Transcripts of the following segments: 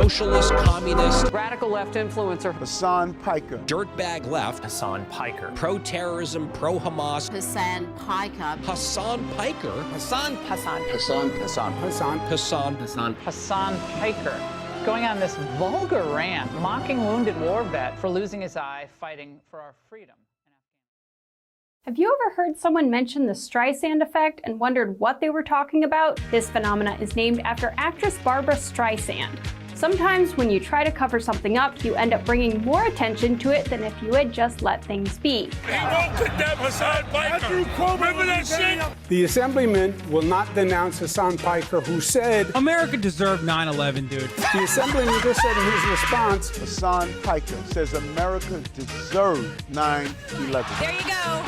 socialist, communist, radical left influencer, Hasan Piker, dirtbag left, Hasan Piker, pro-terrorism, pro-Hamas, Hasan Piker, Hasan Piker, Hasan Piker, going on this vulgar rant, mocking wounded war vet for losing his eye fighting for our freedom. Have you ever heard someone mention the Streisand effect and wondered what they were talking about? This phenomena is named after actress Barbara Streisand. Sometimes when you try to cover something up, you end up bringing more attention to it than if you had just let things be. He won't condemn Hasan Piker. Remember that shit? The assemblyman will not denounce Hasan Piker, who said, America deserved 9/11, dude. The assemblyman just said in his response, Hasan Piker says America deserved 9/11. There you go.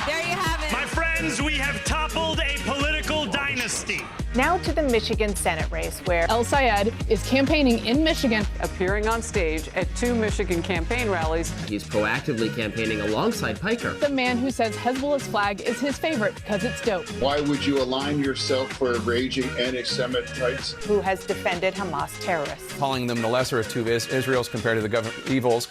There you have it. My friends, we have toppled a political dynasty. Now to the Michigan Senate race, where El Sayed is campaigning in Michigan, Appearing on stage at 2 Michigan campaign rallies. He's proactively campaigning alongside Piker. the man who says Hezbollah's flag is his favorite because it's dope, Why would you align yourself for raging anti-Semites? who has defended Hamas terrorists. Calling them the lesser of two Israels compared to the evils.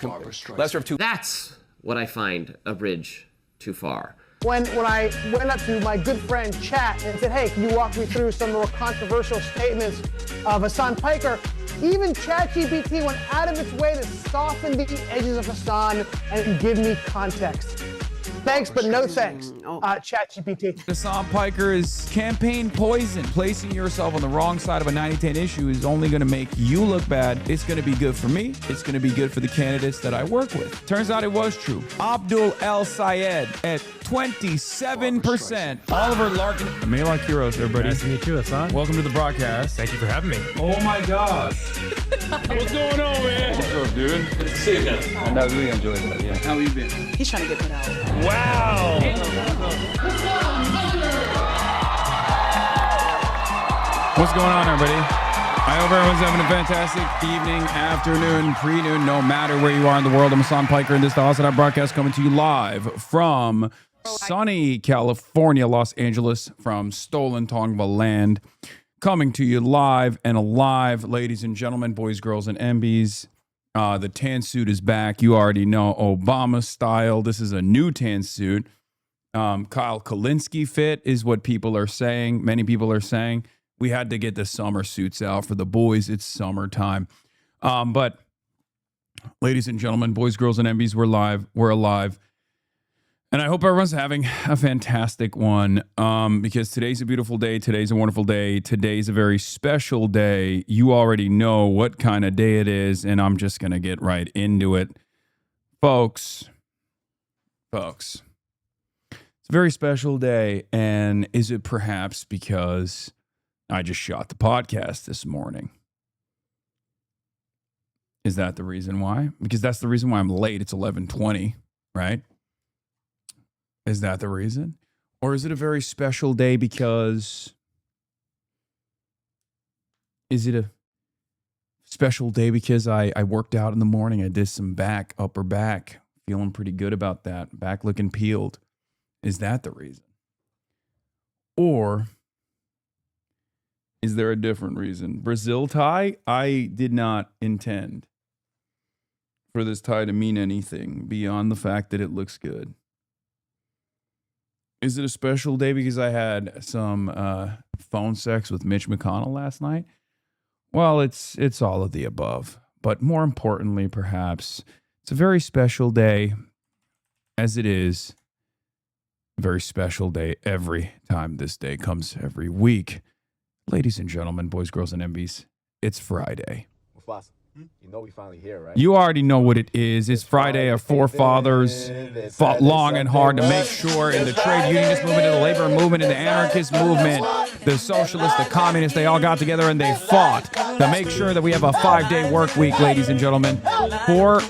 Lesser of two. That's what I find a bridge too far. When I went up to my good friend Chat and said, hey, can you walk me through some more controversial statements of Hasan Piker, even ChatGPT went out of its way to soften the edges of Hasan and give me context. Thanks, but no thanks, ChatGPT. Hasan Piker is campaign poison. Placing yourself on the wrong side of a 90-10 issue is only going to make you look bad. It's going to be good for me. It's going to be good for the candidates that I work with. Turns out it was true. Abdul El Sayed at 27%. Oliver Larkin. May like heroes, everybody. Nice to meet you, Hasan. Welcome to the broadcast. Thank you for having me. Oh my gosh. What's going on, man? What's up, dude? Good to see you again. And I really enjoyed that, yeah. How you been? He's trying to get that out. Wow. What's going on, everybody? I hope everyone's having a fantastic evening, afternoon, pre-noon, no matter where you are in the world. I'm Hasan Piker, and this is the HasanAbi broadcast coming to you live from sunny California, Los Angeles, from stolen Tongva land. Coming to you live and alive, ladies and gentlemen, boys, girls, and MBs. The tan suit is back. You already know, Obama style. This is a new tan suit. Kyle Kalinske fit is what people are saying. Many people are saying we had to get the summer suits out for the boys. It's summertime. But ladies and gentlemen, boys, girls, and MBs, we're live. We're alive. And I hope everyone's having a fantastic one because today's a beautiful day. Today's a wonderful day. Today's a very special day. You already know what kind of day it is, and I'm just going to get right into it. Folks, it's a very special day, and is it perhaps because I just shot the podcast this morning? Is that the reason why? Because that's the reason why I'm late. It's 11:20, right? Is that the reason? Or is it a very special day because... Is it a special day because I worked out in the morning? I did some upper back. Feeling pretty good about that. Back looking peeled. Is that the reason? Or is there a different reason? Brazil tie? I did not intend for this tie to mean anything beyond the fact that it looks good. Is it a special day because I had some phone sex with Mitch McConnell last night? Well, it's all of the above. But more importantly, perhaps, it's a very special day, as it is a very special day every time this day comes every week. Ladies and gentlemen, boys, girls, and MBs, it's Friday. You know we finally here, right? You already know what it is. It's Friday. Our forefathers fought long and hard to make sure in the trade unionist movement, in the labor movement, in the anarchist movement, the socialists, the communists, they all got together and they fought to make sure that we have a 5-day work week, ladies and gentlemen. Four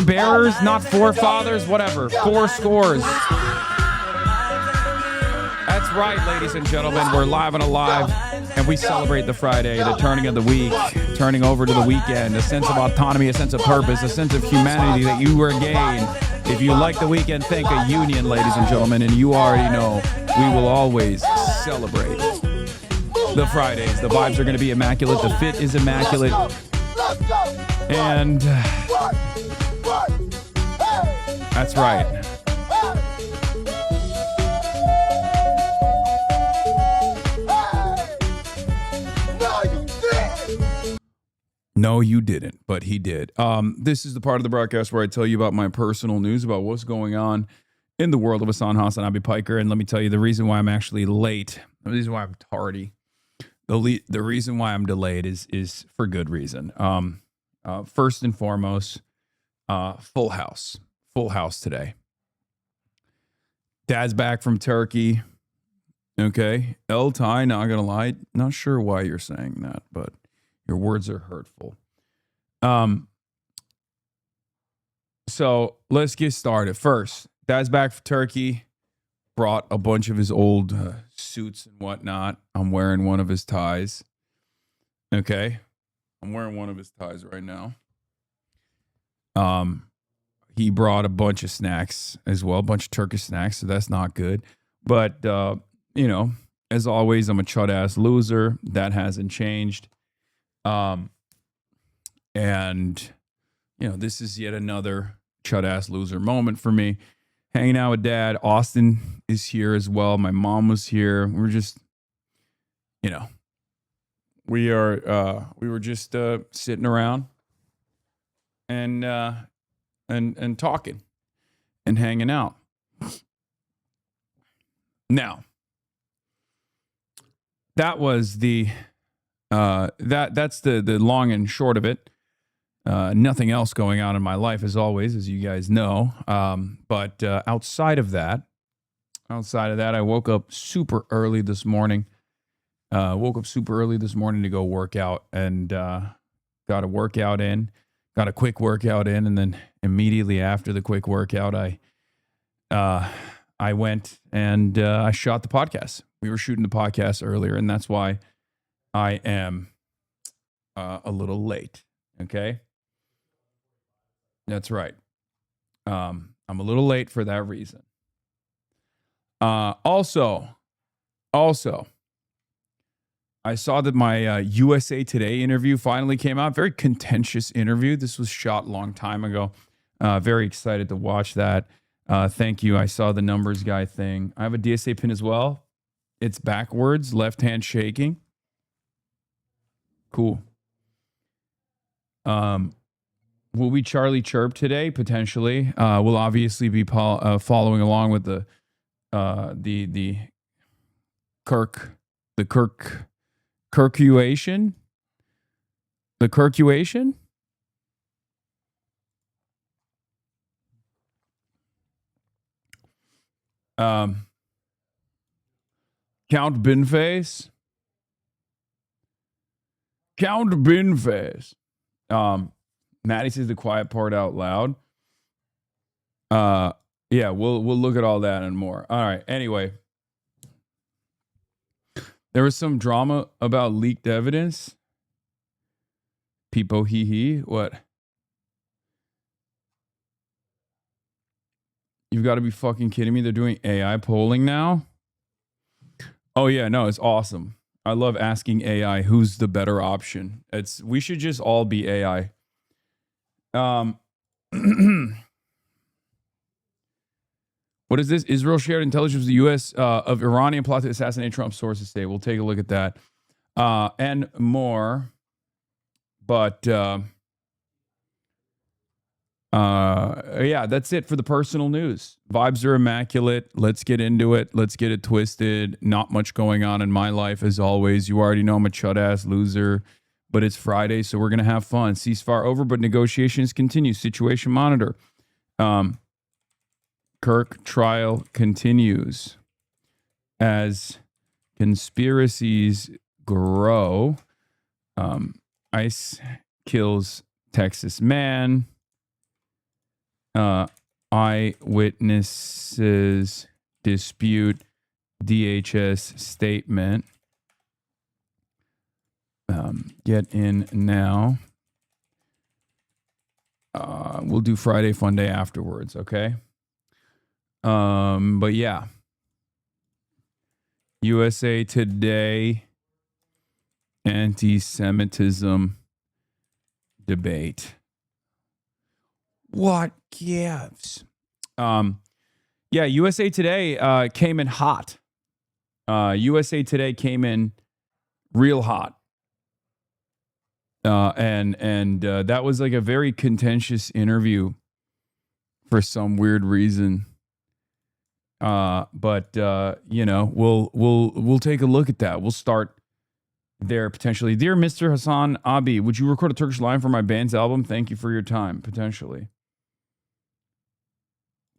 bearers, not forefathers, whatever. 4 scores. That's right, ladies and gentlemen. We're live and alive, and we celebrate the Friday, the turning of the week, turning over to the weekend, a sense of autonomy, a sense of purpose, a sense of humanity that you regain. If you like the weekend, think a union, ladies and gentlemen, and you already know we will always celebrate the Fridays. The vibes are going to be immaculate. The fit is immaculate. And that's right. No, you didn't, but he did. This is the part of the broadcast where I tell you about my personal news about what's going on in the world of HasanAbi Piker. And let me tell you the reason why I'm actually late, the reason why I'm tardy, the reason why I'm delayed is for good reason. First and foremost, full house today. Dad's back from Turkey. Okay. El-Tai, not gonna lie, not sure why you're saying that, but your words are hurtful. So let's get started. First, Dad's back from Turkey. Brought a bunch of his old suits and whatnot. I'm wearing one of his ties. Okay. I'm wearing one of his ties right now. He brought a bunch of snacks as well, a bunch of Turkish snacks, so that's not good. But, you know, as always, I'm a chud-ass loser. That hasn't changed. And, you know, this is yet another chud-ass loser moment for me. Hanging out with Dad. Austin is here as well. My mom was here. We're just, you know, we were just sitting around and talking and hanging out. Now, that was that's the long and short of it. Nothing else going on in my life as always, as you guys know. But outside of that, I woke up super early this morning. To go work out and got a workout in. Got a quick workout in, and then immediately after the quick workout, I went and I shot the podcast. We were shooting the podcast earlier, and that's why I am a little late. Okay, that's right. I'm a little late for that reason. Also, I saw that my USA Today interview finally came out. Very contentious interview. This was shot a long time ago. Very excited to watch that. Thank you. I saw the numbers guy thing. I have a DSA pin as well. It's backwards, left hand shaking. Cool. Will we Charlie Chirp today? Potentially. We'll obviously be following along with the Kirkuation? The Kirkuation? Count Binface? Count Binface. Maddie says the quiet part out loud. Yeah, we'll look at all that and more. All right, anyway. There was some drama about leaked evidence. Peepo hee hee. What? You've got to be fucking kidding me. They're doing AI polling now? Oh, yeah. No, it's awesome. I love asking AI who's the better option. We should just all be AI. What is this? Israel shared intelligence with the U.S. Of Iranian plot to assassinate Trump, sources say. We'll take a look at that. And more. But, yeah, that's it for the personal news. Vibes are immaculate. Let's get into it. Let's get it twisted. Not much going on in my life, as always. You already know I'm a chud-ass loser. But it's Friday, so we're going to have fun. Ceasefire over, but negotiations continue. Situation monitor. Kirk trial continues as conspiracies grow. ICE kills Texas man. Eyewitnesses dispute DHS statement. Get in now. We'll do Friday Fun Day afterwards, okay? But yeah. USA Today, anti-Semitism debate. What gives? Yeah, USA Today came in hot. USA Today came in real hot. And that was like a very contentious interview for some weird reason. But you know, we'll take a look at that. We'll start there potentially. Dear Mr. HasanAbi, would you record a Turkish line for my band's album? Thank you for your time. Potentially.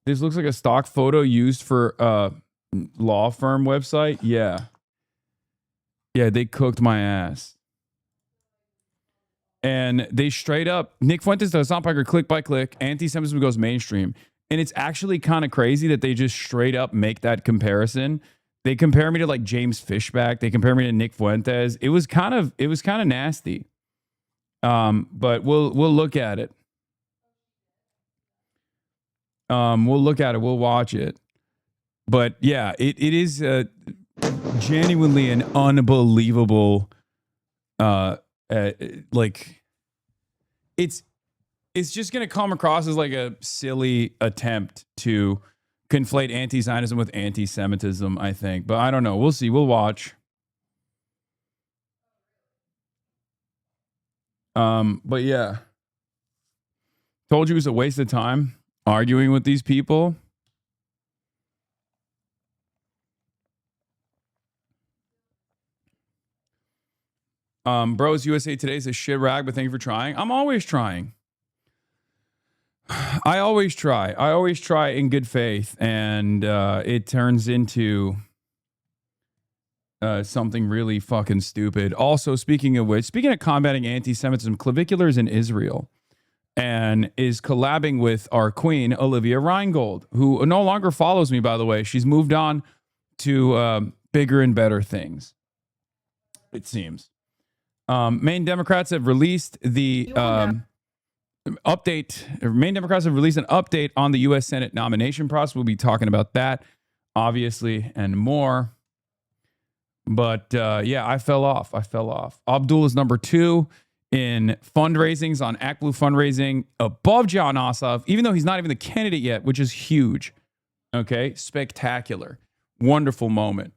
This looks like a stock photo used for law firm website. Yeah. Yeah, they cooked my ass. And they straight up, Nick Fuentes to Hasan Piker, click by click, anti-Semitism goes mainstream. And it's actually kind of crazy that they just straight up make that comparison. They compare me to like James Fishback. They compare me to Nick Fuentes. It was kind of nasty. But we'll look at it. We'll look at it. We'll watch it. But yeah, it is genuinely an unbelievable, like it's just going to come across as like a silly attempt to conflate anti-Zionism with anti-Semitism, I think. But I don't know. We'll see. We'll watch. But yeah. Told you it was a waste of time arguing with these people. Bros, USA Today is a shit rag, but thank you for trying. I'm always trying. I always try. I always try in good faith, and it turns into something really fucking stupid. Also, speaking of which, speaking of combating anti-Semitism, Clavicular is in Israel and is collabing with our queen, Olivia Reingold, who no longer follows me, by the way. She's moved on to bigger and better things, it seems. Maine Democrats have released the update. Maine Democrats have released an update on the U.S. Senate nomination process. We'll be talking about that, obviously, and more. But yeah, I fell off. Abdul is number 2 in fundraisings on Act Blue fundraising, above John Ossoff, even though he's not even the candidate yet, which is huge. Okay, spectacular, wonderful moment,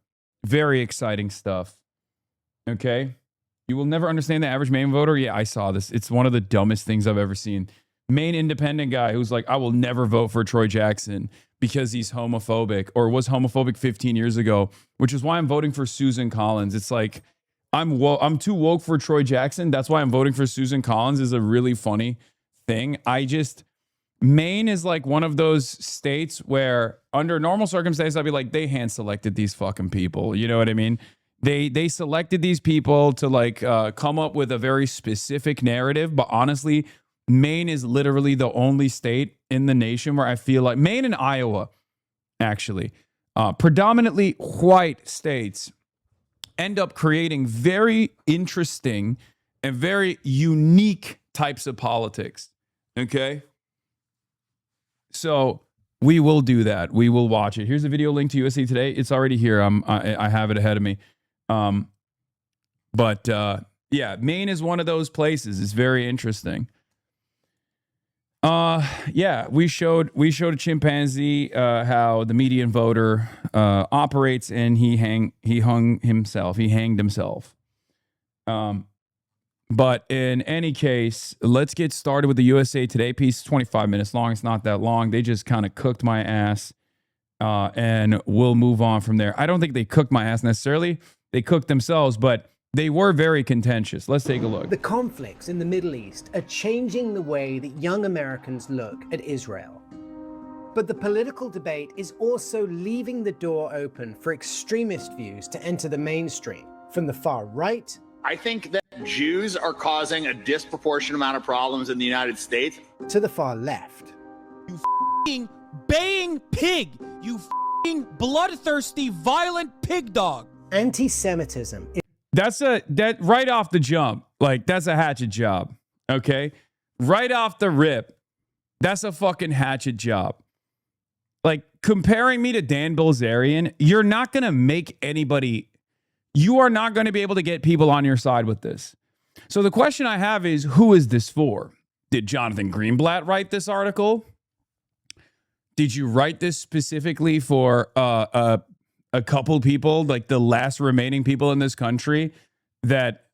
very exciting stuff. Okay. You will never understand the average Maine voter. Yeah, I saw this. It's one of the dumbest things I've ever seen. Maine independent guy who's like, I will never vote for Troy Jackson because he's homophobic or was homophobic 15 years ago, which is why I'm voting for Susan Collins. It's like, I'm too woke for Troy Jackson. That's why I'm voting for Susan Collins is a really funny thing. Maine is like one of those states where under normal circumstances, I'd be like, they hand selected these fucking people. You know what I mean? They selected these people to like come up with a very specific narrative. But honestly, Maine is literally the only state in the nation where I feel like Maine and Iowa, actually, predominantly white states end up creating very interesting and very unique types of politics. Okay. So we will do that. We will watch it. Here's a video link to USA Today. It's already here. I have it ahead of me. But yeah, Maine is one of those places. It's very interesting. Yeah, we showed a chimpanzee how the median voter operates, and he hanged himself. But in any case, let's get started with the USA Today piece. It's 25 minutes long. It's not that long. They just kind of cooked my ass, and we'll move on from there. I don't think they cooked my ass necessarily. They cooked themselves, but they were very contentious. Let's take a look. The conflicts in the Middle East are changing the way that young Americans look at Israel. But the political debate is also leaving the door open for extremist views to enter the mainstream, from the far right. I think that Jews are causing a disproportionate amount of problems in the United States. To the far left. You f***ing baying pig! You f***ing bloodthirsty, violent pig dog! Anti-Semitism. That right off the jump, like that's a hatchet job. Okay, right off the rip, that's a fucking hatchet job. Like comparing me to Dan Bilzerian, you're not gonna make anybody. You are not going to be able to get people on your side with this. So the question I have is, who is this for? Did Jonathan Greenblatt write this article? Did you write this specifically for a couple people, like the last remaining people in this country that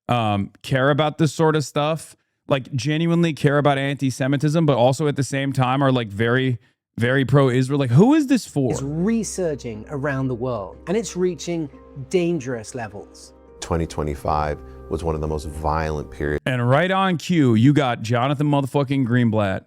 care about this sort of stuff, like genuinely care about anti-Semitism, but also at the same time are like very, very pro-Israel? Like, who is this for? It's resurging around the world, and it's reaching dangerous levels. 2025 was one of the most violent periods. And right on cue, you got Jonathan motherfucking Greenblatt.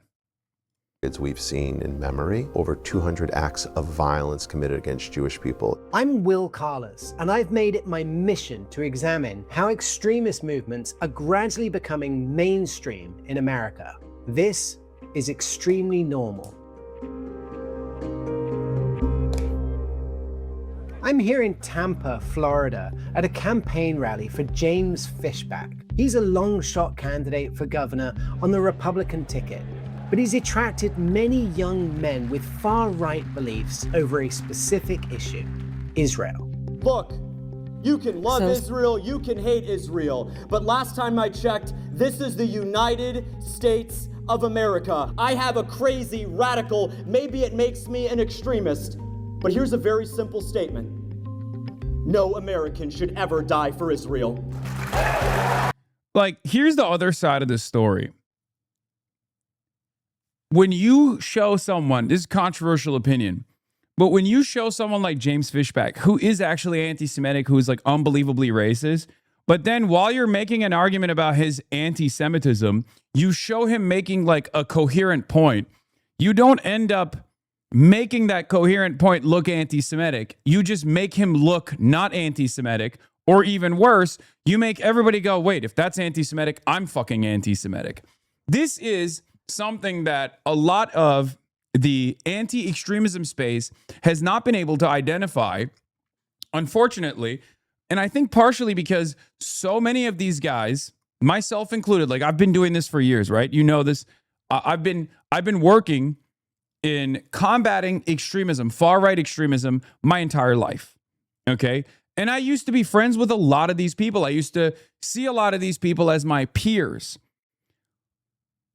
We've seen in memory, over 200 acts of violence committed against Jewish people. I'm Will Carlos, and I've made it my mission to examine how extremist movements are gradually becoming mainstream in America. This is extremely normal. I'm here in Tampa, Florida, at a campaign rally for James Fishback. He's a long-shot candidate for governor on the Republican ticket, but he's attracted many young men with far-right beliefs over a specific issue: Israel. Look, you can love Israel, you can hate Israel, but last time I checked, this is the United States of America. I have a crazy, radical, maybe it makes me an extremist, but here's a very simple statement. No American should ever die for Israel. Like, here's the other side of this story. When you show someone, this is controversial opinion, but when you show someone like James Fishback, who is actually anti-Semitic, who is like unbelievably racist, but then while you're making an argument about his anti-Semitism, you show him making like a coherent point, you don't end up making that coherent point look anti-Semitic. You just make him look not anti-Semitic, or even worse, you make everybody go, wait, if that's anti-Semitic, I'm fucking anti-Semitic. This is something that a lot of the anti-extremism space has not been able to identify, unfortunately. And I think partially because so many of these guys, myself included, like I've been doing this for years, right? You know this. I've been working in combating extremism, far-right extremism, my entire life. Okay. And I used to be friends with a lot of these people. I used to see a lot of these people as my peers.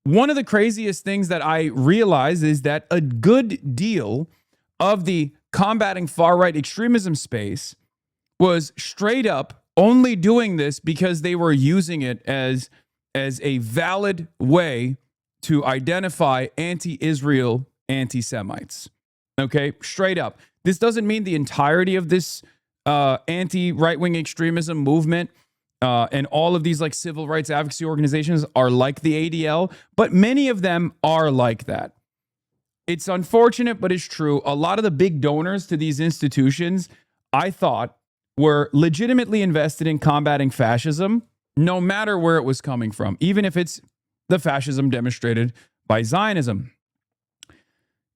One of the craziest things that I realized is that a good deal of the combating far-right extremism space was straight up only doing this because they were using it as a valid way to identify anti-Israel anti-Semites. Okay, straight up. This doesn't mean the entirety of this anti-right-wing extremism movement and all of these like civil rights advocacy organizations are like the ADL, but many of them are like that. It's unfortunate, but it's true. A lot of the big donors to these institutions, I thought, were legitimately invested in combating fascism, no matter where it was coming from, even if it's the fascism demonstrated by Zionism.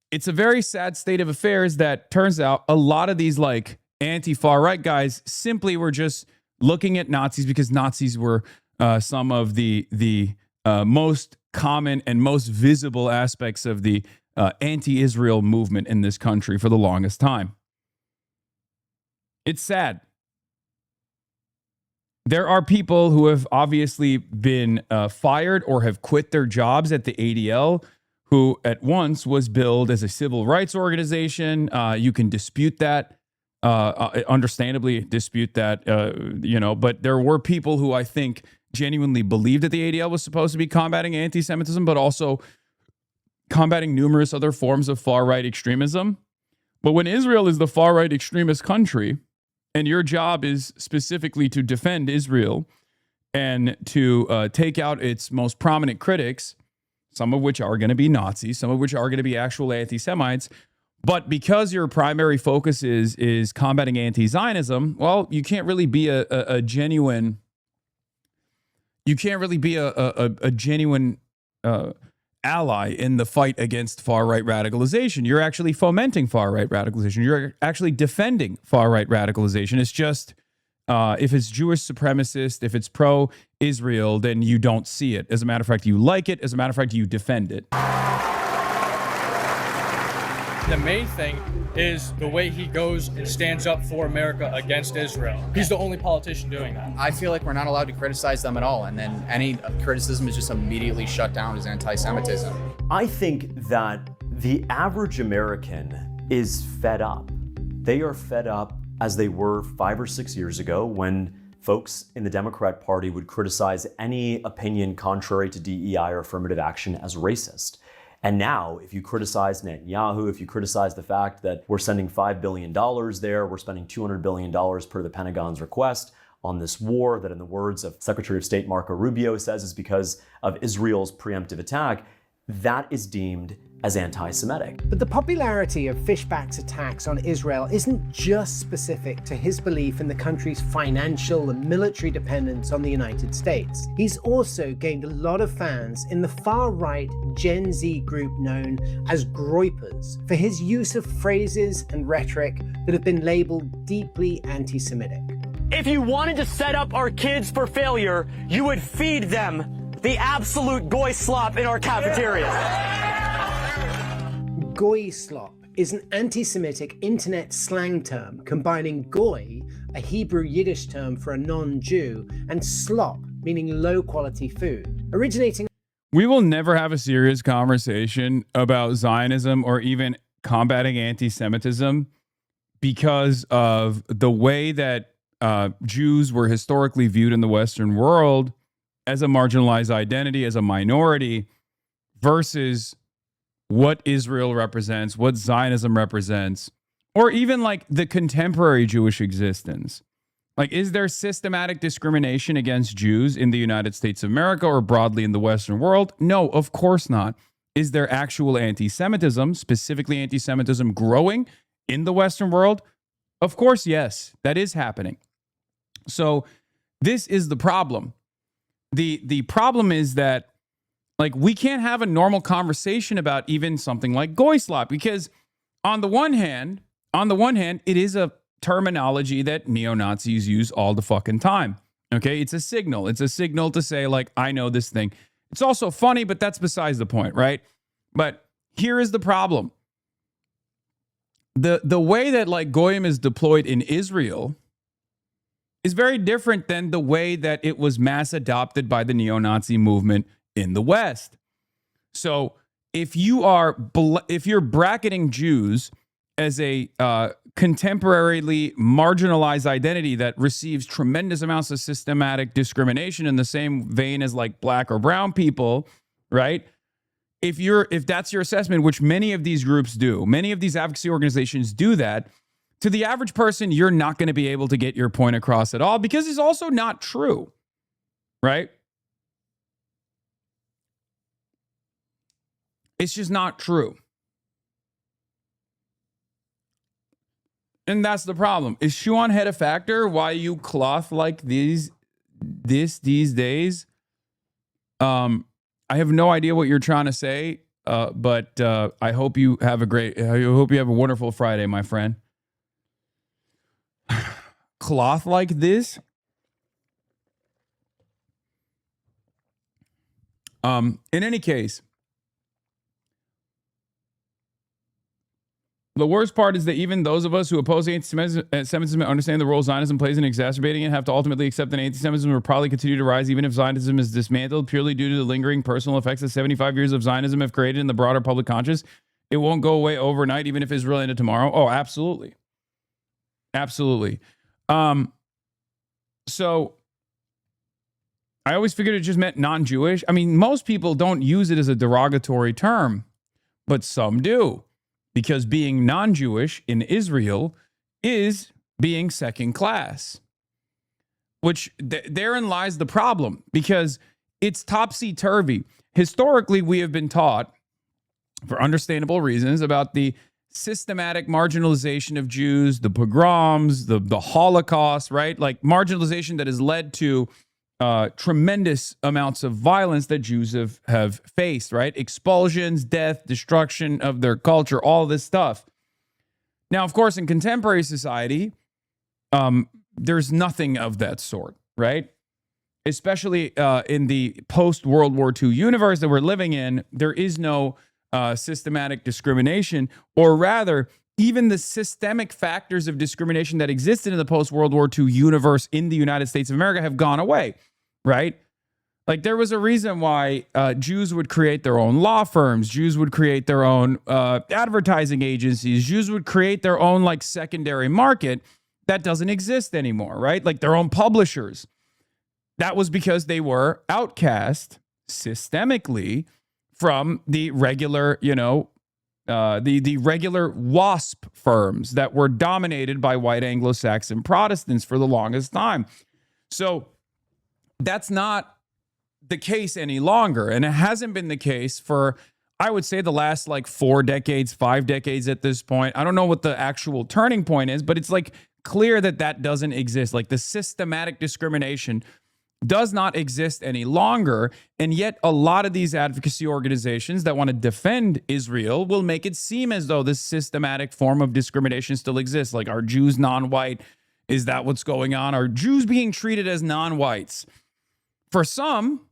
It's a very sad state of affairs that turns out a lot of these like anti-far right guys simply were just looking at Nazis because Nazis were some of the most common and most visible aspects of the anti-Israel movement in this country for the longest time. It's sad. There are people who have obviously been fired or have quit their jobs at the ADL, who at once was billed as a civil rights organization. You can dispute that, understandably dispute that, but there were people who I think genuinely believed that the ADL was supposed to be combating anti-Semitism, but also combating numerous other forms of far-right extremism. But when Israel is the far-right extremist country, and your job is specifically to defend Israel and to take out its most prominent critics, some of which are going to be Nazis, some of which are going to be actual anti-Semites, but because your primary focus is combating anti-Zionism, well, you can't really be a genuine. You can't really be a genuine ally in the fight against far-right radicalization. You're actually fomenting far-right radicalization. You're actually defending far-right radicalization. It's just if it's Jewish supremacist, if it's pro-Israel, then you don't see it. As a matter of fact, you like it. As a matter of fact, you defend it. The main thing is the way he goes and stands up for America against Israel. He's the only politician doing that. I feel like we're not allowed to criticize them at all, and then any criticism is just immediately shut down as anti-Semitism. I think that the average American is fed up. They are fed up as they were 5 or 6 years ago when folks in the Democrat Party would criticize any opinion contrary to DEI or affirmative action as racist. And now, if you criticize Netanyahu, if you criticize the fact that we're sending $5 billion there, we're spending $200 billion per the Pentagon's request on this war that, in the words of Secretary of State Marco Rubio, says is because of Israel's preemptive attack, that is deemed as anti-Semitic. But the popularity of Fishback's attacks on Israel isn't just specific to his belief in the country's financial and military dependence on the United States. He's also gained a lot of fans in the far-right Gen Z group known as Groypers for his use of phrases and rhetoric that have been labeled deeply anti-Semitic. If you wanted to set up our kids for failure, you would feed them the absolute goy slop in our cafeterias. Goy slop is an anti-Semitic internet slang term combining goy, a Hebrew Yiddish term for a non-Jew, and slop, meaning low-quality food. Originating... We will never have a serious conversation about Zionism or even combating anti-Semitism because of the way that Jews were historically viewed in the Western world as a marginalized identity, as a minority, versus what Israel represents, what Zionism represents, or even like the contemporary Jewish existence. Like, is there systematic discrimination against Jews in the United States of America or broadly in the Western world? No, of course not. Is there actual anti-Semitism, specifically anti-Semitism growing in the Western world? Of course, yes, that is happening. So this is the problem. The problem is that, like, we can't have a normal conversation about even something like goy slop because on the one hand, it is a terminology that neo-Nazis use all the fucking time. Okay, it's a signal. It's a signal to say, like, I know this thing. It's also funny, but that's besides the point, right? But here is the problem. The way that, like, goyim is deployed in Israel is very different than the way that it was mass adopted by the neo-Nazi movement in the West. So if you're bracketing Jews as a contemporarily marginalized identity that receives tremendous amounts of systematic discrimination in the same vein as like black or brown people, right? If that's your assessment, which many of these groups do, many of these advocacy organizations do that, to the average person, you're not going to be able to get your point across at all because it's also not true, right? It's just not true. And that's the problem. Is shoe on head a factor? Why you cloth like these days? I have no idea what you're trying to say, but I hope you have a wonderful Friday, my friend. Cloth like this? In any case, the worst part is that even those of us who oppose anti-Semitism and understand the role Zionism plays in exacerbating it have to ultimately accept that anti-Semitism will probably continue to rise even if Zionism is dismantled purely due to the lingering personal effects that 75 years of Zionism have created in the broader public conscience. It won't go away overnight, even if Israel ended tomorrow. Oh, absolutely. Absolutely. So I always figured it just meant non-Jewish. I mean, most people don't use it as a derogatory term, but some do. Because being non-Jewish in Israel is being second class, which therein lies the problem because it's topsy-turvy. Historically, we have been taught, for understandable reasons, about the systematic marginalization of Jews, the pogroms, the Holocaust, right? Like marginalization that has led to tremendous amounts of violence that Jews have faced, right? Expulsions, death, destruction of their culture, all this stuff. Now, of course, in contemporary society, there's nothing of that sort, right? Especially in the post-World War II universe that we're living in, there is no systematic discrimination, or rather, even the systemic factors of discrimination that existed in the post-World War II universe in the United States of America have gone away, right? Like, there was a reason why Jews would create their own law firms. Jews would create their own advertising agencies. Jews would create their own, like, secondary market that doesn't exist anymore, right? Like, their own publishers. That was because they were outcast systemically from the regular, the regular WASP firms that were dominated by white Anglo-Saxon Protestants for the longest time. So that's not the case any longer. And it hasn't been the case for, I would say, the last like 4 decades, 5 decades at this point. I don't know what the actual turning point is, but it's like clear that that doesn't exist. Like, the systematic discrimination does not exist any longer. And yet a lot of these advocacy organizations that want to defend Israel will make it seem as though this systematic form of discrimination still exists. Like, are Jews non-white? Is that what's going on? Are Jews being treated as non-whites? For some,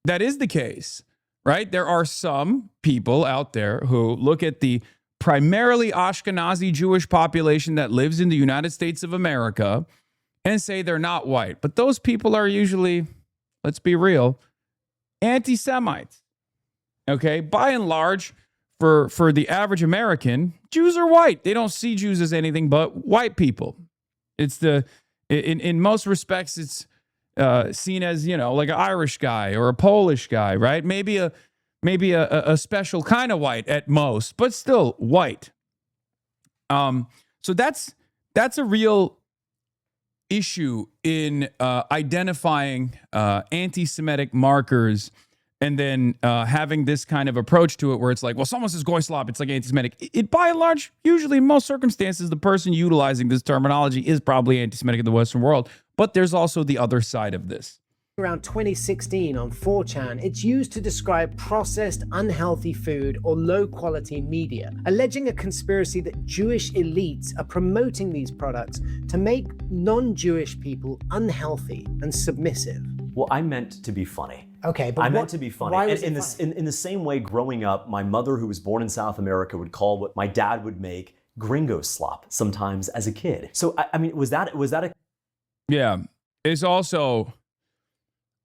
that is the case, right? There are some people out there who look at the primarily Ashkenazi Jewish population that lives in the United States of America and say they're not white. But those people are usually, let's be real, anti-Semites. Okay? By and large, for the average American, Jews are white. They don't see Jews as anything but white people. It's in most respects, it's seen as, like an Irish guy or a Polish guy, right? Maybe a special kind of white at most, but still white. So that's a real issue in identifying anti-Semitic markers and then having this kind of approach to it where it's like, well, someone says goy slop, it's like anti-Semitic. It by and large, usually in most circumstances, the person utilizing this terminology is probably anti-Semitic in the Western world. But there's also the other side of this. Around 2016 on 4chan, it's used to describe processed, unhealthy food or low-quality media, alleging a conspiracy that Jewish elites are promoting these products to make non-Jewish people unhealthy and submissive. Well, I meant to be funny. Okay, but I meant to be funny. Why was in the same way, growing up, my mother, who was born in South America, would call what my dad would make gringo slop sometimes as a kid. So, I mean, was that a... Yeah. It's also,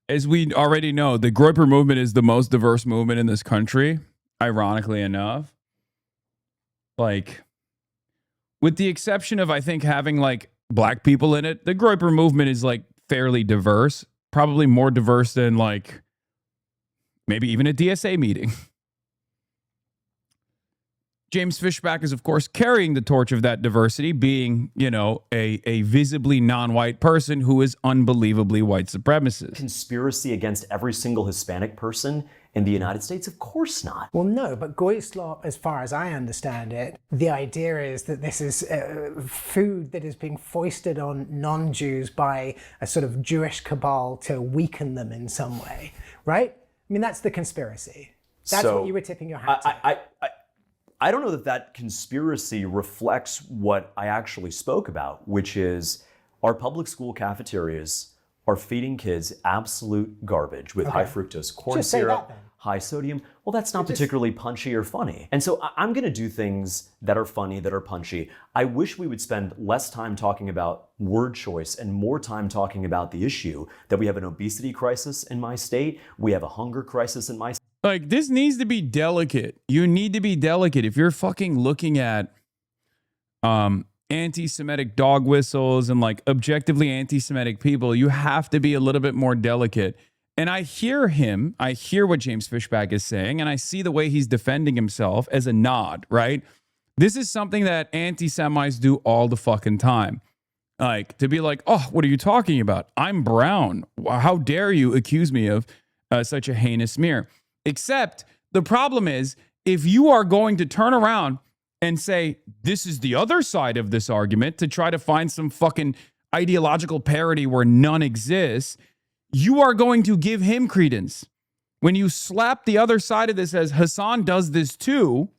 as we already know, the Groyper movement is the most diverse movement in this country, ironically enough. Like, with the exception of, I think, having, like, black people in it, the Groyper movement is, like, fairly diverse. Probably more diverse than, like, maybe even a DSA meeting. James Fishback is, of course, carrying the torch of that diversity, being, a visibly non-white person who is unbelievably white supremacist. Conspiracy against every single Hispanic person in the United States? Of course not. Well, no, but goy slop, as far as I understand it, the idea is that this is food that is being foisted on non-Jews by a sort of Jewish cabal to weaken them in some way, right? I mean, that's the conspiracy. That's what you were tipping your hat to. I don't know that conspiracy reflects what I actually spoke about, which is our public school cafeterias are feeding kids absolute garbage with high fructose corn syrup, high sodium. Well, that's not particularly punchy or funny. And so I'm going to do things that are funny, that are punchy. I wish we would spend less time talking about word choice and more time talking about the issue that we have an obesity crisis in my state. We have a hunger crisis in my state. Like, this needs to be delicate. You need to be delicate. If you're fucking looking at anti-Semitic dog whistles and, like, objectively anti-Semitic people, you have to be a little bit more delicate. And I hear him. I hear what James Fishback is saying, and I see the way he's defending himself as a nod, right? This is something that anti-Semites do all the fucking time. Like, to be like, oh, what are you talking about? I'm brown. How dare you accuse me of such a heinous smear? Except the problem is, if you are going to turn around and say, this is the other side of this argument to try to find some fucking ideological parity where none exists, you are going to give him credence. When you slap the other side of this as Hasan does this too,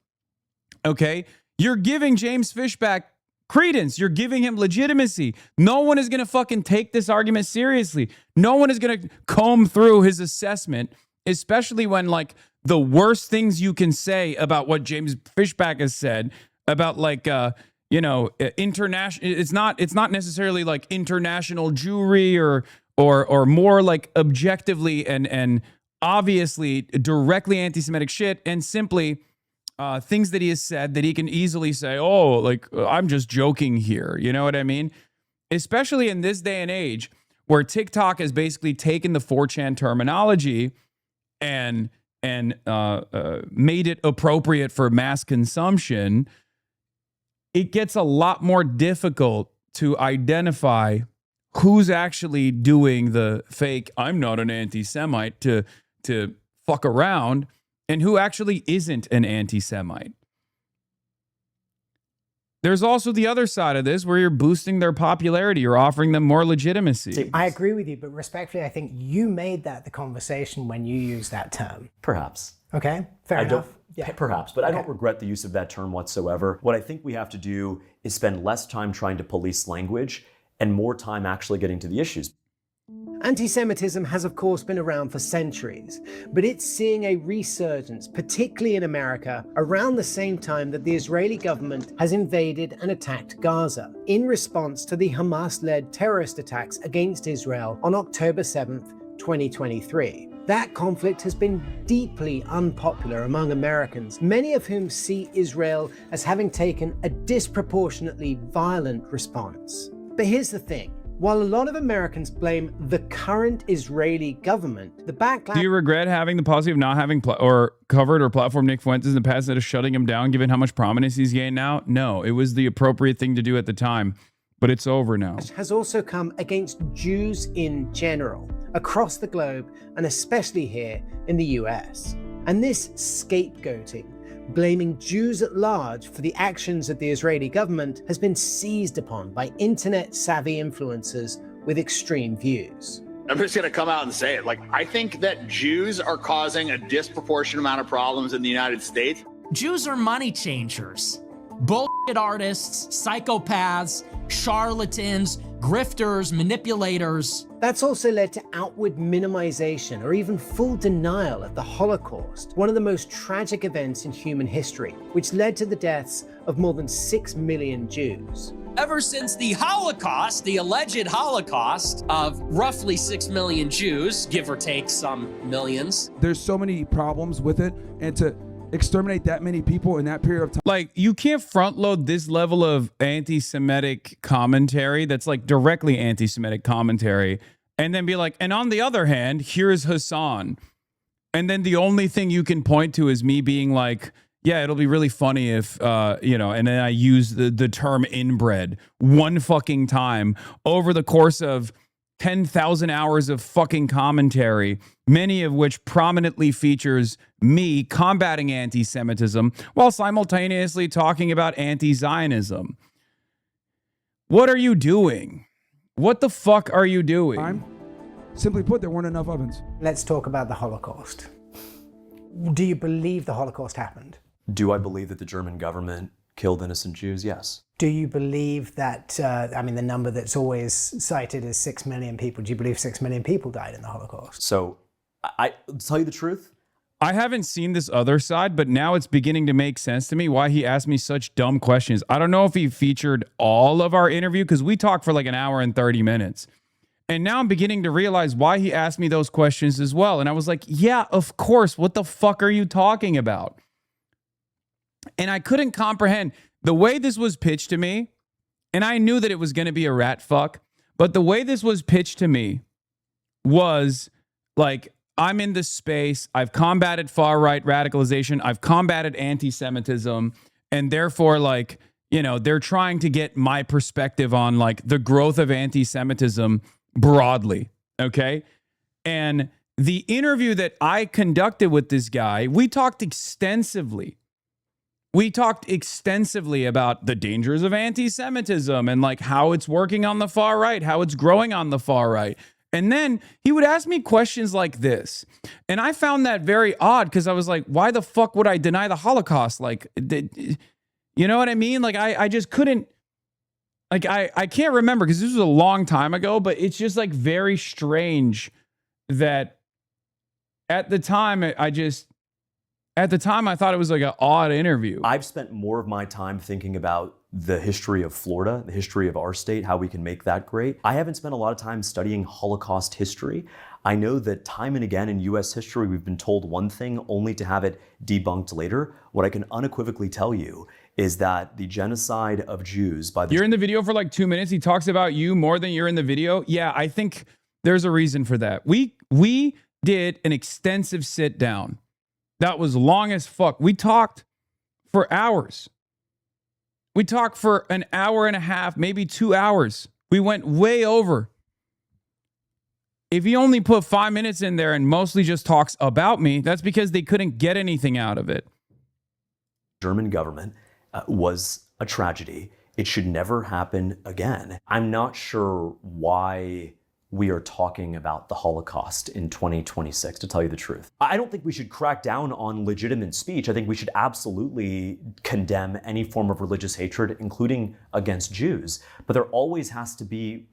okay, you're giving James Fishback credence. You're giving him legitimacy. No one is going to fucking take this argument seriously. No one is going to comb through his assessment especially when like the worst things you can say about what James Fishback has said about like international, it's not necessarily like international Jewry or more like objectively and obviously directly anti-Semitic shit, and simply things that he has said that he can easily say, oh, like I'm just joking here. You know what I mean? Especially in this day and age where TikTok has basically taken the 4chan terminology and made it appropriate for mass consumption. It gets a lot more difficult to identify who's actually doing the fake I'm not an anti-Semite to fuck around and who actually isn't an anti-Semite. There's also the other side of this where you're boosting their popularity. You're offering them more legitimacy. I agree with you, but respectfully, I think you made that the conversation when you used that term. Perhaps. Okay, fair enough. Perhaps, but I don't regret the use of that term whatsoever. What I think we have to do is spend less time trying to police language and more time actually getting to the issues. Anti-Semitism has, of course, been around for centuries, but it's seeing a resurgence, particularly in America, around the same time that the Israeli government has invaded and attacked Gaza in response to the Hamas-led terrorist attacks against Israel on October 7th, 2023. That conflict has been deeply unpopular among Americans, many of whom see Israel as having taken a disproportionately violent response. But here's the thing. While a lot of Americans blame the current Israeli government, the backlash... Do you regret having the policy of not having covered or platformed Nick Fuentes in the past that is shutting him down, given how much prominence he's gained now? No, it was the appropriate thing to do at the time, but it's over now. ...has also come against Jews in general, across the globe, and especially here in the US. And this scapegoating, blaming Jews at large for the actions of the Israeli government, has been seized upon by internet-savvy influencers with extreme views. I'm just going to come out and say it. Like, I think that Jews are causing a disproportionate amount of problems in the United States. Jews are money changers, bullshit artists, psychopaths, charlatans, grifters, manipulators. That's also led to outward minimization or even full denial of the Holocaust, one of the most tragic events in human history, which led to the deaths of more than 6 million Jews. Ever since the Holocaust, the alleged Holocaust of roughly 6 million Jews, give or take some millions. There's so many problems with it, and to exterminate that many people in that period of time. Like, you can't front load this level of anti-Semitic commentary that's like directly anti-Semitic commentary and then be like, and on the other hand, here's Hasan. And then the only thing you can point to is me being like, yeah, it'll be really funny if, and then I use the term inbred one fucking time over the course of 10,000 hours of fucking commentary, many of which prominently features me combating anti-Semitism while simultaneously talking about anti-Zionism. What are you doing? What the fuck are you doing? Simply put, there weren't enough ovens. Let's talk about the Holocaust. Do you believe the Holocaust happened? Do I believe that the German government killed innocent Jews? Yes. Do you believe that, the number that's always cited is 6 million people. Do you believe 6 million people died in the Holocaust? So, I tell you the truth, I haven't seen this other side, but now it's beginning to make sense to me why he asked me such dumb questions. I don't know if he featured all of our interview because we talked for like an hour and 30 minutes. And now I'm beginning to realize why he asked me those questions as well. And I was like, yeah, of course. What the fuck are you talking about? And I couldn't comprehend the way this was pitched to me. And I knew that it was going to be a rat fuck. But the way this was pitched to me was like, I'm in this space. I've combated far-right radicalization. I've combated anti-Semitism. And therefore, like, you know, they're trying to get my perspective on like the growth of anti-Semitism broadly. Okay. And the interview that I conducted with this guy, we talked extensively. We talked extensively about the dangers of anti-Semitism and like how it's working on the far right, how it's growing on the far right. And then he would ask me questions like this. And I found that very odd because I was like, why the fuck would I deny the Holocaust? Like, you know what I mean? Like, I just couldn't, like, I can't remember because this was a long time ago, but it's just like very strange that at the time, at the time, I thought it was like an odd interview. I've spent more of my time thinking about the history of Florida, the history of our state, how we can make that great. I haven't spent a lot of time studying Holocaust history. I know that time and again in US history, we've been told one thing only to have it debunked later. What I can unequivocally tell you is that the genocide of Jews by the— You're in the video for like 2 minutes. He talks about you more than you're in the video. Yeah, I think there's a reason for that. We did an extensive sit down. That was long as fuck. We talked for hours. We talked for an hour and a half, maybe 2 hours. We went way over. If he only put 5 minutes in there and mostly just talks about me, that's because they couldn't get anything out of it. German government was a tragedy. It should never happen again. I'm not sure why we are talking about the Holocaust in 2026, to tell you the truth. I don't think we should crack down on legitimate speech. I think we should absolutely condemn any form of religious hatred, including against Jews. But there always has to be...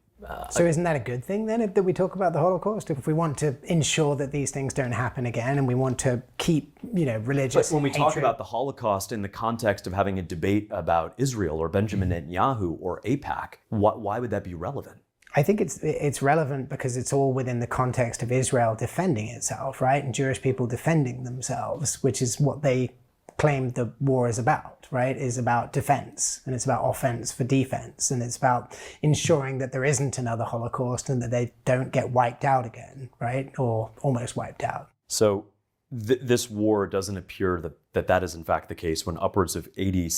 So isn't that a good thing then, that we talk about the Holocaust? If we want to ensure that these things don't happen again and we want to keep, religious But when we talk hatred— about the Holocaust in the context of having a debate about Israel or Benjamin Netanyahu or AIPAC, why would that be relevant? I think it's relevant because it's all within the context of Israel defending itself, right? And Jewish people defending themselves, which is what they claim the war is about, right? Is about defense, and it's about offense for defense, and it's about ensuring that there isn't another Holocaust and that they don't get wiped out again, right? Or almost wiped out. So this war doesn't appear that is in fact the case when upwards of 80,000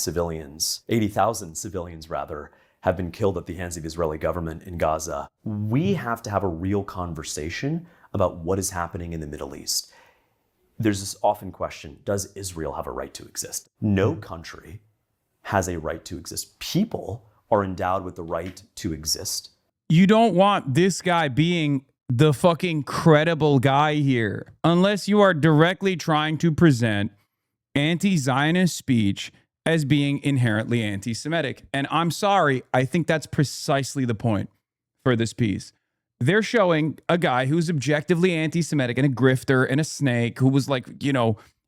civilians rather, have been killed at the hands of the Israeli government in Gaza. We have to have a real conversation about what is happening in the Middle East. There's this often question, does Israel have a right to exist? No country has a right to exist. People are endowed with the right to exist. You don't want this guy being the fucking credible guy here, unless you are directly trying to present anti-Zionist speech as being inherently anti-Semitic. And I'm sorry, I think that's precisely the point for this piece. They're showing a guy who's objectively anti-Semitic and a grifter and a snake who was like,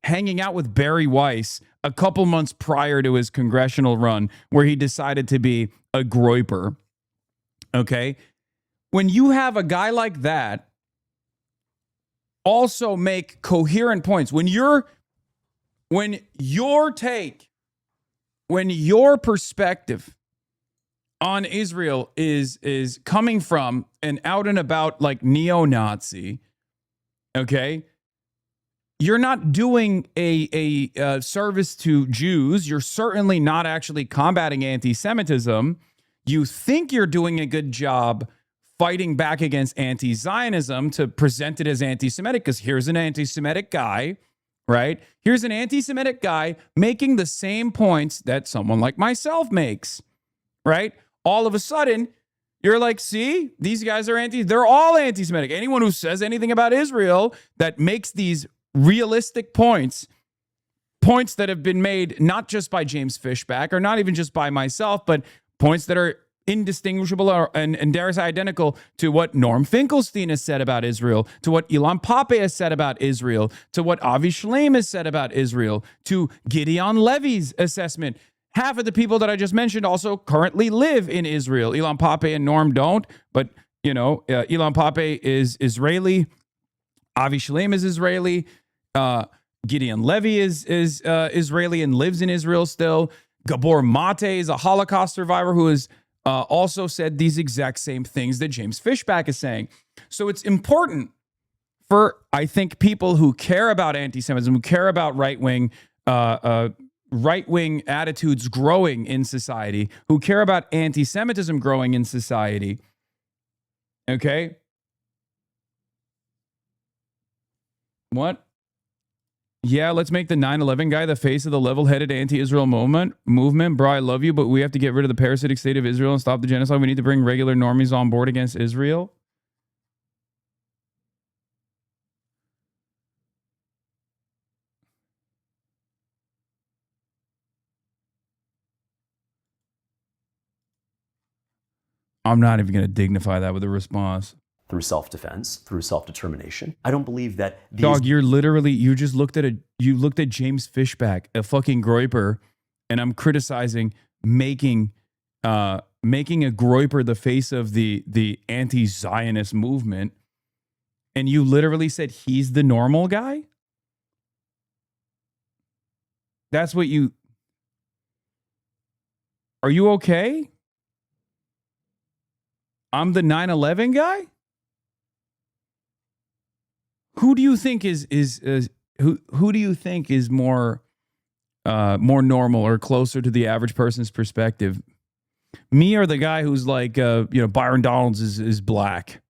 hanging out with Barry Weiss a couple months prior to his congressional run where he decided to be a groiper. Okay? When you have a guy like that also make coherent points, when your perspective on Israel is coming from an out and about like neo-Nazi, okay, you're not doing a service to Jews. You're certainly not actually combating anti-Semitism. You think you're doing a good job fighting back against anti-Zionism to present it as anti-Semitic, because here's an anti-Semitic guy, right? Here's an anti-Semitic guy making the same points that someone like myself makes, right? All of a sudden, you're like, see, these guys they're all anti-Semitic. Anyone who says anything about Israel that makes these realistic points that have been made not just by James Fishback or not even just by myself, but points that are indistinguishable and dare I say identical to what Norm Finkelstein has said about Israel, to what Ilan Pappé has said about Israel, to what Avi Shlaim has said about Israel, to Gideon Levy's assessment. Half of the people that I just mentioned also currently live in Israel. Ilan Pappé and Norm don't, but Ilan Pappé is Israeli. Avi Shlaim is Israeli. Gideon Levy is Israeli and lives in Israel still. Gabor Mate is a Holocaust survivor who has also said these exact same things that James Fishback is saying. So it's important for, I think, people who care about anti-Semitism, who care about right-wing attitudes growing in society, who care about anti-Semitism growing in society, okay? What? Yeah, let's make the 9/11 guy the face of the level-headed anti-Israel movement. Bro, I love you, but we have to get rid of the parasitic state of Israel and stop the genocide. We need to bring regular normies on board against Israel. I'm not even going to dignify that with a response. through self-defense, through self-determination. I don't believe that these... Dog, you just looked at James Fishback, a fucking groiper, and I'm criticizing making a groiper the face of the anti-Zionist movement, and you literally said he's the normal guy? That's what you... Are you okay? I'm the 9/11 guy? Who do you think is who do you think is more normal or closer to the average person's perspective? Me or the guy who's like Byron Donalds is black?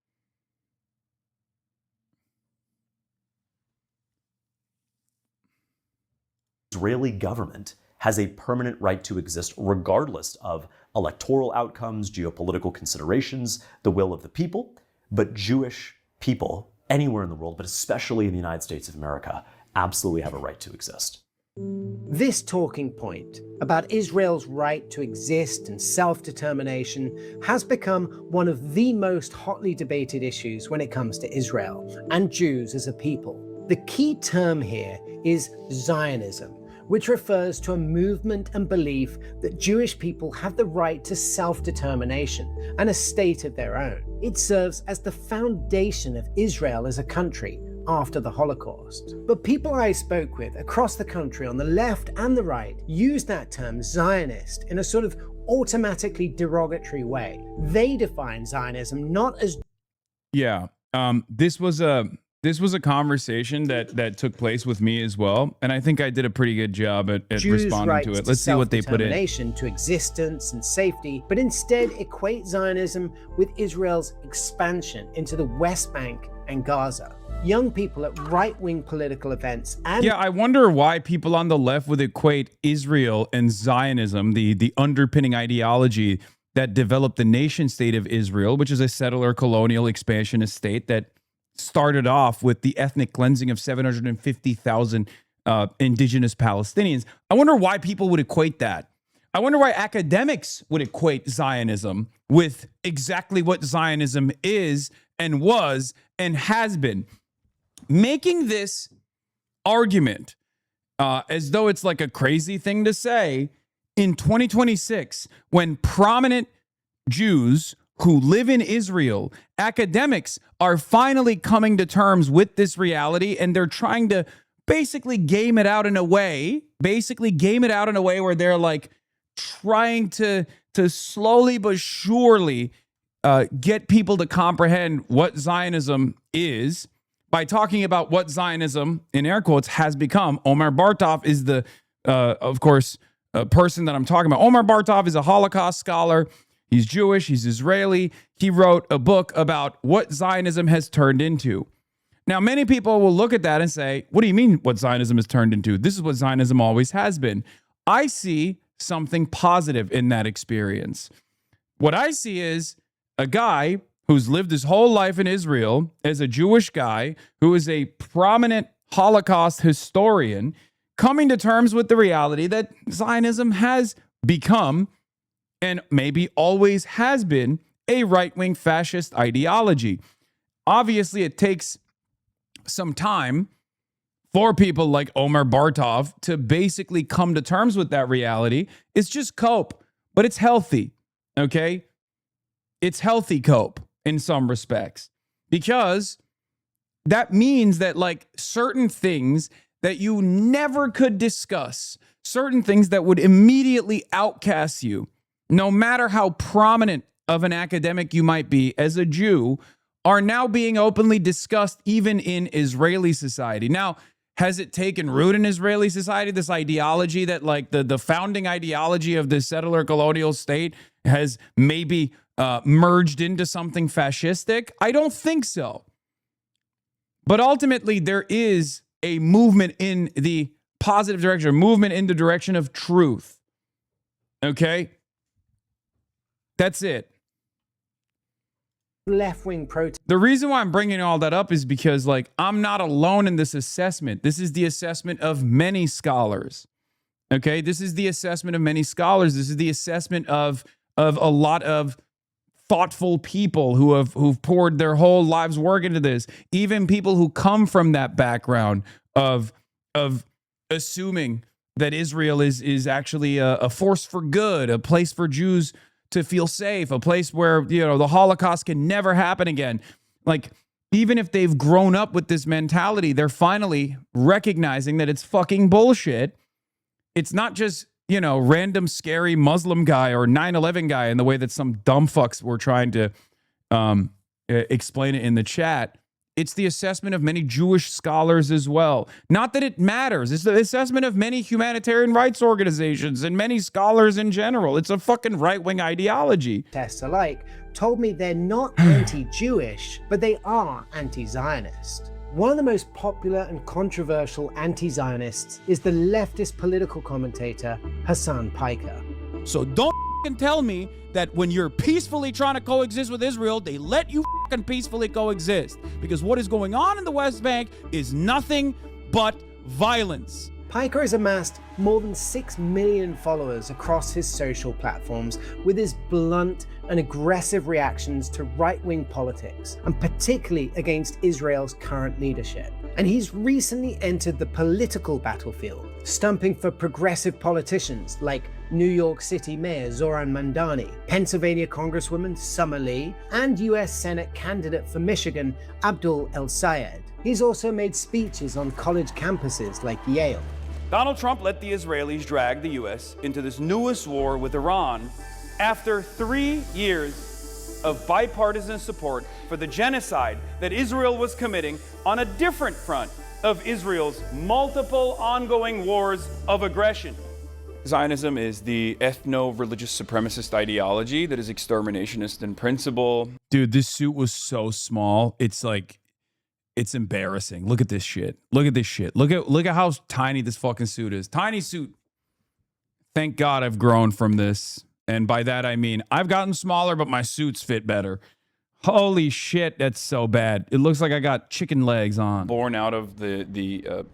Israeli government has a permanent right to exist regardless of electoral outcomes, geopolitical considerations, the will of the people. But Jewish people anywhere in the world, but especially in the United States of America, absolutely have a right to exist. This talking point about Israel's right to exist and self-determination has become one of the most hotly debated issues when it comes to Israel and Jews as a people. The key term here is Zionism, which refers to a movement and belief that Jewish people have the right to self-determination and a state of their own. It serves as the foundation of Israel as a country after the Holocaust. But people I spoke with across the country on the left and the right use that term Zionist in a sort of automatically derogatory way. They define Zionism not as... Yeah, this was a conversation that took place with me as well, and I think I did a pretty good job at responding to it. Let's see what they put in. Self-determination to existence and safety, but instead equate Zionism with Israel's expansion into the West Bank and Gaza. Young people at right-wing political events and... Yeah, I wonder why people on the left would equate Israel and Zionism, the underpinning ideology that developed the nation state of Israel, which is a settler colonial expansionist state that started off with the ethnic cleansing of 750,000 indigenous Palestinians. I wonder why people would equate that. I wonder why academics would equate Zionism with exactly what Zionism is and was and has been. Making this argument as though it's like a crazy thing to say in 2026, when prominent Jews who live in Israel, academics, are finally coming to terms with this reality, and they're trying to basically game it out in a way where they're like trying to slowly but surely get people to comprehend what Zionism is by talking about what Zionism, in air quotes, has become. Omar Bartov is the, of course, person that I'm talking about. Omar Bartov is a Holocaust scholar. He's Jewish. He's Israeli. He wrote a book about what Zionism has turned into. Now, many people will look at that and say, what do you mean what Zionism has turned into? This is what Zionism always has been. I see something positive in that experience. What I see is a guy who's lived his whole life in Israel as a Jewish guy who is a prominent Holocaust historian coming to terms with the reality that Zionism has become, and maybe always has been, a right-wing fascist ideology. Obviously, it takes some time for people like Omar Bartov to basically come to terms with that reality. It's just cope, but it's healthy, okay? It's healthy cope in some respects, because that means that like certain things that you never could discuss, certain things that would immediately outcast you, no matter how prominent of an academic you might be as a Jew, are now being openly discussed even in Israeli society. Now, has it taken root in Israeli society, this ideology that like the founding ideology of the settler colonial state has maybe merged into something fascistic? I don't think so. But ultimately, there is a movement in the positive direction, a movement in the direction of truth. Okay? That's it. Left-wing protest. The reason why I'm bringing all that up is because, like, I'm not alone in this assessment. This is the assessment of many scholars. Okay? This is the assessment of many scholars. This is the assessment of a lot of thoughtful people who've poured their whole lives work into this, even people who come from that background of assuming that Israel is actually a force for good, a place for Jews to feel safe, a place where, you know, the Holocaust can never happen again. Like, even if they've grown up with this mentality, they're finally recognizing that it's fucking bullshit. It's not just, you know, random scary Muslim guy or 9/11 guy in the way that some dumb fucks were trying to explain it in the chat. It's the assessment of many Jewish scholars as well. Not that it matters. It's the assessment of many humanitarian rights organizations and many scholars in general. It's a fucking right-wing ideology. Tests alike told me they're not anti-Jewish, but they are anti-Zionist. One of the most popular and controversial anti-Zionists is the leftist political commentator Hasan Piker. So don't tell me that when you're peacefully trying to coexist with Israel, they let you peacefully coexist. Because what is going on in the West Bank is nothing but violence. Piker has amassed more than 6 million followers across his social platforms with his blunt and aggressive reactions to right-wing politics, and particularly against Israel's current leadership. And he's recently entered the political battlefield, stumping for progressive politicians like New York City Mayor Zohran Mamdani, Pennsylvania Congresswoman Summer Lee, and US Senate candidate for Michigan Abdul El-Sayed. He's also made speeches on college campuses like Yale. Donald Trump let the Israelis drag the U.S. into this newest war with Iran after 3 years of bipartisan support for the genocide that Israel was committing on a different front of Israel's multiple ongoing wars of aggression. Zionism is the ethno-religious supremacist ideology that is exterminationist in principle. Dude, this suit was so small. It's like, it's embarrassing. Look at this shit. Look at this shit. Look at how tiny this fucking suit is. Tiny suit. Thank God I've grown from this. And by that I mean I've gotten smaller, but my suits fit better. Holy shit, that's so bad. It looks like I got chicken legs on. Born out of the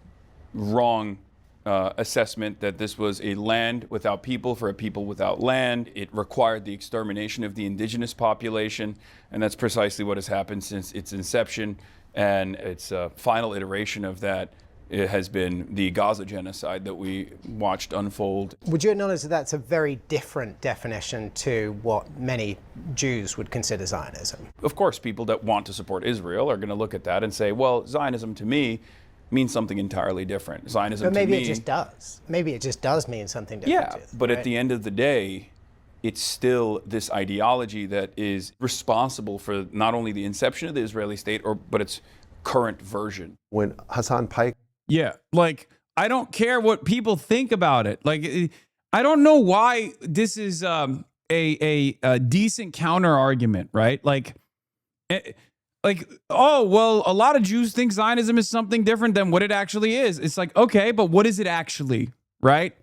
wrong assessment that this was a land without people for a people without land. It required the extermination of the indigenous population, and that's precisely what has happened since its inception. And its final iteration of that, it has been the Gaza genocide that we watched unfold. Would you acknowledge that that's a very different definition to what many Jews would consider Zionism? Of course, people that want to support Israel are going to look at that and say, well, Zionism to me means something entirely different. Zionism but maybe to me, it just does. Maybe it just does mean something different. Yeah, but right? At the end of the day, it's still this ideology that is responsible for not only the inception of the Israeli state, but its current version. When Hasan Piker... Yeah, like, I don't care what people think about it. Like, I don't know why this is a decent counter argument, right? Like, oh, well, a lot of Jews think Zionism is something different than what it actually is. It's like, okay, but what is it actually, right?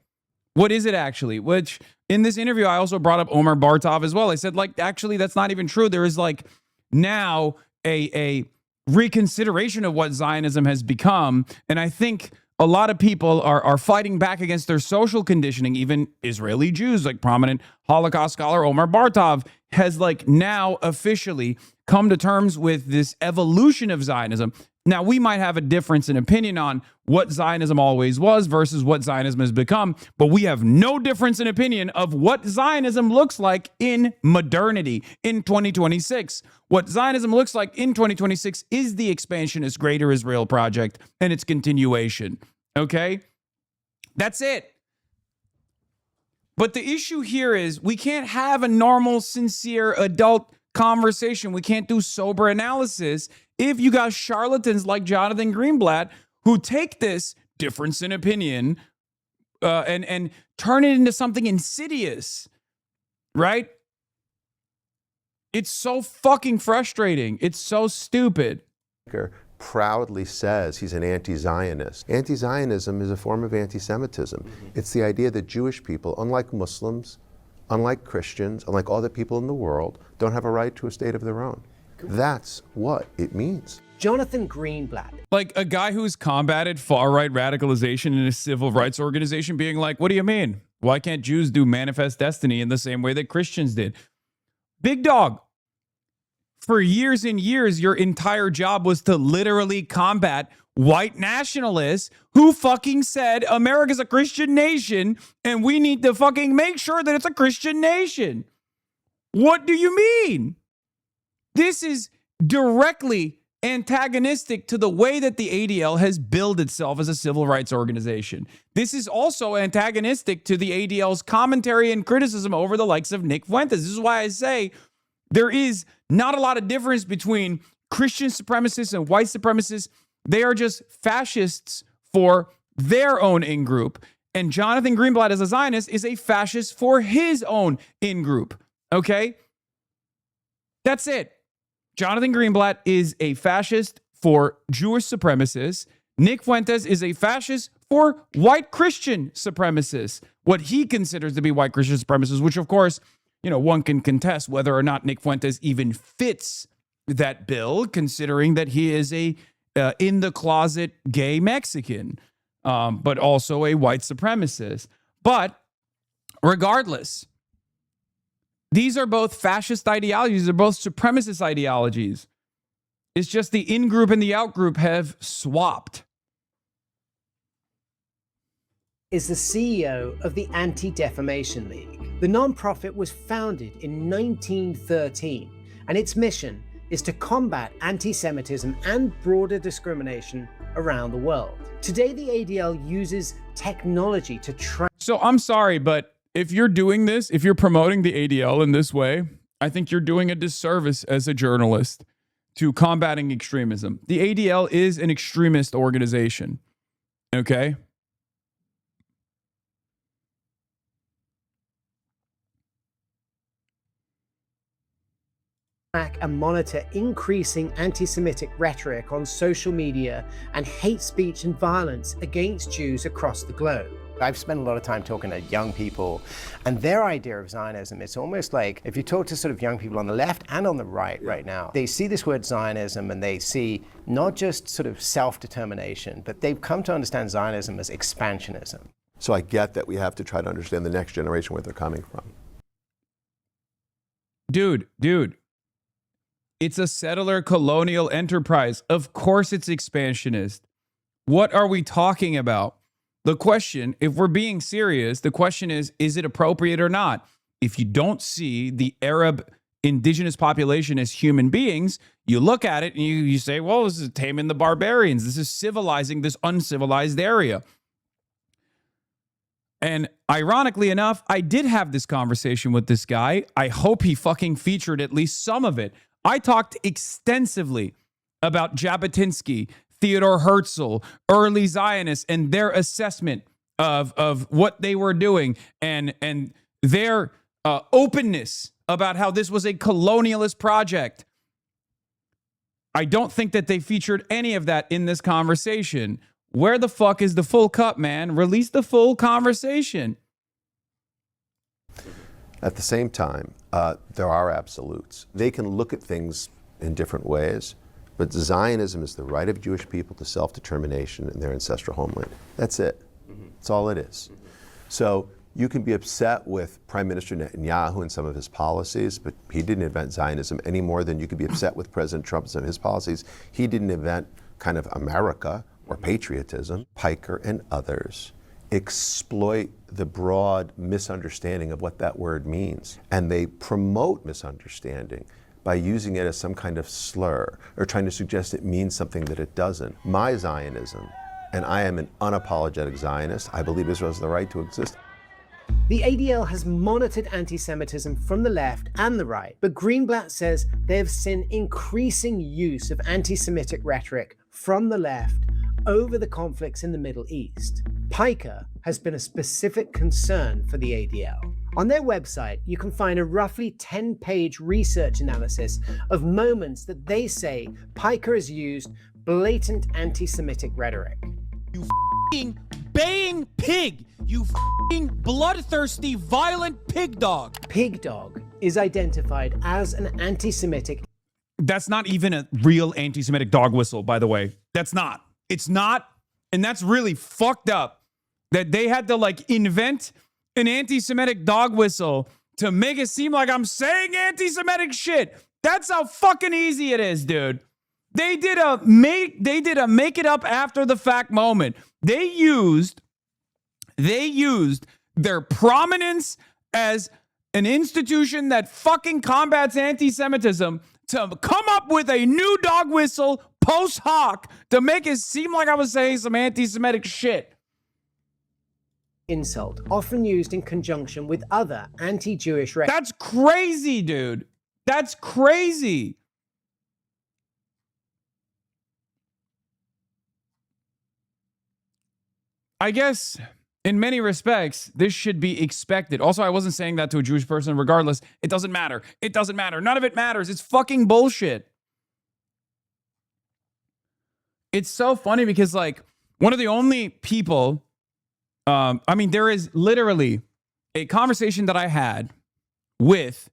What is it actually? Which, in this interview, I also brought up Omar Bartov as well. I said, like, actually, that's not even true. There is, like, now a reconsideration of what Zionism has become. And I think a lot of people are fighting back against their social conditioning. Even Israeli Jews, like prominent Holocaust scholar Omar Bartov, has, like, now officially come to terms with this evolution of Zionism. Now, we might have a difference in opinion on what Zionism always was versus what Zionism has become, but we have no difference in opinion of what Zionism looks like in modernity in 2026. What Zionism looks like in 2026 is the expansionist Greater Israel Project and its continuation. Okay? That's it. But the issue here is we can't have a normal, sincere, adult conversation. We can't do sober analysis if you got charlatans like Jonathan Greenblatt who take this difference in opinion and turn it into something insidious, right? It's so fucking frustrating. It's so stupid. Proudly says he's an anti-Zionist. Anti-Zionism is a form of anti-Semitism. It's the idea that Jewish people, unlike Muslims, unlike Christians, unlike all the people in the world, don't have a right to a state of their own. That's what it means. Jonathan Greenblatt. Like a guy who's combated far-right radicalization in a civil rights organization being like, what do you mean? Why can't Jews do manifest destiny in the same way that Christians did? Big dog, for years and years, your entire job was to literally combat white nationalists who fucking said America's a Christian nation and we need to fucking make sure that it's a Christian nation. What do you mean? This is directly antagonistic to the way that the ADL has billed itself as a civil rights organization. This is also antagonistic to the ADL's commentary and criticism over the likes of Nick Fuentes. This is why I say there is not a lot of difference between Christian supremacists and white supremacists. They are just fascists for their own in-group. And Jonathan Greenblatt, as a Zionist, is a fascist for his own in-group. Okay? That's it. Jonathan Greenblatt is a fascist for Jewish supremacists. Nick Fuentes is a fascist for white Christian supremacists, what he considers to be white Christian supremacists, which, of course, one can contest whether or not Nick Fuentes even fits that bill, considering that he is a in-the-closet gay Mexican, but also a white supremacist. But regardless, these are both fascist ideologies. They're both supremacist ideologies. It's just the in-group and the out-group have swapped. Is the CEO of the Anti-Defamation League. The nonprofit was founded in 1913, and its mission is to combat anti-Semitism and broader discrimination around the world. Today, the ADL uses technology to So I'm sorry, but if you're doing this, if you're promoting the ADL in this way, I think you're doing a disservice as a journalist to combating extremism. The ADL is an extremist organization. Okay? Track and monitor increasing anti-Semitic rhetoric on social media and hate speech and violence against Jews across the globe. I've spent a lot of time talking to young people, and their idea of Zionism, it's almost like if you talk to sort of young people on the left and on the right now, they see this word Zionism and they see not just sort of self-determination, but they've come to understand Zionism as expansionism. So I get that we have to try to understand the next generation where they're coming from. Dude, it's a settler colonial enterprise. Of course it's expansionist. What are we talking about? The question, if we're being serious, the question is it appropriate or not? If you don't see the Arab indigenous population as human beings, you look at it and you say, well, this is taming the barbarians. This is civilizing this uncivilized area. And ironically enough, I did have this conversation with this guy. I hope he fucking featured at least some of it. I talked extensively about Jabotinsky, Theodore Herzl, early Zionists, and their assessment of what they were doing and their openness about how this was a colonialist project. I don't think that they featured any of that in this conversation. Where the fuck is the full cup, man? Release the full conversation. At the same time, there are absolutes. They can look at things in different ways. But Zionism is the right of Jewish people to self-determination in their ancestral homeland. That's it. That's all it is. So you can be upset with Prime Minister Netanyahu and some of his policies, but he didn't invent Zionism any more than you could be upset with President Trump and some of his policies. He didn't invent kind of America or patriotism. Piker and others exploit the broad misunderstanding of what that word means, and they promote misunderstanding by using it as some kind of slur or trying to suggest it means something that it doesn't. My Zionism, and I am an unapologetic Zionist, I believe Israel has the right to exist. The ADL has monitored anti-Semitism from the left and the right, but Greenblatt says they have seen increasing use of anti-Semitic rhetoric from the left over the conflicts in the Middle East. Piker has been a specific concern for the ADL. On their website, you can find a roughly 10-page research analysis of moments that they say Piker has used blatant anti-Semitic rhetoric. You f***ing baying pig! You f***ing bloodthirsty, violent pig dog! Pig dog is identified as an anti-Semitic. That's not even a real anti-Semitic dog whistle, by the way. That's not. It's not. And that's really fucked up that they had to invent an anti-Semitic dog whistle to make it seem like I'm saying anti-Semitic shit. That's how fucking easy it is, dude. They did a make it up after the fact moment. They used their prominence as an institution that fucking combats anti-Semitism to come up with a new dog whistle post hoc to make it seem like I was saying some anti-Semitic shit. Insult, often used in conjunction with other anti-Jewish... That's crazy, dude. That's crazy. I guess in many respects, this should be expected. Also, I wasn't saying that to a Jewish person. Regardless, it doesn't matter. It doesn't matter. None of it matters. It's fucking bullshit. It's so funny because, like, one of the only people... I mean, there is literally a conversation that I had with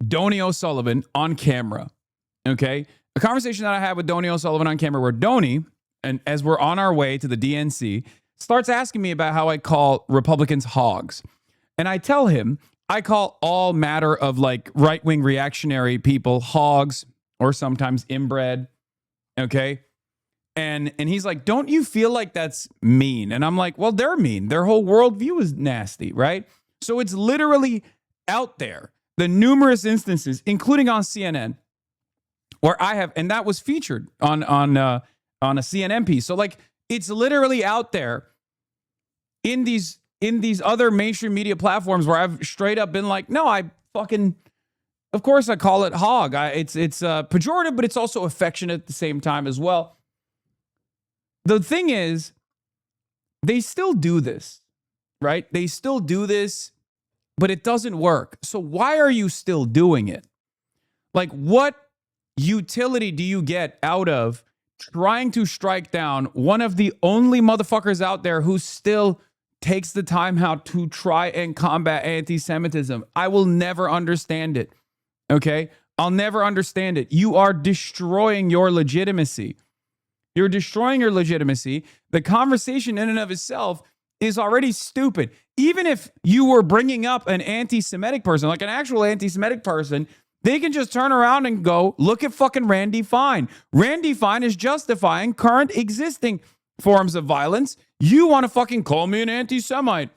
Donny O'Sullivan on camera, okay? A conversation that I had with Donny O'Sullivan on camera where Donny, and as we're on our way to the DNC, starts asking me about how I call Republicans hogs. And I tell him I call all matter of, like, right-wing reactionary people hogs or sometimes inbred, okay? And he's like, don't you feel like that's mean? And I'm like, well, they're mean. Their whole worldview is nasty, right? So it's literally out there. The numerous instances, including on CNN, where I have, and that was featured on a CNN piece. So, like, it's literally out there in these other mainstream media platforms where I've straight up been like, no, I fucking, of course I call it hog. It's pejorative, but it's also affectionate at the same time as well. The thing is, they still do this, right? They still do this, but it doesn't work. So why are you still doing it? Like, what utility do you get out of trying to strike down one of the only motherfuckers out there who still takes the time out to try and combat anti-Semitism? I will never understand it, okay? I'll never understand it. You are destroying your legitimacy. You're destroying your legitimacy. The conversation in and of itself is already stupid. Even if you were bringing up an anti-Semitic person, like an actual anti-Semitic person, they can just turn around and go, look at fucking Randy Fine. Randy Fine is justifying current existing forms of violence. You want to fucking call me an anti-Semite.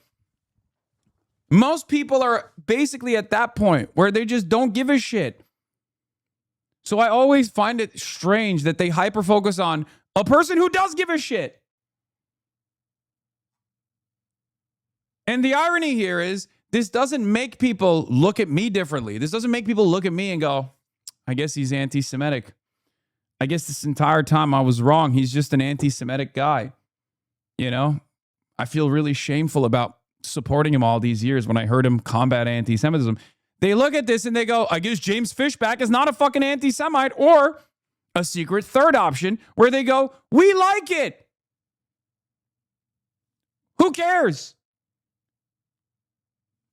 Most people are basically at that point where they just don't give a shit. So I always find it strange that they hyper-focus on a person who does give a shit. And the irony here is this doesn't make people look at me differently. This doesn't make people look at me and go, I guess he's anti-Semitic. I guess this entire time I was wrong. He's just an anti-Semitic guy. You know, I feel really shameful about supporting him all these years when I heard him combat anti-Semitism. They look at this and they go, I guess James Fishback is not a fucking anti-Semite, or a secret third option where they go, we like it. Who cares?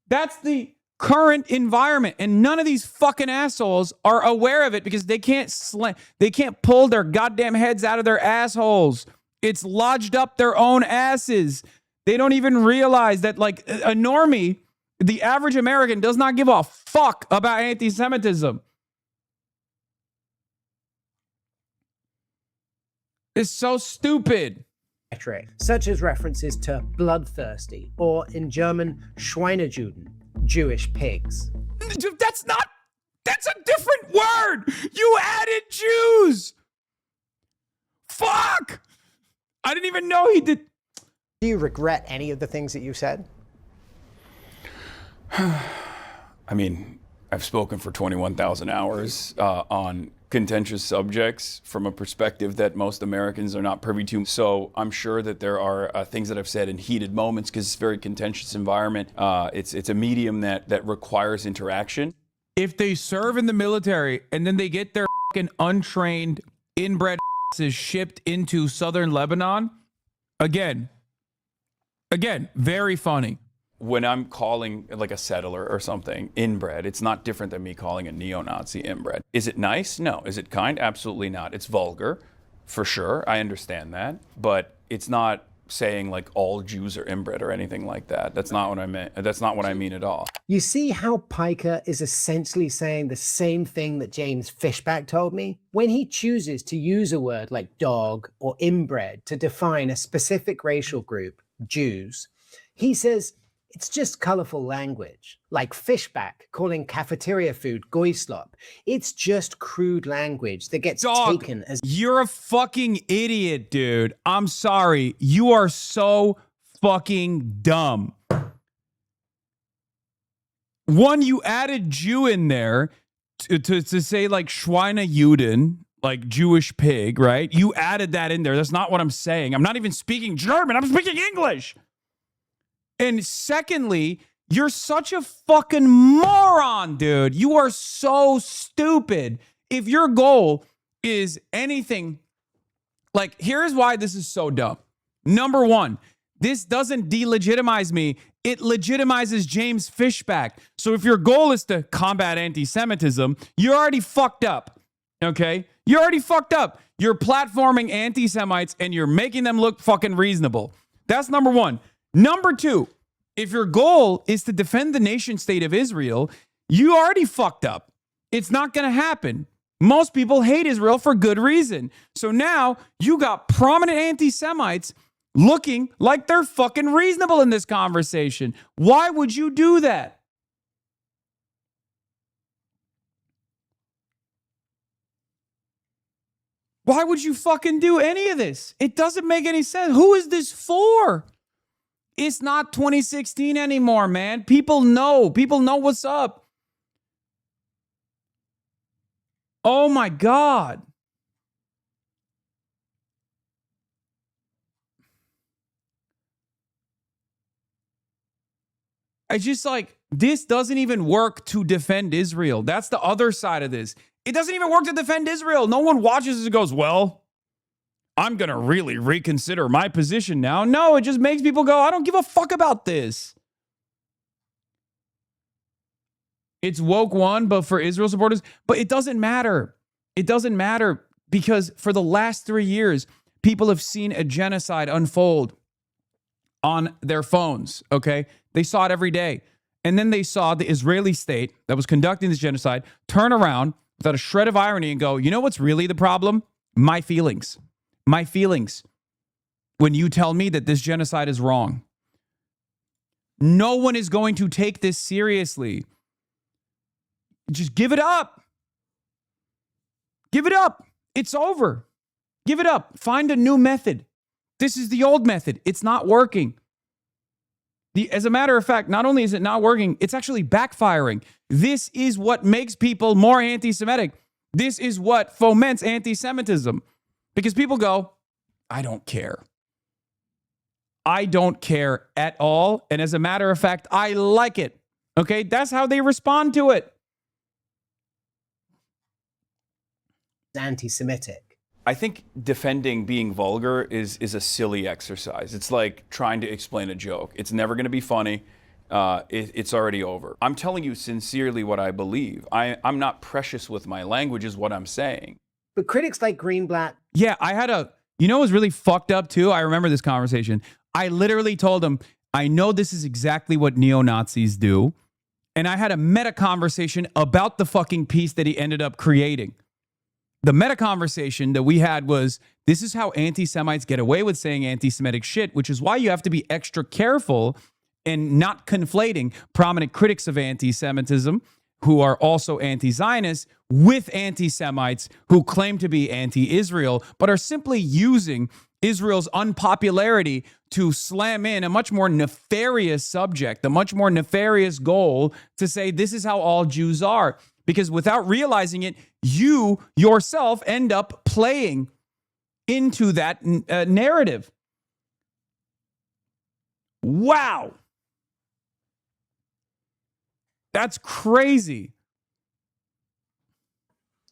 That's the current environment, and none of these fucking assholes are aware of it because they can't pull their goddamn heads out of their assholes. It's lodged up their own asses. They don't even realize that, like, a normie, the average American, does not give a fuck about anti-Semitism. It's so stupid. Such as references to bloodthirsty, or in German, Schweinejuden, Jewish pigs. That's a different word. You added Jews. Fuck. I didn't even know he did. Do you regret any of the things that you said? I mean, I've spoken for 21,000 hours on contentious subjects from a perspective that most Americans are not privy to. So I'm sure that there are things that I've said in heated moments because it's a very contentious environment. It's a medium that requires interaction. If they serve in the military and then they get their fucking untrained, inbred asses shipped into southern Lebanon, again, very funny. When I'm calling like a settler or something inbred, it's not different than me calling a neo-Nazi inbred. Is it nice? No. Is it kind? Absolutely not. It's vulgar, for sure. I understand that. But it's not saying like all Jews are inbred or anything like that. That's not what I meant. That's not what I mean at all. You see how Piker is essentially saying the same thing that James Fishback told me? When he chooses to use a word like dog or inbred to define a specific racial group, Jews, he says it's just colorful language. Like Fishback calling cafeteria food goyslop. It's just crude language that gets taken as... You're a fucking idiot, dude. I'm sorry. You are so fucking dumb. One, you added Jew in there to say like Schweinejuden, like Jewish pig, right? You added that in there. That's not what I'm saying. I'm not even speaking German. I'm speaking English. And secondly, you're such a fucking moron, dude. You are so stupid. If your goal is anything, like, here's why this is so dumb. Number one, this doesn't delegitimize me. It legitimizes James Fishback. So if your goal is to combat anti-Semitism, you're already fucked up, okay? You're already fucked up. You're platforming anti-Semites and you're making them look fucking reasonable. That's number one. Number two, if your goal is to defend the nation state of Israel, you already fucked up. It's not going to happen. Most people hate Israel for good reason. So now you got prominent anti-Semites looking like they're fucking reasonable in this conversation. Why would you do that? Why would you fucking do any of this? It doesn't make any sense. Who is this for? It's not 2016 anymore, man. People know. People know what's up. Oh my God. I just like, this doesn't even work to defend Israel. That's the other side of this. It doesn't even work to defend Israel. No one watches this and goes, well, I'm going to really reconsider my position now. No, it just makes people go, I don't give a fuck about this. It's woke one, but for Israel supporters, but it doesn't matter. It doesn't matter because for the last 3 years, people have seen a genocide unfold on their phones, okay? They saw it every day. And then they saw the Israeli state that was conducting this genocide turn around without a shred of irony and go, you know what's really the problem? My feelings. My feelings. When you tell me that this genocide is wrong. No one is going to take this seriously. Just give it up. Give it up. It's over. Give it up. Find a new method. This is the old method. It's not working. As a matter of fact, not only is it not working, it's actually backfiring. This is what makes people more anti-Semitic. This is what foments anti-Semitism. Because people go, I don't care. I don't care at all. And as a matter of fact, I like it. Okay, that's how they respond to it. Anti-Semitic. I think defending being vulgar is a silly exercise. It's like trying to explain a joke. It's never going to be funny. It's already over. I'm telling you sincerely what I believe. I'm not precious with my language is what I'm saying. But critics like Greenblatt... Yeah, I had you know what was really fucked up too? I remember this conversation. I literally told him, I know this is exactly what neo-Nazis do. And I had a meta conversation about the fucking piece that he ended up creating. The meta conversation that we had was, this is how anti-Semites get away with saying anti-Semitic shit, which is why you have to be extra careful and not conflating prominent critics of anti-Semitism who are also anti-Zionist with anti-Semites who claim to be anti-Israel, but are simply using Israel's unpopularity to slam in a much more nefarious subject, a much more nefarious goal to say this is how all Jews are. Because without realizing it, you yourself end up playing into that narrative. Wow. That's crazy.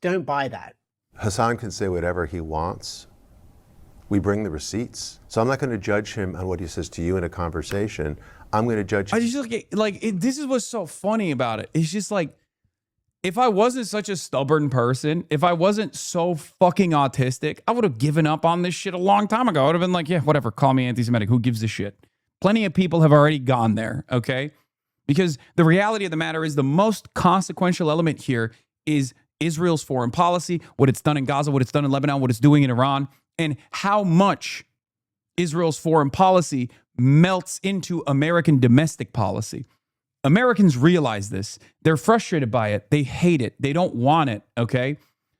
Don't buy that. Hasan can say whatever he wants. We bring the receipts. So I'm not going to judge him on what he says to you in a conversation. I'm going to judge him. I just this is what's so funny about it. It's just like, if I wasn't such a stubborn person, if I wasn't so fucking autistic, I would have given up on this shit a long time ago. I would have been like, yeah, whatever, call me anti-Semitic. Who gives a shit? Plenty of people have already gone there, okay? Because the reality of the matter is the most consequential element here is Israel's foreign policy, what it's done in Gaza, what it's done in Lebanon, what it's doing in Iran, and how much Israel's foreign policy melts into American domestic policy. Americans realize this. They're frustrated by it. They hate it. They don't want it, okay?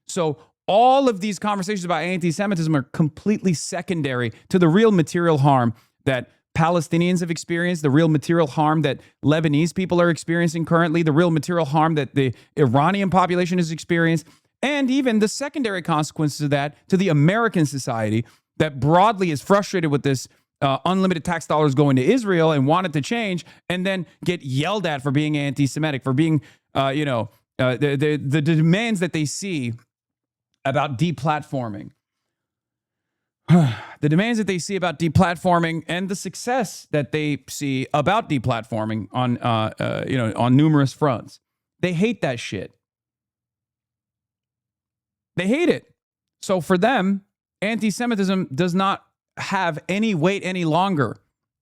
So all of these conversations about anti-Semitism are completely secondary to the real material harm that Palestinians have experienced, the real material harm that Lebanese people are experiencing currently, the real material harm that the Iranian population has experienced, and even the secondary consequences of that to the American society that broadly is frustrated with this unlimited tax dollars going to Israel and want it to change, and then get yelled at for being anti-Semitic, for being, the demands that they see about deplatforming. The demands that they see about deplatforming and the success that they see about deplatforming on numerous fronts. They hate that shit. They hate it. So for them, anti-Semitism does not have any weight any longer,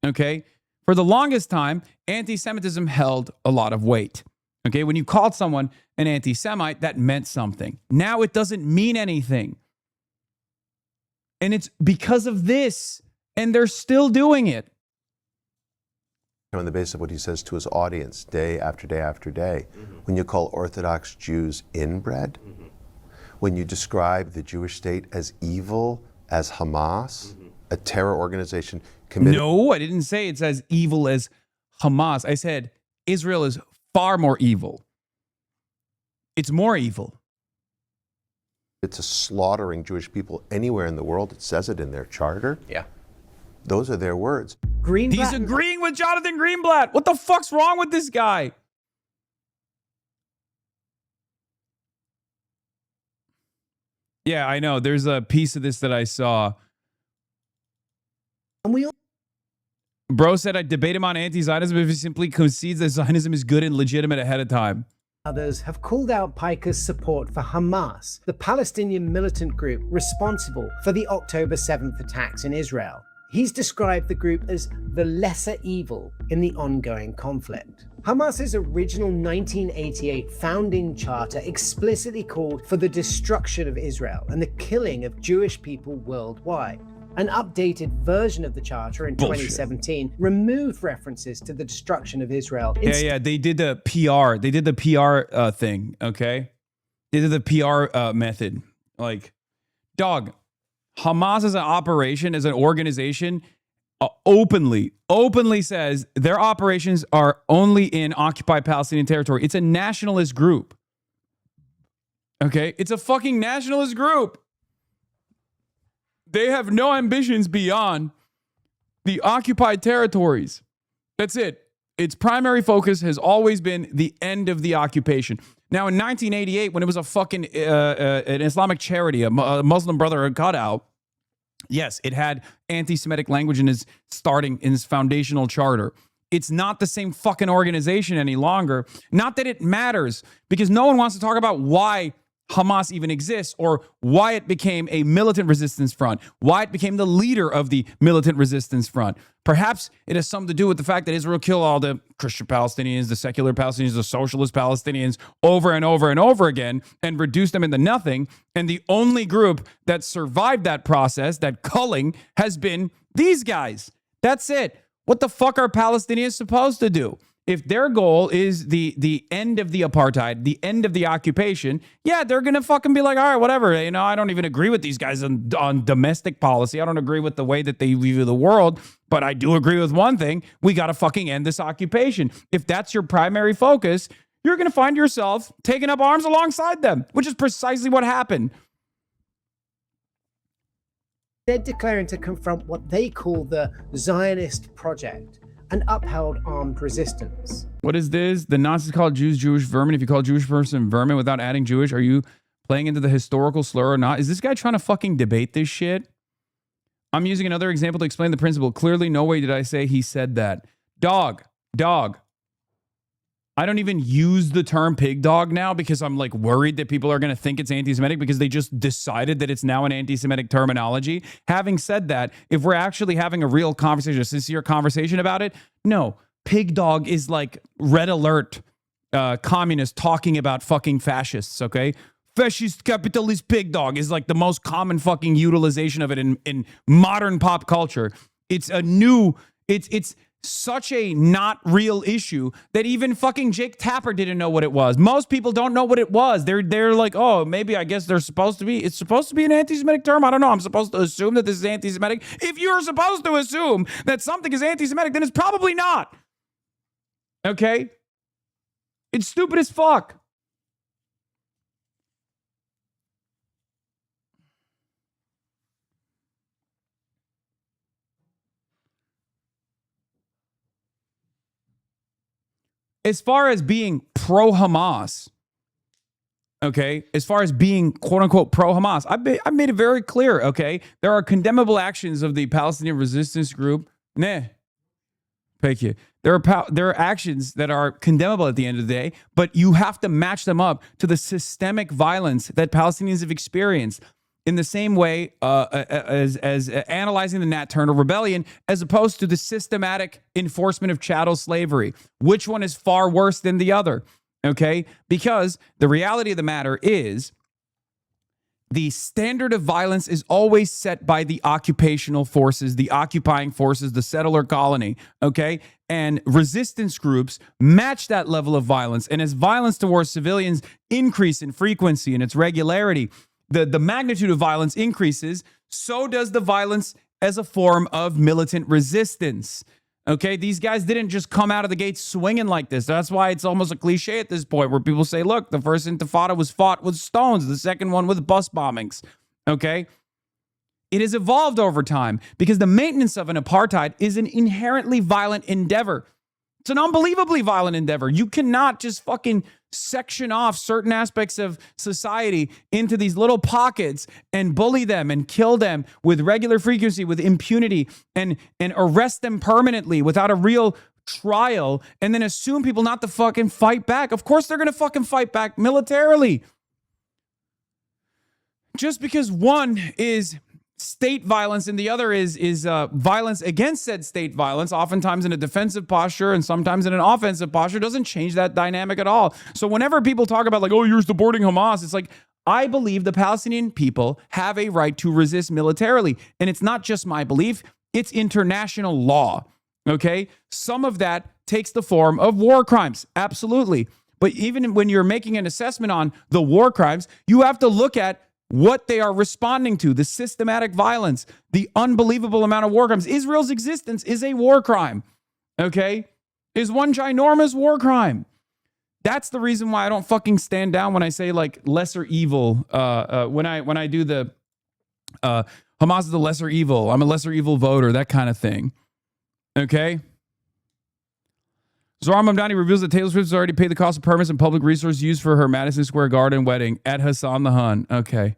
okay? For the longest time, anti-Semitism held a lot of weight, okay? When you called someone an anti-Semite, that meant something. Now it doesn't mean anything. And it's because of this, and they're still doing it. On the basis of what he says to his audience day after day after day, when you call Orthodox Jews inbred, when you describe the Jewish state as evil, as Hamas, a terror organization committed. No, I didn't say it's as evil as Hamas. I said Israel is far more evil. It's more evil. It's a slaughtering Jewish people anywhere in the world. It says it in their charter. Yeah. Those are their words. He's agreeing with Jonathan Greenblatt. What the fuck's wrong with this guy? Yeah, I know. There's a piece of this that I saw. Bro said I'd debate him on anti-Zionism if he simply concedes that Zionism is good and legitimate ahead of time. Others have called out Piker's support for Hamas, the Palestinian militant group responsible for the October 7th attacks in Israel. He's described the group as the lesser evil in the ongoing conflict. Hamas's original 1988 founding charter explicitly called for the destruction of Israel and the killing of Jewish people worldwide. An updated version of the charter in 2017 removed references to the destruction of Israel. Yeah, they did the PR. They did the PR thing, okay? They did the PR method. Like, dog, Hamas as an operation, as an organization, openly says their operations are only in occupied Palestinian territory. It's a nationalist group. Okay? It's a fucking nationalist group. They have no ambitions beyond the occupied territories. That's it. Its primary focus has always been the end of the occupation. Now, in 1988, when it was a fucking an Islamic charity, a Muslim Brotherhood cutout, yes, it had anti-Semitic language in its foundational charter. It's not the same fucking organization any longer. Not that it matters, because no one wants to talk about why Hamas even exists, or why it became a militant resistance front, why it became the leader of the militant resistance front. Perhaps it has something to do with the fact that Israel killed all the Christian Palestinians, the secular Palestinians, the socialist Palestinians over and over and over again, and reduced them into nothing. And the only group that survived that process, that culling, has been these guys. That's it. What the fuck are Palestinians supposed to do? If their goal is the end of the apartheid, the end of the occupation, yeah, they're going to fucking be like, all right, whatever. You know, I don't even agree with these guys on domestic policy. I don't agree with the way that they view the world, but I do agree with one thing. We got to fucking end this occupation. If that's your primary focus, you're going to find yourself taking up arms alongside them, which is precisely what happened. They're declaring to confront what they call the Zionist project and upheld armed resistance. What is this? The Nazis called Jews Jewish vermin. If you call a Jewish person vermin without adding Jewish, are you playing into the historical slur or not? Is this guy trying to fucking debate this shit? I'm using another example to explain the principle. Clearly, no way did I say he said that. Dog. I don't even use the term pig dog now because I'm like worried that people are going to think it's anti-Semitic because they just decided that it's now an anti-Semitic terminology. Having said that, if we're actually having a real conversation, a sincere conversation about it, no, pig dog is like red alert communists talking about fucking fascists, okay? Fascist capitalist pig dog is like the most common fucking utilization of it in modern pop culture. It's a new, it's such a not real issue that even fucking Jake Tapper didn't know what it was. Most people don't know what it was. They're like, oh, maybe I guess it's supposed to be an anti-Semitic term. I don't know. I'm supposed to assume that this is anti-Semitic. If you're supposed to assume that something is anti-Semitic, then it's probably not. Okay? It's stupid as fuck. As far as being pro-Hamas, okay, as far as being quote-unquote pro-Hamas, I made it very clear, okay? There are condemnable actions of the Palestinian resistance group. Thank you. There are actions that are condemnable at the end of the day, but you have to match them up to the systemic violence that Palestinians have experienced in the same way as analyzing the Nat Turner Rebellion, as opposed to the systematic enforcement of chattel slavery. Which one is far worse than the other? Okay? Because the reality of the matter is the standard of violence is always set by the occupational forces, the occupying forces, the settler colony, okay? And resistance groups match that level of violence. And as violence towards civilians increase in frequency and its regularity, the magnitude of violence increases, so does the violence as a form of militant resistance. Okay, these guys didn't just come out of the gate swinging like this. That's why it's almost a cliche at this point where people say, look, the first intifada was fought with stones, the second one with bus bombings. Okay, it has evolved over time because the maintenance of an apartheid is an inherently violent endeavor. It's an unbelievably violent endeavor. You cannot just fucking section off certain aspects of society into these little pockets and bully them and kill them with regular frequency, with impunity, and arrest them permanently without a real trial, and then assume people not to fucking fight back. Of course they're going to fucking fight back militarily. Just because one is state violence and the other is violence against said state violence, oftentimes in a defensive posture and sometimes in an offensive posture, doesn't change that dynamic at all. So whenever people talk about like, oh, you're supporting Hamas, it's like, I believe the Palestinian people have a right to resist militarily. And it's not just my belief, it's international law. Okay? Some of that takes the form of war crimes. Absolutely. But even when you're making an assessment on the war crimes, you have to look at what they are responding to, the systematic violence, the unbelievable amount of war crimes. Israel's existence is a war crime, okay? Is one ginormous war crime. That's the reason why I don't fucking stand down when I say like lesser evil. When I do the Hamas is the lesser evil, I'm a lesser evil voter, that kind of thing, okay? Zohar Mamdani reveals that Taylor Swift has already paid the cost of permits and public resources used for her Madison Square Garden wedding at Hasan the Hun. Okay.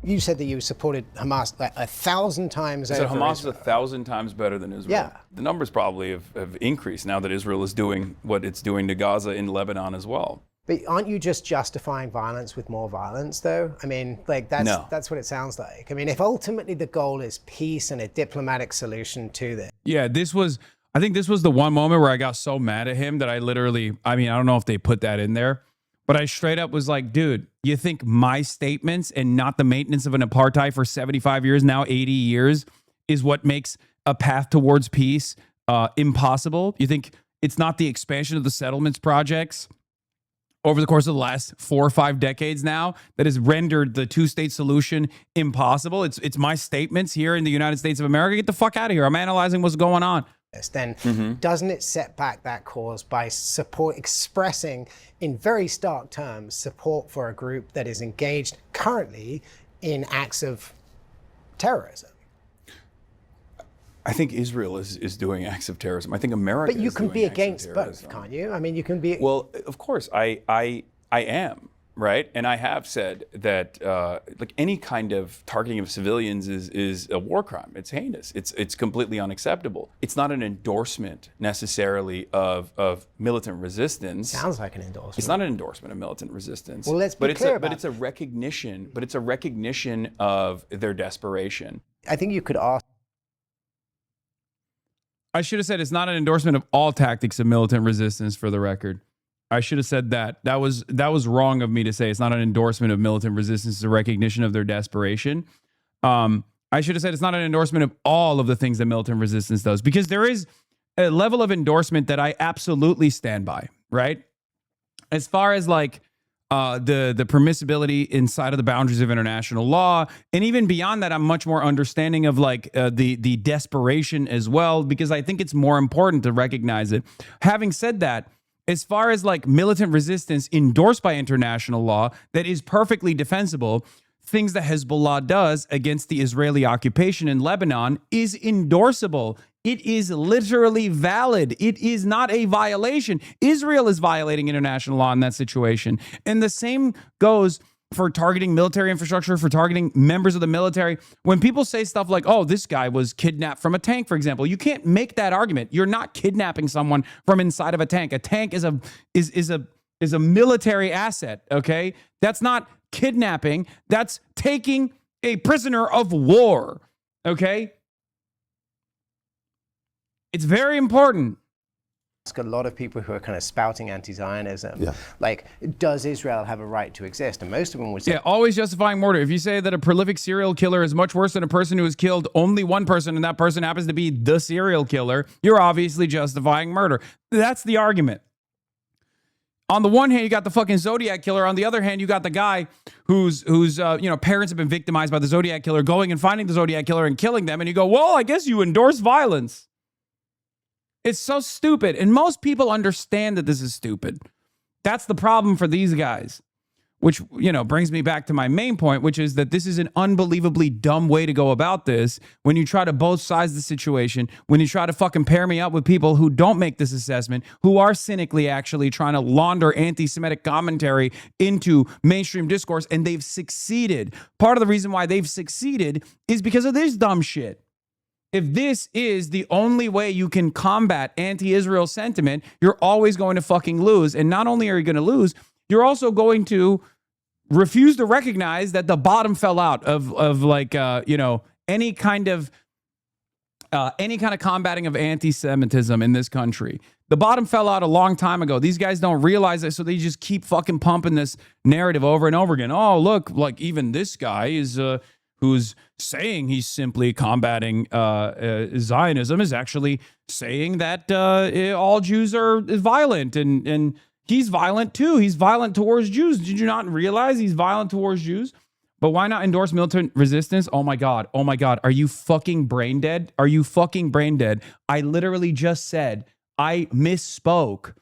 You said that you supported Hamas like 1,000 times over. So Hamas is 1,000 times better than Israel. Yeah. The numbers probably have increased now that Israel is doing what it's doing to Gaza in Lebanon as well. But aren't you just justifying violence with more violence, though? I mean, like that's what it sounds like. I mean, if ultimately the goal is peace and a diplomatic solution to this. Yeah, I think this was the one moment where I got so mad at him that I don't know if they put that in there, but I straight up was like, dude, you think my statements and not the maintenance of an apartheid for 75 years, now 80 years, is what makes a path towards peace impossible? You think it's not the expansion of the settlements projects over the course of the last 4 or 5 decades now that has rendered the two-state solution impossible? It's my statements here in the United States of America. Get the fuck out of here. I'm analyzing what's going on. Then doesn't it set back that cause by expressing in very stark terms support for a group that is engaged currently in acts of terrorism? I think Israel is doing acts of terrorism. I think America But you is can doing be acts of against terrorism. both, can't you? I mean, you can be... Well, of course, I am, right? And I have said that like any kind of targeting of civilians is a war crime. It's heinous. It's completely unacceptable. It's not an endorsement necessarily of militant resistance. Sounds like an endorsement. It's not an endorsement of militant resistance. Well, let's be clear but it's a recognition. But it's a recognition of their desperation. I think you could ask. I should have said it's not an endorsement of all tactics of militant resistance, for the record. I should have said that. That was wrong of me to say. It's not an endorsement of militant resistance. It's a recognition of their desperation. I should have said it's not an endorsement of all of the things that militant resistance does, because there is a level of endorsement that I absolutely stand by, right? As far as like the permissibility inside of the boundaries of international law, and even beyond that, I'm much more understanding of like the desperation as well, because I think it's more important to recognize it. Having said that, as far as like militant resistance endorsed by international law that is perfectly defensible, things that Hezbollah does against the Israeli occupation in Lebanon is endorsable. It is literally valid. It is not a violation. Israel is violating international law in that situation. And the same goes for targeting military infrastructure, for targeting members of the military. When people say stuff like, oh, this guy was kidnapped from a tank, for example, you can't make that argument. You're not kidnapping someone from inside of a tank. A tank is a military asset, okay? That's not kidnapping. That's taking a prisoner of war, okay? It's very important. A lot of people who are kind of spouting anti-Zionism, like, does Israel have a right to exist? And most of them would say, yeah, always justifying murder. If you say that a prolific serial killer is much worse than a person who has killed only one person, and that person happens to be the serial killer, you're obviously justifying murder. That's the argument. On the one hand, you got the fucking Zodiac killer. On the other hand, you got the guy whose parents have been victimized by the Zodiac killer, going and finding the Zodiac killer and killing them. And you go, well, I guess you endorse violence. It's so stupid. And most people understand that this is stupid. That's the problem for these guys, which, brings me back to my main point, which is that this is an unbelievably dumb way to go about this. When you try to both sides of the situation, when you try to fucking pair me up with people who don't make this assessment, who are cynically actually trying to launder anti-Semitic commentary into mainstream discourse, and they've succeeded. Part of the reason why they've succeeded is because of this dumb shit. If this is the only way you can combat anti-Israel sentiment, you're always going to fucking lose. And not only are you going to lose, you're also going to refuse to recognize that the bottom fell out of any kind of combating of anti-Semitism in this country. The bottom fell out a long time ago. These guys don't realize it, so they just keep fucking pumping this narrative over and over again. Oh, look, like even this guy is who's saying he's simply combating Zionism is actually saying that all Jews are violent, and he's violent too. He's violent towards Jews. Did you not realize he's violent towards Jews? But why not endorse militant resistance? Oh my God. Oh my God. Are you fucking brain dead? Are you fucking brain dead? I literally just said, I misspoke.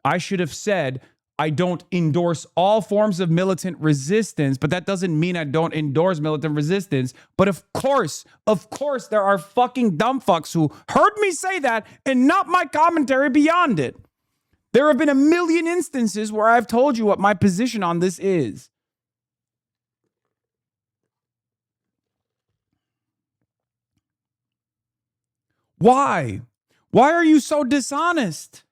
I should have said, I don't endorse all forms of militant resistance, but that doesn't mean I don't endorse militant resistance. But of course, there are fucking dumb fucks who heard me say that and not my commentary beyond it. There have been a million instances where I've told you what my position on this is. Why? Why are you so dishonest?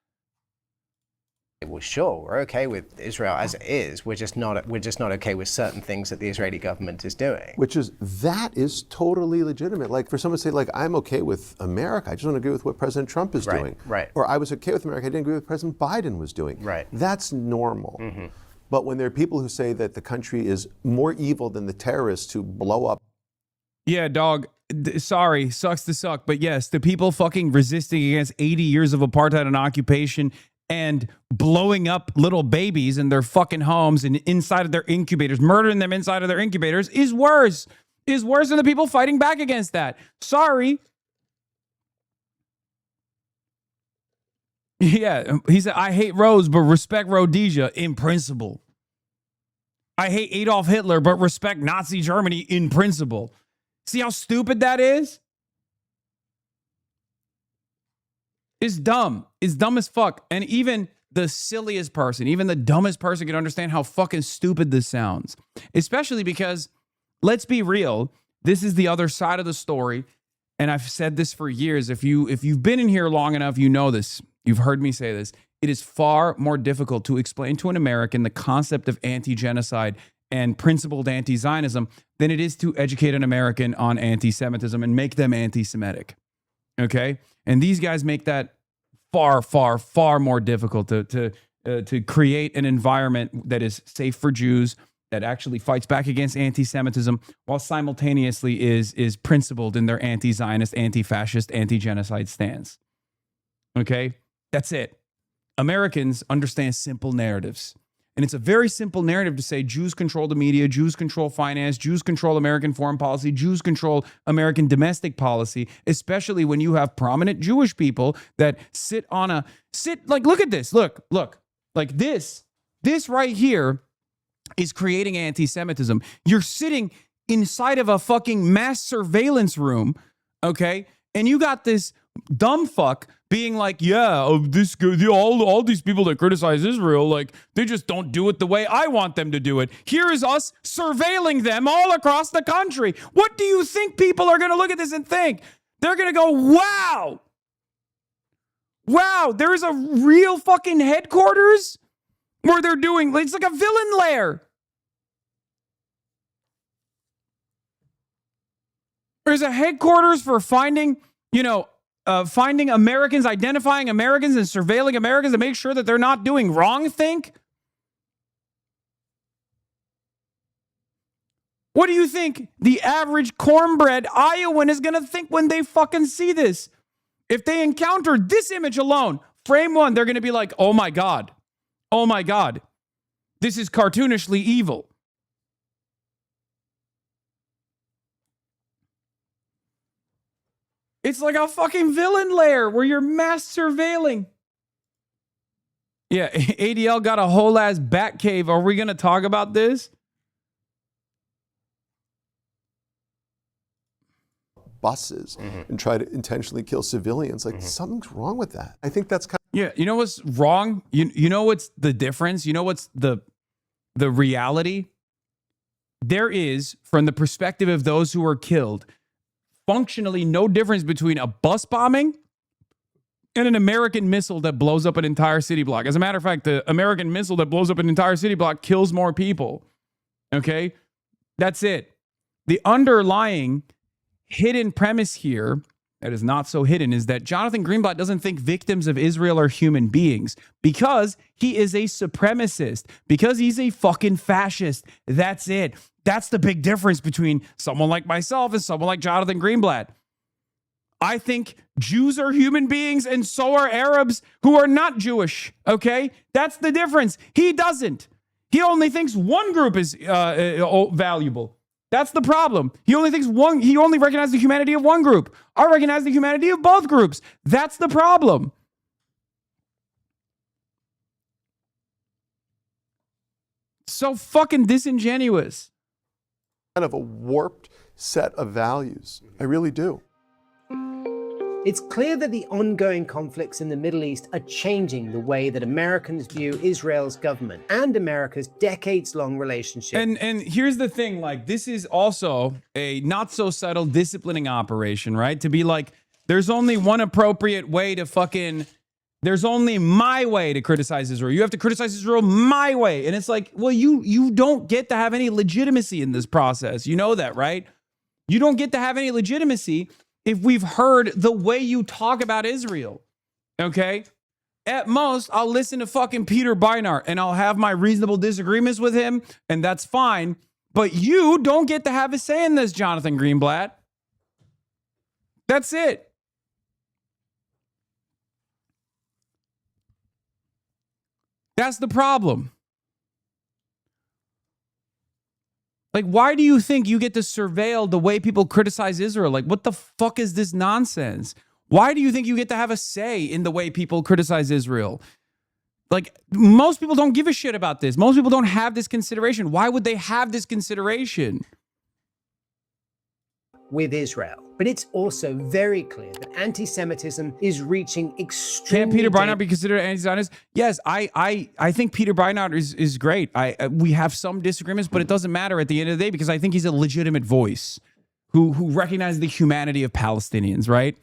Well, sure, we're okay with Israel as it is. We're just not okay with certain things that the Israeli government is doing. That is totally legitimate. Like for someone to say, like, I'm okay with America, I just don't agree with what President Trump is doing. Right. Or I was okay with America, I didn't agree with what President Biden was doing. Right. That's normal. Mm-hmm. But when there are people who say that the country is more evil than the terrorists who blow up. Yeah, dog. Sorry, sucks to suck. But yes, the people fucking resisting against 80 years of apartheid and occupation and blowing up little babies in their fucking homes and inside of their incubators, murdering them inside of their incubators is worse than the people fighting back against that. Sorry. Yeah, he said, I hate Rose, but respect Rhodesia in principle. I hate Adolf Hitler, but respect Nazi Germany in principle. See how stupid that is? It's dumb. It's dumb as fuck. And even the silliest person, even the dumbest person can understand how fucking stupid this sounds. Especially because, let's be real, this is the other side of the story. And I've said this for years. If you've been in here long enough, you know this. You've heard me say this. It is far more difficult to explain to an American the concept of anti-genocide and principled anti-Zionism than it is to educate an American on anti-Semitism and make them anti-Semitic. Okay? And these guys make that far, far, far more difficult to create an environment that is safe for Jews, that actually fights back against anti-Semitism, while simultaneously is principled in their anti-Zionist, anti-fascist, anti-genocide stance. Okay? That's it. Americans understand simple narratives. And it's a very simple narrative to say Jews control the media, Jews control finance, Jews control American foreign policy, Jews control American domestic policy, especially when you have prominent Jewish people that like, look at this, look, like this right here is creating anti-Semitism. You're sitting inside of a fucking mass surveillance room, okay? And you got this dumb fuck being like, yeah, all these people that criticize Israel, like, they just don't do it the way I want them to do it. Here is us surveilling them all across the country. What do you think people are going to look at this and think? They're going to go, wow, there's a real fucking headquarters where they're doing, it's like a villain lair. There's a headquarters for finding Americans, identifying Americans, and surveilling Americans to make sure that they're not doing wrong, think? What do you think the average cornbread Iowan is going to think when they fucking see this? If they encounter this image alone, frame one, they're going to be like, oh my God, this is cartoonishly evil. It's like a fucking villain lair where you're mass surveilling. Yeah, ADL got a whole ass bat cave. Are we going to talk about this? Buses and try to intentionally kill civilians. Like, something's wrong with that. I think that's kind of... Yeah, you know what's wrong? You know what's the difference? You know what's the reality? There is, from the perspective of those who are killed, functionally no difference between a bus bombing and an American missile that blows up an entire city block. As a matter of fact, the American missile that blows up an entire city block kills more people. Okay? That's it. The underlying hidden premise here that is not so hidden is that Jonathan Greenblatt doesn't think victims of Israel are human beings because he is a supremacist, because he's a fucking fascist. That's it. That's the big difference between someone like myself and someone like Jonathan Greenblatt. I think Jews are human beings and so are Arabs who are not Jewish, okay? That's the difference. He doesn't. He only thinks one group is valuable. That's the problem. He only recognizes the humanity of one group. I recognize the humanity of both groups. That's the problem. So fucking disingenuous. Kind of a warped set of values. I really do. It's clear that the ongoing conflicts in the Middle East are changing the way that Americans view Israel's government and America's decades-long relationship. And here's the thing, like, this is also a not so subtle disciplining operation, right? To be like, there's only one appropriate way to there's only my way to criticize Israel. You have to criticize Israel my way. And it's like, well, you don't get to have any legitimacy in this process. You know that, right? You don't get to have any legitimacy if we've heard the way you talk about Israel, okay? At most, I'll listen to fucking Peter Beinart and I'll have my reasonable disagreements with him, and that's fine. But you don't get to have a say in this, Jonathan Greenblatt. That's it. That's the problem. Like, why do you think you get to surveil the way people criticize Israel? Like, what the fuck is this nonsense? Why do you think you get to have a say in the way people criticize Israel? Like, most people don't give a shit about this. Most people don't have this consideration. Why would they have this consideration? with Israel. But it's also very clear that anti-Semitism is reaching extreme. Can Peter Beinart be considered anti-Zionist? Yes, I think Peter Beinart is great. We have some disagreements, but it doesn't matter at the end of the day because I think he's a legitimate voice who recognizes the humanity of Palestinians, right?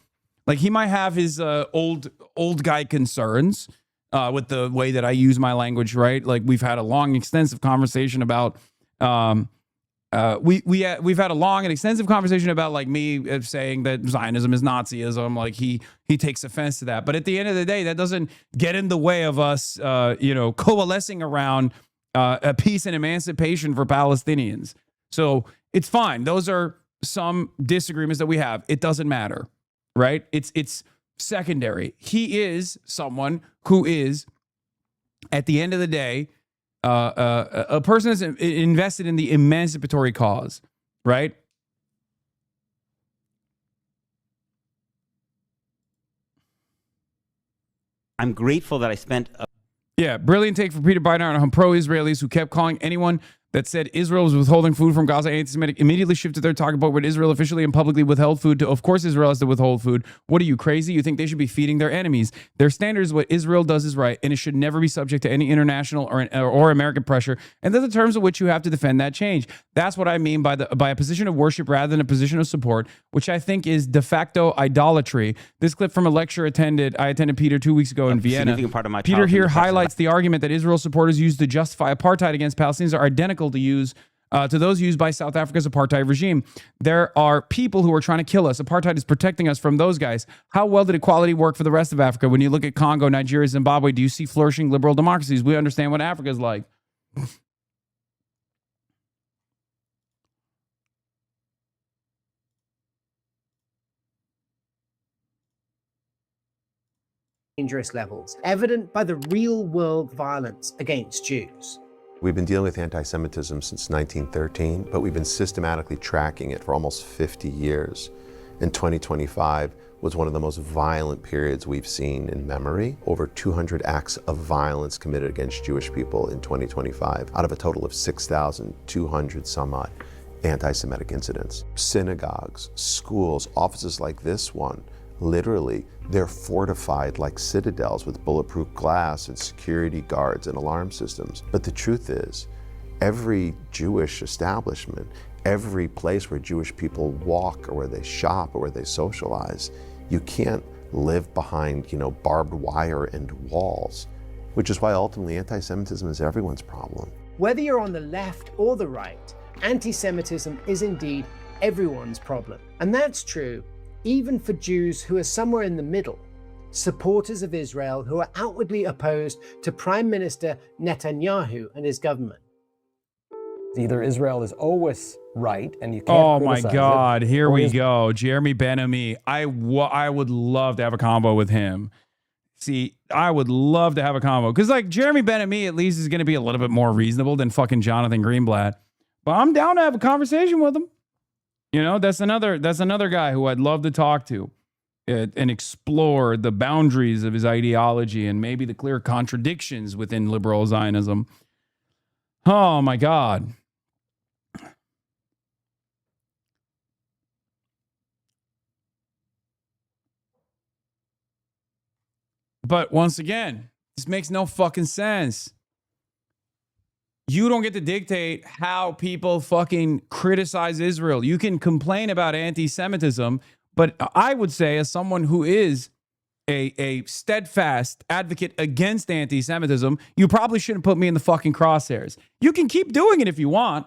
Like he might have his old guy concerns with the way that I use my language, right? Like we've had a long, extensive conversation about we've had a long and extensive conversation about like me saying that Zionism is Nazism. Like he takes offense to that. But at the end of the day, that doesn't get in the way of us, coalescing around a peace and emancipation for Palestinians. So it's fine. Those are some disagreements that we have. It doesn't matter, right? It's secondary. He is someone who is, at the end of the day, a person that's invested in the emancipatory cause, right? I'm grateful that I spent. Brilliant take for Peter Beinart on pro-Israelis who kept calling anyone that said Israel was withholding food from Gaza anti-Semitic immediately shifted their talking point when Israel officially and publicly withheld food to, of course, Israel has to withhold food. What are you, crazy? You think they should be feeding their enemies? Their standards, what Israel does is right, and it should never be subject to any international or American pressure, and they're the terms of which you have to defend that change. That's what I mean by a position of worship rather than a position of support, which I think is de facto idolatry. This clip from a lecture I attended Peter 2 weeks ago in Vienna. Part of my Peter here highlights the argument that Israel supporters use to justify apartheid against Palestinians are identical to those used by South Africa's apartheid regime. There are people who are trying to kill us. Apartheid is protecting us from those guys. How well did equality work for the rest of Africa? When you look at Congo, Nigeria, Zimbabwe, do you see flourishing liberal democracies? We understand what Africa is like. Dangerous levels, evident by the real-world violence against Jews. We've been dealing with anti-Semitism since 1913, but we've been systematically tracking it for almost 50 years. And 2025 was one of the most violent periods we've seen in memory. Over 200 acts of violence committed against Jewish people in 2025, out of a total of 6,200 some odd anti-Semitic incidents. Synagogues, schools, offices like this one, literally, they're fortified like citadels with bulletproof glass and security guards and alarm systems. But the truth is, every Jewish establishment, every place where Jewish people walk or where they shop or where they socialize, you can't live behind, barbed wire and walls, which is why ultimately anti-Semitism is everyone's problem. Whether you're on the left or the right, anti-Semitism is indeed everyone's problem. And that's true even for Jews who are somewhere in the middle, supporters of Israel who are outwardly opposed to Prime Minister Netanyahu and his government. Either Israel is always right and you can't Oh my criticize God, it, here or we go. Jeremy Ben-Ami. I would love to have a combo with him. See, I would love to have a combo because like Jeremy Ben-Ami at least is going to be a little bit more reasonable than fucking Jonathan Greenblatt. But I'm down to have a conversation with him. That's another guy who I'd love to talk to and explore the boundaries of his ideology and maybe the clear contradictions within liberal Zionism. Oh my God. But once again, this makes no fucking sense. You don't get to dictate how people fucking criticize Israel. You can complain about anti-Semitism, but I would say as someone who is a steadfast advocate against anti-Semitism, you probably shouldn't put me in the fucking crosshairs. You can keep doing it if you want.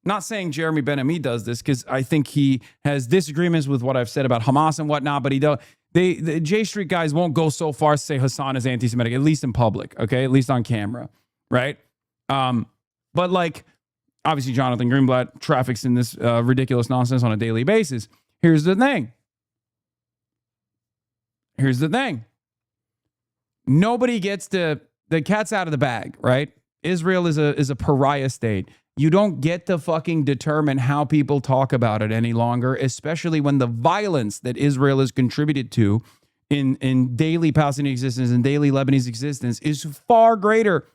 Not saying Jeremy Ben-Ami does this because I think he has disagreements with what I've said about Hamas and whatnot, but the J Street guys won't go so far as to say Hasan is anti-Semitic, at least in public, okay? At least on camera, right? But like, obviously Jonathan Greenblatt traffics in this ridiculous nonsense on a daily basis. Here's the thing. Nobody gets the cat's out of the bag, right? Israel is a pariah state. You don't get to fucking determine how people talk about it any longer, especially when the violence that Israel has contributed to in daily Palestinian existence and daily Lebanese existence is far greater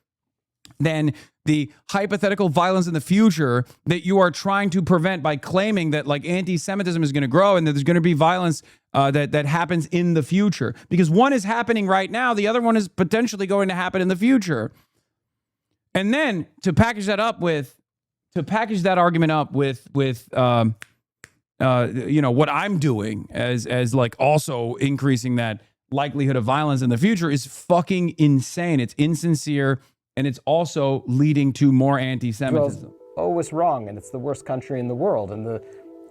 than the hypothetical violence in the future that you are trying to prevent by claiming that like anti-Semitism is going to grow and that there's going to be violence that happens in the future. Because one is happening right now, the other one is potentially going to happen in the future. And then to package that argument up with you know, what I'm doing as like also increasing that likelihood of violence in the future is fucking insane. It's insincere, and it's also leading to more anti-Semitism. Always wrong, and it's the worst country in the world, and the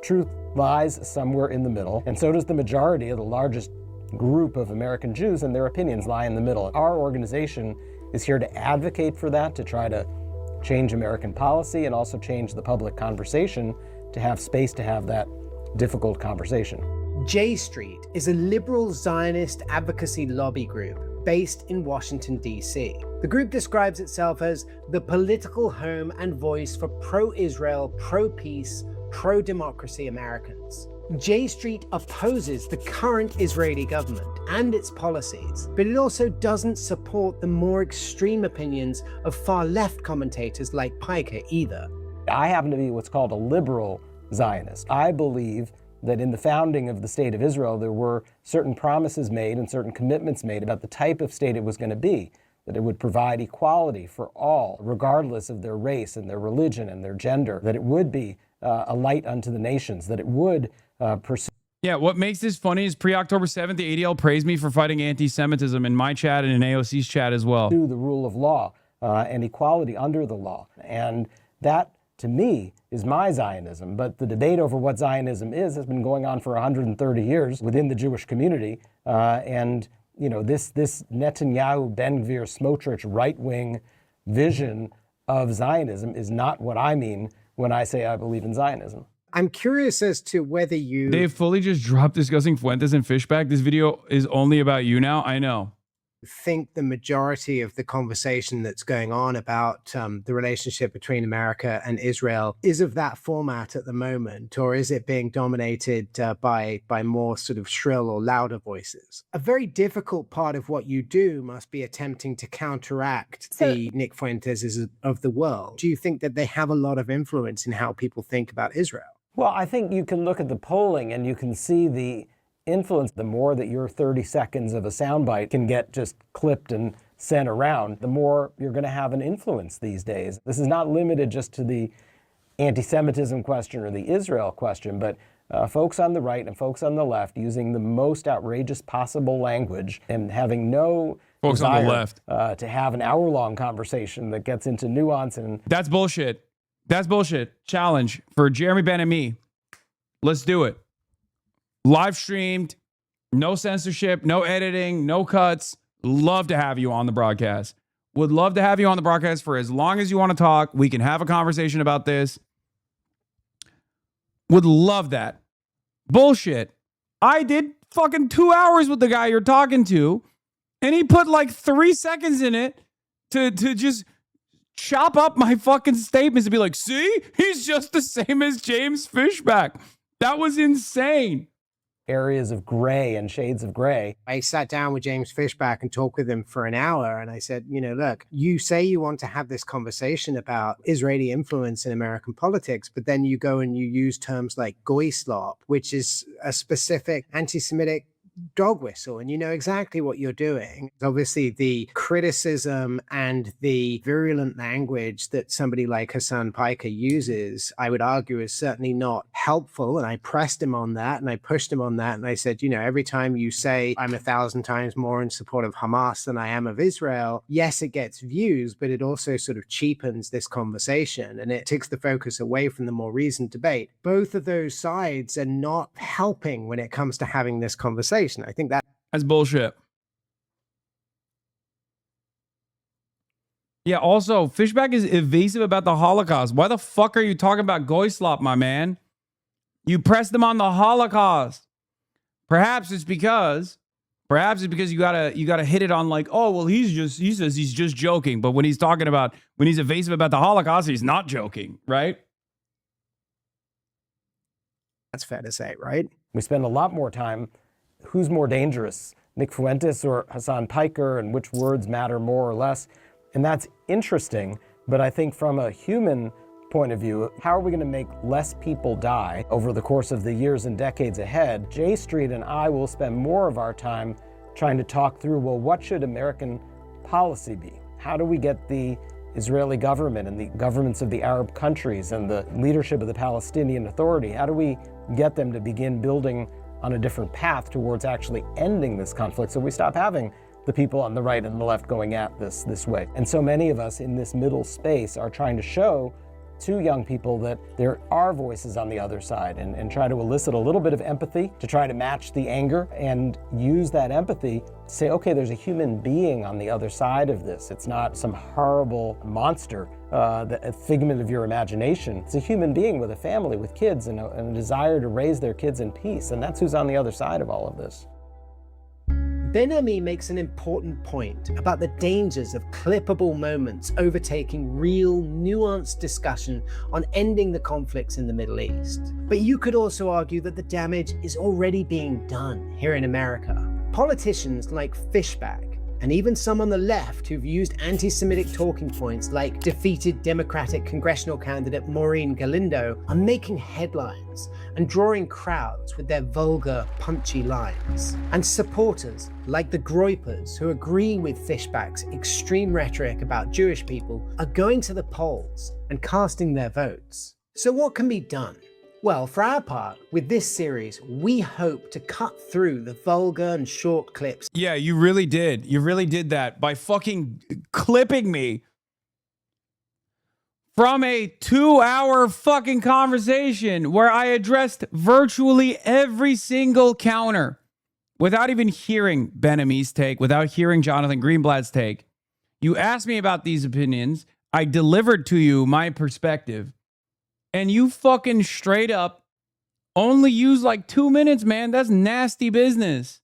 truth lies somewhere in the middle, and so does the majority of the largest group of American Jews, and their opinions lie in the middle. Our organization is here to advocate for that, to try to change American policy and also change the public conversation, to have space to have that difficult conversation. J Street is a liberal Zionist advocacy lobby group based in Washington, D.C. The group describes itself as the political home and voice for pro-Israel, pro-peace, pro-democracy Americans. J Street opposes the current Israeli government and its policies, but it also doesn't support the more extreme opinions of far-left commentators like Piker either. I happen to be what's called a liberal Zionist. I believe that in the founding of the State of Israel, there were certain promises made and certain commitments made about the type of state it was going to be, that it would provide equality for all, regardless of their race and their religion and their gender, that it would be a light unto the nations, that it would pursue. Yeah, what makes this funny is pre-October 7th, the ADL praised me for fighting anti-Semitism in my chat and in AOC's chat as well. The rule of law and equality under the law. And that, to me, is my Zionism. But the debate over what Zionism is has been going on for 130 years within the Jewish community. And, you know, this Netanyahu, Ben-Gvir, Smotrich right-wing vision of Zionism is not what I mean when I say I believe in Zionism. I'm curious as to whether you... They fully just dropped discussing Fuentes and Fishback. This video is only about you now. I know. think the majority of the conversation that's going on about the relationship between America and Israel is of that format at the moment, or is it being dominated by more sort of shrill or louder voices? A very difficult part of what you do must be attempting to counteract the Nick Fuenteses of the world. Do you think that they have a lot of influence in how people think about Israel? Well, I think you can look at the polling and you can see the influence. The more that your 30 seconds of a soundbite can get just clipped and sent around, the more you're going to have an influence these days. This is not limited just to the anti-Semitism question or the Israel question, but folks on the right and folks on the left using the most outrageous possible language and having no folks desire on the left to have an hour-long conversation that gets into nuance. And that's bullshit. That's bullshit. Challenge for Jeremy Ben and me. Let's do it. Live streamed, no censorship, no editing, no cuts. Love to have you on the broadcast. Would love to have you on the broadcast for as long as you want to talk. We can have a conversation about this. Would love that. Bullshit. I did fucking 2 hours with the guy you're talking to, and he put like 3 seconds in it to just chop up my fucking statements and be like, see, he's just the same as James Fishback. That was insane. Areas of gray and shades of gray. I sat down with James Fishback and talked with him for an hour, and I said, you know, look, you say you want to have this conversation about Israeli influence in American politics, but then you go and you use terms like goy slop, which is a specific anti-Semitic dog whistle, and you know exactly what you're doing. Obviously, the criticism and the virulent language that somebody like Hasan Piker uses, I would argue, is certainly not helpful. And I pressed him on that, and I pushed him on that, and I said, you know, every time you say I'm 1,000 times more in support of Hamas than I am of Israel, yes, it gets views, but it also sort of cheapens this conversation, and it takes the focus away from the more reasoned debate. Both of those sides are not helping when it comes to having this conversation. I think that's bullshit. Yeah, also, Fishback is evasive about the Holocaust. Why the fuck are you talking about goy slop, my man? You pressed them on the Holocaust. Perhaps it's because you gotta hit it on like, oh, well, he says he's just joking. But when he's evasive about the Holocaust, he's not joking, right? That's fair to say, right? We spend a lot more time. Who's more dangerous, Nick Fuentes or Hasan Piker, and which words matter more or less? And that's interesting, but I think from a human point of view, how are we going to make less people die over the course of the years and decades ahead? J Street and I will spend more of our time trying to talk through, well, what should American policy be? How do we get the Israeli government and the governments of the Arab countries and the leadership of the Palestinian Authority, how do we get them to begin building on a different path towards actually ending this conflict so we stop having the people on the right and the left going at this way? And so many of us in this middle space are trying to show to young people that there are voices on the other side and try to elicit a little bit of empathy to try to match the anger and use that empathy to say, okay, there's a human being on the other side of this. It's not some horrible monster, a figment of your imagination. It's a human being with a family, with kids, and a desire to raise their kids in peace. And that's who's on the other side of all of this. Ben-Ami makes an important point about the dangers of clippable moments overtaking real, nuanced discussion on ending the conflicts in the Middle East. But you could also argue that the damage is already being done here in America. Politicians like Fishback, and even some on the left who've used anti-Semitic talking points like defeated Democratic congressional candidate Maureen Galindo, are making headlines and drawing crowds with their vulgar, punchy lines. And supporters like the Groypers, who agree with Fishback's extreme rhetoric about Jewish people, are going to the polls and casting their votes. So what can be done? Well, for our part, with this series, we hope to cut through the vulgar and short clips. Yeah, you really did. You really did that by fucking clipping me from a 2-hour fucking conversation where I addressed virtually every single counter without even hearing Ben-Ami's take, without hearing Jonathan Greenblatt's take. You asked me about these opinions. I delivered to you my perspective. And you fucking straight up only use like 2 minutes, man. That's nasty business.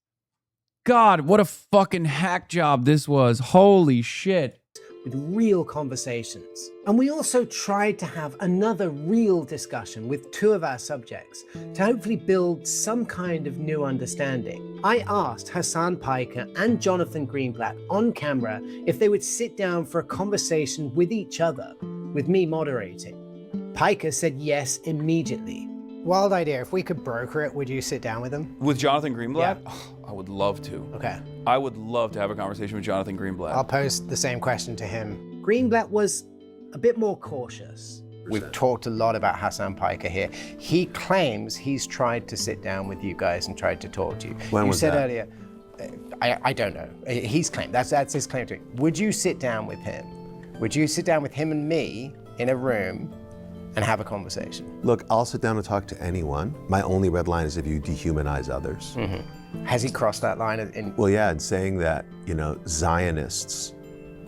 God, what a fucking hack job this was. Holy shit. With real conversations. And we also tried to have another real discussion with 2 of our subjects to hopefully build some kind of new understanding. I asked Hasan Piker and Jonathan Greenblatt on camera if they would sit down for a conversation with each other, with me moderating. Piker said yes immediately. Wild idea. If we could broker it, would you sit down with him? With Jonathan Greenblatt? Yeah. Oh, I would love to. Okay. I would love to have a conversation with Jonathan Greenblatt. I'll pose the same question to him. Greenblatt was a bit more cautious. We've talked a lot about Hasan Piker here. He claims he's tried to sit down with you guys and tried to talk to you. When you was said that? earlier, I don't know. He's claimed, that's his claim to me. Would you sit down with him? Would you sit down with him and me in a room and have a conversation? Look, I'll sit down and talk to anyone. My only red line is if you dehumanize others. Mm-hmm. Has he crossed that line? Well, yeah, and saying that, you know, Zionists,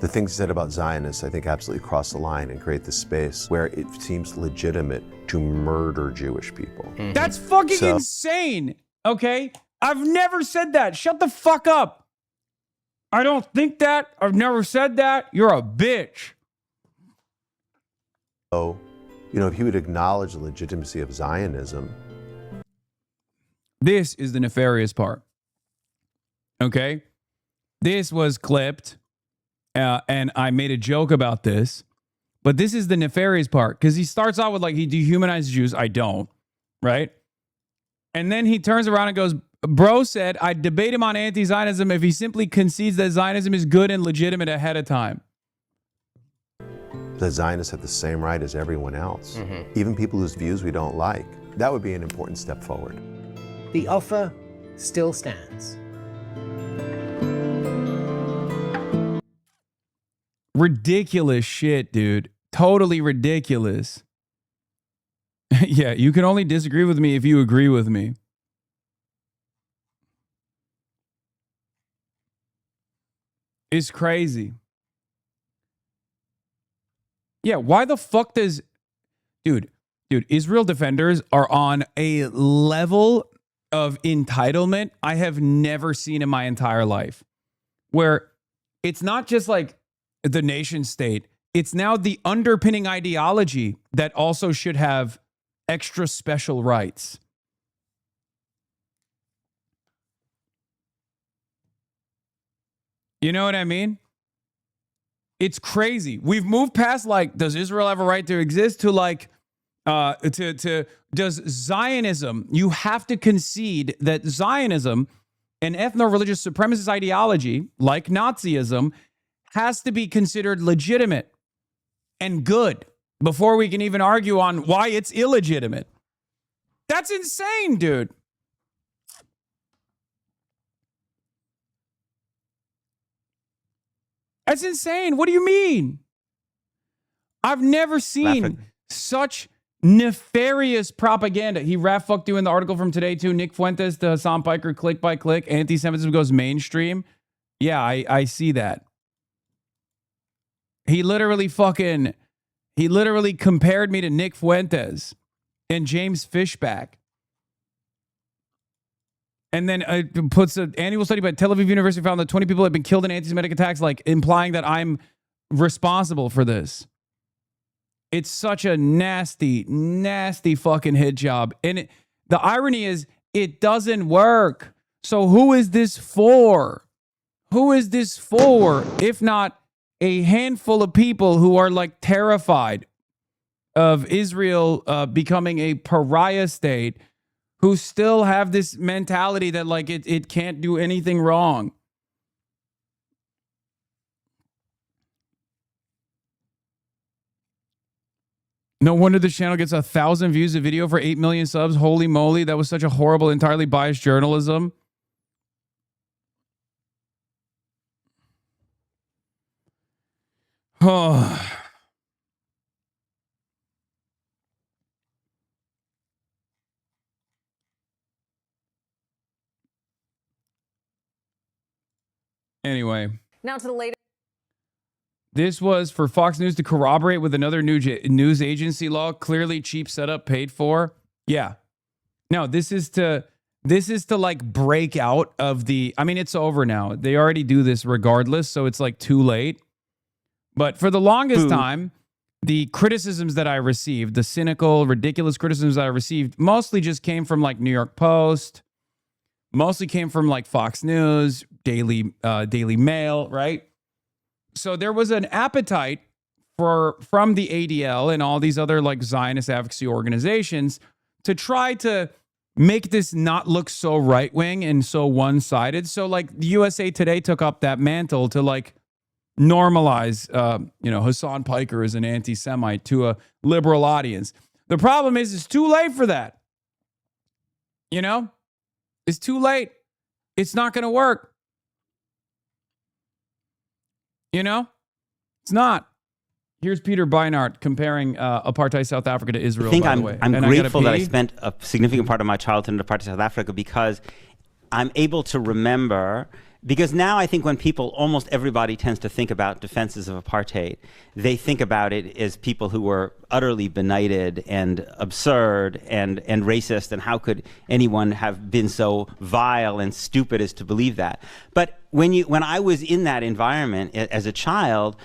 the things he said about Zionists, I think absolutely cross the line and create this space where it seems legitimate to murder Jewish people. Mm-hmm. That's fucking insane, okay? I've never said that. Shut the fuck up. I don't think that. I've never said that. You're a bitch. So, you know, if he would acknowledge the legitimacy of Zionism. This is the nefarious part. Okay? This was clipped, and I made a joke about this, but this is the nefarious part, because he starts out with like, he dehumanizes Jews. I don't, right? And then he turns around and goes, bro said, I'd debate him on anti-Zionism if he simply concedes that Zionism is good and legitimate ahead of time. The Zionists have the same right as everyone else, even people whose views we don't like. That would be an important step forward. The offer still stands. Ridiculous shit, dude. Totally ridiculous. Yeah, you can only disagree with me if you agree with me. It's crazy. Yeah, why the fuck does... Dude, Israel defenders are on a level of entitlement I have never seen in my entire life. Where it's not just like the nation state, it's now the underpinning ideology that also should have extra special rights. You know what I mean? It's crazy. We've moved past like, does Israel have a right to exist, to like, does Zionism, you have to concede that Zionism, an ethno-religious supremacist ideology like Nazism, has to be considered legitimate and good before we can even argue on why it's illegitimate. That's insane, dude. That's insane. What do you mean? I've never seen such nefarious propaganda. He rat fucked you in the article from today too. Nick Fuentes to Hasan Piker, click by click. Anti-Semitism goes mainstream. Yeah, I see that. He literally compared me to Nick Fuentes and James Fishback. And then puts an annual study by Tel Aviv University found that 20 people have been killed in anti-Semitic attacks, like implying that I'm responsible for this. It's such a nasty, nasty fucking hit job. And the irony is, it doesn't work. So who is this for? Who is this for, if not a handful of people who are like terrified of Israel becoming a pariah state, who still have this mentality that like it can't do anything wrong? No wonder this channel gets 1,000 views a video for 8 million subs. Holy moly, that was such a horrible, entirely biased journalism. Oh. Anyway. Now to the latest. This was for Fox News to corroborate with another news agency law. Clearly cheap setup, paid for. Yeah. No, this is to like break out of the, I mean, it's over now. They already do this regardless, so it's like too late. But for the longest time, the criticisms that I received, the cynical, ridiculous criticisms that I received, mostly just came from like New York Post, mostly came from like Fox News, Daily Mail, right? So there was an appetite from the ADL and all these other like Zionist advocacy organizations to try to make this not look so right-wing and so one-sided. So like the USA Today took up that mantle to like normalize, Hasan Piker as an anti-Semite to a liberal audience. The problem is it's too late for that. You know? It's too late. It's not going to work. You know? It's not. Here's Peter Beinart comparing apartheid South Africa to Israel, by the way. I'm grateful that I spent a significant part of my childhood in apartheid South Africa, because I'm able to remember, because now I think when people, almost everybody tends to think about defenses of apartheid, they think about it as people who were utterly benighted and absurd and racist, and how could anyone have been so vile and stupid as to believe that? But when I was in that environment as a child,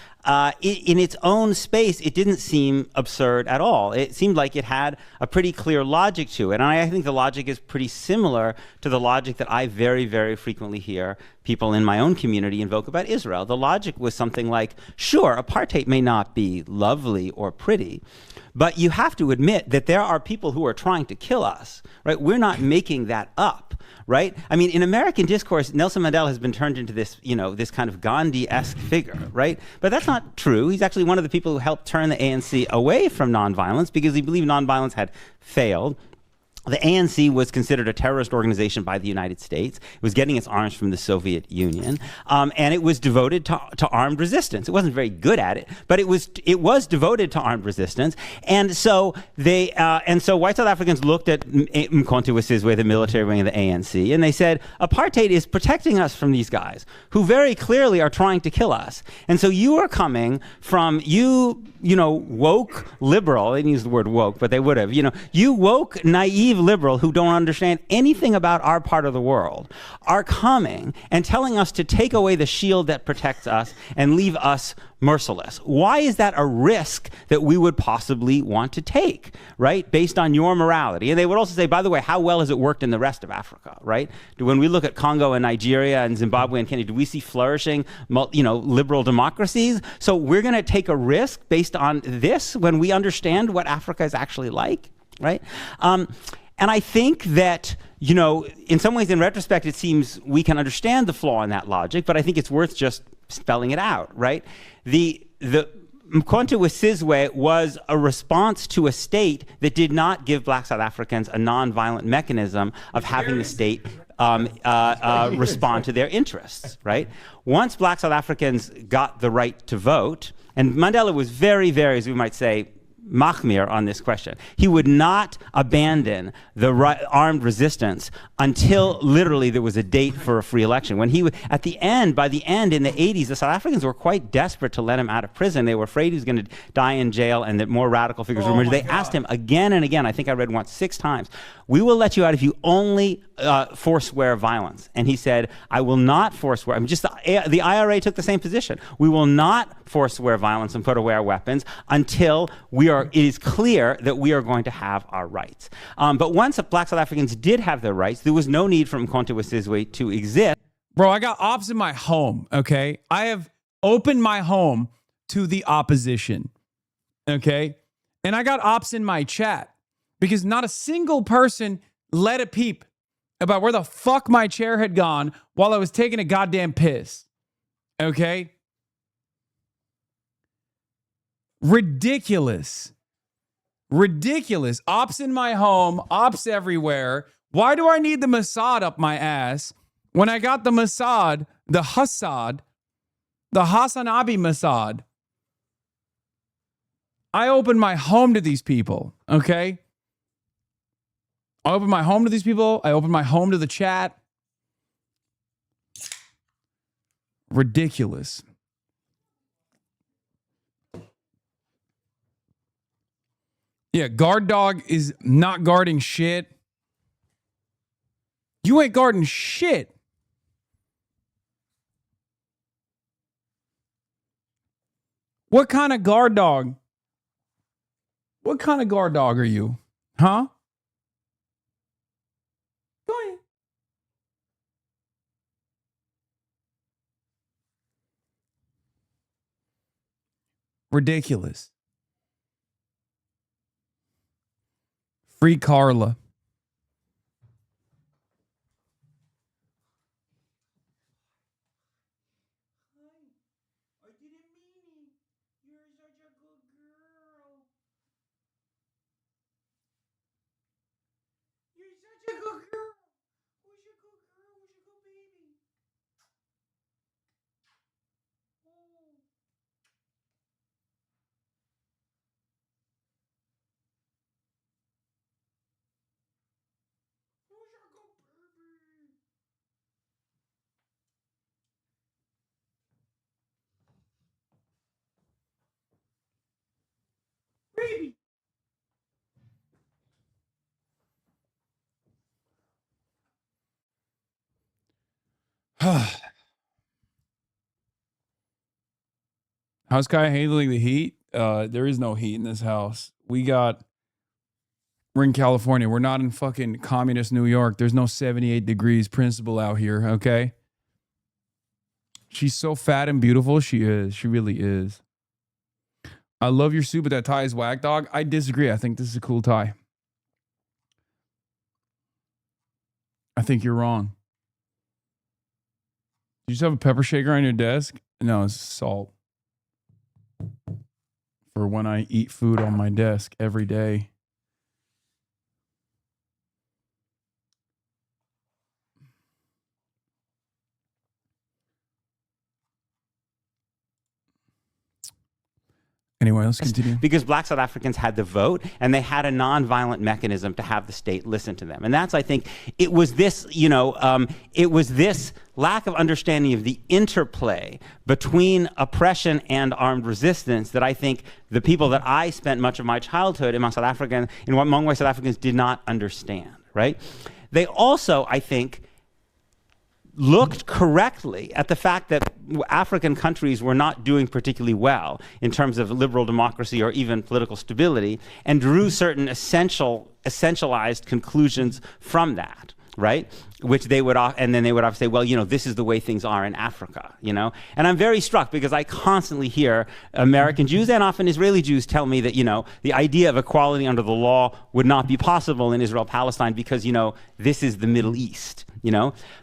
in its own space, it didn't seem absurd at all. It seemed like it had a pretty clear logic to it. And I think the logic is pretty similar to the logic that I very, very frequently hear people in my own community invoke about Israel. The logic was something like, sure, apartheid may not be lovely or pretty, but you have to admit that there are people who are trying to kill us, right? We're not making that up, right? I mean, in American discourse, Nelson Mandela has been turned into this, this kind of Gandhi-esque figure, right? But that's not true. He's actually one of the people who helped turn the ANC away from nonviolence because he believed nonviolence had failed. The ANC was considered a terrorist organization by the United States. It was getting its arms from the Soviet Union, and it was devoted to armed resistance. It wasn't very good at it, but it was devoted to armed resistance. And so white South Africans looked at Mkhonto we Sizwe, the military wing of the ANC, and they said, apartheid is protecting us from these guys who very clearly are trying to kill us. And so you are coming from woke liberal. They didn't use the word woke, but they would have. You woke, naive naive liberal who don't understand anything about our part of the world are coming and telling us to take away the shield that protects us and leave us merciless. Why is that a risk that we would possibly want to take, right, based on your morality? And they would also say, by the way, how well has it worked in the rest of Africa, right? When we look at Congo and Nigeria and Zimbabwe and Kenya, do we see flourishing, liberal democracies? So we're going to take a risk based on this when we understand what Africa is actually like, right? And I think that, in some ways, in retrospect, it seems we can understand the flaw in that logic, but I think it's worth just spelling it out, right? The CONT with CISWE was a response to a state that did not give Black South Africans a non-violent mechanism of having the state respond to their interests, right? Once Black South Africans got the right to vote, and Mandela was very, very, as we might say, Mahmir on this question. He would not abandon the armed resistance until literally there was a date for a free election. When he, by the end in the 80s, the South Africans were quite desperate to let him out of prison. They were afraid he was going to die in jail and that more radical figures would emerge. They asked him again and again, I think I read once 6 times, we will let you out if you only forswear violence. And he said, I will not forswear. I mean, just the IRA took the same position. We will not forswear violence and put away our weapons until it is clear that we are going to have our rights. But once Black South Africans did have their rights, there was no need for Mkhonto we Sizwe to exist. Bro, I got ops in my home, okay? I have opened my home to the opposition, okay? And I got ops in my chat because not a single person let a peep about where the fuck my chair had gone while I was taking a goddamn piss, okay? Ridiculous. Ridiculous. Ops in my home, ops everywhere. Why do I need the Mossad up my ass when I got the Mossad, the HasanAbi Mossad? I opened my home to these people, okay? I opened my home to these people. I opened my home to the chat. Ridiculous. Yeah, guard dog is not guarding shit. You ain't guarding shit. What kind of guard dog? What kind of guard dog are you? Huh? Go ahead. Ridiculous. Free Carla. How's Kai handling the heat? There is no heat in this house. We're in California. We're not in fucking communist New York. There's no 78 degrees principal out here, okay? She's so fat and beautiful. She is. She really is. I love your suit, but that tie is whack, dog. I disagree. I think this is a cool tie. I think you're wrong. Do you just have a pepper shaker on your desk? No, it's salt. For when I eat food on my desk every day. Anyway, let's continue. Because black South Africans had the vote, and they had a non-violent mechanism to have the state listen to them. And that's, I think, it was this, it was this lack of understanding of the interplay between oppression and armed resistance that I think the people that I spent much of my childhood among South Africans, among white South Africans, did not understand, right? They also, I think, looked correctly at the fact that African countries were not doing particularly well in terms of liberal democracy or even political stability, and drew certain essentialized conclusions from that, right? Which they would, and then they would say, well, this is the way things are in Africa, And I'm very struck because I constantly hear American Jews and often Israeli Jews tell me that, the idea of equality under the law would not be possible in Israel-Palestine because, this is the Middle East,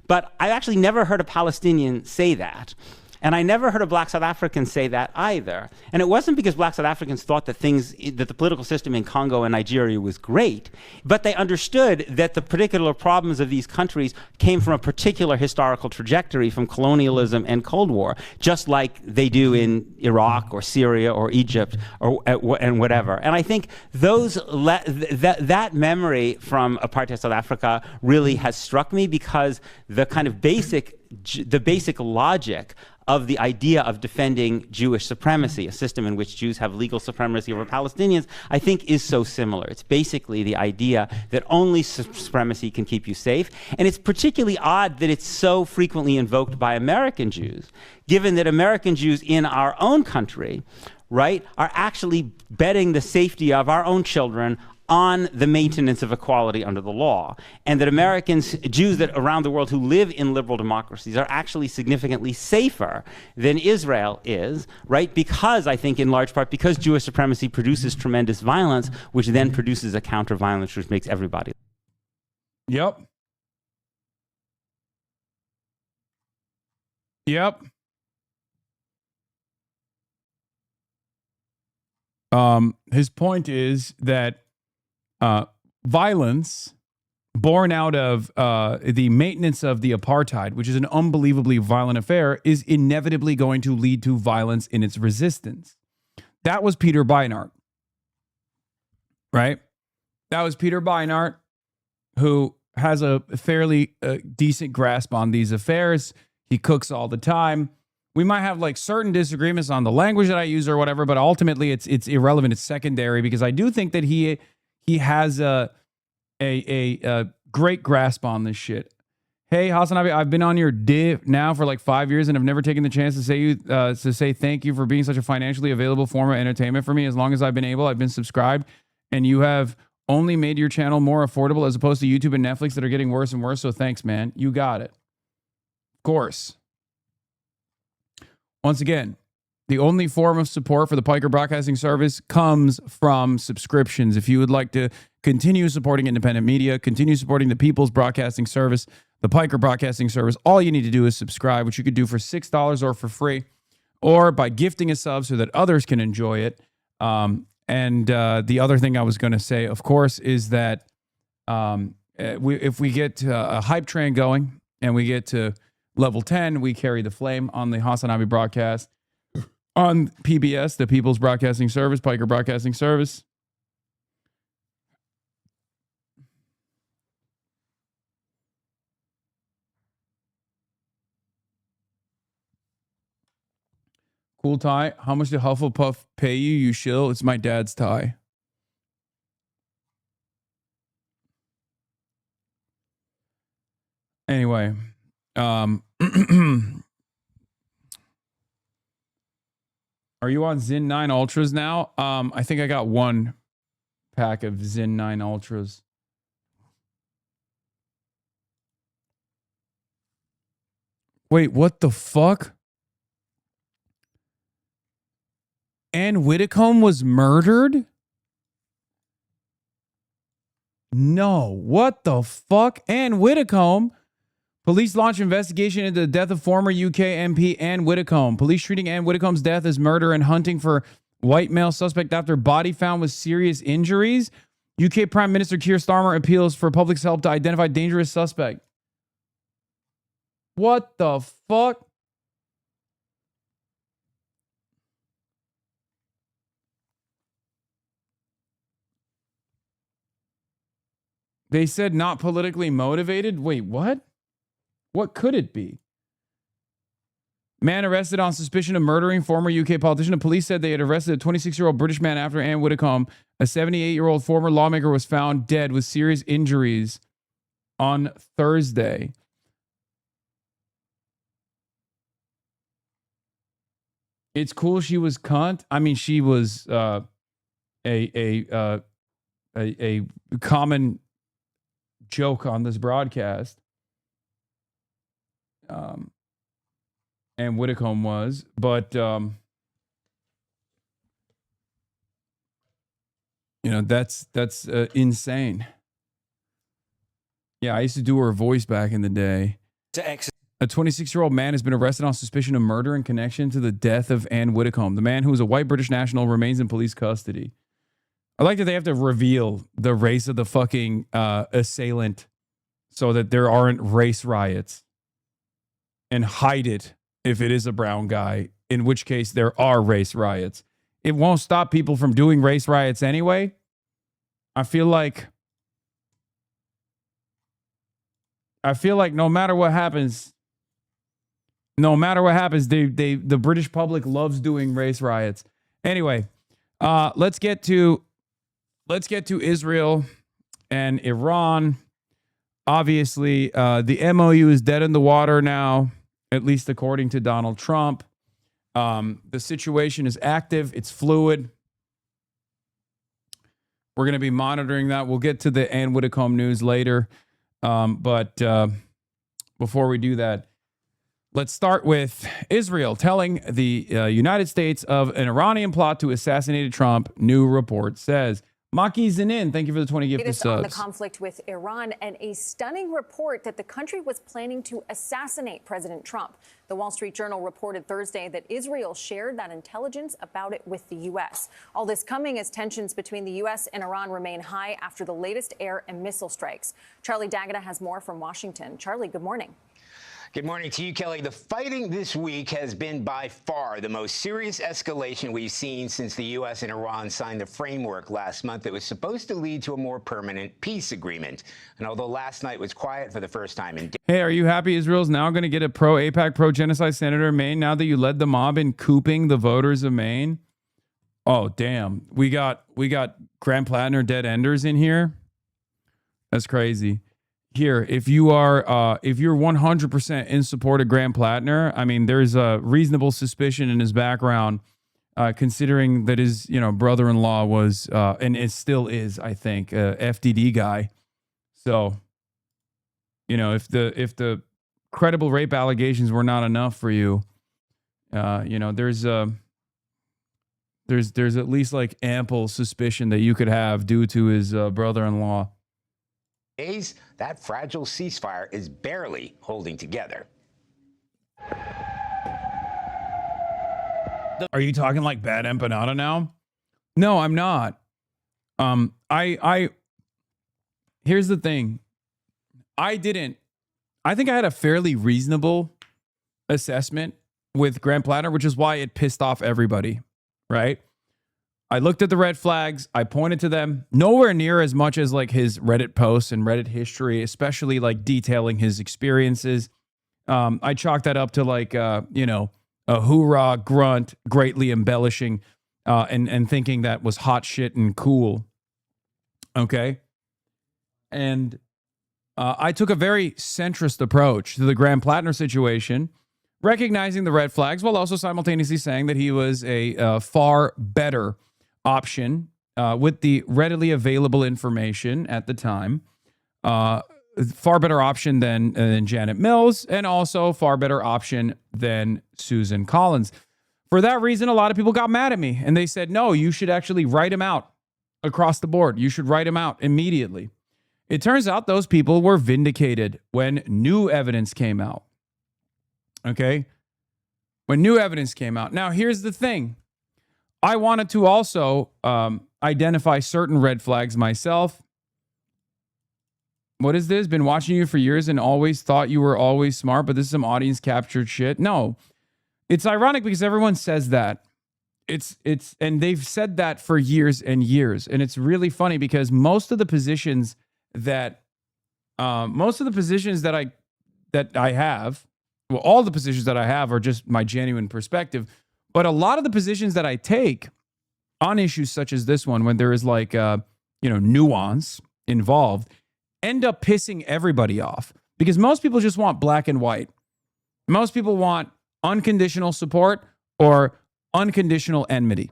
But I actually never heard a Palestinian say that. And I never heard a black South African say that either. And it wasn't because black South Africans thought that the political system in Congo and Nigeria was great, but they understood that the particular problems of these countries came from a particular historical trajectory from colonialism and Cold War, just like they do in Iraq or Syria or Egypt and whatever. And I think that memory from apartheid South Africa really has struck me because the kind of basic logic of the idea of defending Jewish supremacy, a system in which Jews have legal supremacy over Palestinians, I think is so similar. It's basically the idea that only supremacy can keep you safe. And it's particularly odd that it's so frequently invoked by American Jews, given that American Jews in our own country, right, are actually betting the safety of our own children on the maintenance of equality under the law, and that Americans, Jews that around the world who live in liberal democracies are actually significantly safer than Israel is, right? Because I think in large part, because Jewish supremacy produces tremendous violence, which then produces a counter-violence which makes everybody. Yep. His point is that violence born out of the maintenance of the apartheid, which is an unbelievably violent affair, is inevitably going to lead to violence in its resistance. That was Peter Beinart, right? That was Peter Beinart, who has a fairly decent grasp on these affairs. He cooks all the time. We might have like certain disagreements on the language that I use or whatever, but ultimately it's irrelevant. It's secondary because I do think that he has a great grasp on this shit. Hey, HasanAbi, I've been on your div now for like 5 years and have never taken the chance to say thank you for being such a financially available form of entertainment for me. As long as I've been able, I've been subscribed, and you have only made your channel more affordable as opposed to YouTube and Netflix that are getting worse and worse. So thanks, man. You got it. Of course. Once again, the only form of support for the Piker Broadcasting Service comes from subscriptions. If you would like to continue supporting independent media, continue supporting the People's Broadcasting Service, the Piker Broadcasting Service, all you need to do is subscribe, which you could do for $6 or for free, or by gifting a sub so that others can enjoy it. And the other thing I was going to say, of course, is that if we get a hype train going and we get to level 10, we carry the flame on the HasanAbi broadcast on PBS, the People's Broadcasting Service, Piker Broadcasting Service. Cool tie. How much did Hufflepuff pay you, you shill? It's my dad's tie. Anyway, are you on Zyn 9 Ultras now? I think I got one pack of Zyn 9 Ultras. Wait, what the fuck? Ann Widdecombe was murdered? No. What the fuck? Ann Widdecombe? Police launch investigation into the death of former UK MP Ann Widdecombe. Police treating Ann Widdecombe's death as murder and hunting for white male suspect after body found with serious injuries. UK Prime Minister Keir Starmer appeals for public's help to identify dangerous suspect. What the fuck? They said not politically motivated. Wait, what? What could it be? Man arrested on suspicion of murdering former UK politician. The police said they had arrested a 26-year-old British man after Anne Widdecombe, a 78-year-old former lawmaker, was found dead with serious injuries on Thursday. It's cool she was cunt. I mean, she was a common joke on this broadcast. And Widdecombe was, but that's insane. Yeah, I used to do her voice back in the day. A 26-year-old man has been arrested on suspicion of murder in connection to the death of Anne Widdecombe. The man, who is a white British national, remains in police custody. I like that they have to reveal the race of the fucking assailant so that there aren't race riots, and hide it if it is a brown guy, in which case there are race riots. It won't stop people from doing race riots anyway. I feel like no matter what happens, the British public loves doing race riots. Anyway, let's get to Israel and Iran. Obviously, the MOU is dead in the water now, at least according to Donald Trump. The situation is active. It's fluid. We're going to be monitoring that. We'll get to the Anne Widdecombe news later. But before we do that, let's start with Israel telling the United States of an Iranian plot to assassinate Trump. New report says. Maki Zanin, thank you for the 20 gift subs. On the conflict with Iran and a stunning report that the country was planning to assassinate President Trump. The Wall Street Journal reported Thursday that Israel shared that intelligence about it with the U.S. All this coming as tensions between the U.S. and Iran remain high after the latest air and missile strikes. Charlie D'Agata has more from Washington. Charlie, good morning. Good morning to you, Kelly. The fighting this week has been by far the most serious escalation we've seen since the U.S. and Iran signed the framework last month that was supposed to lead to a more permanent peace agreement. And although last night was quiet for the first time in Hey, are you happy Israel's now going to get a pro-AIPAC, pro-genocide senator in Maine now that you led the mob in cooping the voters of Maine? Oh, damn. We got Graham Plattner dead enders in here. That's crazy. Here, if you're 100% in support of Graham Plattner, I mean, there's a reasonable suspicion in his background, considering that his brother-in-law was and it still is, I think, a FDD guy. So, if the credible rape allegations were not enough for you, there's at least like ample suspicion that you could have due to his brother-in-law. days, that fragile ceasefire is barely holding together. Are you talking like bad empanada now? No, I'm not. Here's the thing. I think I had a fairly reasonable assessment with Graham Plattner, which is why it pissed off everybody, right? I looked at the red flags. I pointed to them. Nowhere near as much as like his Reddit posts and Reddit history, especially like detailing his experiences. I chalked that up to like, a hoorah grunt, greatly embellishing and thinking that was hot shit and cool. Okay. And I took a very centrist approach to the Graham Plattner situation, recognizing the red flags while also simultaneously saying that he was a far better option with the readily available information at the time. Far better option than Janet Mills, and also far better option than Susan Collins. For that reason, a lot of people got mad at me and they said, no, you should actually write him out across the board. You should write him out immediately. It turns out those people were vindicated when new evidence came out. Okay? When new evidence came out. Now, here's the thing. I wanted to also identify certain red flags myself. What is this? Been watching you for years and always thought you were always smart, but this is some audience captured shit. No, it's ironic because everyone says that. And they've said that for years and years. And it's really funny because most of the positions that most of the positions that I have, well, all the positions that I have are just my genuine perspective. But a lot of the positions that I take on issues such as this one, when there is like, nuance involved, end up pissing everybody off because most people just want black and white. Most people want unconditional support or unconditional enmity.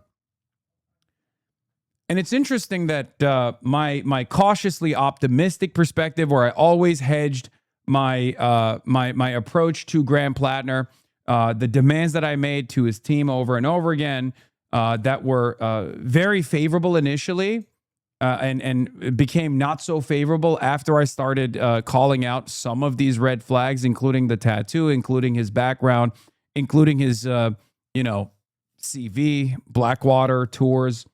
And it's interesting that my cautiously optimistic perspective, where I always hedged my my approach to Graham Plattner, the demands that I made to his team over and over again, that were very favorable initially, and became not so favorable after I started calling out some of these red flags, including the tattoo, including his background, including his CV, Blackwater tours.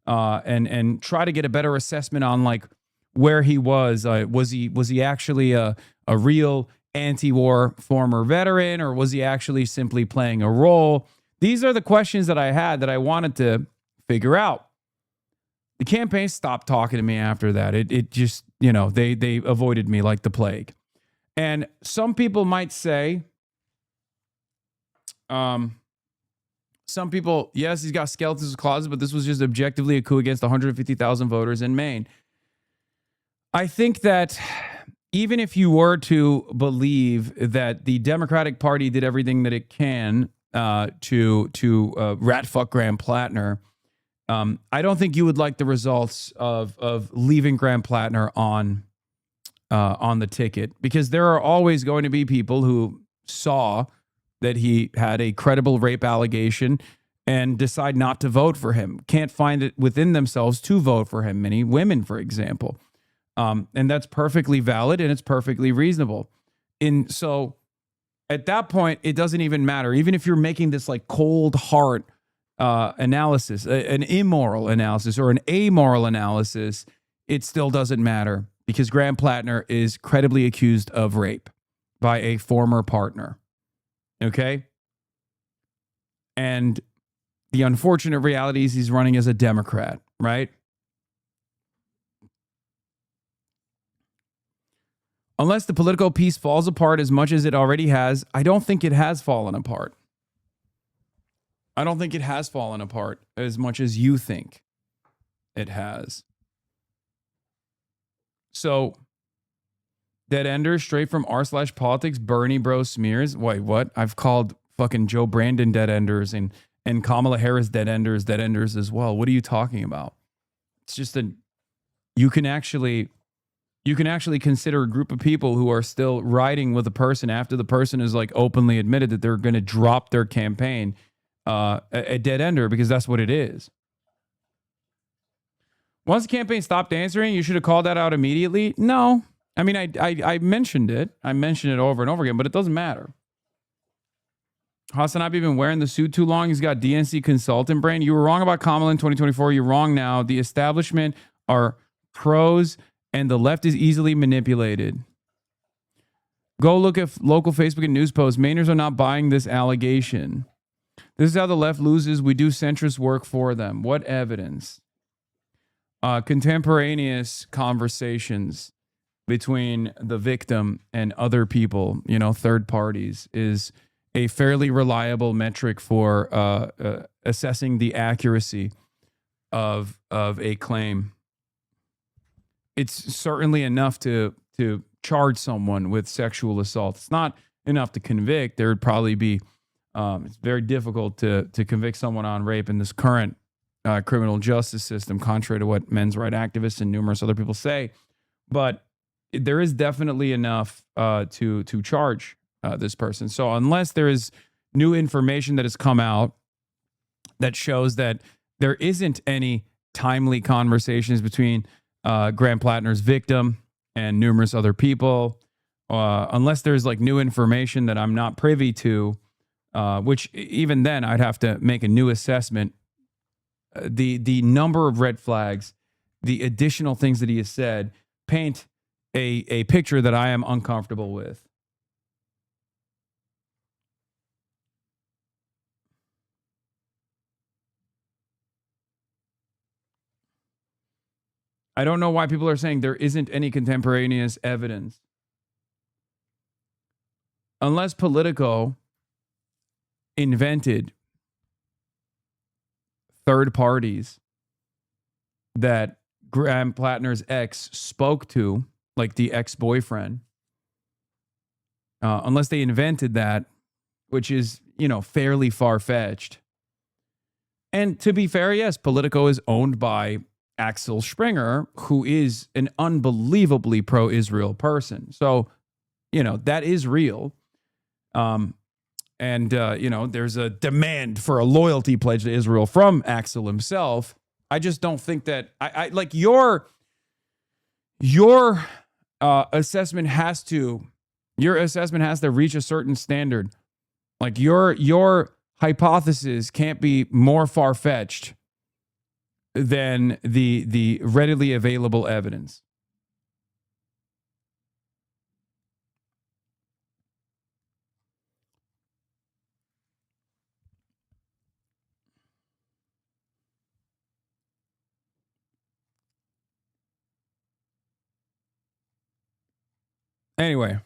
And try to get a better assessment on like where he was. Was he actually a real anti-war former veteran, or was he actually simply playing a role? These are the questions that I had that I wanted to figure out. The campaign stopped talking to me after that. It just, they avoided me like the plague. And some people might say, some people, yes, he's got skeletons in his closet, but this was just objectively a coup against 150,000 voters in Maine. I think that even if you were to believe that the Democratic Party did everything that it can to rat fuck Graham Plattner, I don't think you would like the results of leaving Graham Plattner on the ticket, because there are always going to be people who saw that he had a credible rape allegation and decide not to vote for him. Can't find it within themselves to vote for him. Many women, for example. And that's perfectly valid and it's perfectly reasonable. And so at that point, it doesn't even matter. Even if you're making this like cold heart analysis, an immoral analysis or an amoral analysis, it still doesn't matter because Graham Plattner is credibly accused of rape by a former partner. Okay? And the unfortunate reality is he's running as a Democrat, right? Unless the political piece falls apart as much as it already has, I don't think it has fallen apart. I don't think it has fallen apart as much as you think it has. So, dead enders straight from r/politics, Bernie bro smears. Wait, what? I've called fucking Joe Brandon dead enders and Kamala Harris dead enders as well. What are you talking about? It's just you can actually consider a group of people who are still riding with a person after the person is like openly admitted that they're going to drop their campaign a dead ender, because that's what it is. Once the campaign stopped answering, you should have called that out immediately. No. I mean, I mentioned it. I mentioned it over and over again, but it doesn't matter. HasanAbi been wearing the suit too long. He's got DNC consultant brain. You were wrong about Kamala in 2024. You're wrong now. The establishment are pros and the left is easily manipulated. Go look at local Facebook and news posts. Mainers are not buying this allegation. This is how the left loses. We do centrist work for them. What evidence? Contemporaneous conversations between the victim and other people, third parties, is a fairly reliable metric for assessing the accuracy of a claim. It's certainly enough to charge someone with sexual assault. It's not enough to convict. There would probably be, it's very difficult to convict someone on rape in this current criminal justice system, contrary to what men's rights activists and numerous other people say. But there is definitely enough to charge this person. So unless there is new information that has come out that shows that there isn't any timely conversations between Graham Plattner's victim and numerous other people, unless there's like new information that I'm not privy to, which even then I'd have to make a new assessment. The number of red flags, the additional things that he has said paint a picture that I am uncomfortable with. I don't know why people are saying there isn't any contemporaneous evidence. Unless Politico invented third parties that Graham Plattner's ex spoke to, like the ex-boyfriend, unless they invented that, which is, fairly far-fetched. And to be fair, yes, Politico is owned by Axel Springer, who is an unbelievably pro-Israel person. So, that is real. There's a demand for a loyalty pledge to Israel from Axel himself. I just don't think that I like your assessment has to reach a certain standard. Like your hypothesis can't be more far-fetched than the readily available evidence. Anyway,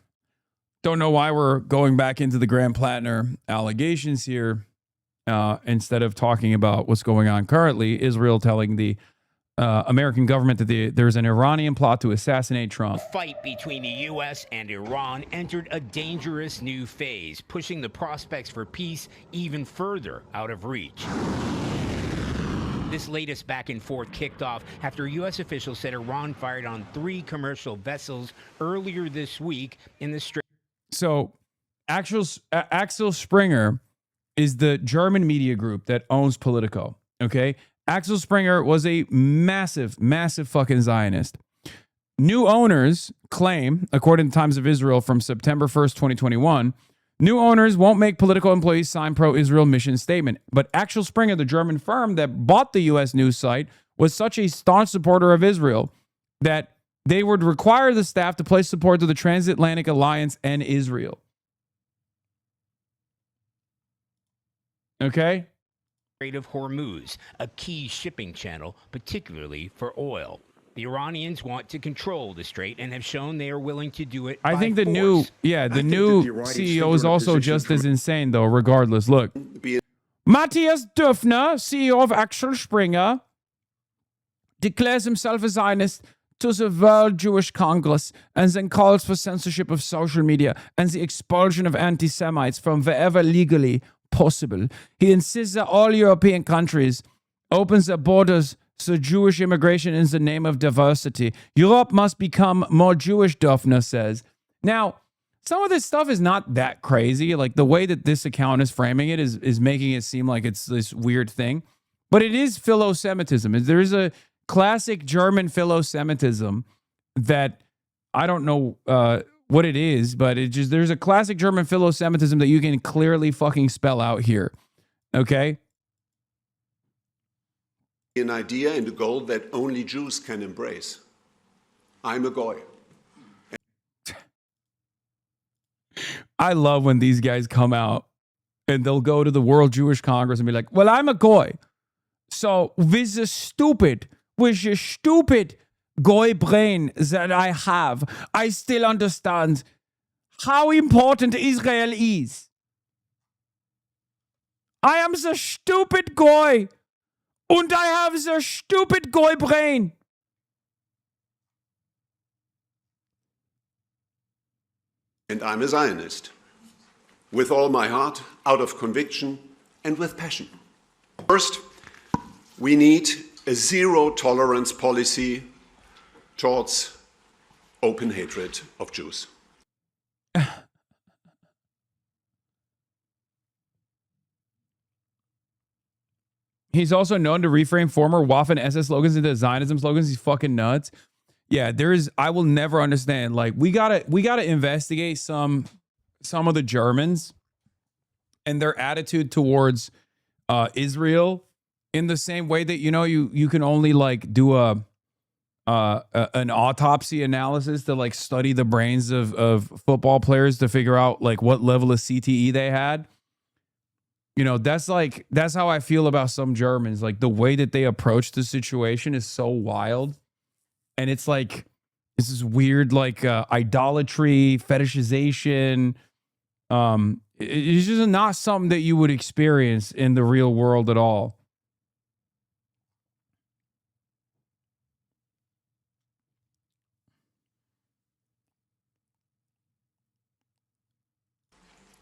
don't know why we're going back into the Graham Plattner allegations here instead of talking about what's going on currently. Israel telling the American government that there's an Iranian plot to assassinate Trump. The fight between the U.S. and Iran entered a dangerous new phase, pushing the prospects for peace even further out of reach. This latest back and forth kicked off after U.S. officials said Iran fired on 3 commercial vessels earlier this week in the Strait. So Axel Springer is the German media group that owns Politico. Okay. Axel Springer was a massive, massive fucking Zionist. New owners claim, according to Times of Israel from September 1st, 2021, new owners won't make Politico employees sign pro-Israel mission statement. But Axel Springer, the German firm that bought the U.S. news site, was such a staunch supporter of Israel that they would require the staff to place support to the Transatlantic Alliance and Israel. Okay? Strait of Hormuz, a key shipping channel, particularly for oil. The Iranians want to control the strait and have shown they are willing to do it. I think the new CEO is also just as insane, though, regardless. Look, Matthias Döpfner, CEO of Axel Springer, declares himself a Zionist to the World Jewish Congress and then calls for censorship of social media and the expulsion of anti-Semites from wherever legally possible. He insists that all European countries open their borders to Jewish immigration in the name of diversity. Europe must become more Jewish, Döpfner says. Now, some of this stuff is not that crazy. Like the way that this account is framing it is making it seem like it's this weird thing. But it is philo-Semitism. There is a classic German philo-Semitism that I don't know what it is, but there's a classic German philo-Semitism that you can clearly fucking spell out here. Okay? An idea and a goal that only Jews can embrace. I'm a goy. I love when these guys come out and they'll go to the World Jewish Congress and be like, well, I'm a goy. So with the stupid goy brain that I have, I still understand how important Israel is. I am the stupid goy. And I have the stupid goy brain. And I'm a Zionist. With all my heart, out of conviction, and with passion. First, we need a zero-tolerance policy towards open hatred of Jews. He's also known to reframe former Waffen SS slogans into Zionism slogans. He's fucking nuts. Yeah, I will never understand. Like, we gotta investigate some of the Germans and their attitude towards Israel in the same way that, you can only like do an autopsy analysis to like study the brains of football players to figure out like what level of CTE they had. That's how I feel about some Germans. Like the way that they approach the situation is so wild. And it's like, this is weird, like idolatry, fetishization. It's just not something that you would experience in the real world at all.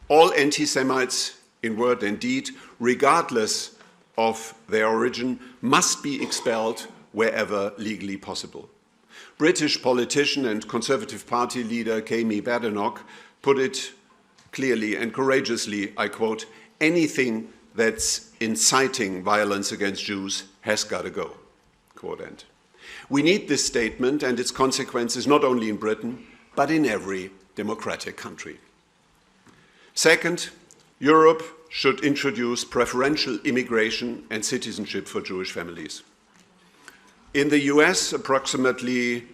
All anti-Semites, in word and deed, regardless of their origin, must be expelled wherever legally possible. British politician and Conservative Party leader Kami Badenoch put it clearly and courageously, I quote, "Anything that's inciting violence against Jews has got to go," quote end. We need this statement and its consequences not only in Britain, but in every democratic country. Second, Europe should introduce preferential immigration and citizenship for Jewish families. In the US, approximately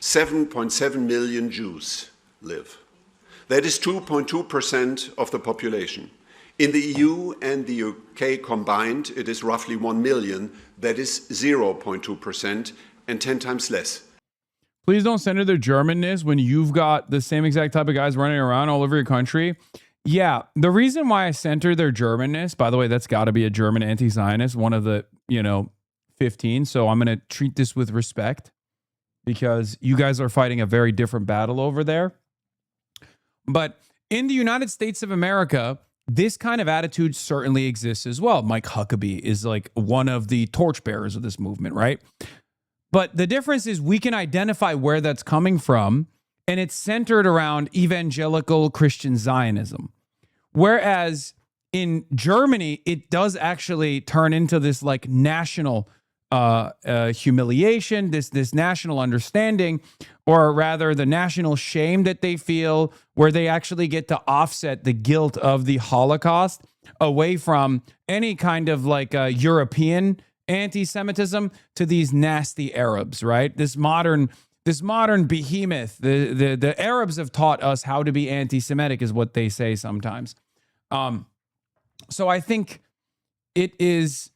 7.7 million Jews live. That is 2.2% of the population. In the EU and the UK combined, it is roughly 1 million. That is 0.2% and 10 times less. Please don't center their Germanness when you've got the same exact type of guys running around all over your country. Yeah, the reason why I center their Germanness, by the way, that's got to be a German anti-Zionist, one of the, 15. So I'm going to treat this with respect because you guys are fighting a very different battle over there. But in the United States of America, this kind of attitude certainly exists as well. Mike Huckabee is like one of the torchbearers of this movement, right? But the difference is we can identify where that's coming from, and it's centered around evangelical Christian Zionism. Whereas in Germany, it does actually turn into this like national humiliation, this national understanding, or rather the national shame that they feel, where they actually get to offset the guilt of the Holocaust away from any kind of like European anti-Semitism to these nasty Arabs, right? This modern behemoth. The Arabs have taught us how to be anti-Semitic, is what they say sometimes. So I think it is.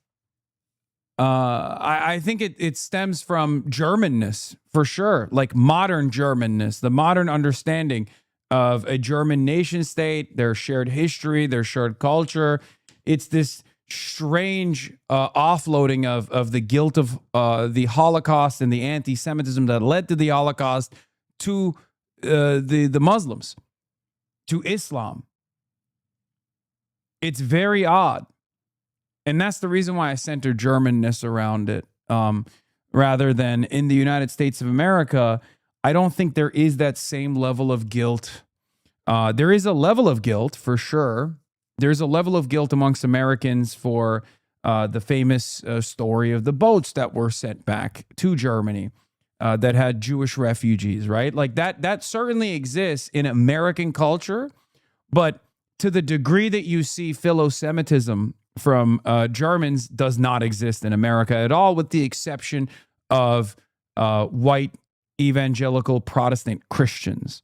I think it stems from Germanness for sure, like modern Germanness, the modern understanding of a German nation state, their shared history, their shared culture. It's this strange offloading of the guilt of the Holocaust and the anti-Semitism that led to the Holocaust to the Muslims, to Islam. It's very odd. And that's the reason why I center Germanness around it. Rather than in the United States of America, I don't think there is that same level of guilt. There is a level of guilt for sure. There's a level of guilt amongst Americans for the famous story of the boats that were sent back to Germany that had Jewish refugees, right? Like that certainly exists in American culture, but to the degree that you see philo-Semitism from Germans does not exist in America at all, with the exception of white evangelical Protestant Christians.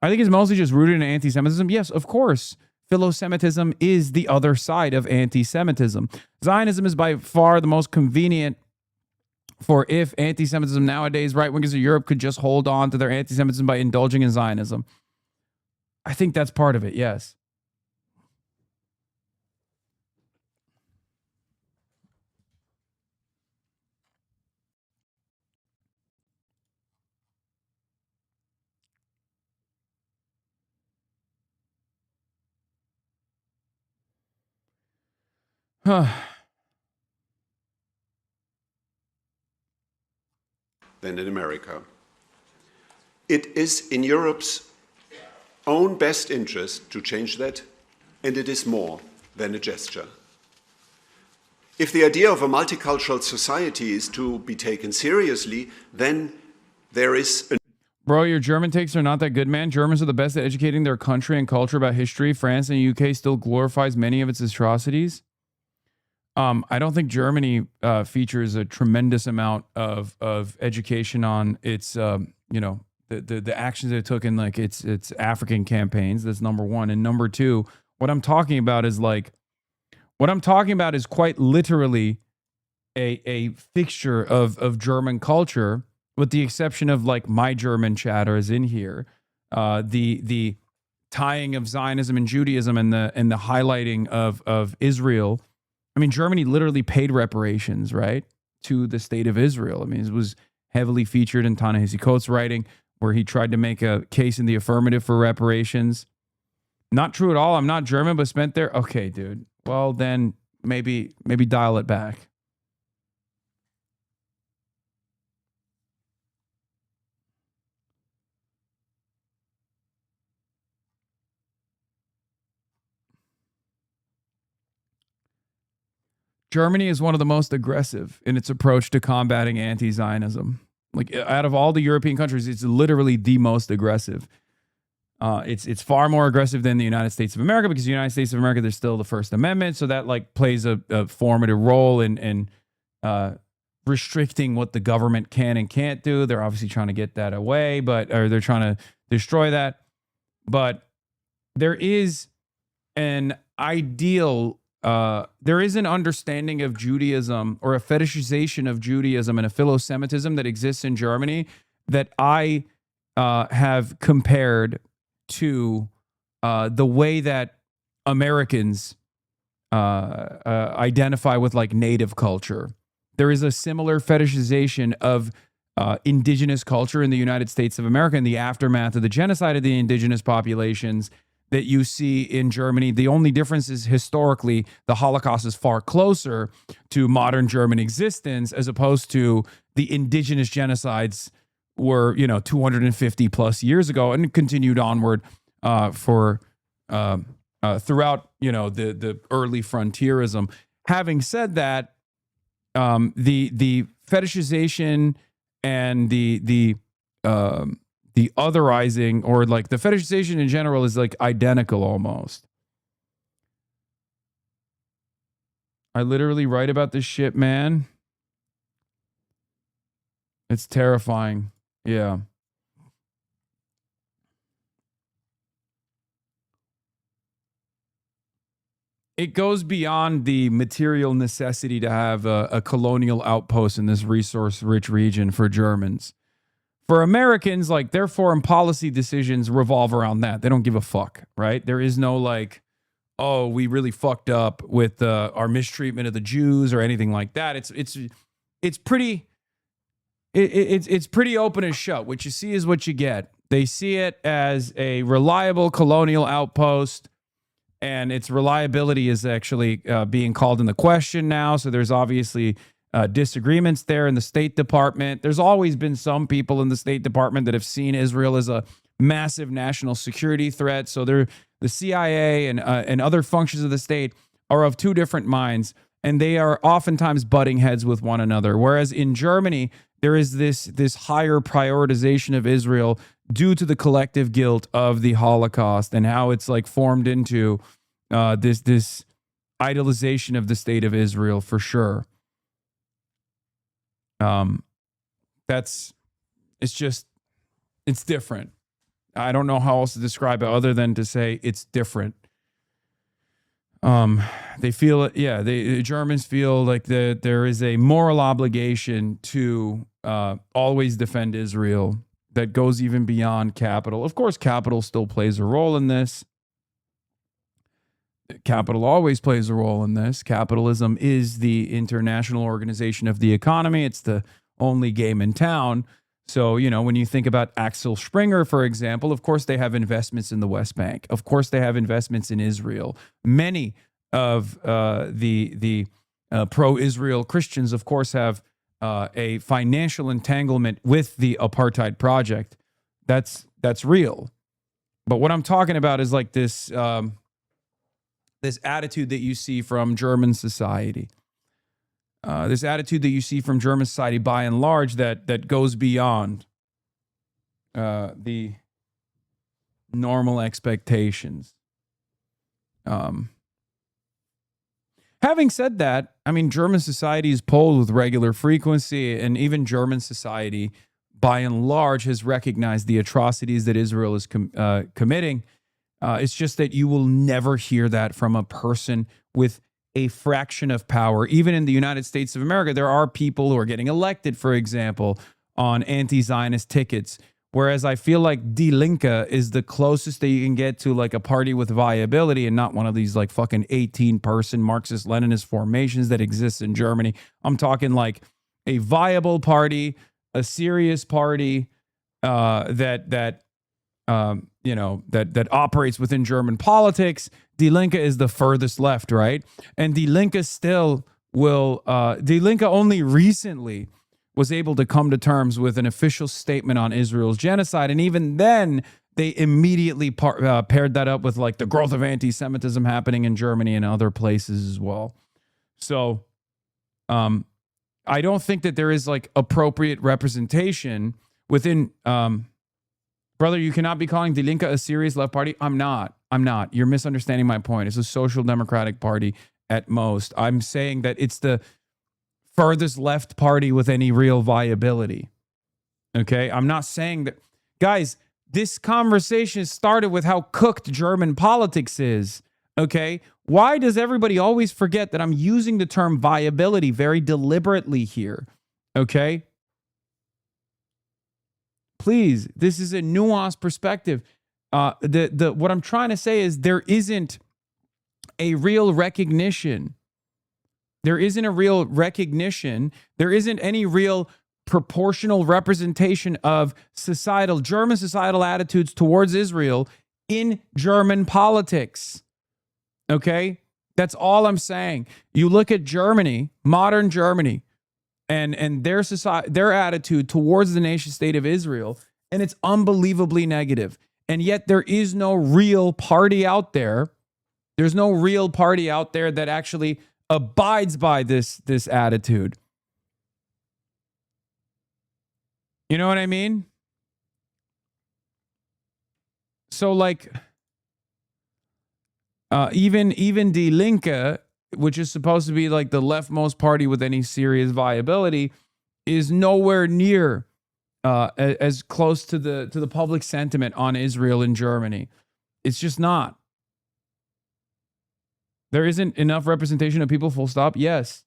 I think it's mostly just rooted in anti-Semitism. Yes, of course. Philo-Semitism is the other side of anti-Semitism. Zionism is by far the most convenient for if anti-Semitism nowadays, right-wingers of Europe could just hold on to their anti-Semitism by indulging in Zionism. I think that's part of it, yes. Than in America. It is in Europe's own best interest to change that, and it is more than a gesture. If the idea of a multicultural society is to be taken seriously, then there is a Bro, your German takes are not that good, man. Germans are the best at educating their country and culture about history. France and UK still glorifies many of its atrocities. I don't think Germany features a tremendous amount of education on its, the actions it took in like its African campaigns. That's number one. And number two, what I'm talking about is quite literally a fixture of German culture, with the exception of like my German chatters in here, the tying of Zionism and Judaism and the highlighting of Israel. I mean, Germany literally paid reparations, right, to the state of Israel. I mean, it was heavily featured in Ta-Nehisi Coates' writing, where he tried to make a case in the affirmative for reparations. Not true at all. I'm not German, but spent there. Okay, dude. Well, then maybe dial it back. Germany is one of the most aggressive in its approach to combating anti-Zionism. Like, out of all the European countries, it's literally the most aggressive. It's far more aggressive than the United States of America, because the United States of America, there's still the First Amendment, so that like plays a formative role in restricting what the government can and can't do. They're obviously trying to get that away, or they're trying to destroy that. But there is an ideal. There is an understanding of Judaism, or a fetishization of Judaism and a philo-Semitism that exists in Germany that I have compared to the way that Americans identify with like native culture. There is a similar fetishization of indigenous culture in the United States of America in the aftermath of the genocide of the indigenous populations that you see in Germany. The only difference is historically the Holocaust is far closer to modern German existence, as opposed to the indigenous genocides were, 250 plus years ago and continued onward for throughout, the early frontierism. Having said that, the fetishization and the otherizing, or like the fetishization in general, is like identical almost. I literally write about this shit, man. It's terrifying. Yeah. It goes beyond the material necessity to have a colonial outpost in this resource-rich region for Germans. For Americans, like, their foreign policy decisions revolve around that. They don't give a fuck, right? There is no like, oh, we really fucked up with our mistreatment of the Jews or anything like that. It's pretty open and shut. What you see is what you get. They see it as a reliable colonial outpost, and its reliability is actually being called into question now. So there's obviously disagreements there in the State Department. There's always been some people in the State Department that have seen Israel as a massive national security threat. So the CIA and other functions of the state are of two different minds, and they are oftentimes butting heads with one another. Whereas in Germany, there is this higher prioritization of Israel due to the collective guilt of the Holocaust and how it's like formed into this idolization of the state of Israel, for sure. It's different. I don't know how else to describe it other than to say it's different. They feel it. Yeah. The Germans feel like there is a moral obligation to always defend Israel that goes even beyond capital. Of course, capital still plays a role in this. Capital always plays a role in this. Capitalism is the international organization of the economy. It's the only game in town. So, when you think about Axel Springer, for example, of course they have investments in the West Bank. Of course they have investments in Israel. Many of the pro-Israel Christians, of course, have a financial entanglement with the apartheid project. That's real. But what I'm talking about is like this attitude that you see from German society. This attitude that you see from German society by and large that goes beyond the normal expectations. Having said that, I mean, German society is polled with regular frequency, and even German society, by and large, has recognized the atrocities that Israel is committing. It's just that you will never hear that from a person with a fraction of power. Even in the United States of America, there are people who are getting elected, for example, on anti-Zionist tickets. Whereas I feel like Die Linke is the closest that you can get to like a party with viability and not one of these like fucking 18-person Marxist-Leninist formations that exists in Germany. I'm talking like a viable party, a serious party that operates within German politics. Die Linke is the furthest left, right? And Die Linke still will. Die Linke only recently was able to come to terms with an official statement on Israel's genocide. And even then, they immediately paired that up with like the growth of anti-Semitism happening in Germany and other places as well. So I don't think that there is like appropriate representation within... brother, you cannot be calling Die Linke a serious left party. I'm not. You're misunderstanding my point. It's a social democratic party at most. I'm saying that it's the furthest left party with any real viability. Okay? I'm not saying that... Guys, this conversation started with how cooked German politics is. Okay? Why does everybody always forget that I'm using the term viability very deliberately here? Okay? Please, this is a nuanced perspective. What I'm trying to say is there isn't a real recognition. There isn't a real recognition. There isn't any real proportional representation of German societal attitudes towards Israel in German politics. Okay? That's all I'm saying. You look at Germany, modern Germany, and their society, their attitude towards the nation state of Israel, and it's unbelievably negative. And yet there is no real party out there. There's no real party out there that actually abides by this attitude. You know what I mean? So like even Die Linke, which is supposed to be like the leftmost party with any serious viability, is nowhere near as close to the public sentiment on Israel in Germany. It's just not. There isn't enough representation of people, full stop. Yes,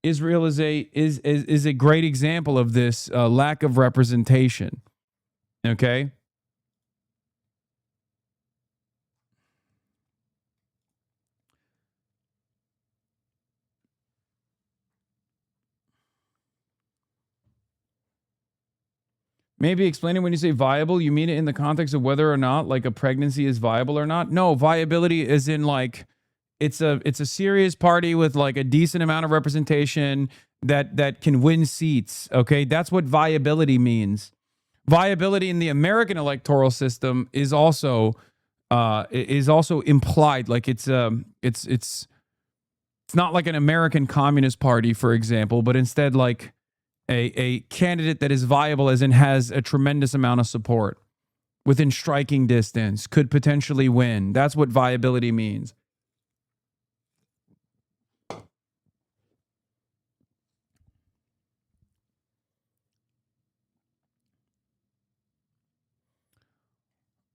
Israel is a great example of this lack of representation. Okay? Maybe explaining when you say viable, you mean it in the context of whether or not like a pregnancy is viable or not? No, viability is in like it's a serious party with like a decent amount of representation that can win seats. Okay, that's what viability means. Viability in the American electoral system is also implied. Like it's not like an American Communist Party, for example, but instead like a candidate that is viable, as in has a tremendous amount of support within striking distance, could potentially win. That's what viability means.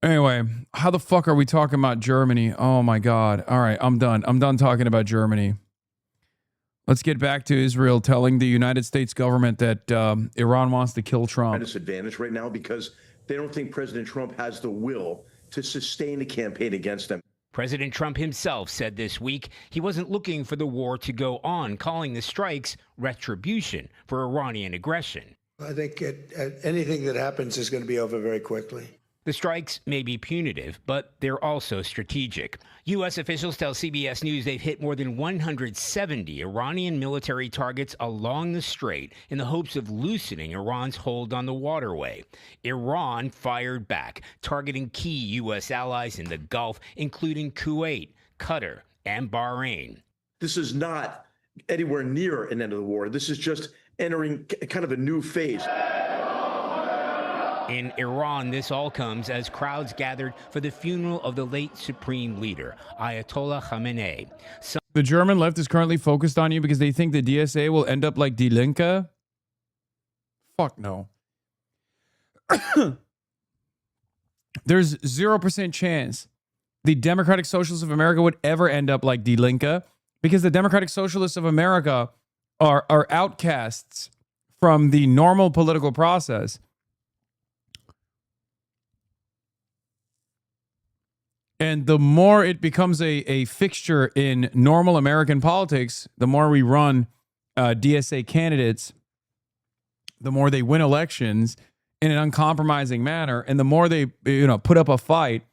Anyway, how the fuck are we talking about Germany? Oh my God. All right, I'm done. I'm done talking about Germany. Let's get back to Israel telling the United States government that Iran wants to kill Trump. Disadvantage right now because they don't think President Trump has the will to sustain a campaign against them. President Trump himself said this week he wasn't looking for the war to go on, calling the strikes retribution for Iranian aggression. I think anything that happens is going to be over very quickly. The strikes may be punitive, but they're also strategic. U.S. officials tell CBS News they've hit more than 170 Iranian military targets along the strait in the hopes of loosening Iran's hold on the waterway. Iran fired back, targeting key U.S. allies in the Gulf, including Kuwait, Qatar, and Bahrain. This is not anywhere near an end of the war. This is just entering kind of a new phase. In Iran, this all comes as crowds gathered for the funeral of the late supreme leader, Ayatollah Khamenei. The German left is currently focused on you because they think the DSA will end up like Die Linke? Fuck no. There's 0% chance the Democratic Socialists of America would ever end up like Die Linke because the Democratic Socialists of America are outcasts from the normal political process. And the more it becomes a fixture in normal American politics, the more we run DSA candidates, the more they win elections in an uncompromising manner, and the more they put up a fight,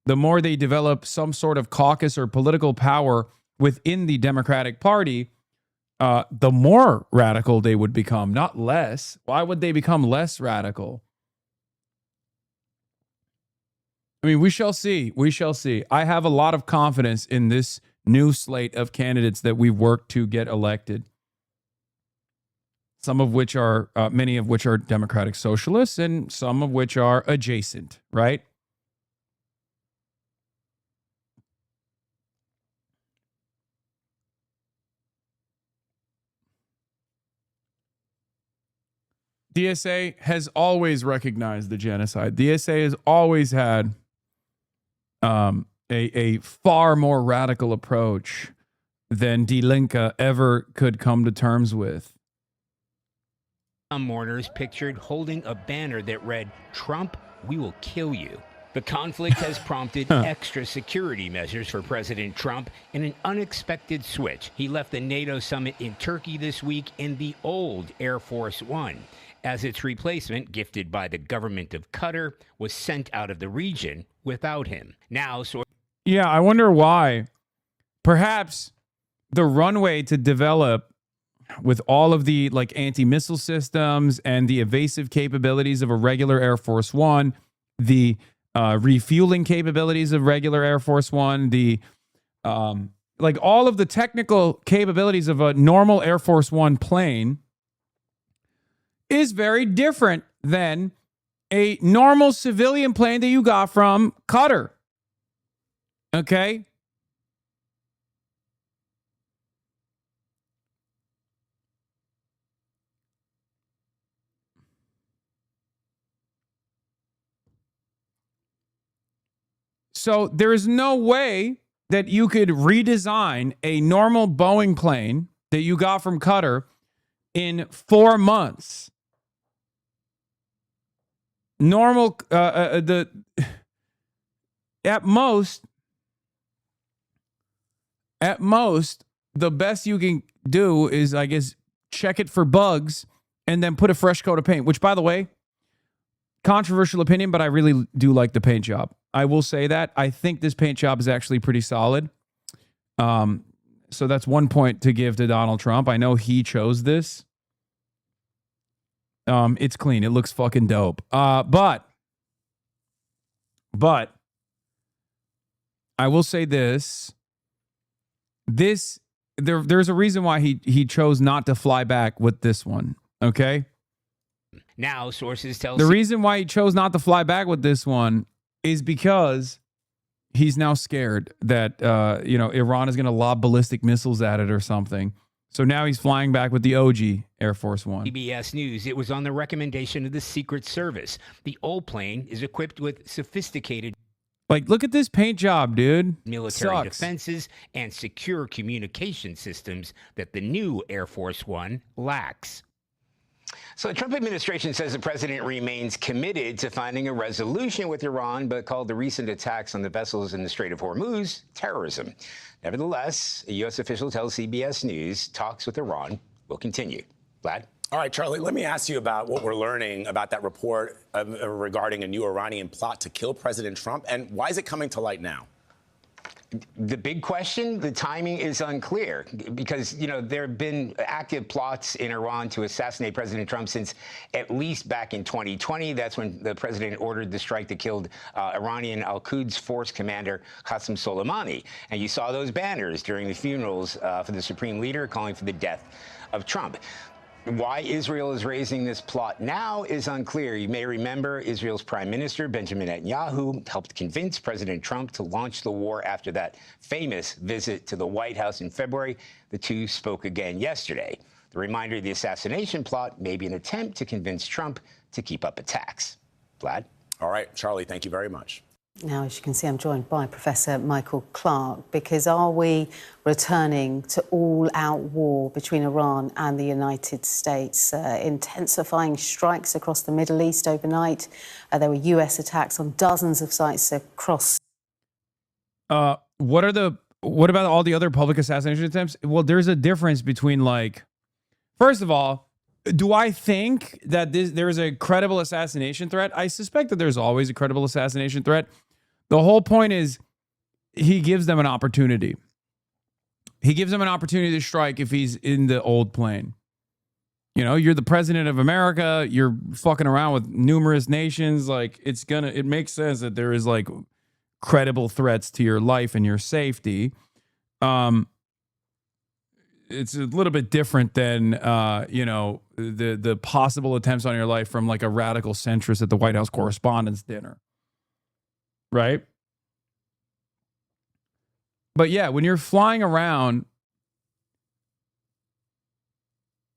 the more they develop some sort of caucus or political power within the Democratic Party, the more radical they would become, not less. Why would they become less radical? I mean, we shall see. We shall see. I have a lot of confidence in this new slate of candidates that we've worked to get elected. Some of which are, many of which are Democratic Socialists, and some of which are adjacent, right? DSA has always recognized the genocide. DSA has always had a far more radical approach than Die Linke ever could come to terms with. Some mourners pictured holding a banner that read, "Trump, we will kill you." The conflict has prompted extra security measures for President Trump in an unexpected switch. He left the NATO summit in Turkey this week in the old Air Force One, as its replacement, gifted by the government of Qatar, was sent out of the region without him. Now, yeah, I wonder why. Perhaps the runway to develop with all of the anti-missile systems and the evasive capabilities of a regular Air Force One, the refueling capabilities of regular Air Force One, the all of the technical capabilities of a normal Air Force One plane is very different than a normal civilian plane that you got from Qatar. Okay? So there is no way that you could redesign a normal Boeing plane that you got from Qatar in 4 months. Normal, at most, the best you can do is, I guess, check it for bugs and then put a fresh coat of paint, which, by the way, controversial opinion, but I really do like the paint job. I will say that. I think this paint job is actually pretty solid. So that's one point to give to Donald Trump. I know he chose this. It's clean. It looks fucking dope. But I will say this. There's a reason why he chose not to fly back with this one. Okay? now sources tell the reason why he chose not to fly back with this one is because he's now scared that Iran is going to lob ballistic missiles at it or something. So now he's flying back with the OG Air Force One. CBS News, it was on the recommendation of the Secret Service. The old plane is equipped with sophisticated... Like, look at this paint job, dude. Military defenses and secure communication systems that the new Air Force One lacks. So the Trump administration says the president remains committed to finding a resolution with Iran, but called the recent attacks on the vessels in the Strait of Hormuz terrorism. Nevertheless, a U.S. official tells CBS News talks with Iran will continue. Vlad? All right, Charlie, let me ask you about what we're learning about that report regarding a new Iranian plot to kill President Trump, and why is it coming to light now? The big question, the timing is unclear because, there have been active plots in Iran to assassinate President Trump since at least back in 2020. That's when the president ordered the strike that killed Iranian Al-Quds force commander Qasem Soleimani. And you saw those banners during the funerals for the supreme leader calling for the death of Trump. Why Israel is raising this plot now is unclear. You may remember Israel's Prime Minister Benjamin Netanyahu helped convince President Trump to launch the war after that famous visit to the White House in February. The two spoke again yesterday. The reminder of the assassination plot may be an attempt to convince Trump to keep up attacks. Vlad? All right, Charlie, thank you very much. Now, as you can see, I'm joined by Professor Michael Clark, because are we returning to all-out war between Iran and the United States? Intensifying strikes across the Middle East overnight. There were US attacks on dozens of sites across. What about all the other public assassination attempts? Well, there's a difference between, like, first of all, do I think that there is a credible assassination threat? I suspect that there's always a credible assassination threat. The whole point is he gives them an opportunity. He gives them an opportunity to strike if he's in the old plane. You know, you're the president of America. You're fucking around with numerous nations. Like, it makes sense that there is, like, credible threats to your life and your safety. It's a little bit different than, the possible attempts on your life from, like, a radical centrist at the White House Correspondents' Dinner. Right? But yeah, when you're flying around,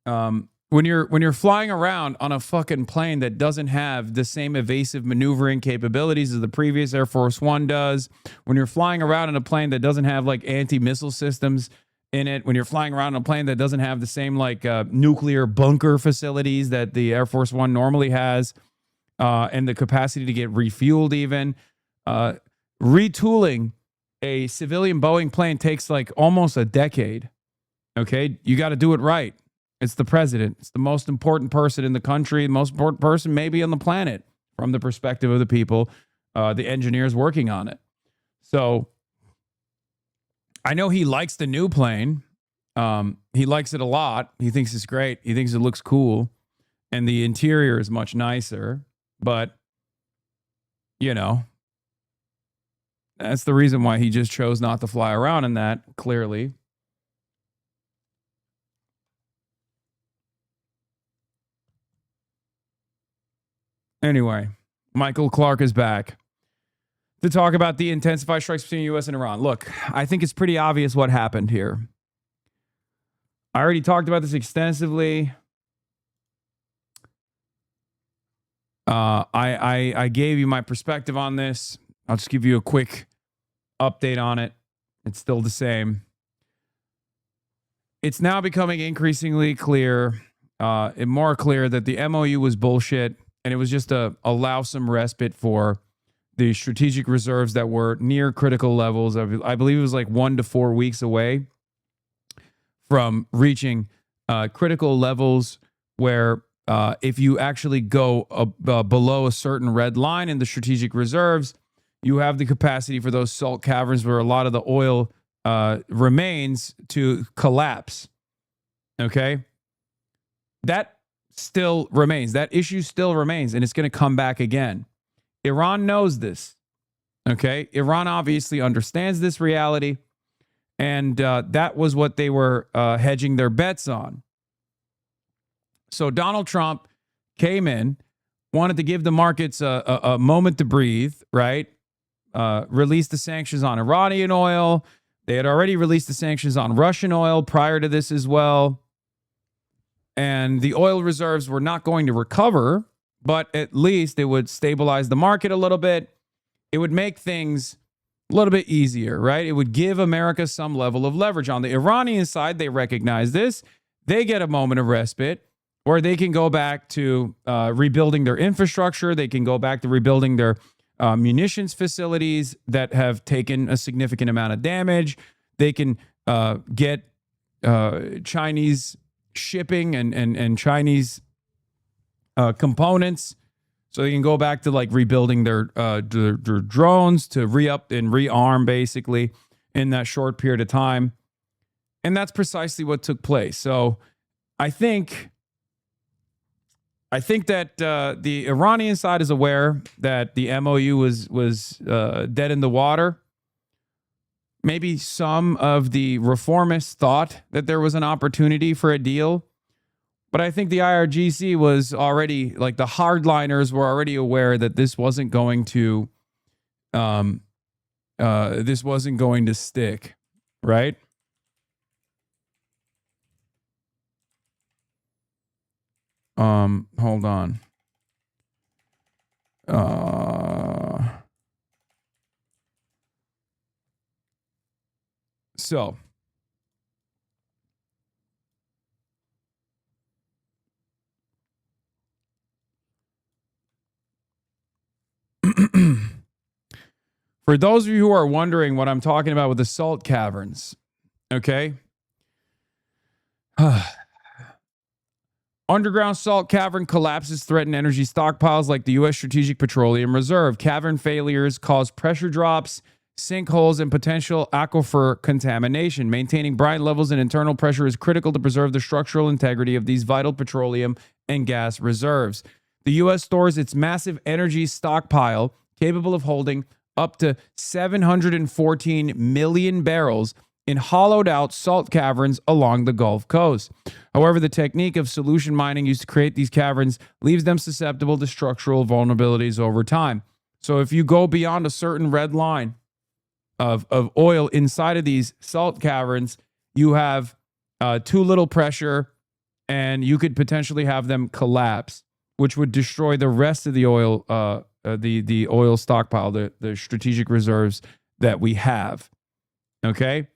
when you're flying around on a fucking plane that doesn't have the same evasive maneuvering capabilities as the previous Air Force One does, when you're flying around in a plane that doesn't have, like, anti-missile systems in it, when you're flying around in a plane that doesn't have the same, like, nuclear bunker facilities that the Air Force One normally has, and the capacity to get refueled even, retooling a civilian Boeing plane takes, like, almost a decade. Okay? You got to do it right. It's the president. It's the most important person in the country, the most important person maybe on the planet from the perspective of the people, the engineers working on it. So I know he likes the new plane. He likes it a lot. He thinks it's great. He thinks it looks cool. And the interior is much nicer. But, you know, that's the reason why he just chose not to fly around in that, clearly. Anyway, Michael Clark is back to talk about the intensified strikes between the U.S. and Iran. Look, I think it's pretty obvious what happened here. I already talked about this extensively. I gave you my perspective on this. I'll just give you a quick update on it. It's still the same. It's now becoming increasingly clear, and more clear, that the MOU was bullshit, and it was just to allow some respite for the strategic reserves that were near critical levels. I believe it was like 1 to 4 weeks away from reaching critical levels where if you actually go below a certain red line in the strategic reserves, you have the capacity for those salt caverns where a lot of the oil remains to collapse. Okay? That still remains. That issue still remains, and it's going to come back again. Iran knows this. Okay? Iran obviously understands this reality, and that was what they were hedging their bets on. So Donald Trump came in, wanted to give the markets a moment to breathe, right? Released the sanctions on Iranian oil. They had already released the sanctions on Russian oil prior to this as well. And the oil reserves were not going to recover, but at least it would stabilize the market a little bit. It would make things a little bit easier, right? It would give America some level of leverage. On the Iranian side, they recognize this. They get a moment of respite where they can go back to rebuilding their infrastructure. They can go back to rebuilding their munitions facilities that have taken a significant amount of damage. They can get Chinese shipping and Chinese components, so they can go back to like rebuilding their drones to re-up and rearm basically in that short period of time. And that's precisely what took place. So I think that the Iranian side is aware that the MOU was dead in the water. Maybe some of the reformists thought that there was an opportunity for a deal. But I think the IRGC was already, like the hardliners were already aware that this wasn't going to stick, right? Hold on. So, for those of you who are wondering what I'm talking about with the salt caverns, okay? Underground salt cavern collapses threaten energy stockpiles like the U.S. Strategic Petroleum Reserve. Cavern failures cause pressure drops, sinkholes, and potential aquifer contamination. Maintaining brine levels and internal pressure is critical to preserve the structural integrity of these vital petroleum and gas reserves. The U.S. stores its massive energy stockpile capable of holding up to 714 million barrels in hollowed out salt caverns along the Gulf Coast. However, the technique of solution mining used to create these caverns leaves them susceptible to structural vulnerabilities over time. So if you go beyond a certain red line of oil inside of these salt caverns, you have too little pressure and you could potentially have them collapse, which would destroy the rest of the oil, the oil stockpile, the strategic reserves that we have. Okay?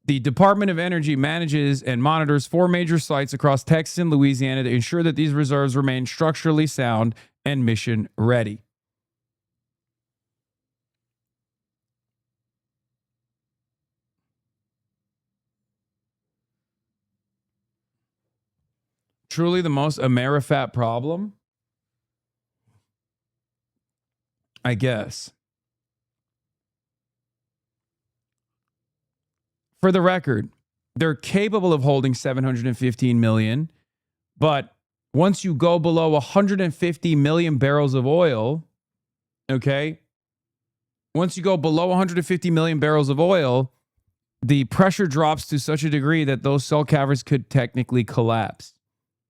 The Department of Energy manages and monitors 4 major sites across Texas and Louisiana to ensure that these reserves remain structurally sound and mission ready. Truly the most Amerifat problem? I guess. For the record, they're capable of holding 715 million, but once you go below 150 million barrels of oil, okay, once you go below 150 million barrels of oil, the pressure drops to such a degree that those salt caverns could technically collapse,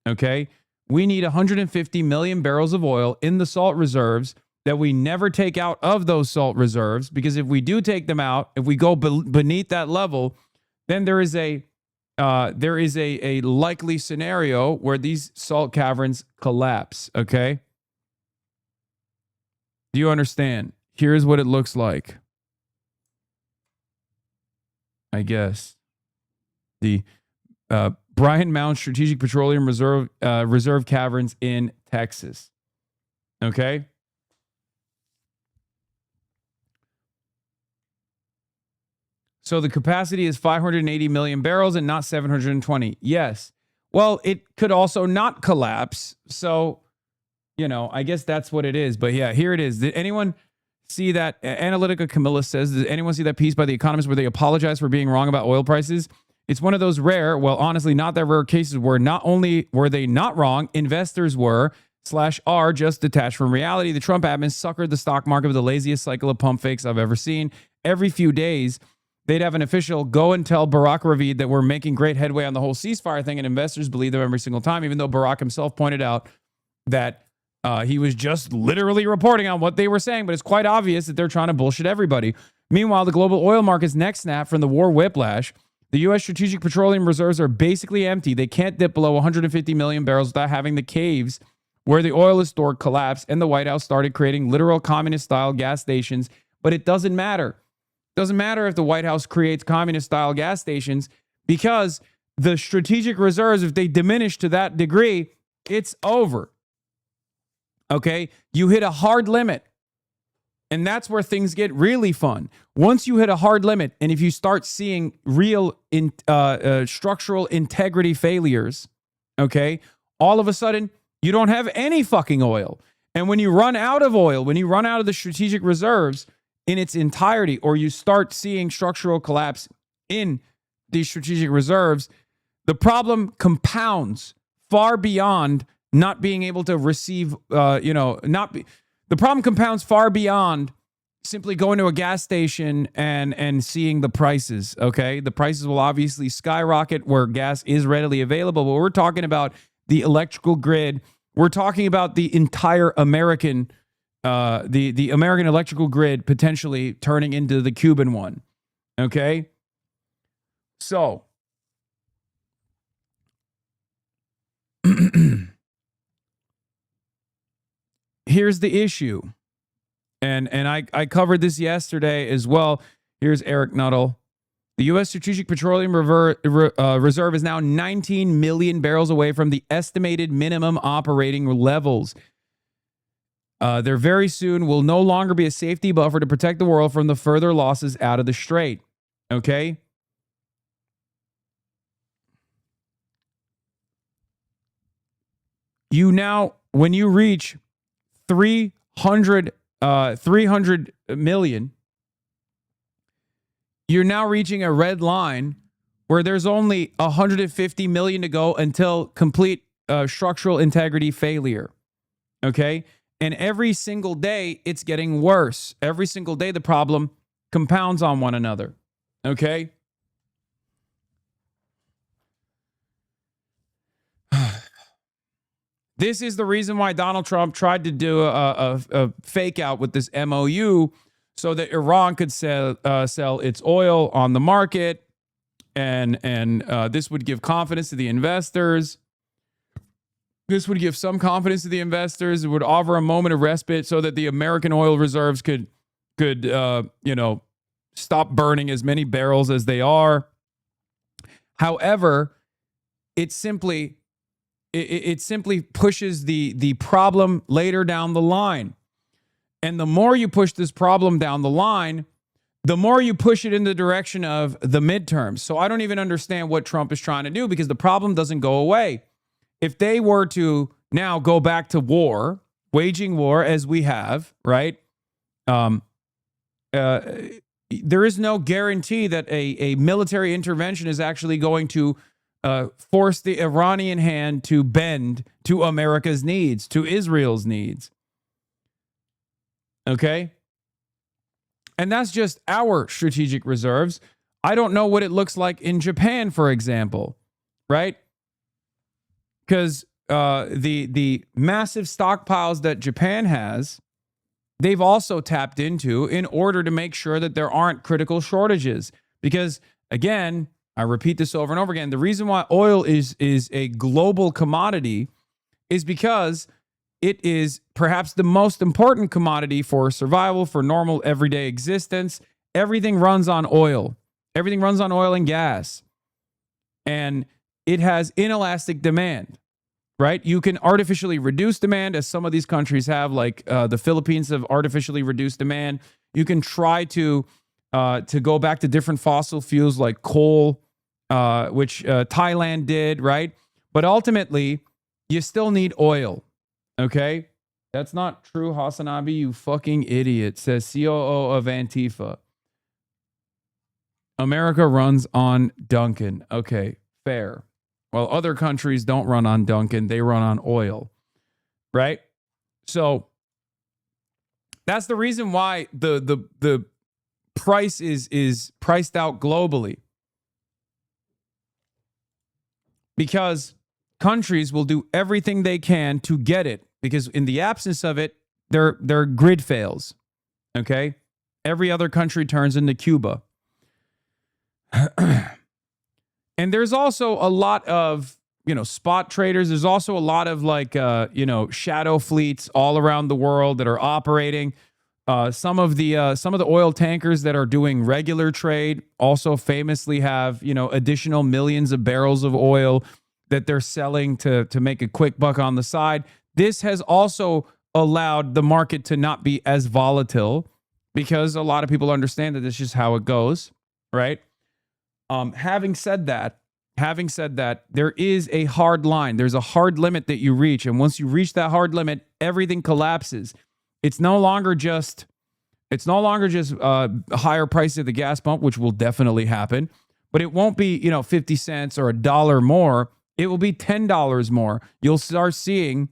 okay? We need 150 million barrels of oil in the salt reserves that we never take out of those salt reserves, because if we do take them out, if we go beneath that level, then there is a likely scenario where these salt caverns collapse, okay? Do you understand? Here's what it looks like. I guess. The Bryan Mound Strategic Petroleum Reserve Caverns in Texas. Okay? So the capacity is 580 million barrels and not 720. Yes. Well, it could also not collapse. So, you know, I guess that's what it is. But yeah, here it is. Did anyone see that? Analytica Camilla says, did anyone see that piece by The Economist where they apologize for being wrong about oil prices? It's one of those rare, well, honestly, not that rare cases where not only were they not wrong, investors were/are just detached from reality. The Trump admin suckered the stock market with the laziest cycle of pump fakes I've ever seen. Every few days, they'd have an official go and tell Barack Ravid that we're making great headway on the whole ceasefire thing, and investors believe them every single time, even though Barack himself pointed out that he was just literally reporting on what they were saying, but it's quite obvious that they're trying to bullshit everybody. Meanwhile, the global oil market's neck snap from the war whiplash. The U.S. Strategic Petroleum Reserves are basically empty. They can't dip below 150 million barrels without having the caves where the oil is stored collapse, and the White House started creating literal communist-style gas stations, but it doesn't matter. Doesn't matter if the White House creates communist-style gas stations, because the strategic reserves, if they diminish to that degree, it's over. Okay? You hit a hard limit, and that's where things get really fun. Once you hit a hard limit, and if you start seeing real structural integrity failures, okay, all of a sudden, you don't have any fucking oil. And when you run out of oil, when you run out of the strategic reserves in its entirety, or you start seeing structural collapse in these strategic reserves, the problem compounds far beyond not being able to receive, the problem compounds far beyond simply going to a gas station and seeing the prices, okay? The prices will obviously skyrocket where gas is readily available, but we're talking about the electrical grid. We're talking about the entire American the American electrical grid potentially turning into the Cuban one. Okay? So, here's the issue. And I covered this yesterday as well. Here's Eric Nuttall. The U.S. Strategic Petroleum Reserve is now 19 million barrels away from the estimated minimum operating levels. There very soon will no longer be a safety buffer to protect the world from the further losses out of the strait. Okay? You now, when you reach 300 million, you're now reaching a red line where there's only 150 million to go until complete structural integrity failure. Okay? And every single day, it's getting worse. Every single day, the problem compounds on one another. Okay? This is the reason why Donald Trump tried to do a fake out with this MOU so that Iran could sell its oil on the market, and this would give confidence to the investors. This would give some confidence to the investors. It would offer a moment of respite so that the American oil reserves could stop burning as many barrels as they are. However, it simply pushes the problem later down the line. And the more you push this problem down the line, the more you push it in the direction of the midterms. So I don't even understand what Trump is trying to do, because the problem doesn't go away. If they were to now go back to war, waging war as we have, right? There is no guarantee that a military intervention is actually going to force the Iranian hand to bend to America's needs, to Israel's needs. Okay? And that's just our strategic reserves. I don't know what it looks like in Japan, for example, right? Because the massive stockpiles that Japan has, they've also tapped into in order to make sure that there aren't critical shortages. Because, again, I repeat this over and over again, the reason why oil is a global commodity is because it is perhaps the most important commodity for survival, for normal everyday existence. Everything runs on oil. Everything runs on oil and gas. And it has inelastic demand, right? You can artificially reduce demand, as some of these countries have, like the Philippines have artificially reduced demand. You can try to go back to different fossil fuels like coal, which Thailand did, right? But ultimately, you still need oil, okay? That's not true, HasanAbi, you fucking idiot, says COO of Antifa. America runs on Duncan. Okay, fair. Well, other countries don't run on Duncan, they run on oil, right? So that's the reason why the price is priced out globally. Because countries will do everything they can to get it, because in the absence of it, their grid fails. Okay? Every other country turns into Cuba. And there's also a lot of, spot traders. There's also a lot of shadow fleets all around the world that are operating. Some of the oil tankers that are doing regular trade also famously have, additional millions of barrels of oil that they're selling to make a quick buck on the side. This has also allowed the market to not be as volatile, because a lot of people understand that this is just how it goes, right? Having said that, there is a hard line. There's a hard limit that you reach. And once you reach that hard limit, everything collapses. It's no longer just higher price at the gas pump, which will definitely happen, but it won't be, 50 cents or $1 more. It will be $10 more. You'll start seeing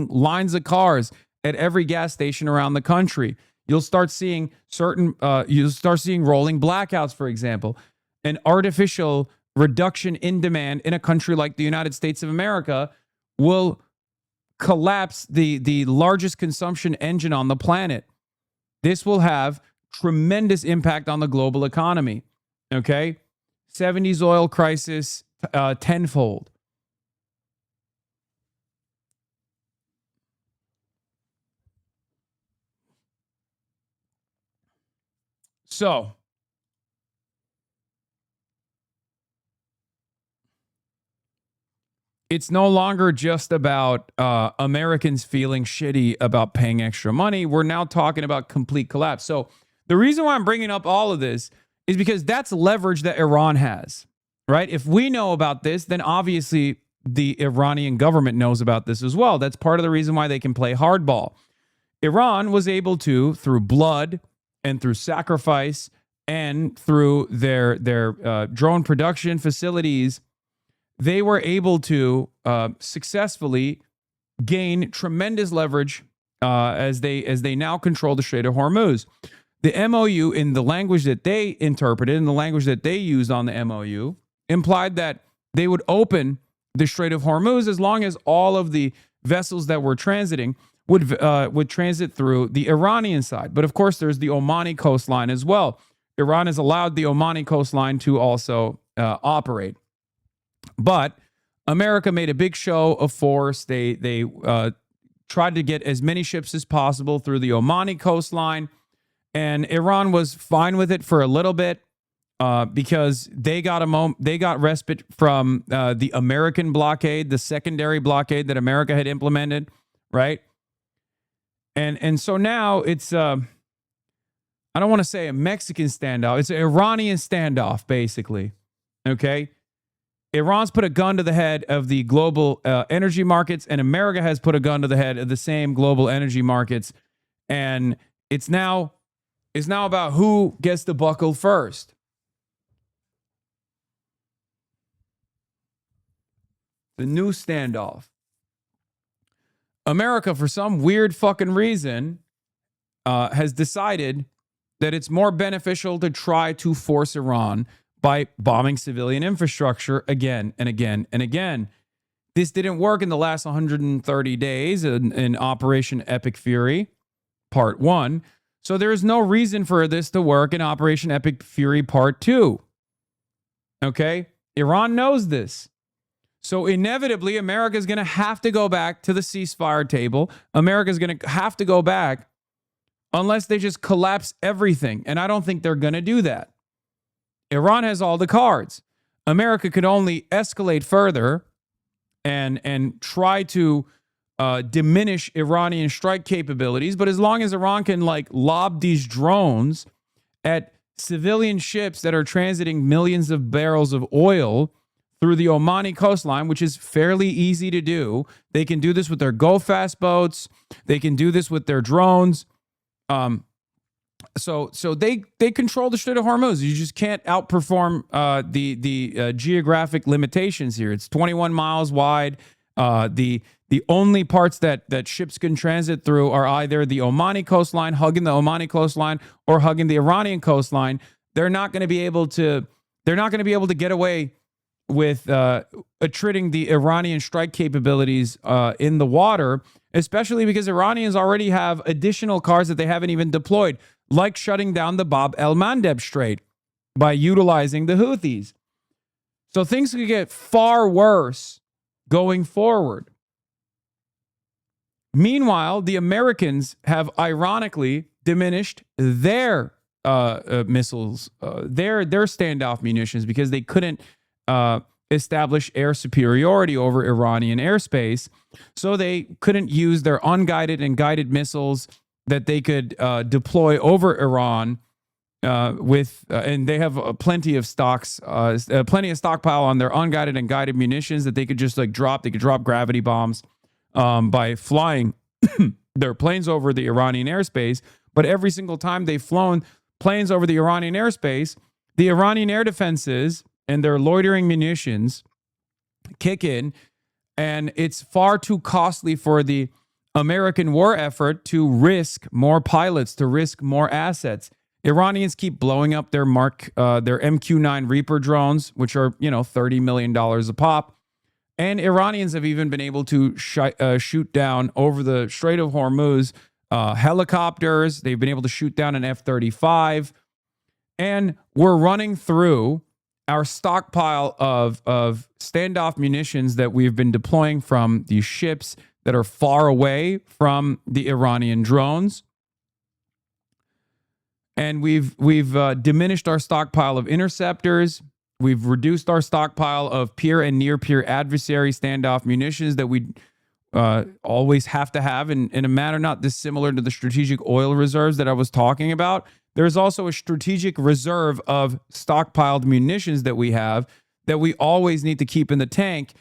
lines of cars at every gas station around the country. You'll start seeing rolling blackouts, for example. An artificial reduction in demand in a country like the United States of America will collapse the largest consumption engine on the planet. This will have tremendous impact on the global economy. Okay? 70s oil crisis tenfold. So, it's no longer just about Americans feeling shitty about paying extra money. We're now talking about complete collapse. So the reason why I'm bringing up all of this is because that's leverage that Iran has, right? If we know about this, then obviously the Iranian government knows about this as well. That's part of the reason why they can play hardball. Iran was able to, through blood and through sacrifice and through their drone production facilities, they were able to successfully gain tremendous leverage as they now control the Strait of Hormuz. The MOU, in the language that they interpreted, in the language that they used on the MOU, implied that they would open the Strait of Hormuz as long as all of the vessels that were transiting would transit through the Iranian side. But of course, there's the Omani coastline as well. Iran has allowed the Omani coastline to also operate. But America made a big show of force. They tried to get as many ships as possible through the Omani coastline, and Iran was fine with it for a little bit because they got respite from the American blockade, the secondary blockade that America had implemented, right? And so now it's I don't want to say a Mexican standoff. It's an Iranian standoff, basically. Okay. Iran's put a gun to the head of the global energy markets, and America has put a gun to the head of the same global energy markets. And it's now about who gets to buckle first. The new standoff. America, for some weird fucking reason, has decided that it's more beneficial to try to force Iran by bombing civilian infrastructure again and again and again. This didn't work in the last 130 days in Operation Epic Fury, Part 1. So there is no reason for this to work in Operation Epic Fury Part 2. Okay? Iran knows this. So inevitably, America is going to have to go back to the ceasefire table. America is going to have to go back unless they just collapse everything. And I don't think they're going to do that. Iran has all the cards. America could only escalate further and try to diminish Iranian strike capabilities. But as long as Iran can lob these drones at civilian ships that are transiting millions of barrels of oil through the Omani coastline, which is fairly easy to do, they can do this with their go-fast boats. They can do this with their drones. So they control the Strait of Hormuz. You just can't outperform the geographic limitations here. It's 21 miles wide. The only parts that ships can transit through are either the Omani coastline, hugging the Omani coastline, or hugging the Iranian coastline. They're not going to be able to get away with attriting the Iranian strike capabilities in the water, especially because Iranians already have additional cards that they haven't even deployed, like shutting down the Bab el-Mandeb Strait by utilizing the Houthis. So things could get far worse going forward. Meanwhile, the Americans have ironically diminished their missiles, their standoff munitions, because they couldn't establish air superiority over Iranian airspace. So they couldn't use their unguided and guided missiles that they could deploy over Iran and they have plenty of stockpile on their unguided and guided munitions that they could just drop. They could drop gravity bombs by flying their planes over the Iranian airspace. But every single time they've flown planes over the Iranian airspace, the Iranian air defenses and their loitering munitions kick in, and it's far too costly for the American war effort to risk more pilots, to risk more assets. Iranians keep blowing up their MQ-9 Reaper drones, which are, $30 million a pop. And Iranians have even been able to shoot down over the Strait of Hormuz helicopters. They've been able to shoot down an F-35. And we're running through our stockpile of standoff munitions that we've been deploying from these ships that are far away from the Iranian drones. And we've diminished our stockpile of interceptors. We've reduced our stockpile of peer and near peer adversary standoff munitions that we always have to have in a manner not dissimilar to the strategic oil reserves that I was talking about. There's also a strategic reserve of stockpiled munitions that we have that we always need to keep in the tank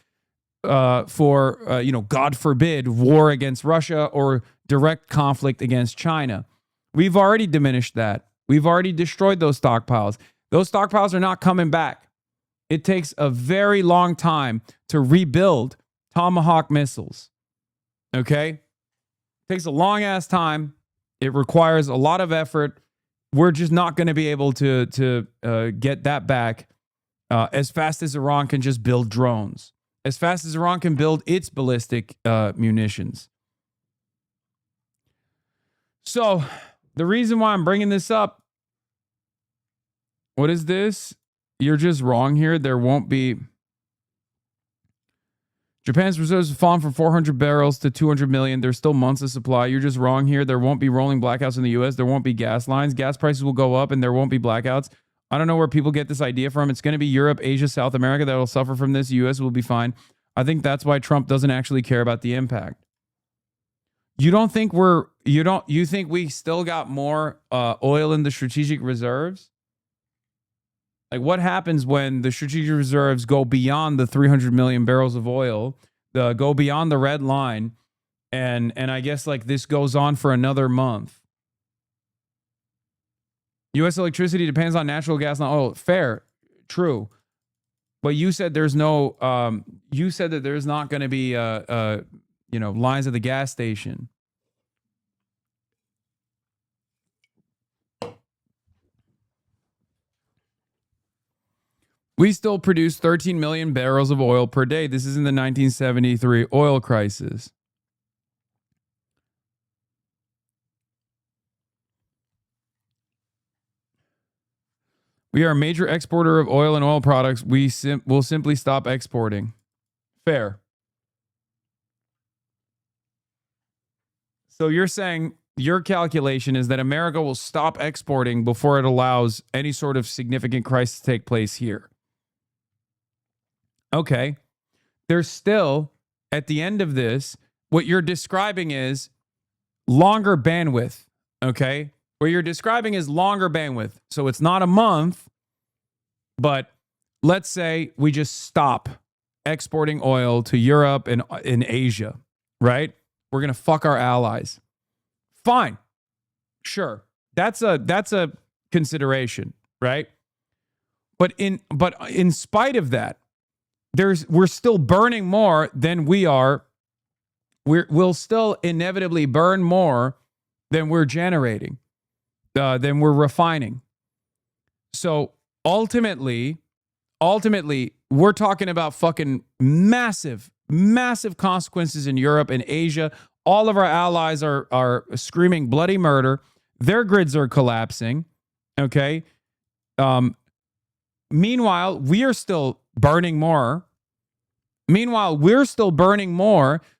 for, God forbid, war against Russia or direct conflict against China. We've already diminished that. We've already destroyed those stockpiles. Those stockpiles are not coming back. It takes a very long time to rebuild Tomahawk missiles. Okay? It takes a long ass time. It requires a lot of effort. We're just not going to be able to get that back as fast as Iran can just build drones, as fast as Iran can build its ballistic munitions. So the reason why I'm bringing this up, what is this? You're just wrong here. There won't be. Japan's reserves have fallen from 400 barrels to 200 million. There's still months of supply. You're just wrong here. There won't be rolling blackouts in the U.S. There won't be gas lines. Gas prices will go up and there won't be blackouts. I don't know where people get this idea from. It's going to be Europe, Asia, South America that will suffer from this. U.S. will be fine. I think that's why Trump doesn't actually care about the impact. You think we still got more oil in the strategic reserves? Like, what happens when the strategic reserves go beyond the 300 million barrels of oil, go beyond the red line, and I guess like this goes on for another month? U.S. electricity depends on natural gas, not oil. Fair, true, but you said there's no. You said that there's not going to be lines at the gas station. We still produce 13 million barrels of oil per day. This is in the 1973 oil crisis. We are a major exporter of oil and oil products. We will simply stop exporting. Fair. So you're saying your calculation is that America will stop exporting before it allows any sort of significant crisis to take place here. Okay. There's still, at the end of this, what you're describing is longer bandwidth. Okay. What you're describing is longer bandwidth. So it's not a month, but let's say we just stop exporting oil to Europe and in Asia, right? We're going to fuck our allies. Fine. Sure. That's a consideration, right? But in spite of that, we're still burning more than we are. We'll still inevitably burn more than we're generating, than we're refining. So ultimately, we're talking about fucking massive consequences in Europe and Asia. All of our allies are screaming bloody murder. Their grids are collapsing. Okay. Meanwhile, we are still burning more.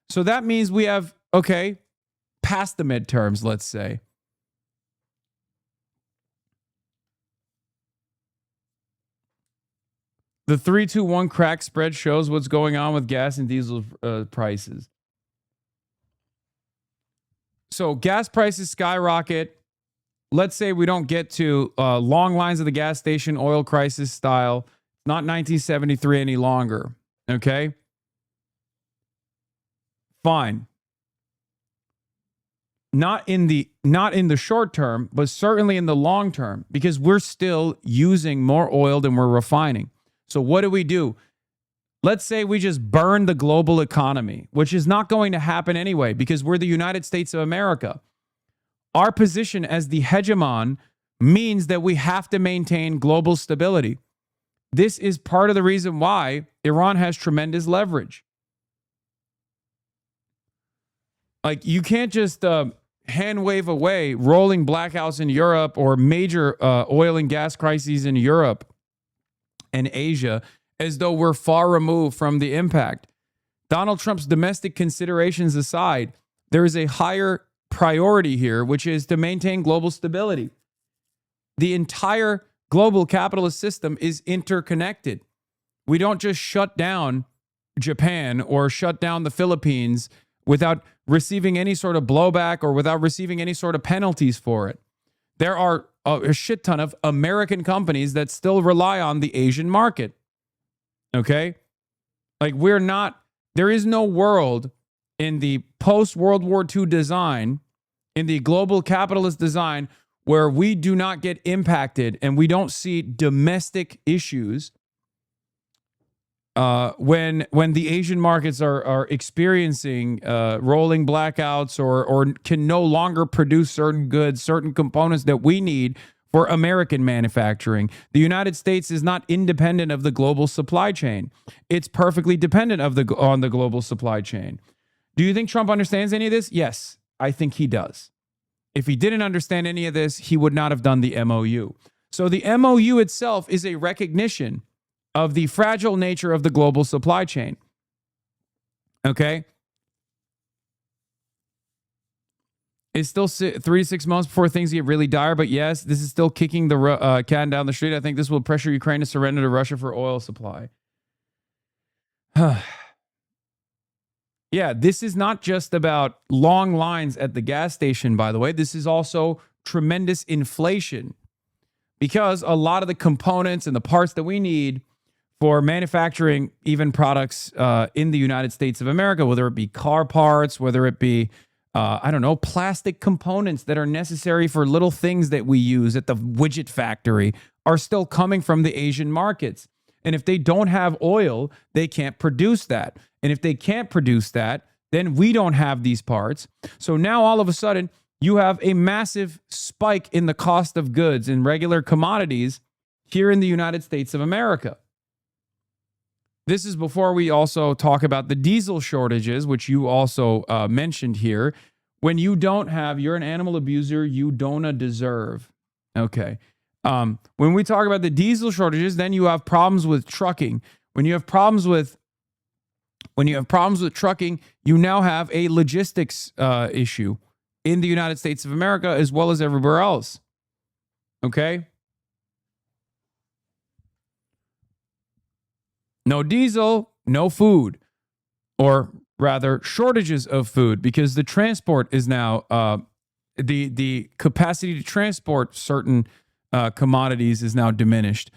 So that means we have, past the midterms, let's say. The 3-2-1 crack spread shows what's going on with gas and diesel prices. So gas prices skyrocket. Let's say we don't get to long lines of the gas station, oil crisis style. Not 1973 any longer. Okay? Fine. Not in the short term, but certainly in the long term, because we're still using more oil than we're refining. So what do? Let's say we just burn the global economy, which is not going to happen anyway, because we're the United States of America. Our position as the hegemon means that we have to maintain global stability. This is part of the reason why Iran has tremendous leverage. Like, you can't just hand wave away rolling blackouts in Europe or major oil and gas crises in Europe and Asia as though we're far removed from the impact. Donald Trump's domestic considerations aside, there is a higher priority here, which is to maintain global stability. The entire global capitalist system is interconnected. We don't just shut down Japan or shut down the Philippines without receiving any sort of blowback or without receiving any sort of penalties for it. There are a shit ton of American companies that still rely on the Asian market. Okay? Like, there is no world in the post-World War II design, in the global capitalist design, where we do not get impacted and we don't see domestic issues when the Asian markets are experiencing rolling blackouts or can no longer produce certain goods, certain components that we need for American manufacturing. The United States is not independent of the global supply chain. It's perfectly dependent on the global supply chain. Do you think Trump understands any of this? Yes, I think he does. If he didn't understand any of this, he would not have done the MOU. So the MOU itself is a recognition of the fragile nature of the global supply chain. Okay? It's still 3 to 6 months before things get really dire, but yes, this is still kicking the can down the street. I think this will pressure Ukraine to surrender to Russia for oil supply. Yeah, this is not just about long lines at the gas station, by the way. This is also tremendous inflation because a lot of the components and the parts that we need for manufacturing even products in the United States of America, whether it be car parts, whether it be, plastic components that are necessary for little things that we use at the widget factory, are still coming from the Asian markets. And if they don't have oil, they can't produce that. And if they can't produce that, then we don't have these parts. So now all of a sudden, you have a massive spike in the cost of goods and regular commodities here in the United States of America. This is before we also talk about the diesel shortages, which you also mentioned here. When you don't have, you're an animal abuser, you don't deserve. Okay. When we talk about the diesel shortages, then you have problems with trucking. When you have problems with trucking, you now have a logistics issue in the United States of America as well as everywhere else. Okay? No diesel, no food, or rather shortages of food, because the transport is now the capacity to transport certain commodities is now diminished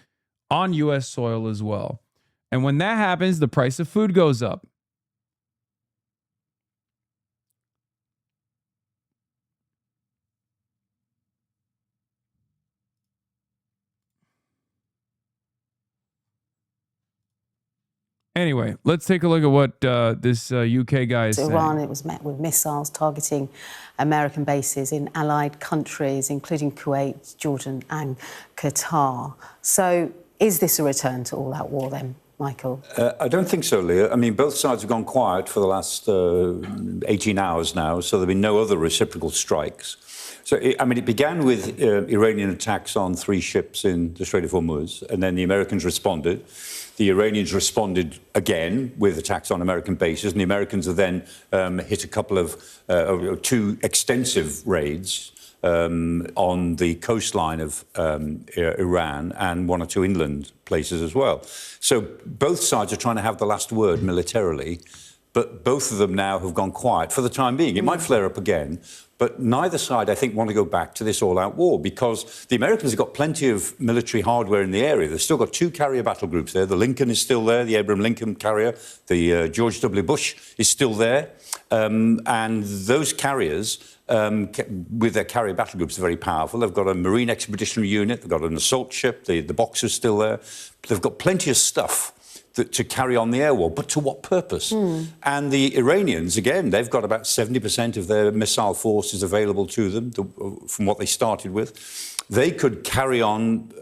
on U.S. soil as well. And when that happens, the price of food goes up. Anyway, let's take a look at what this UK guy is saying. Iran, it was met with missiles targeting American bases in allied countries, including Kuwait, Jordan and Qatar. So is this a return to all-out war then, Michael? I don't think so, Leah. I mean, both sides have gone quiet for the last 18 hours now, so there have been no other reciprocal strikes. So, it began with Iranian attacks on 3 ships in the Strait of Hormuz, and then the Americans responded. The Iranians responded again with attacks on American bases, and the Americans have then hit a couple of 2 extensive raids on the coastline of Iran and 1 or 2 inland places as well. So both sides are trying to have the last word militarily, but both of them now have gone quiet for the time being. It might flare up again, but neither side, I think, want to go back to this all-out war because the Americans have got plenty of military hardware in the area. They've still got 2 carrier battle groups there. The Lincoln is still there, the Abraham Lincoln carrier. The George W. Bush is still there. And those carriers, with their carrier battle groups, are very powerful. They've got a Marine Expeditionary Unit. They've got an assault ship. The Boxer's still there. They've got plenty of stuff to carry on the air war, but to what purpose? And the Iranians, again, they've got about 70% of their missile forces available to them from what they started with. They could carry on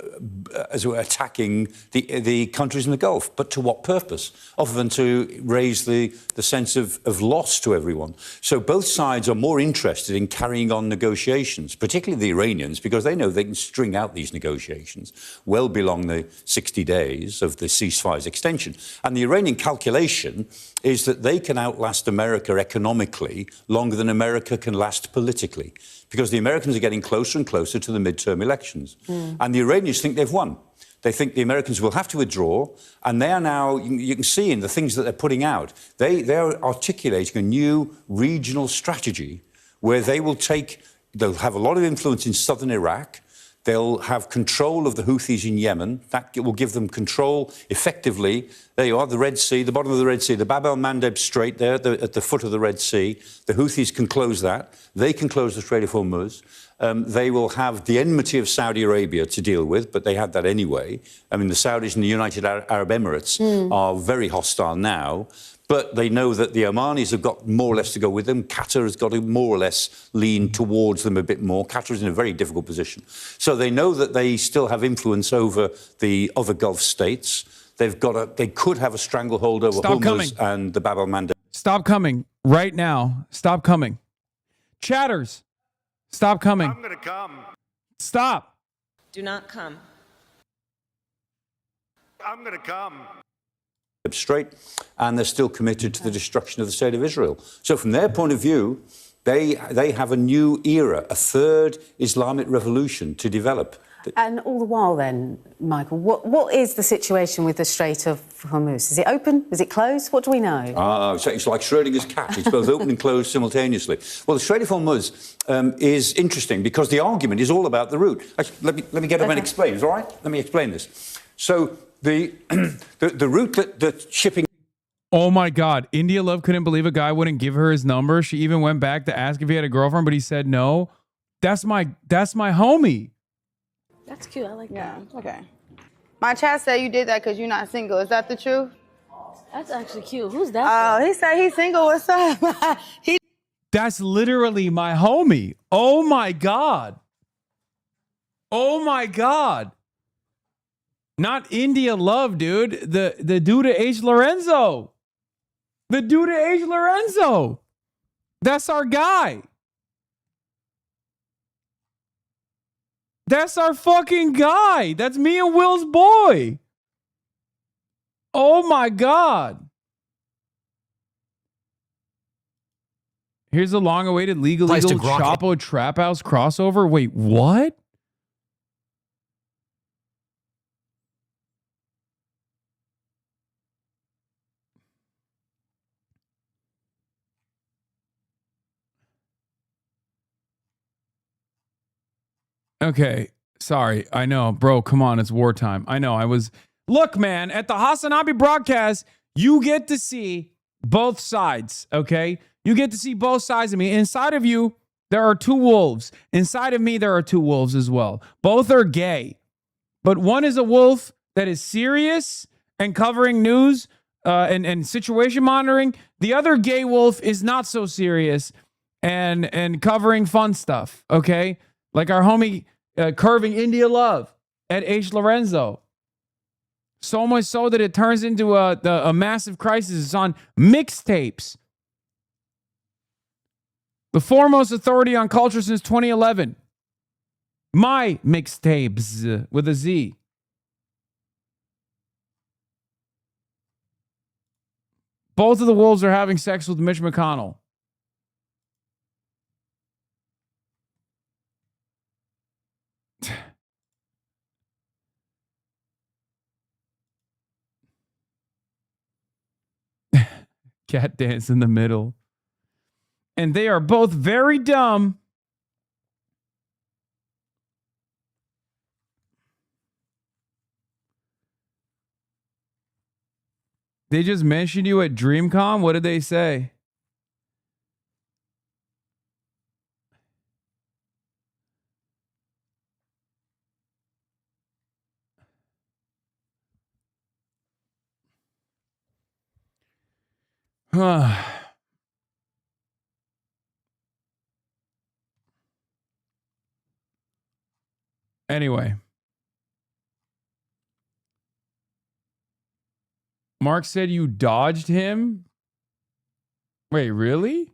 attacking the countries in the Gulf, but to what purpose? Other than to raise the sense of loss to everyone. So both sides are more interested in carrying on negotiations, particularly the Iranians, because they know they can string out these negotiations well beyond the 60 days of the ceasefire's extension. And the Iranian calculation is that they can outlast America economically longer than America can last politically, because the Americans are getting closer and closer to the midterm midterm elections. And the Iranians think they've won. They think the Americans will have to withdraw, and they are now, you can see in the things that they're putting out, they're articulating a new regional strategy where they'll have a lot of influence in southern Iraq. They'll have control of the Houthis in Yemen. That will give them control effectively. There you are, the Red Sea, the bottom of the Red Sea, the Bab el-Mandeb Strait there at the foot of the Red Sea. The Houthis can close that. They can close the Strait of Hormuz. They will have the enmity of Saudi Arabia to deal with, but they had that anyway. I mean, the Saudis and the United Arab Emirates are very hostile now. But they know that the Omanis have got more or less to go with them. Qatar has got to more or less lean towards them a bit more. Qatar is in a very difficult position. So they know that they still have influence over the other Gulf states. They could have a stranglehold over Hormuz and the Bab el-Mandeb. Stop coming right now. Stop coming. Chatters, stop coming. I'm going to come. Stop. Do not come. I'm going to come. Strait, and they're still committed to the destruction of the state of Israel. So from their point of view, they have a new era, a third Islamic revolution to develop. And all the while then, Michael, what is the situation with the Strait of Hormuz? Is it open? Is it closed? What do we know? So it's like Schrodinger's cat. It's both open and closed simultaneously. Well, the Strait of Hormuz is interesting because the argument is all about the route. Actually, let me get up and explain. Is all right? Let me explain this. So the route that shipping. Oh my God. India Love couldn't believe a guy wouldn't give her his number. She even went back to ask if he had a girlfriend, but he said no. That's my homie. That's cute. I like that. Okay. My chat said you did that because you're not single. Is that the truth? That's actually cute. Who's that? Oh, he said he's single. What's up? That's literally my homie. Oh my God. Oh my God. Not India Love, dude. The dude at H. Lorenzo. The dude at H. Lorenzo. That's our guy. That's our fucking guy. That's me and Will's boy. Oh my God. Here's a long-awaited legal Chapo Trap House crossover. Wait, what? Okay, sorry. I know, bro. Come on, it's wartime. I know. Look, man. At the HasanAbi broadcast, you get to see both sides. Okay, you get to see both sides of me. Inside of you, there are two wolves. Inside of me, there are two wolves as well. Both are gay, but one is a wolf that is serious and covering news and situation monitoring. The other gay wolf is not so serious and covering fun stuff. Okay. Like our homie curving India Love at H. Lorenzo. So much so that it turns into a massive crisis. It's on mixtapes. The foremost authority on culture since 2011. My mixtapes with a Z. Both of the wolves are having sex with Mitch McConnell. Cat dance in the middle. And they are both very dumb. They just mentioned you at DreamCon. What did they say? Anyway. Mark said you dodged him? Wait, really?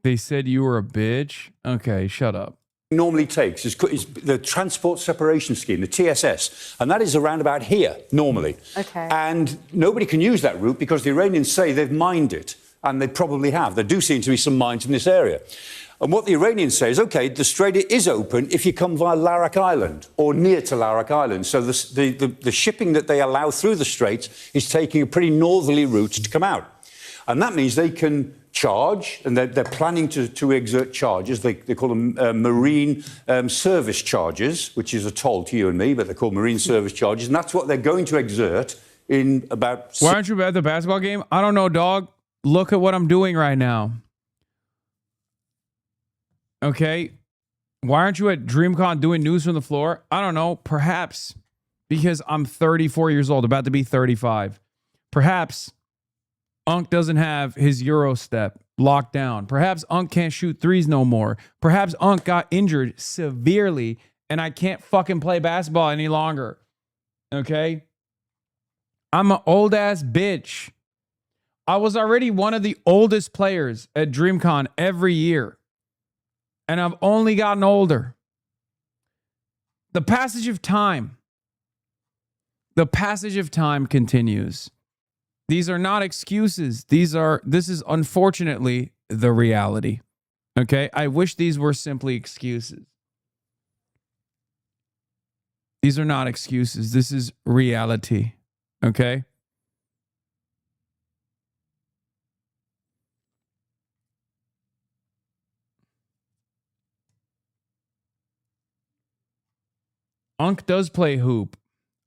They said you were a bitch? Okay, shut up. Normally takes is the Transport Separation Scheme, the TSS, and that is around about here, normally. Okay. And nobody can use that route because the Iranians say they've mined it. And they probably have. There do seem to be some mines in this area. And what the Iranians say is, OK, the strait is open if you come via Larak Island or near to Larak Island. So the shipping that they allow through the strait is taking a pretty northerly route to come out. And that means they can charge, and they're planning to exert charges. They call them marine service charges, which is a toll to you and me, but they're called marine service charges. And that's what they're going to exert in about... Why aren't you at the basketball game? I don't know, dog. Look at what I'm doing right now. Okay. Why aren't you at DreamCon doing news from the floor? I don't know. Perhaps because I'm 34 years old, about to be 35. Perhaps Unc doesn't have his Euro step locked down. Perhaps Unc can't shoot threes no more. Perhaps Unc got injured severely and I can't fucking play basketball any longer. Okay. I'm an old ass bitch. I was already one of the oldest players at DreamCon every year. And I've only gotten older. The passage of time continues. These are not excuses. This is unfortunately the reality. Okay? I wish these were simply excuses. These are not excuses. This is reality. Okay? Unc does play hoop.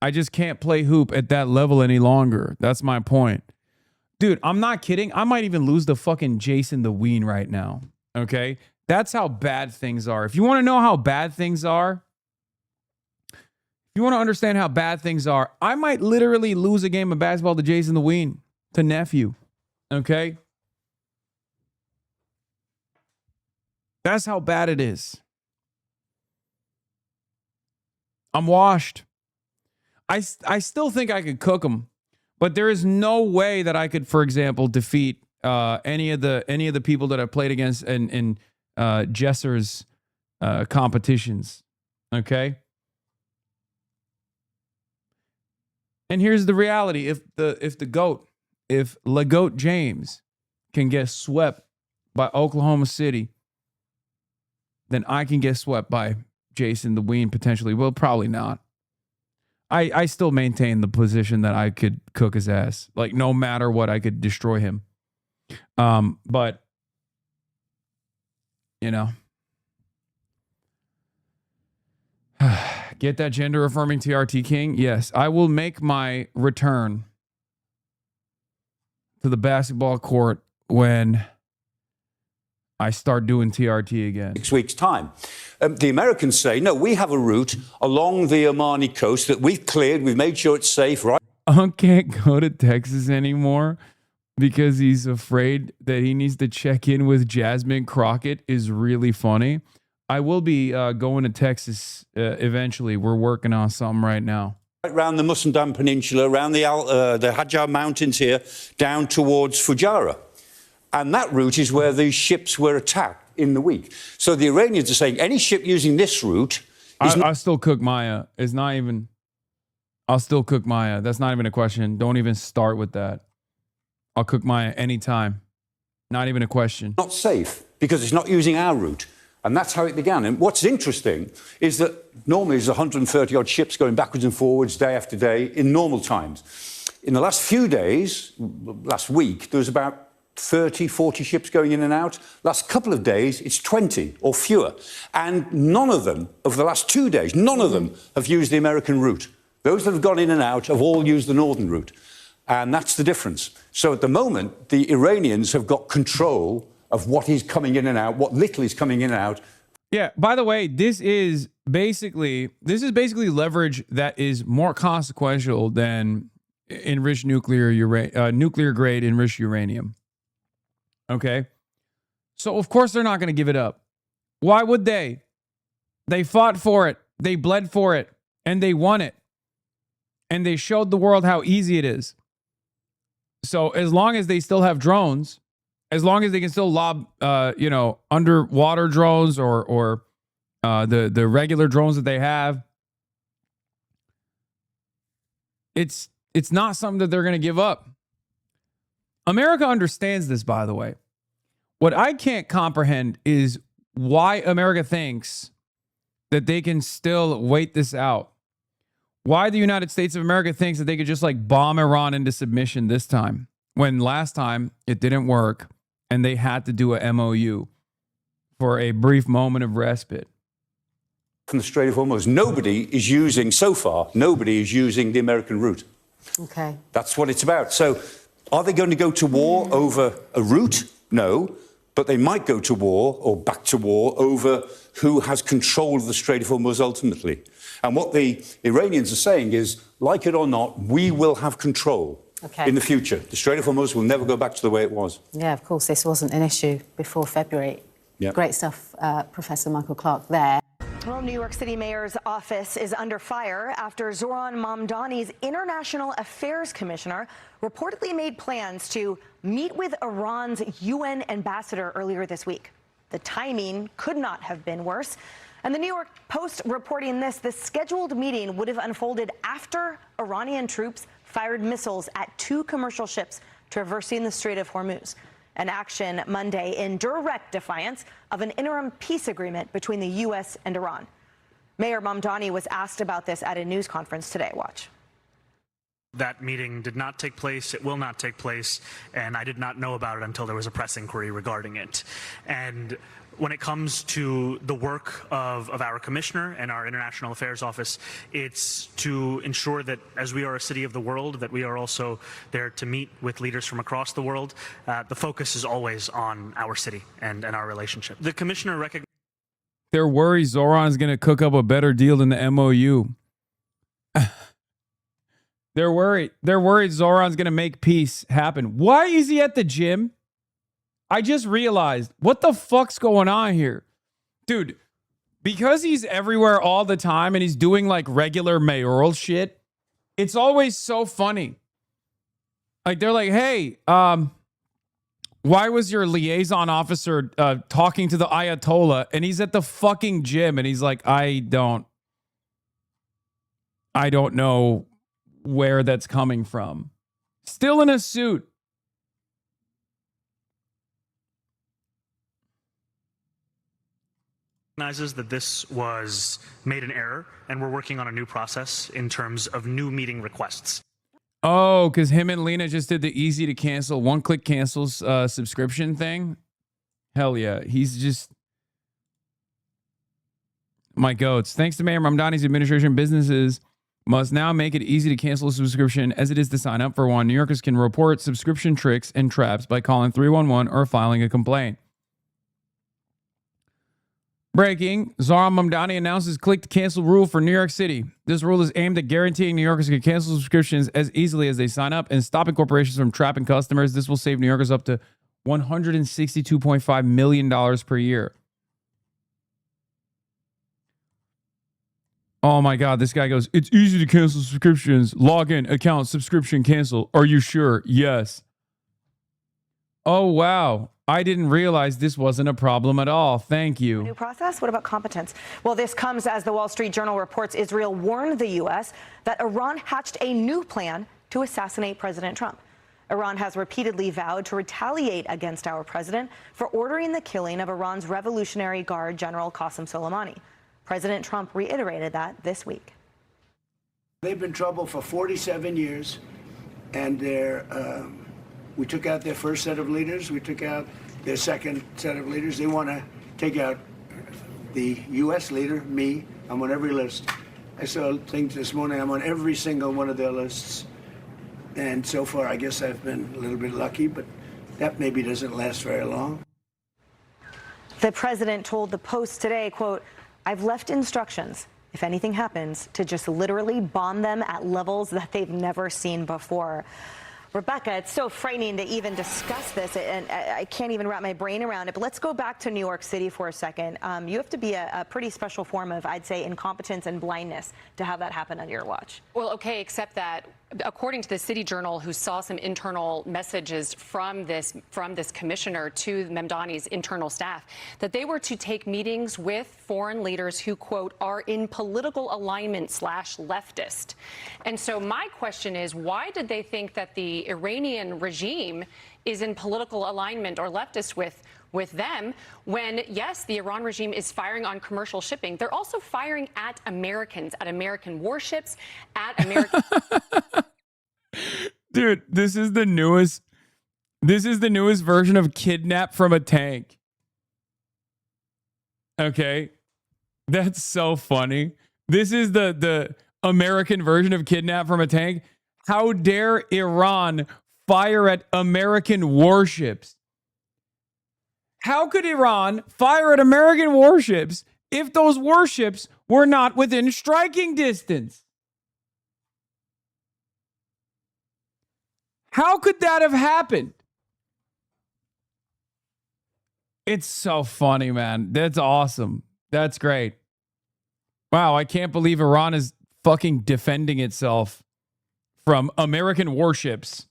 I just can't play hoop at that level any longer. That's my point. Dude, I'm not kidding. I might even lose the fucking Jason the Ween right now. Okay? That's how bad things are. If you want to know how bad things are, if you want to understand how bad things are, I might literally lose a game of basketball to Jason the Ween, to nephew. Okay? That's how bad it is. I'm washed. I still think I could cook them, but there is no way that I could, for example, defeat any of the people that I've played against in Jesser's competitions. Okay. And here's the reality: if LeGoat James can get swept by Oklahoma City, then I can get swept by Jason the Ween potentially. Well, probably not. I still maintain the position that I could cook his ass. Like, no matter what, I could destroy him. But, you know. Get that gender affirming TRT King? Yes, I will make my return to the basketball court when I start doing TRT again. 6 weeks' time. The Americans say, no, we have a route along the Omani coast that we've cleared. We've made sure it's safe, right? Unc can't go to Texas anymore because he's afraid that he needs to check in with Jasmine Crockett is really funny. I will be going to Texas eventually. We're working on something right now. Right around the Musandam Peninsula, around the Hajar Mountains here, down towards Fujairah. And that route is where these ships were attacked in the week. So the Iranians are saying any ship using this route... I still cook Maya. It's not even... I'll still cook Maya. That's not even a question. Don't even start with that. I'll cook Maya anytime. Not even a question. Not safe because it's not using our route. And that's how it began. And what's interesting is that normally there's 130-odd ships going backwards and forwards day after day in normal times. In the last few days, last week, there was about 30, 40 ships going in and out. Last couple of days, it's 20 or fewer. And none of them, over the last 2 days, none of them have used the American route. Those that have gone in and out have all used the northern route. And that's the difference. So at the moment, the Iranians have got control of what is coming in and out, what little is coming in and out. Yeah, by the way, this is basically leverage that is more consequential than enriched nuclear grade enriched uranium. Okay? So of course they're not going to give it up. Why would they? They fought for it. They bled for it. And they won it. And they showed the world how easy it is. So as long as they still have drones, as long as they can still lob, underwater drones or the regular drones that they have, it's not something that they're going to give up. America understands this, by the way. What I can't comprehend is why America thinks that they can still wait this out. Why the United States of America thinks that they could just like bomb Iran into submission this time, when last time it didn't work and they had to do a MOU for a brief moment of respite. From the Strait of Hormuz, nobody is using the American route. Okay. That's what it's about. So are they going to go to war over a route? No. But they might go to war or back to war over who has control of the Strait of Hormuz ultimately. And what the Iranians are saying is, like it or not, we will have control in the future. The Strait of Hormuz will never go back to the way it was. Yeah, of course, this wasn't an issue before February. Yep. Great stuff, Professor Michael Clark there. Well, New York City Mayor's office is under fire after Zoran Mamdani's International Affairs Commissioner reportedly made plans to meet with Iran's UN ambassador earlier this week. The timing could not have been worse. And the New York Post reporting this, the scheduled meeting would have unfolded after Iranian troops fired missiles at 2 commercial ships traversing the Strait of Hormuz. An action Monday in direct defiance of an interim peace agreement between the U.S. and Iran. Mayor Mamdani was asked about this at a news conference today. Watch. That meeting did not take place. It will not take place. And I did not know about it until there was a press inquiry regarding it. And when it comes to the work of our commissioner and our International Affairs Office, it's to ensure that as we are a city of the world, that we are also there to meet with leaders from across the world. The focus is always on our city and our relationship. The commissioner recognized They're worried Zoran's going to cook up a better deal than the MOU. They're worried. They're worried Zoran's going to make peace happen. Why is he at the gym? I just realized, what the fuck's going on here? Dude, because he's everywhere all the time and he's doing like regular mayoral shit, it's always so funny. Like they're like, hey, why was your liaison officer talking to the Ayatollah? And he's at the fucking gym and he's like, I don't know where that's coming from. Still in a suit. recognizes that this was made an error, and we're working on a new process in terms of new meeting requests. Oh, because him and Lena just did the easy to cancel, one-click cancels subscription thing. Hell yeah. He's just my goats. Thanks to Mayor Mamdani's administration, businesses must now make it easy to cancel a subscription as it is to sign up for one. New Yorkers can report subscription tricks and traps by calling 311 or filing a complaint. Breaking, Zoran Mamdani announces click to cancel rule for New York City. This rule is aimed at guaranteeing New Yorkers can cancel subscriptions as easily as they sign up and stopping corporations from trapping customers. This will save New Yorkers up to $162.5 million per year. Oh my God, this guy goes, it's easy to cancel subscriptions. Log in, account, subscription, cancel. Are you sure? Yes. Oh, wow. I didn't realize this wasn't a problem at all. Thank you. New process? What about competence? Well, this comes as the Wall Street Journal reports Israel warned the U.S. that Iran hatched a new plan to assassinate President Trump. Iran has repeatedly vowed to retaliate against our president for ordering the killing of Iran's Revolutionary Guard General Qasem Soleimani. President Trump reiterated that this week. They've been in trouble for 47 years, and we took out their first set of leaders. We took out their second set of leaders. They want to take out the U.S. leader, me. I'm on every list. I saw a thing this morning. I'm on every single one of their lists. And so far, I guess I've been a little bit lucky, but that maybe doesn't last very long. The president told the Post today, quote, I've left instructions, if anything happens, to just literally bomb them at levels that they've never seen before. Rebecca, it's so frightening to even discuss this, and I can't even wrap my brain around it. But let's go back to New York City for a second. You have to be a pretty special form of, I'd say, incompetence and blindness to have that happen under your watch. Well, okay, except that according to the City Journal, who saw some internal messages from this commissioner to Mamdani's internal staff, that they were to take meetings with foreign leaders who, quote, are in political alignment / leftist. And so my question is, why did they think that the Iranian regime is in political alignment or leftist with them, when, yes, the Iran regime is firing on commercial shipping, they're also firing at Americans, at American warships, at American... Dude, this is the newest version of Kidnap from a Tank. Okay? That's so funny. This is the American version of Kidnap from a Tank. How dare Iran fire at American warships? How could Iran fire at American warships if those warships were not within striking distance? How could that have happened? It's so funny, man. That's awesome. That's great. Wow, I can't believe Iran is fucking defending itself from American warships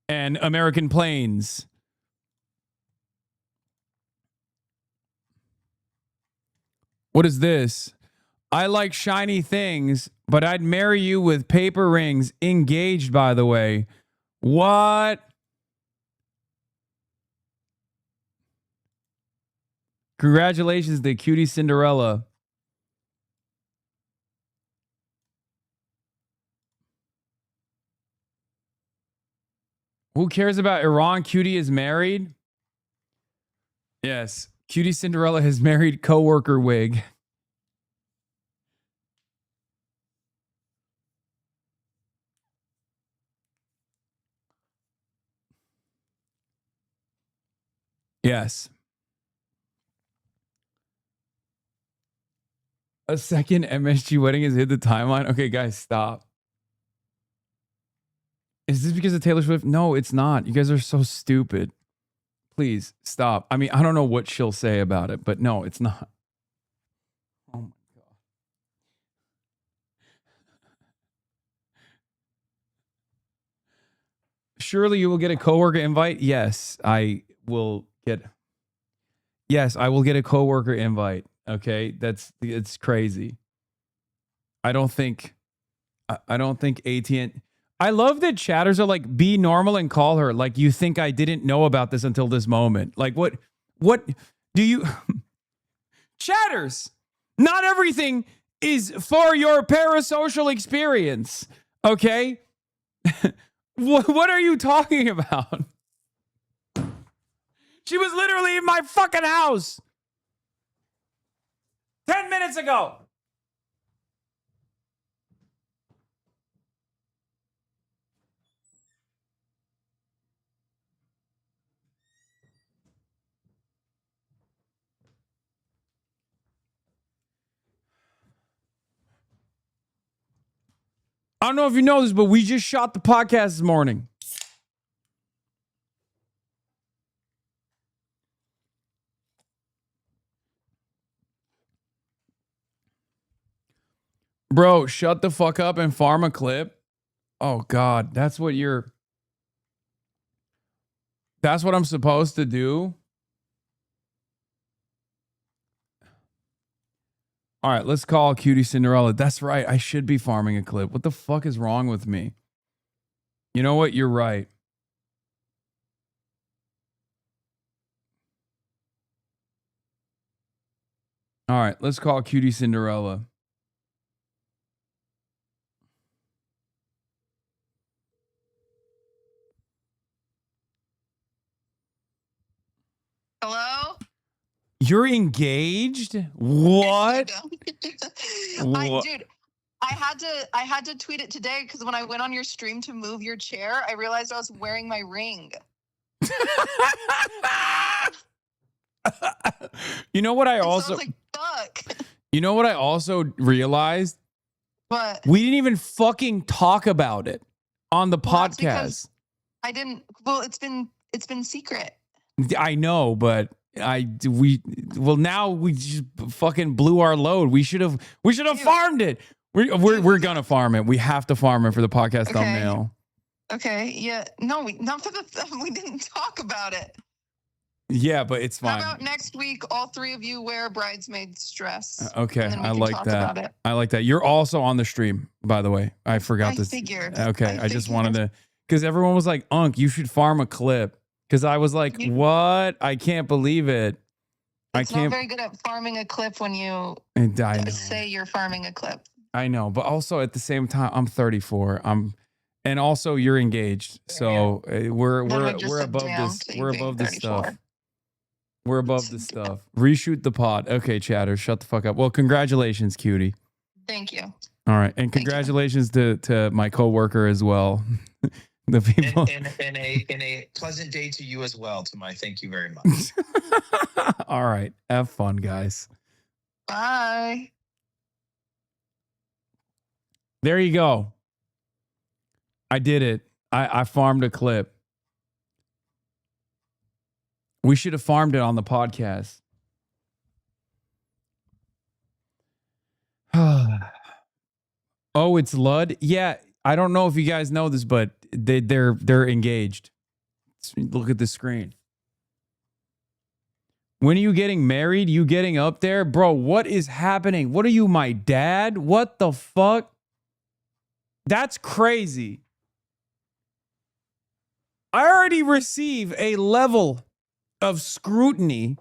and American planes. What is this? I like shiny things, but I'd marry you with paper rings. Engaged, by the way. What? Congratulations to Cutie Cinderella. Who cares about Iran? Cutie is married? Yes. Cutie Cinderella has married coworker wig. Yes. A second MSG wedding has hit the timeline. Okay, guys, stop. Is this because of Taylor Swift? No, it's not. You guys are so stupid. Please stop. I mean, I don't know what she'll say about it, but no, it's not. Oh my God. Surely you will get a coworker invite? Yes, I will get. Yes, I will get a coworker invite. Okay, it's crazy. I don't think AT&T. I love that chatters are like, be normal and call her. Like, you think I didn't know about this until this moment. Like, what do you... Chatters! Not everything is for your parasocial experience. Okay? What are you talking about? She was literally in my fucking house 10 minutes ago. I don't know if you know this, but we just shot the podcast this morning. Bro, shut the fuck up and farm a clip. Oh God, that's what I'm supposed to do. All right, let's call Cutie Cinderella. That's right. I should be farming a clip. What the fuck is wrong with me? You know what? You're right. All right, let's call Cutie Cinderella. Hello? You're engaged? What? Dude, I had to tweet it today because when I went on your stream to move your chair, I realized I was wearing my ring. You know what I also... So I was like, fuck. You know what I also realized? What? We didn't even fucking talk about it on the Well, that's podcast. because I didn't. Well, it's been secret. I know, but now we just fucking blew our load. We should have farmed it. We're gonna farm it. We have to farm it for the podcast thumbnail. Okay. Yeah. No, we didn't talk about it. Yeah, but it's fine. How about next week, all three of you wear bridesmaid's dress? Okay, and then we I can like talk that. about it. I like that. You're also on the stream, by the way. I forgot I this. figured. Okay, I just wanted to, because everyone was like, "Unc, you should farm a clip." Because I was like, what? I can't believe it. I It's can't. not very good at farming a clip when you And I know. say you're farming a clip. I know, but also at the same time, I'm 34. And also you're engaged, so we're above this. We're above this stuff. We're above this stuff. Reshoot the pod. Okay, chatter, shut the fuck up. Well, congratulations, cutie. Thank you. All right, and congratulations to my coworker as well. The people. And a pleasant day to you as well, to my thank you very much. All right, have fun, guys. Bye. There you go. I did it. I farmed a clip. We should have farmed it on the podcast. Oh, it's Lud? Yeah, I don't know if you guys know this, but they're engaged. Look at the screen. When are you getting married? You getting up there? Bro, what is happening? What are you, my dad? What the fuck? That's crazy. I already receive a level of scrutiny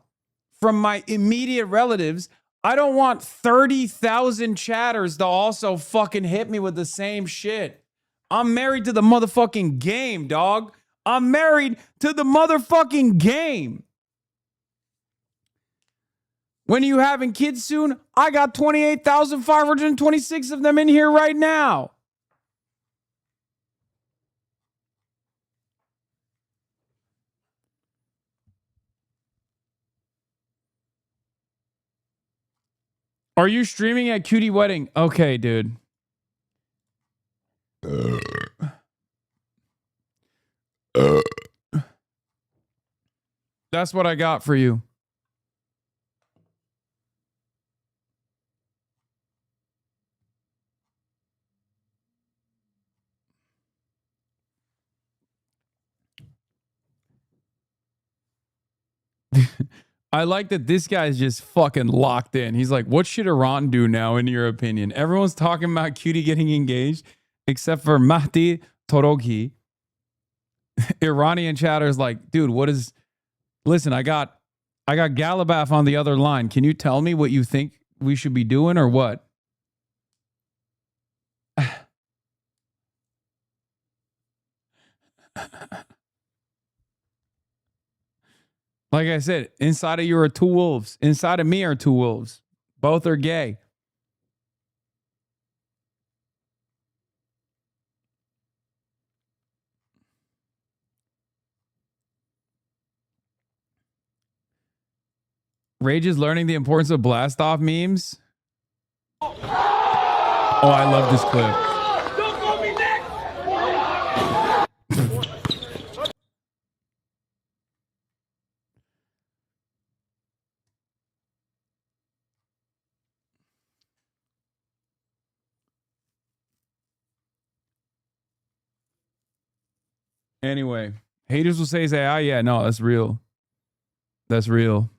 from my immediate relatives. I don't want 30,000 chatters to also fucking hit me with the same shit. I'm married to the motherfucking game, dog. I'm married to the motherfucking game. When are you having kids soon? I got 28,526 of them in here right now. Are you streaming at Cutie Wedding? Okay, dude. That's what I got for you. I like that this guy's just fucking locked in. He's like, what should Iran do now, in your opinion? Everyone's talking about Cutie getting engaged, except for Mahdi Toroghi. Iranian chatter's like, dude, what is... Listen, I got Galabaf on the other line. Can you tell me what you think we should be doing or what? Like I said, inside of you are two wolves. Inside of me are two wolves. Both are gay. Rage is learning the importance of blast off memes. Oh, I love this clip. Don't call me next. Anyway, haters will say it's AI. Yeah, no, that's real. That's real.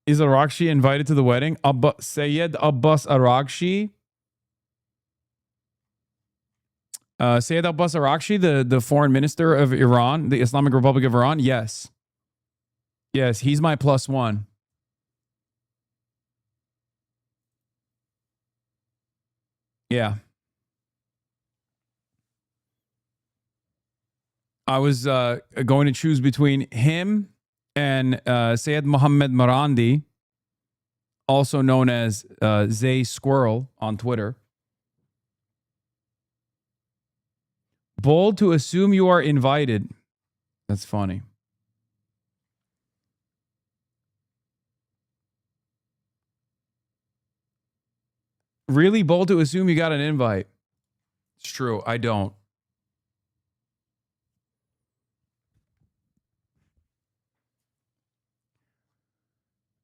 Is Arakshi invited to the wedding? Sayed Abbas Arakshi. Sayed Abbas Arakshi, the foreign minister of Iran, the Islamic Republic of Iran. Yes. Yes, he's my +1. Yeah. I was going to choose between him and Sayed Mohammed Marandi, also known as Zay Squirrel on Twitter. Bold to assume you are invited. That's funny. Really bold to assume you got an invite. It's true. I don't.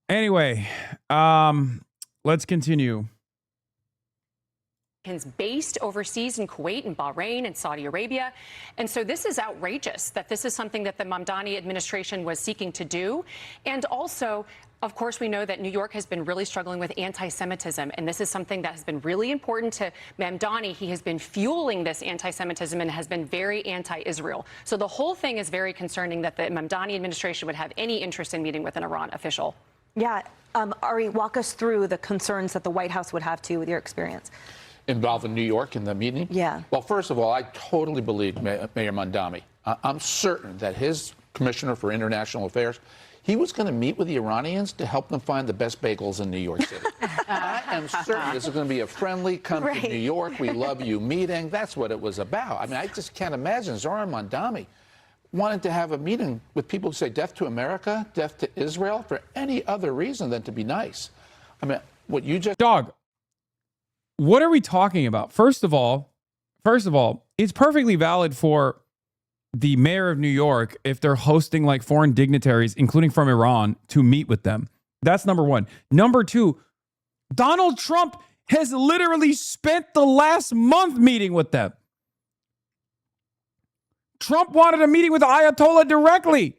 Anyway, let's continue. based overseas in Kuwait and Bahrain and Saudi Arabia. And so this is outrageous that this is something that the Mamdani administration was seeking to do. And also, of course, we know that New York has been really struggling with anti-Semitism, and this is something that has been really important to Mamdani. He has been fueling this anti-Semitism and has been very anti-Israel. So the whole thing is very concerning that the Mamdani administration would have any interest in meeting with an Iran official. Yeah. Ari, walk us through the concerns that the White House would have, too, with your experience. Involving New York in the meeting? Yeah. Well, first of all, I totally believe Mayor Mamdani. I'm certain that his commissioner for international affairs, he was going to meet with the Iranians to help them find the best bagels in New York City. I am certain this is going to be a friendly, come to New York, we love you meeting. That's what it was about. I mean, I just can't imagine Zoran Mamdani wanting to have a meeting with people who say death to America, death to Israel, for any other reason than to be nice. I mean, what you just... Dog, what are we talking about? First of all, it's perfectly valid for the mayor of New York, if they're hosting like foreign dignitaries, including from Iran, to meet with them. That's number one. Number two, Donald Trump has literally spent the last month meeting with them. Trump wanted a meeting with the Ayatollah directly.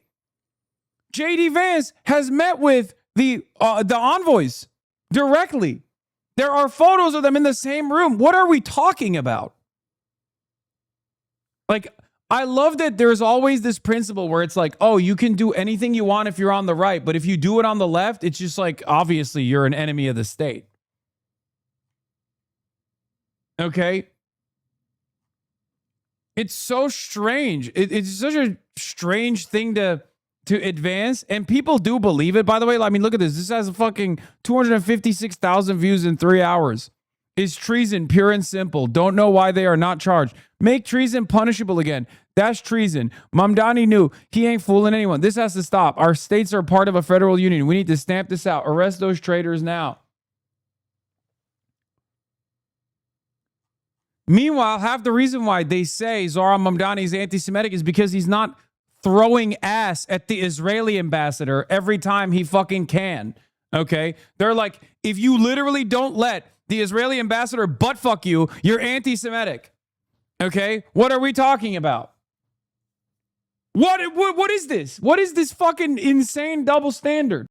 J.D. Vance has met with the envoys directly. There are photos of them in the same room. What are we talking about? Like, I love that there's always this principle where it's like, oh, you can do anything you want if you're on the right, but if you do it on the left, it's just like, obviously, you're an enemy of the state. Okay? It's so strange. It's such a strange thing to advance, and people do believe it. By the way, I mean, look at this. This has a fucking 256,000 views in 3 hours. Is treason pure and simple? Don't know why they are not charged. Make treason punishable again. That's treason. Mamdani knew. He ain't fooling anyone. This has to stop. Our states are part of a federal union. We need to stamp this out. Arrest those traitors now. Meanwhile, half the reason why they say Zoran Mamdani is anti-Semitic is because he's not throwing ass at the Israeli ambassador every time he fucking can. Okay? They're like, if you literally don't let the Israeli ambassador butt fuck you, you're anti-Semitic. Okay? What are we talking about? What is this? What is this fucking insane double standard?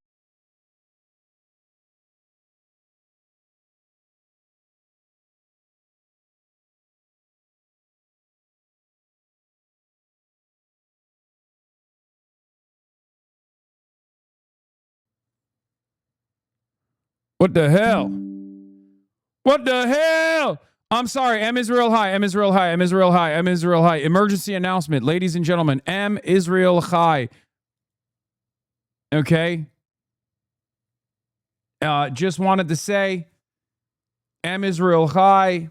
What the hell? What the hell? I'm sorry. M Israel High. M Israel High. M Israel High. M Israel High. Emergency announcement. Ladies and gentlemen, M Israel High. Okay. Just wanted to say, M Israel High.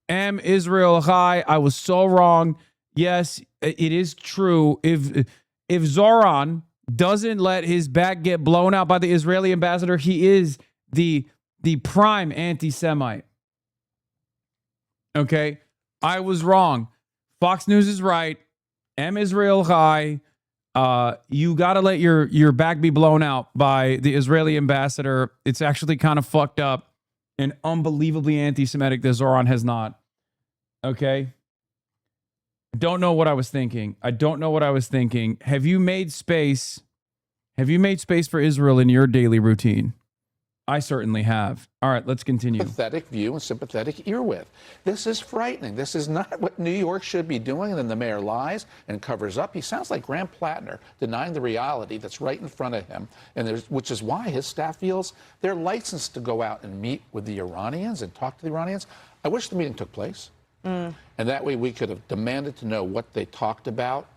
M Israel High. I was so wrong. Yes, it is true. If Zoran doesn't let his back get blown out by the Israeli ambassador, he is the prime anti-Semite. Okay? I was wrong. Fox News is right. M Israel High. You got to let your back be blown out by the Israeli ambassador. It's actually kind of fucked up and unbelievably anti-Semitic that Zoran has not. Okay? Don't know what I was thinking. I don't know what I was thinking. Have you made space? Have you made space for Israel in your daily routine? I certainly have. All right, let's continue. Sympathetic view and sympathetic ear with. This is frightening. This is not what New York should be doing. And then the mayor lies and covers up. He sounds like Graham Plattner, denying the reality that's right in front of him, which is why his staff feels they're licensed to go out and meet with the Iranians and talk to the Iranians. I wish the meeting took place. And that way we could have demanded to know what they talked about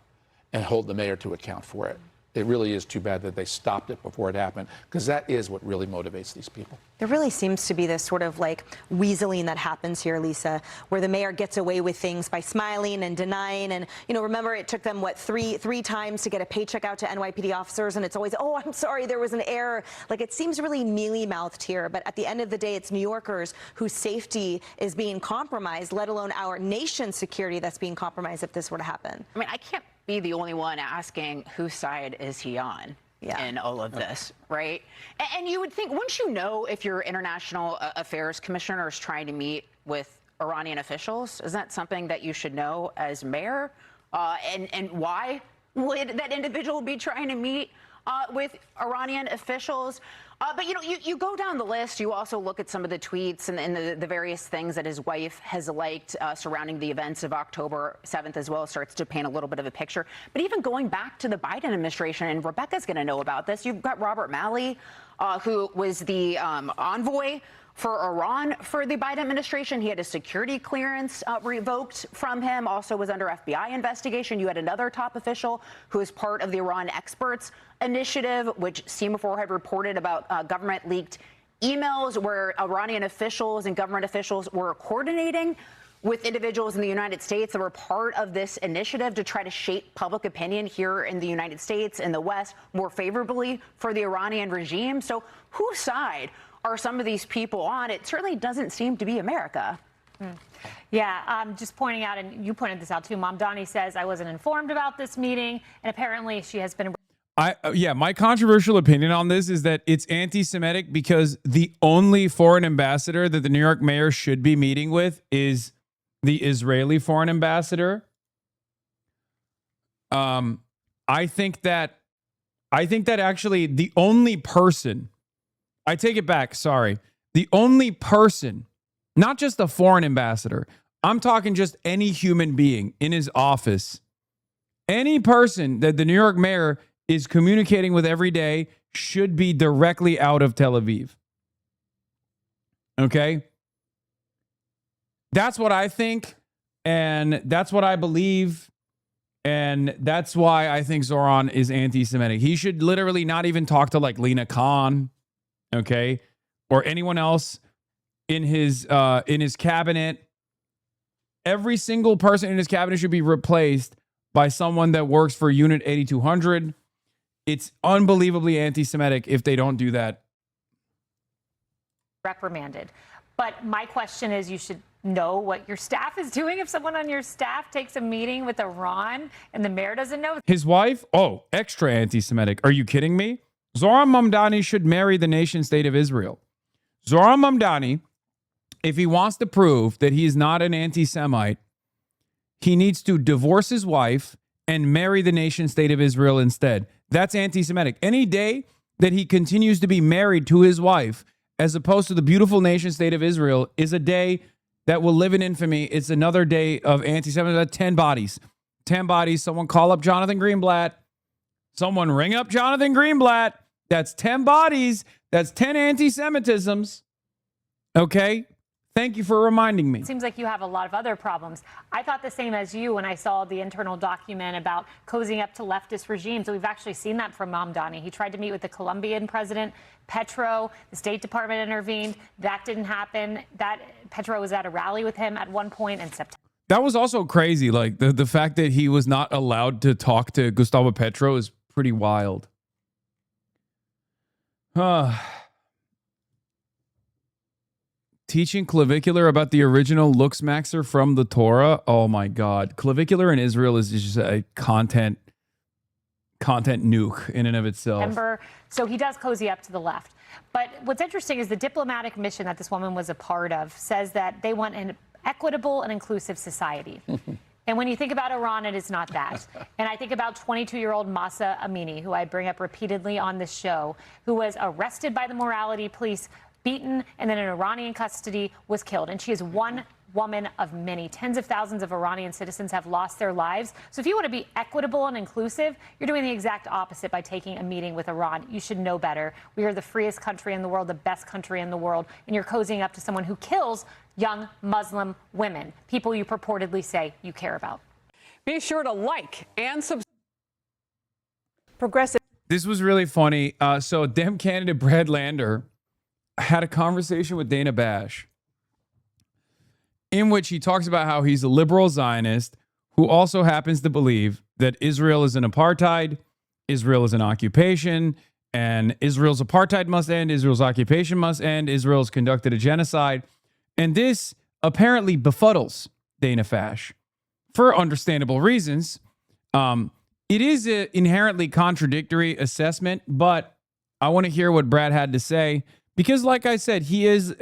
and hold the mayor to account for it. It really is too bad that they stopped it before it happened, because that is what really motivates these people. There really seems to be this sort of like weaseling that happens here, Lisa, where the mayor gets away with things by smiling and denying. And, you know, remember it took them, what, three times to get a paycheck out to NYPD officers. And it's always, oh, I'm sorry, there was an error. Like, it seems really mealy-mouthed here. But at the end of the day, it's New Yorkers whose safety is being compromised, let alone our nation's security that's being compromised if this were to happen. I mean, I can't be the only one asking whose side is he on in all of this, right? And you would think, once you know if your international affairs commissioner is trying to meet with Iranian officials? Isn't that something that you should know as mayor? And why would that individual be trying to meet with Iranian officials? But, you go down the list. You also look at some of the tweets and the various things that his wife has liked surrounding the events of October 7th as well, starts to paint a little bit of a picture. But even going back to the Biden administration, and Rebecca's going to know about this, you've got Robert Malley, who was the envoy for Iran for the Biden administration. He had his security clearance revoked from him, also was under FBI investigation. You had another top official who is part of the Iran Experts Initiative, which Semaphore had reported about government leaked emails where Iranian officials and government officials were coordinating with individuals in the United States that were part of this initiative to try to shape public opinion here in the United States and the West more favorably for the Iranian regime. So whose side are some of these people on? It certainly doesn't seem to be America. Yeah, just pointing out, and you pointed this out too, Mamdani says, I wasn't informed about this meeting, and apparently she has been... My controversial opinion on this is that it's anti-Semitic because the only foreign ambassador that the New York mayor should be meeting with is the Israeli foreign ambassador. I think that actually the only person, I take it back, sorry, the only person, not just a foreign ambassador, I'm talking just any human being in his office, any person that the New York mayor is communicating with every day should be directly out of Tel Aviv. Okay? That's what I think, and that's what I believe, and that's why I think Zoran is anti-Semitic. He should literally not even talk to like Lena Khan, okay, or anyone else in his cabinet. Every single person in his cabinet should be replaced by someone that works for Unit 8200. It's unbelievably anti-Semitic if they don't do that. reprimanded. But my question is, you should know what your staff is doing. If someone on your staff takes a meeting with Iran and the mayor doesn't know. His wife? Oh, extra anti-Semitic. Are you kidding me? Zoran Mamdani should marry the nation state of Israel. Zoran Mamdani, if he wants to prove that he is not an anti-Semite, he needs to divorce his wife and marry the nation state of Israel instead. That's anti-Semitic. Any day that he continues to be married to his wife as opposed to the beautiful nation state of Israel is a day that will live in infamy. It's another day of anti-Semitism. 10 bodies. 10 bodies. Someone call up Jonathan Greenblatt. Someone ring up Jonathan Greenblatt. That's 10 bodies. That's 10 anti-Semitisms. Okay? Thank you for reminding me. It seems like you have a lot of other problems. I thought the same as you when I saw the internal document about cozying up to leftist regimes. We've actually seen that from Mamdani. He tried to meet with the Colombian president, Petro. The State Department intervened. That didn't happen. Petro was at a rally with him at one point in September. That was also crazy. Like the fact that he was not allowed to talk to Gustavo Petro is pretty wild. Teaching clavicular about the original Lux Maxer from the Torah. Oh my God. Clavicular in Israel is just a content nuke in and of itself. So he does cozy up to the left. But what's interesting is the diplomatic mission that this woman was a part of says that they want an equitable and inclusive society. And when you think about Iran, it is not that. And I think about 22-year-old Mahsa Amini, who I bring up repeatedly on this show, who was arrested by the morality police, beaten, and then in Iranian custody was killed. And she is one woman of many. Tens of thousands of Iranian citizens have lost their lives. So if you want to be equitable and inclusive, you're doing the exact opposite by taking a meeting with Iran. You should know better. We are the freest country in the world, the best country in the world, and you're cozying up to someone who kills young Muslim women, people you purportedly say you care about. Be sure to like and subscribe. Progressive. This was really funny. So Dem candidate Brad Lander had a conversation with Dana Bash in which he talks about how he's a liberal Zionist who also happens to believe that Israel is an apartheid, Israel is an occupation, and Israel's apartheid must end, Israel's occupation must end, Israel's conducted a genocide. And this apparently befuddles Dana Bash for understandable reasons. It is an inherently contradictory assessment, but I want to hear what Brad had to say. Because, like I said, he is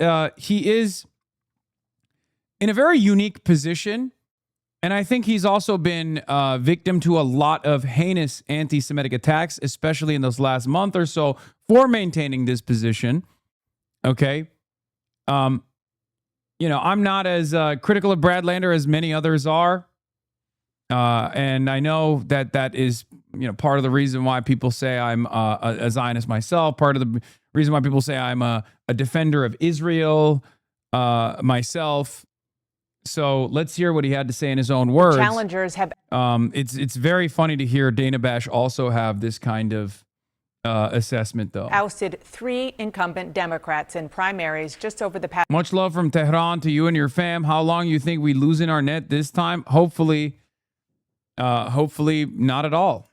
in a very unique position. And I think he's also been victim to a lot of heinous anti-Semitic attacks, especially in those last month or so, for maintaining this position. Okay. You know, I'm not as critical of Brad Lander as many others are. And I know that that is, you know, part of the reason why people say I'm a Zionist myself, part of the reason why people say I'm a defender of Israel myself. So let's hear what he had to say in his own words. Challengers have. It's very funny to hear Dana Bash also have this kind of assessment, though. Ousted 3 incumbent Democrats in primaries just over the past. Much love from Tehran to you and your fam. How long you think we losing our net this time? Hopefully not at all.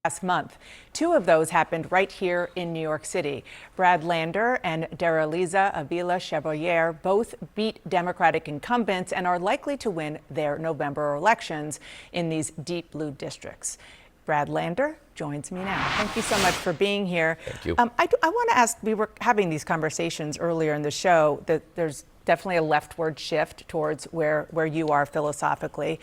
Last month. 2 of those happened right here in New York City. Brad Lander and Daraliza Avila Chevalier both beat Democratic incumbents and are likely to win their November elections in these deep blue districts. Brad Lander joins me now. Thank you so much for being here. Thank you. I want to ask, we were having these conversations earlier in the show, that there's definitely a leftward shift towards where you are philosophically.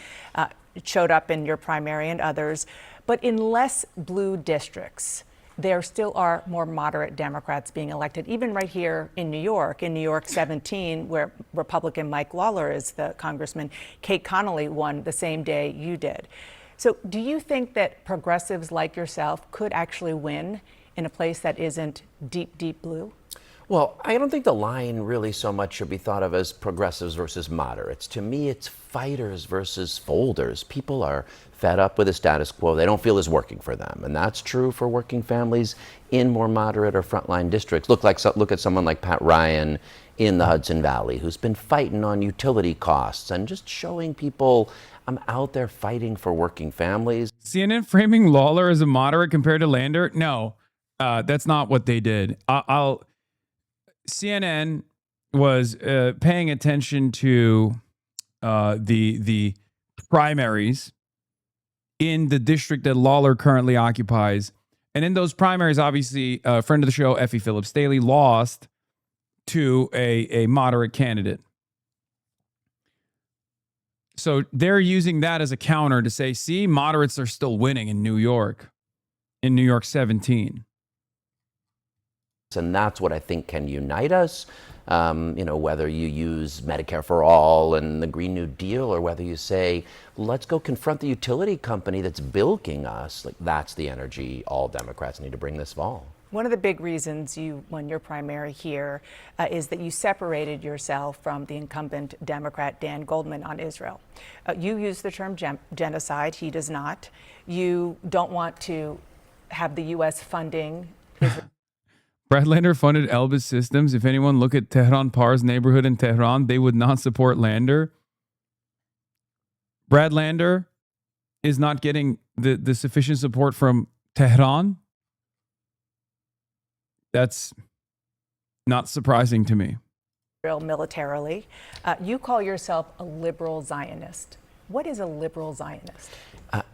It showed up in your primary and others. But in less blue districts, there still are more moderate Democrats being elected, even right here in New York 17, where Republican Mike Lawler is the congressman. Kate Connolly won the same day you did. So do you think that progressives like yourself could actually win in a place that isn't deep, deep blue? Well, I don't think the line really so much should be thought of as progressives versus moderates. To me, it's fighters versus folders. People are fed up with the status quo. They don't feel it's working for them. And that's true for working families in more moderate or frontline districts. Look at someone like Pat Ryan in the Hudson Valley, who's been fighting on utility costs and just showing people, I'm out there fighting for working families. CNN framing Lawler as a moderate compared to Lander? No, that's not what they did. CNN was paying attention to the primaries in the district that Lawler currently occupies. And in those primaries, obviously, a friend of the show, Effie Phillips Daly, lost to a moderate candidate. So they're using that as a counter to say, see, moderates are still winning in New York 17. And that's what I think can unite us. Whether you use Medicare for all and the Green New Deal, or whether you say, let's go confront the utility company that's bilking us. Like, that's the energy all Democrats need to bring this fall. One of the big reasons you won your primary here is that you separated yourself from the incumbent Democrat Dan Goldman on Israel. You use the term genocide. He does not. You don't want to have the U.S. funding Israel. Brad Lander funded Elbit Systems. If anyone look at Tehran Par's neighborhood in Tehran, they would not support Lander. Brad Lander is not getting the sufficient support from Tehran. That's not surprising to me. Militarily. You call yourself a liberal Zionist. What is a liberal Zionist?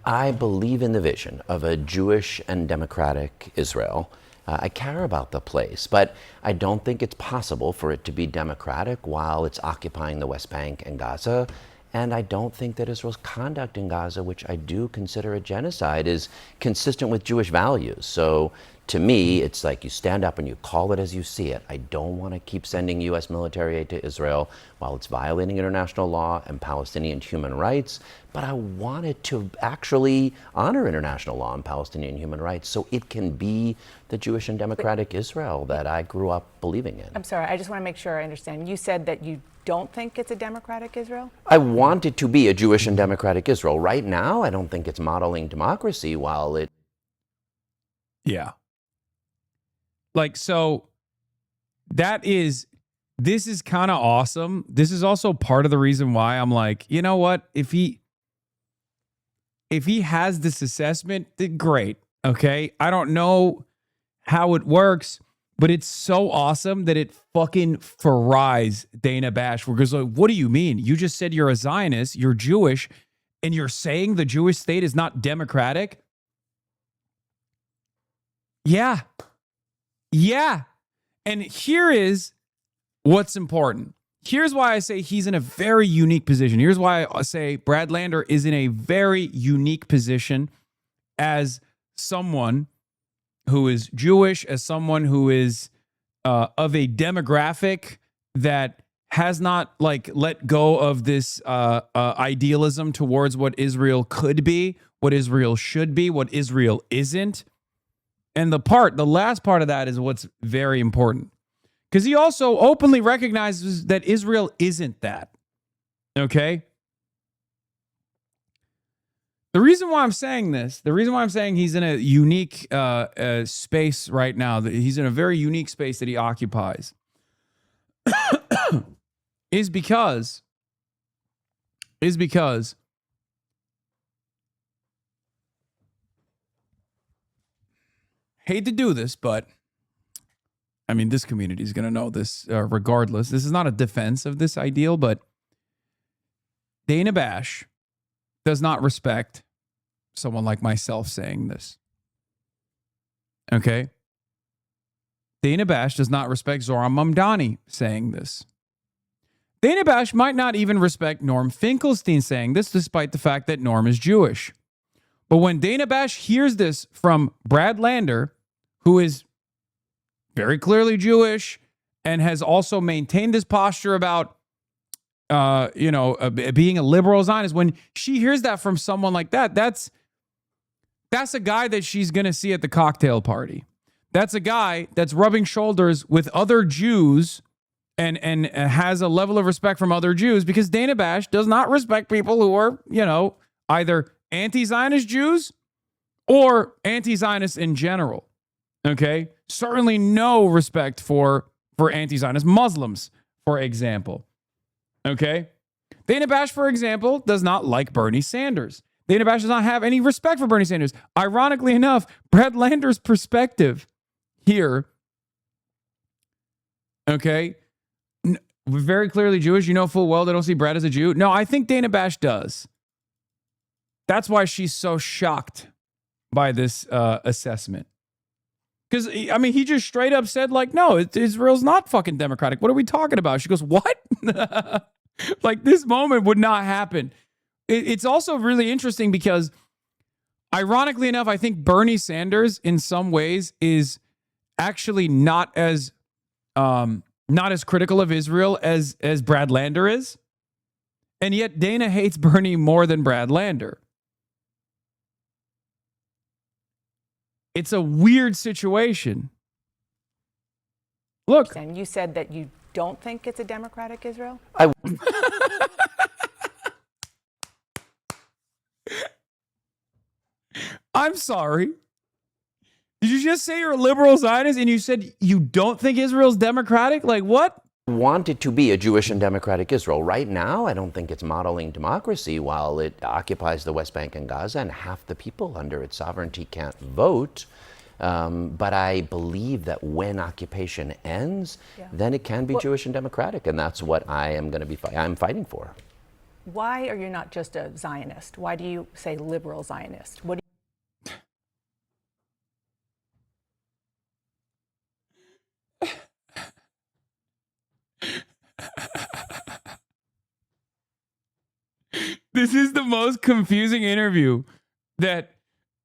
I believe in the vision of a Jewish and democratic Israel. I care about the place, but I don't think it's possible for it to be democratic while it's occupying the West Bank and Gaza. And I don't think that Israel's conduct in Gaza, which I do consider a genocide, is consistent with Jewish values. So to me, it's like you stand up and you call it as you see it. I don't want to keep sending U.S. military aid to Israel while it's violating international law and Palestinian human rights. But I want it to actually honor international law and Palestinian human rights so it can be the Jewish and democratic Israel that I grew up believing in. I'm sorry, I just want to make sure I understand. You said that you don't think it's a democratic Israel? I want it to be a Jewish and democratic Israel. Right now, I don't think it's modeling democracy while it... Yeah. Like, so this is kind of awesome. This is also part of the reason why I'm like, you know what? If he has this assessment, then great. Okay. I don't know how it works, but it's so awesome that it fucking fries Dana Bash. Because like, what do you mean? You just said you're a Zionist, you're Jewish, and you're saying the Jewish state is not democratic? Yeah. Yeah. And here is what's important. here's why I say he's in a very unique position. Here's why I say Brad Lander is in a very unique position as someone who is Jewish, as someone who is of a demographic that has not let go of this idealism towards what Israel could be, what Israel should be, what Israel isn't. And the last part of that is what's very important. Because he also openly recognizes that Israel isn't that. Okay? The reason why I'm saying this, the reason why I'm saying he's in a unique space right now, that he's in a very unique space that he occupies, is because hate to do this, but I mean, this community is going to know this regardless. This is not a defense of this ideal, but Dana Bash does not respect someone like myself saying this. Okay? Dana Bash does not respect Zoran Mamdani saying this. Dana Bash might not even respect Norm Finkelstein saying this, despite the fact that Norm is Jewish. But when Dana Bash hears this from Brad Lander, who is very clearly Jewish and has also maintained this posture about, being a liberal Zionist, when she hears that from someone like that, that's a guy that she's going to see at the cocktail party. That's a guy that's rubbing shoulders with other Jews and has a level of respect from other Jews, because Dana Bash does not respect people who are, either anti-Zionist Jews or anti-Zionist in general. Okay? Certainly no respect for anti-Zionist Muslims, for example. Okay? Dana Bash, for example, does not like Bernie Sanders. Dana Bash does not have any respect for Bernie Sanders. Ironically enough, Brad Lander's perspective here, okay, very clearly Jewish. You know full well they don't see Brad as a Jew. No, I think Dana Bash does. That's why she's so shocked by this assessment. Because, I mean, he just straight up said, no, Israel's not fucking democratic. What are we talking about? She goes, what? This moment would not happen. It's also really interesting because, ironically enough, I think Bernie Sanders, in some ways, is actually not as critical of Israel as Brad Lander is. And yet Dana hates Bernie more than Brad Lander. It's a weird situation. Look. And you said that you don't think it's a democratic Israel? I'm sorry. Did you just say you're a liberal Zionist and you said you don't think Israel's democratic? What? Want it to be a Jewish and democratic Israel. Right now, I don't think it's modeling democracy while it occupies the West Bank and Gaza and half the people under its sovereignty can't vote. But I believe that when occupation ends, then it can be Jewish and democratic. And that's what I am going to be I'm fighting for. Why are you not just a Zionist? Why do you say liberal Zionist? What do This is the most confusing interview that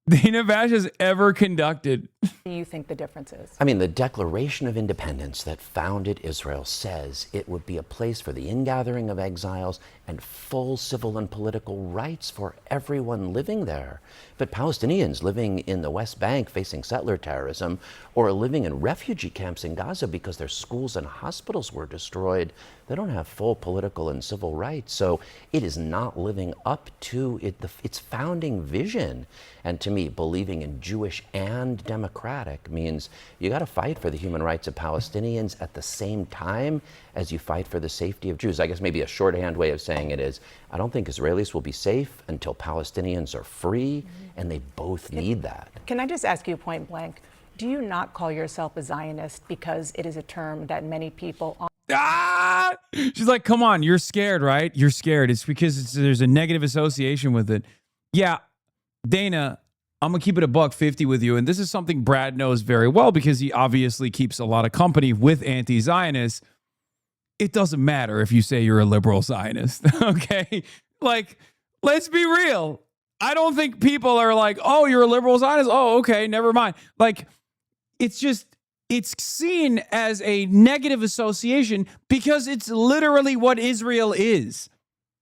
Dana Bash has ever conducted. do you think the difference is? I mean, the Declaration of Independence that founded Israel says it would be a place for the ingathering of exiles and full civil and political rights for everyone living there. But Palestinians living in the West Bank facing settler terrorism, or living in refugee camps in Gaza because their schools and hospitals were destroyed, they don't have full political and civil rights. So it is not living up to its founding vision. And to me, believing in Jewish and democratic means you got to fight for the human rights of Palestinians at the same time as you fight for the safety of Jews. I guess maybe a shorthand way of saying it is, I don't think Israelis will be safe until Palestinians are free, and they both need that. Can I just ask you point blank, do you not call yourself a Zionist because it is a term that many people... She's like, come on, you're scared, right? You're scared. It's because there's a negative association with it. Yeah, Dana, I'm going to keep it $150 with you. And this is something Brad knows very well because he obviously keeps a lot of company with anti-Zionists. it doesn't matter if you say you're a liberal Zionist, okay? Like, let's be real. I don't think people are like, oh, you're a liberal Zionist? Oh, okay, never mind. Like, it's just, it's seen as a negative association because it's literally what Israel is,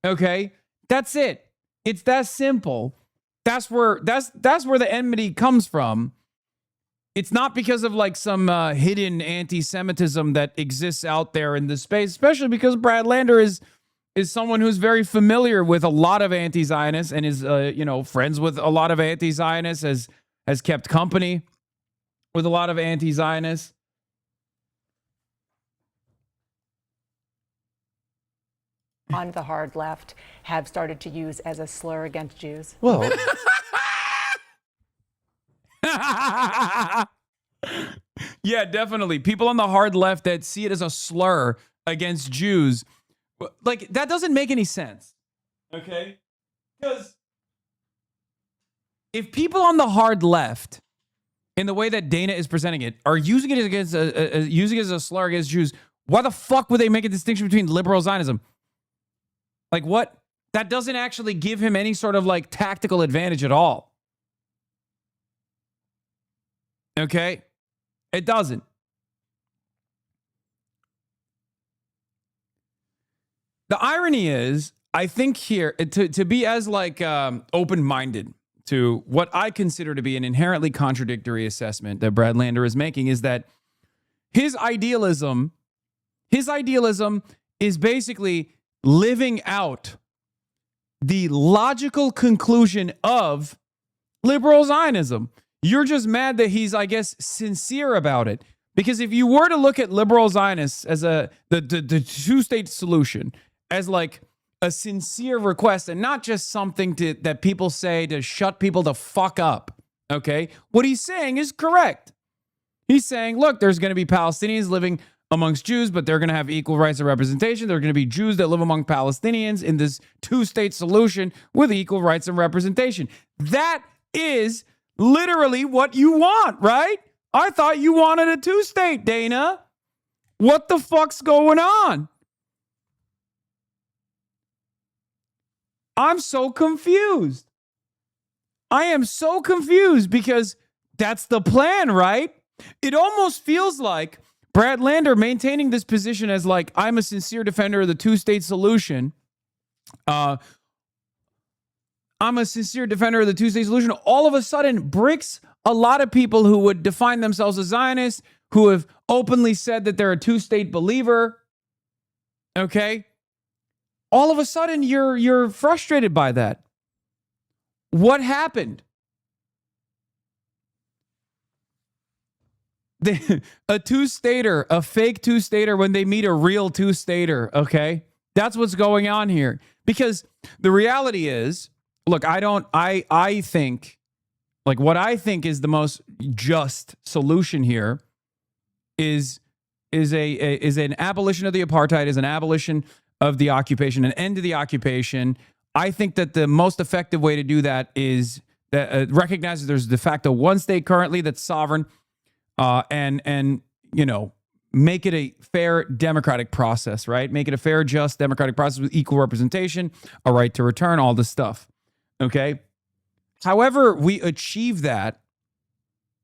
okay? That's it. It's that simple. That's where the enmity comes from. It's not because of like some hidden anti-Semitism that exists out there in the space, especially because Brad Lander is someone who's very familiar with a lot of anti-Zionists and is friends with a lot of anti-Zionists, has kept company with a lot of anti-Zionists. On the hard left have started to use as a slur against Jews. Well, yeah, definitely. People on the hard left that see it as a slur against Jews, like, that doesn't make any sense. Okay? Because if people on the hard left, in the way that Dana is presenting it, are using it against using it as a slur against Jews, why the fuck would they make a distinction between liberal Zionism? Like, what? That doesn't actually give him any sort of like tactical advantage at all. Okay? It doesn't. The irony is, I think here, to be as like open-minded to what I consider to be an inherently contradictory assessment that Brad Lander is making, is that his idealism is basically living out the logical conclusion of liberal Zionism. You're just mad that he's, I guess, sincere about it. Because if you were to look at liberal Zionists as the two-state solution, as like a sincere request and not just something that people say to shut people the fuck up, okay? What he's saying is correct. He's saying, look, there's going to be Palestinians living amongst Jews, but they're going to have equal rights and representation. There are going to be Jews that live among Palestinians in this two-state solution with equal rights and representation. That is literally what you want, right? I thought you wanted a two-state, Dana. What the fuck's going on? I'm so confused. I am so confused because that's the plan, right? It almost feels like Brad Lander maintaining this position as like, I'm a sincere defender of the two-state solution. I'm a sincere defender of the two-state solution. All of a sudden bricks a lot of people who would define themselves as Zionists, who have openly said that they're a two-state believer. Okay? All of a sudden, you're frustrated by that. What happened? A two-stater, a fake two-stater when they meet a real two-stater, okay? That's what's going on here. Because the reality is, look, I think, like, what I think is the most just solution here is an abolition of the apartheid, is an abolition of the occupation, an end to the occupation. I think that the most effective way to do that is that recognize there's de facto one state currently that's sovereign, and make it a fair democratic process, right? Make it a fair, just democratic process with equal representation, a right to return, all this stuff. Okay. However, we achieve that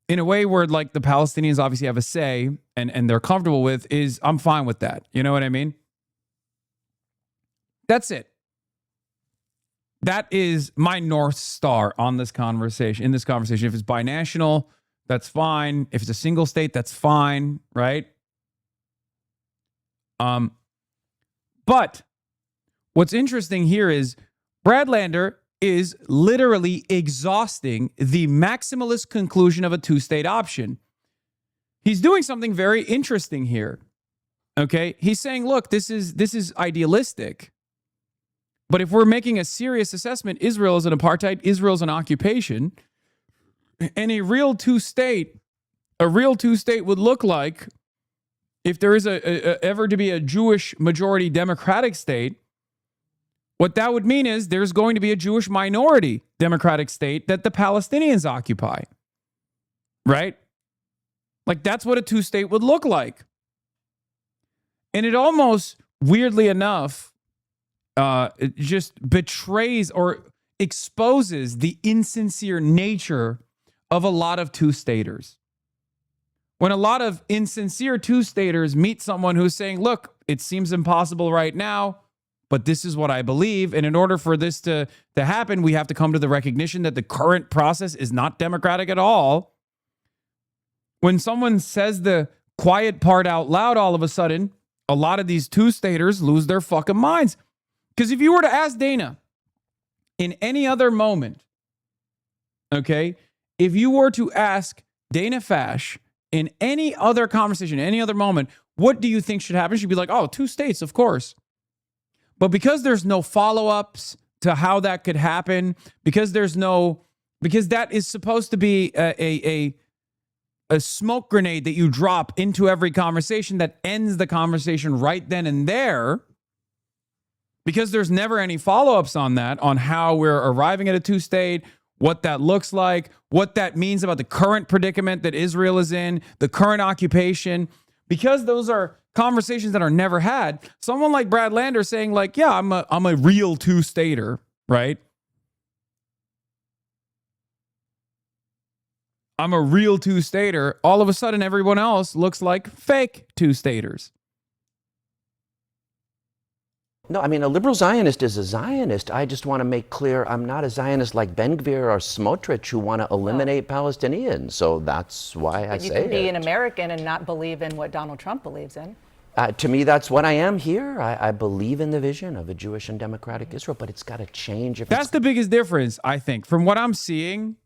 in a way where like the Palestinians obviously have a say and they're comfortable with, is I'm fine with that. You know what I mean? That's it. That is my North Star on this conversation. In this conversation, if it's binational, that's fine. If it's a single state, that's fine, right? But what's interesting here is Brad Lander is literally exhausting the maximalist conclusion of a two-state option. He's doing something very interesting here. Okay? He's saying, look, this is idealistic. But if we're making a serious assessment, Israel is an apartheid, Israel is an occupation, and a real two-state would look like, if there is ever to be a Jewish majority democratic state, what that would mean is there's going to be a Jewish minority democratic state that the Palestinians occupy. Right? Like, that's what a two-state would look like. And it almost, weirdly enough, it just betrays or exposes the insincere nature of a lot of two-staters. When a lot of insincere two-staters meet someone who's saying, look, it seems impossible right now, but this is what I believe. And in order for this to happen, we have to come to the recognition that the current process is not democratic at all. When someone says the quiet part out loud, all of a sudden, a lot of these two-staters lose their fucking minds. Because if you were to ask Dana in any other moment, okay, if you were to ask Dana Fash in any other conversation, any other moment, what do you think should happen? She'd be like, oh, 2 states, of course. But because there's no follow-ups to how that could happen, because that is supposed to be a smoke grenade that you drop into every conversation that ends the conversation right then and there, because there's never any follow-ups on that, on how we're arriving at a 2-state, what that looks like, what that means about the current predicament that Israel is in, the current occupation, because those are conversations that are never had. Someone like Brad Lander saying like, yeah, I'm a real 2-stater, right? I'm a real 2-stater. All of a sudden, everyone else looks like fake 2-staters. No, I mean, a liberal Zionist is a Zionist. I just want to make clear I'm not a Zionist like Ben-Gvir or Smotrich who want to eliminate Palestinians. So that's why I say it. You can be an American and not believe in what Donald Trump believes in. To me, that's what I am here. I believe in the vision of a Jewish and democratic Israel, but it's got to change. That's the biggest difference, I think. From what I'm seeing,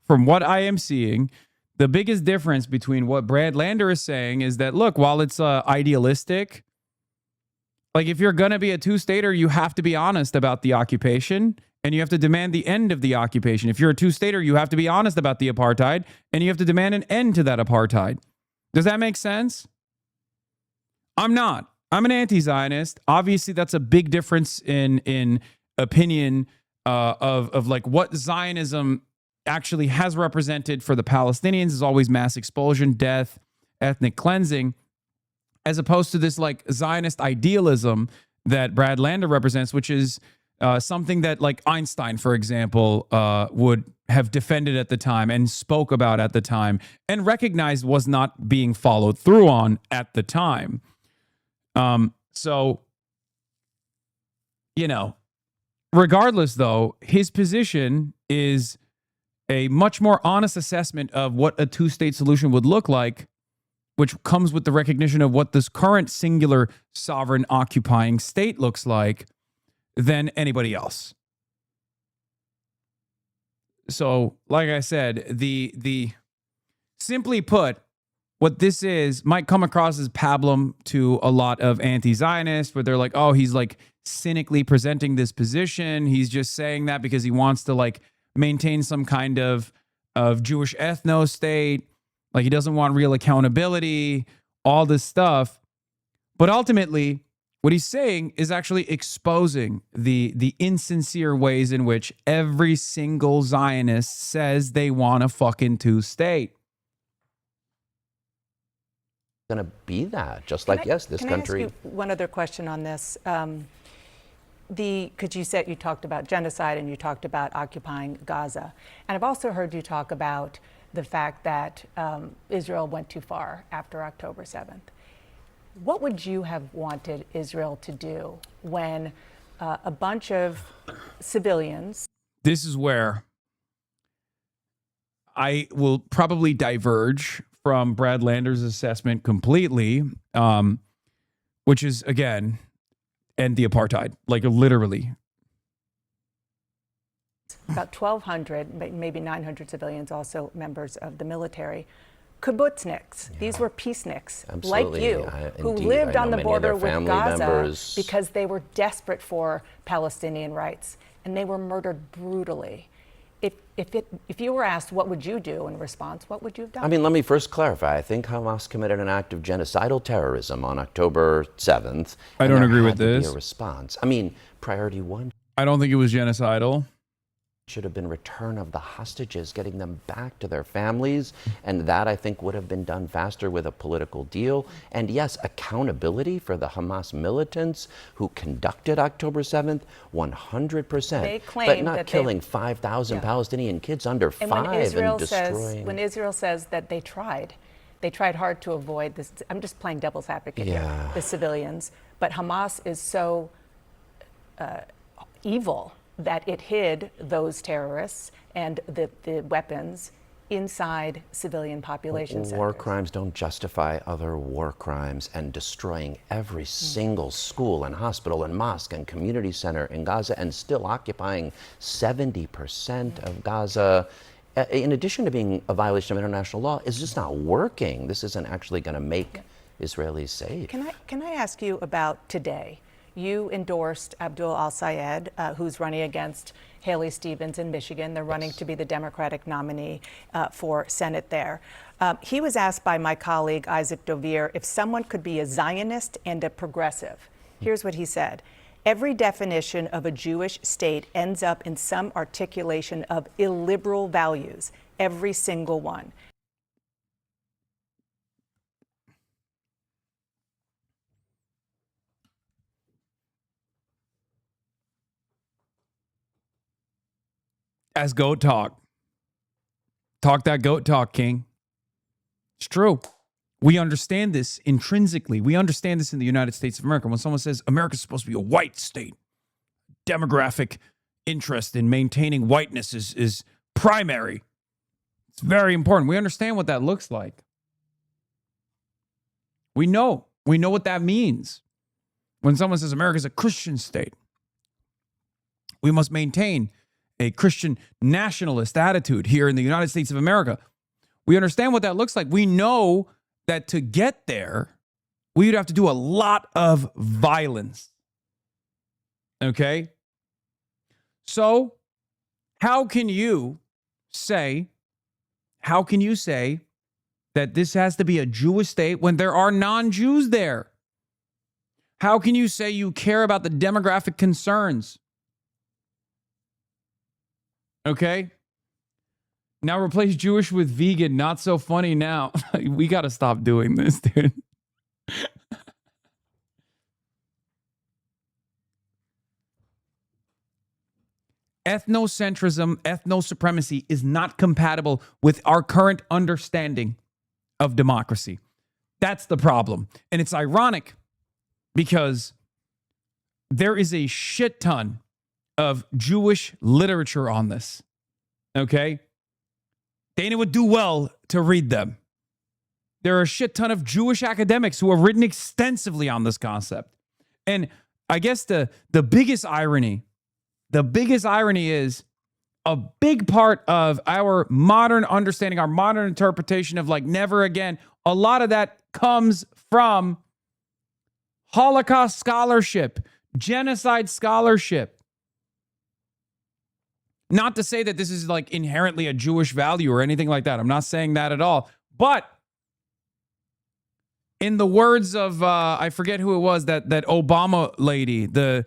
the biggest difference between what Brad Lander is saying is that, look, while it's idealistic, like if you're going to be a 2-stater, you have to be honest about the occupation and you have to demand the end of the occupation. If you're a 2-stater, you have to be honest about the apartheid and you have to demand an end to that apartheid. Does that make sense? I'm not. I'm an anti-Zionist. Obviously, that's a big difference in opinion of like what Zionism actually has represented for the Palestinians is always mass expulsion, death, ethnic cleansing, as opposed to this like Zionist idealism that Brad Lander represents, which is something that like Einstein, for example, would have defended at the time and spoke about at the time and recognized was not being followed through on at the time. So, you know, regardless, though, his position is a much more honest assessment of what a 2-state solution would look like, which comes with the recognition of what this current singular sovereign occupying state looks like, than anybody else. So, like I said, the simply put, what this is might come across as pablum to a lot of anti-Zionists, where they're like, oh, he's like cynically presenting this position. He's just saying that because he wants to like maintain some kind of Jewish ethno-state. Like he doesn't want real accountability, all this stuff. But ultimately, what he's saying is actually exposing the insincere ways in which every single Zionist says they want a fucking 2-state. Going to be that, just like, yes, this country. Can I ask you one other question on this? Because you talked about genocide and you talked about occupying Gaza. And I've also heard you talk about the fact that Israel went too far after October 7th. What would you have wanted Israel to do when a bunch of civilians... This is where I will probably diverge from Brad Lander's assessment completely, which is, again, end the apartheid, like literally. About 1,200, maybe 900 civilians, also members of the military. Kibbutzniks, these were peaceniks, like you, who lived on the border with Gaza because they were desperate for Palestinian rights, and they were murdered brutally. If you were asked what would you do in response, what would you have done? I mean, let me first clarify. I think Hamas committed an act of genocidal terrorism on October 7th. I don't agree with this. A response. I mean, priority one. I don't think it was genocidal. should have been return of the hostages, getting them back to their families. And that, I think, would have been done faster with a political deal. And yes, accountability for the Hamas militants who conducted October 7th, 100%. They claim but not that killing 5,000 Palestinian kids under And 5 when and destroying. when Israel says that they tried hard to avoid this. I'm just playing devil's advocate here, the civilians. But Hamas is so evil that it hid those terrorists and the weapons inside civilian population centers. War crimes don't justify other war crimes, and destroying every single school and hospital and mosque and community center in Gaza and still occupying 70% of Gaza, in addition to being a violation of international law, is just not working. This isn't actually going to make Israelis safe. Can I ask you about today? You endorsed Abdul al-Sayed, who's running against Haley Stevens in Michigan. They're running to be the Democratic nominee for Senate there. He was asked by my colleague Isaac Dovere if someone could be a Zionist and a progressive. Here's what he said. Every definition of a Jewish state ends up in some articulation of illiberal values, every single one. As goat talk. Talk that goat talk, King. It's true. We understand this intrinsically. We understand this in the United States of America. When someone says America's supposed to be a white state, demographic interest in maintaining whiteness is primary. It's very important. We understand what that looks like. We know what that means. When someone says America's a Christian state, we must maintain a Christian nationalist attitude here in the United States of America. We understand what that looks like. We know that to get there, we would have to do a lot of violence. Okay? So, how can you say that this has to be a Jewish state when there are non-Jews there? How can you say you care about the demographic concerns? Okay? Now replace Jewish with vegan. Not so funny now. We got to stop doing this, dude. Ethnocentrism, ethno-supremacy is not compatible with our current understanding of democracy. That's the problem. And it's ironic because there is a shit ton of Jewish literature on this. Okay? Dana would do well to read them. There are a shit ton of Jewish academics who have written extensively on this concept. And I guess the biggest irony is a big part of our modern understanding, our modern interpretation of like never again, a lot of that comes from Holocaust scholarship, genocide scholarship. Not to say that this is like inherently a Jewish value or anything like that. I'm not saying that at all. But in the words of, I forget who it was, that Obama lady, the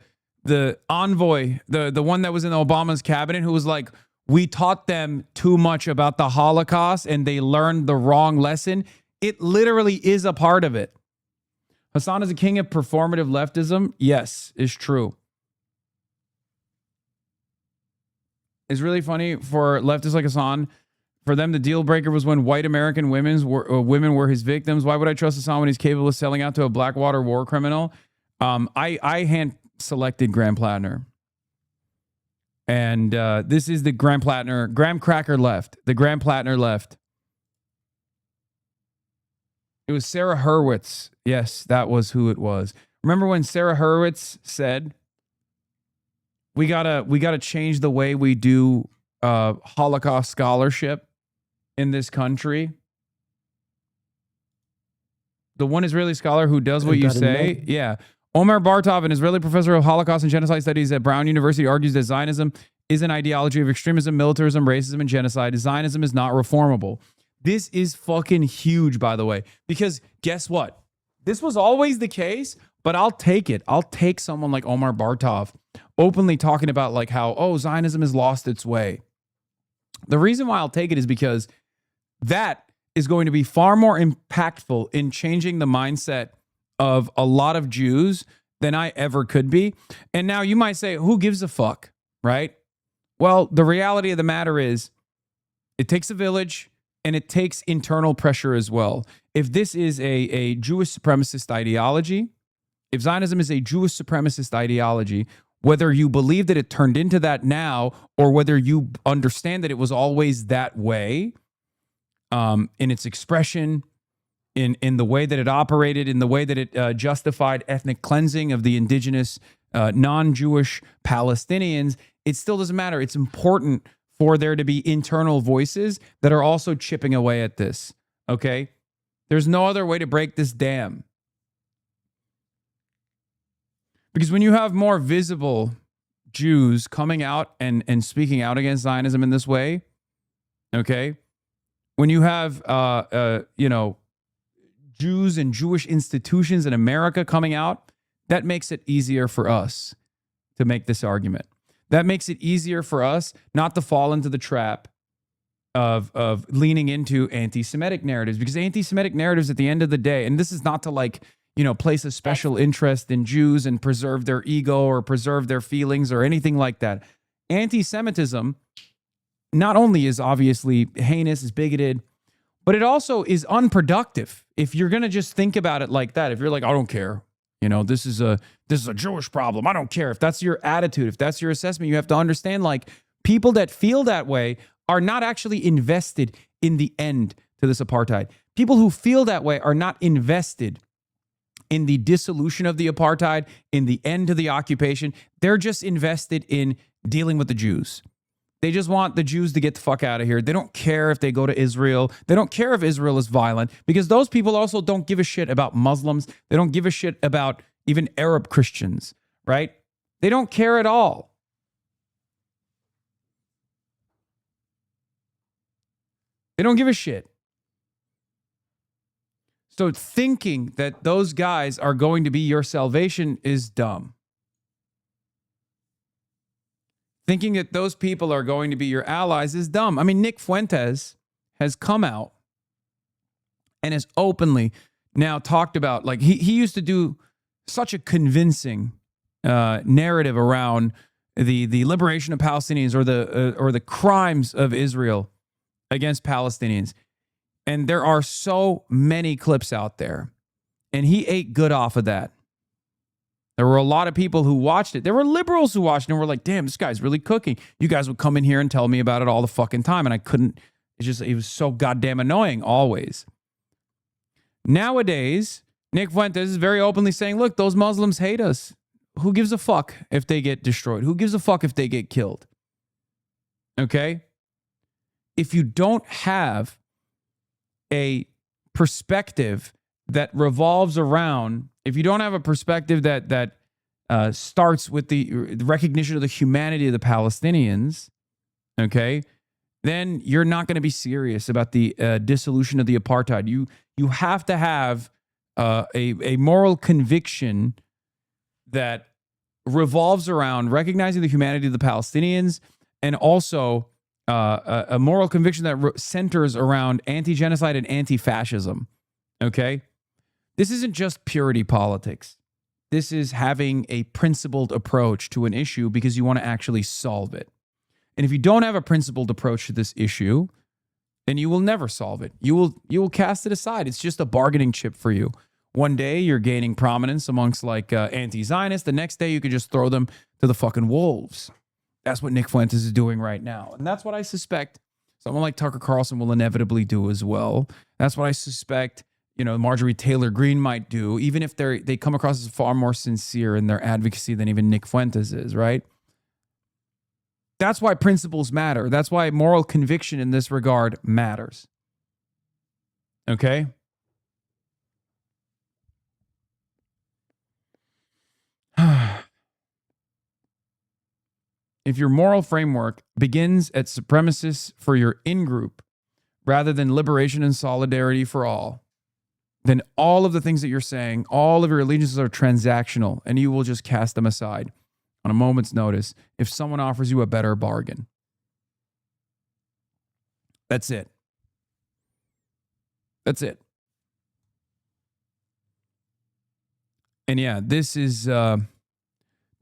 envoy, the one that was in Obama's cabinet, who was like, we taught them too much about the Holocaust and they learned the wrong lesson. It literally is a part of it. Hasan is a king of performative leftism. Yes, is true. It's really funny for leftists like Hasan. For them, the deal breaker was when white American women were his victims. Why would I trust Hasan when he's capable of selling out to a Blackwater war criminal? I hand-selected Graham Plattner. And this is the Graham Cracker left. The Graham Plattner left. It was Sarah Hurwitz. Yes, that was who it was. Remember when Sarah Hurwitz said, we gotta change the way we do Holocaust scholarship in this country? The one Israeli scholar who does what you say. Yeah. Omer Bartov, an Israeli professor of Holocaust and genocide studies at Brown University, argues that Zionism is an ideology of extremism, militarism, racism, and genocide. Zionism is not reformable. This is fucking huge, by the way, because guess what? This was always the case, but I'll take it. I'll take someone like Omar Bartov openly talking about like how, oh, Zionism has lost its way. The reason why I'll take it is because that is going to be far more impactful in changing the mindset of a lot of Jews than I ever could be. And now you might say, who gives a fuck, right? Well, the reality of the matter is it takes a village and it takes internal pressure as well. If this is a Jewish supremacist ideology, if Zionism is a Jewish supremacist ideology, whether you believe that it turned into that now or whether you understand that it was always that way, in its expression, in the way that it operated, in the way that it justified ethnic cleansing of the indigenous non-Jewish Palestinians, it still doesn't matter. It's important for there to be internal voices that are also chipping away at this, okay? There's no other way to break this dam. Because when you have more visible Jews coming out and speaking out against Zionism in this way, okay? When you have, Jews and Jewish institutions in America coming out, that makes it easier for us to make this argument. That makes it easier for us not to fall into the trap of leaning into anti-Semitic narratives, because anti-Semitic narratives at the end of the day, and this is not to place a special interest in Jews and preserve their ego or preserve their feelings or anything like that. Anti-Semitism not only is obviously heinous, is bigoted, but it also is unproductive. If you're going to just think about it like that, if you're like, I don't care, this is a Jewish problem, I don't care. If that's your attitude, if that's your assessment, you have to understand like people that feel that way are not actually invested in the end to this apartheid. People who feel that way are not invested in the dissolution of the apartheid, in the end to the occupation. They're just invested in dealing with the Jews. They just want the Jews to get the fuck out of here. They don't care if they go to Israel. They don't care if Israel is violent, because those people also don't give a shit about Muslims. They don't give a shit about even Arab Christians, right? They don't care at all. They don't give a shit. So thinking that those guys are going to be your salvation is dumb. Thinking that those people are going to be your allies is dumb. I mean, Nick Fuentes has come out and has openly now talked about, like, he used to do such a convincing narrative around the liberation of Palestinians or the crimes of Israel against Palestinians. And there are so many clips out there, and he ate good off of that. There were a lot of people who watched it. There were liberals who watched it and were like, damn, this guy's really cooking. You guys would come in here and tell me about it all the fucking time, and I couldn't. It was so goddamn annoying always. Nowadays, Nick Fuentes is very openly saying, look, those Muslims hate us. Who gives a fuck if they get destroyed? Who gives a fuck if they get killed? Okay? If you don't have a perspective that revolves around, if you don't have a perspective that starts with the recognition of the humanity of the Palestinians, okay, then you're not going to be serious about the dissolution of the apartheid. You have to have a moral conviction that revolves around recognizing the humanity of the Palestinians, and also a moral conviction that centers around anti-genocide and anti-fascism, okay? This isn't just purity politics. This is having a principled approach to an issue because you want to actually solve it. And if you don't have a principled approach to this issue, then you will never solve it. You will cast it aside. It's just a bargaining chip for you. One day you're gaining prominence amongst anti-Zionists. The next day you could just throw them to the fucking wolves. That's what Nick Fuentes is doing right now. And that's what I suspect someone like Tucker Carlson will inevitably do as well. That's what I suspect, Marjorie Taylor Greene might do, even if they come across as far more sincere in their advocacy than even Nick Fuentes is, right? That's why principles matter. That's why moral conviction in this regard matters. Okay? If your moral framework begins at supremacists for your in-group rather than liberation and solidarity for all, then all of the things that you're saying, all of your allegiances are transactional, and you will just cast them aside on a moment's notice if someone offers you a better bargain. That's it. That's it. And yeah, this is what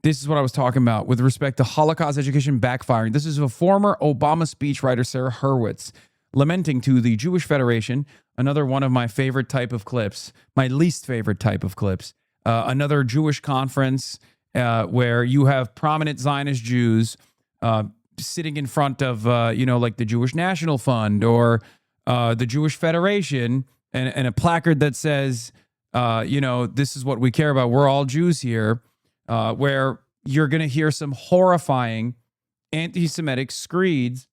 I was talking about with respect to Holocaust education backfiring. This is a former Obama speechwriter, Sarah Hurwitz, lamenting to the Jewish Federation, another one of my favorite type of clips, my least favorite type of clips, another Jewish conference where you have prominent Zionist Jews sitting in front of, like the Jewish National Fund or the Jewish Federation and a placard that says, this is what we care about. We're all Jews here, where you're going to hear some horrifying anti-Semitic screeds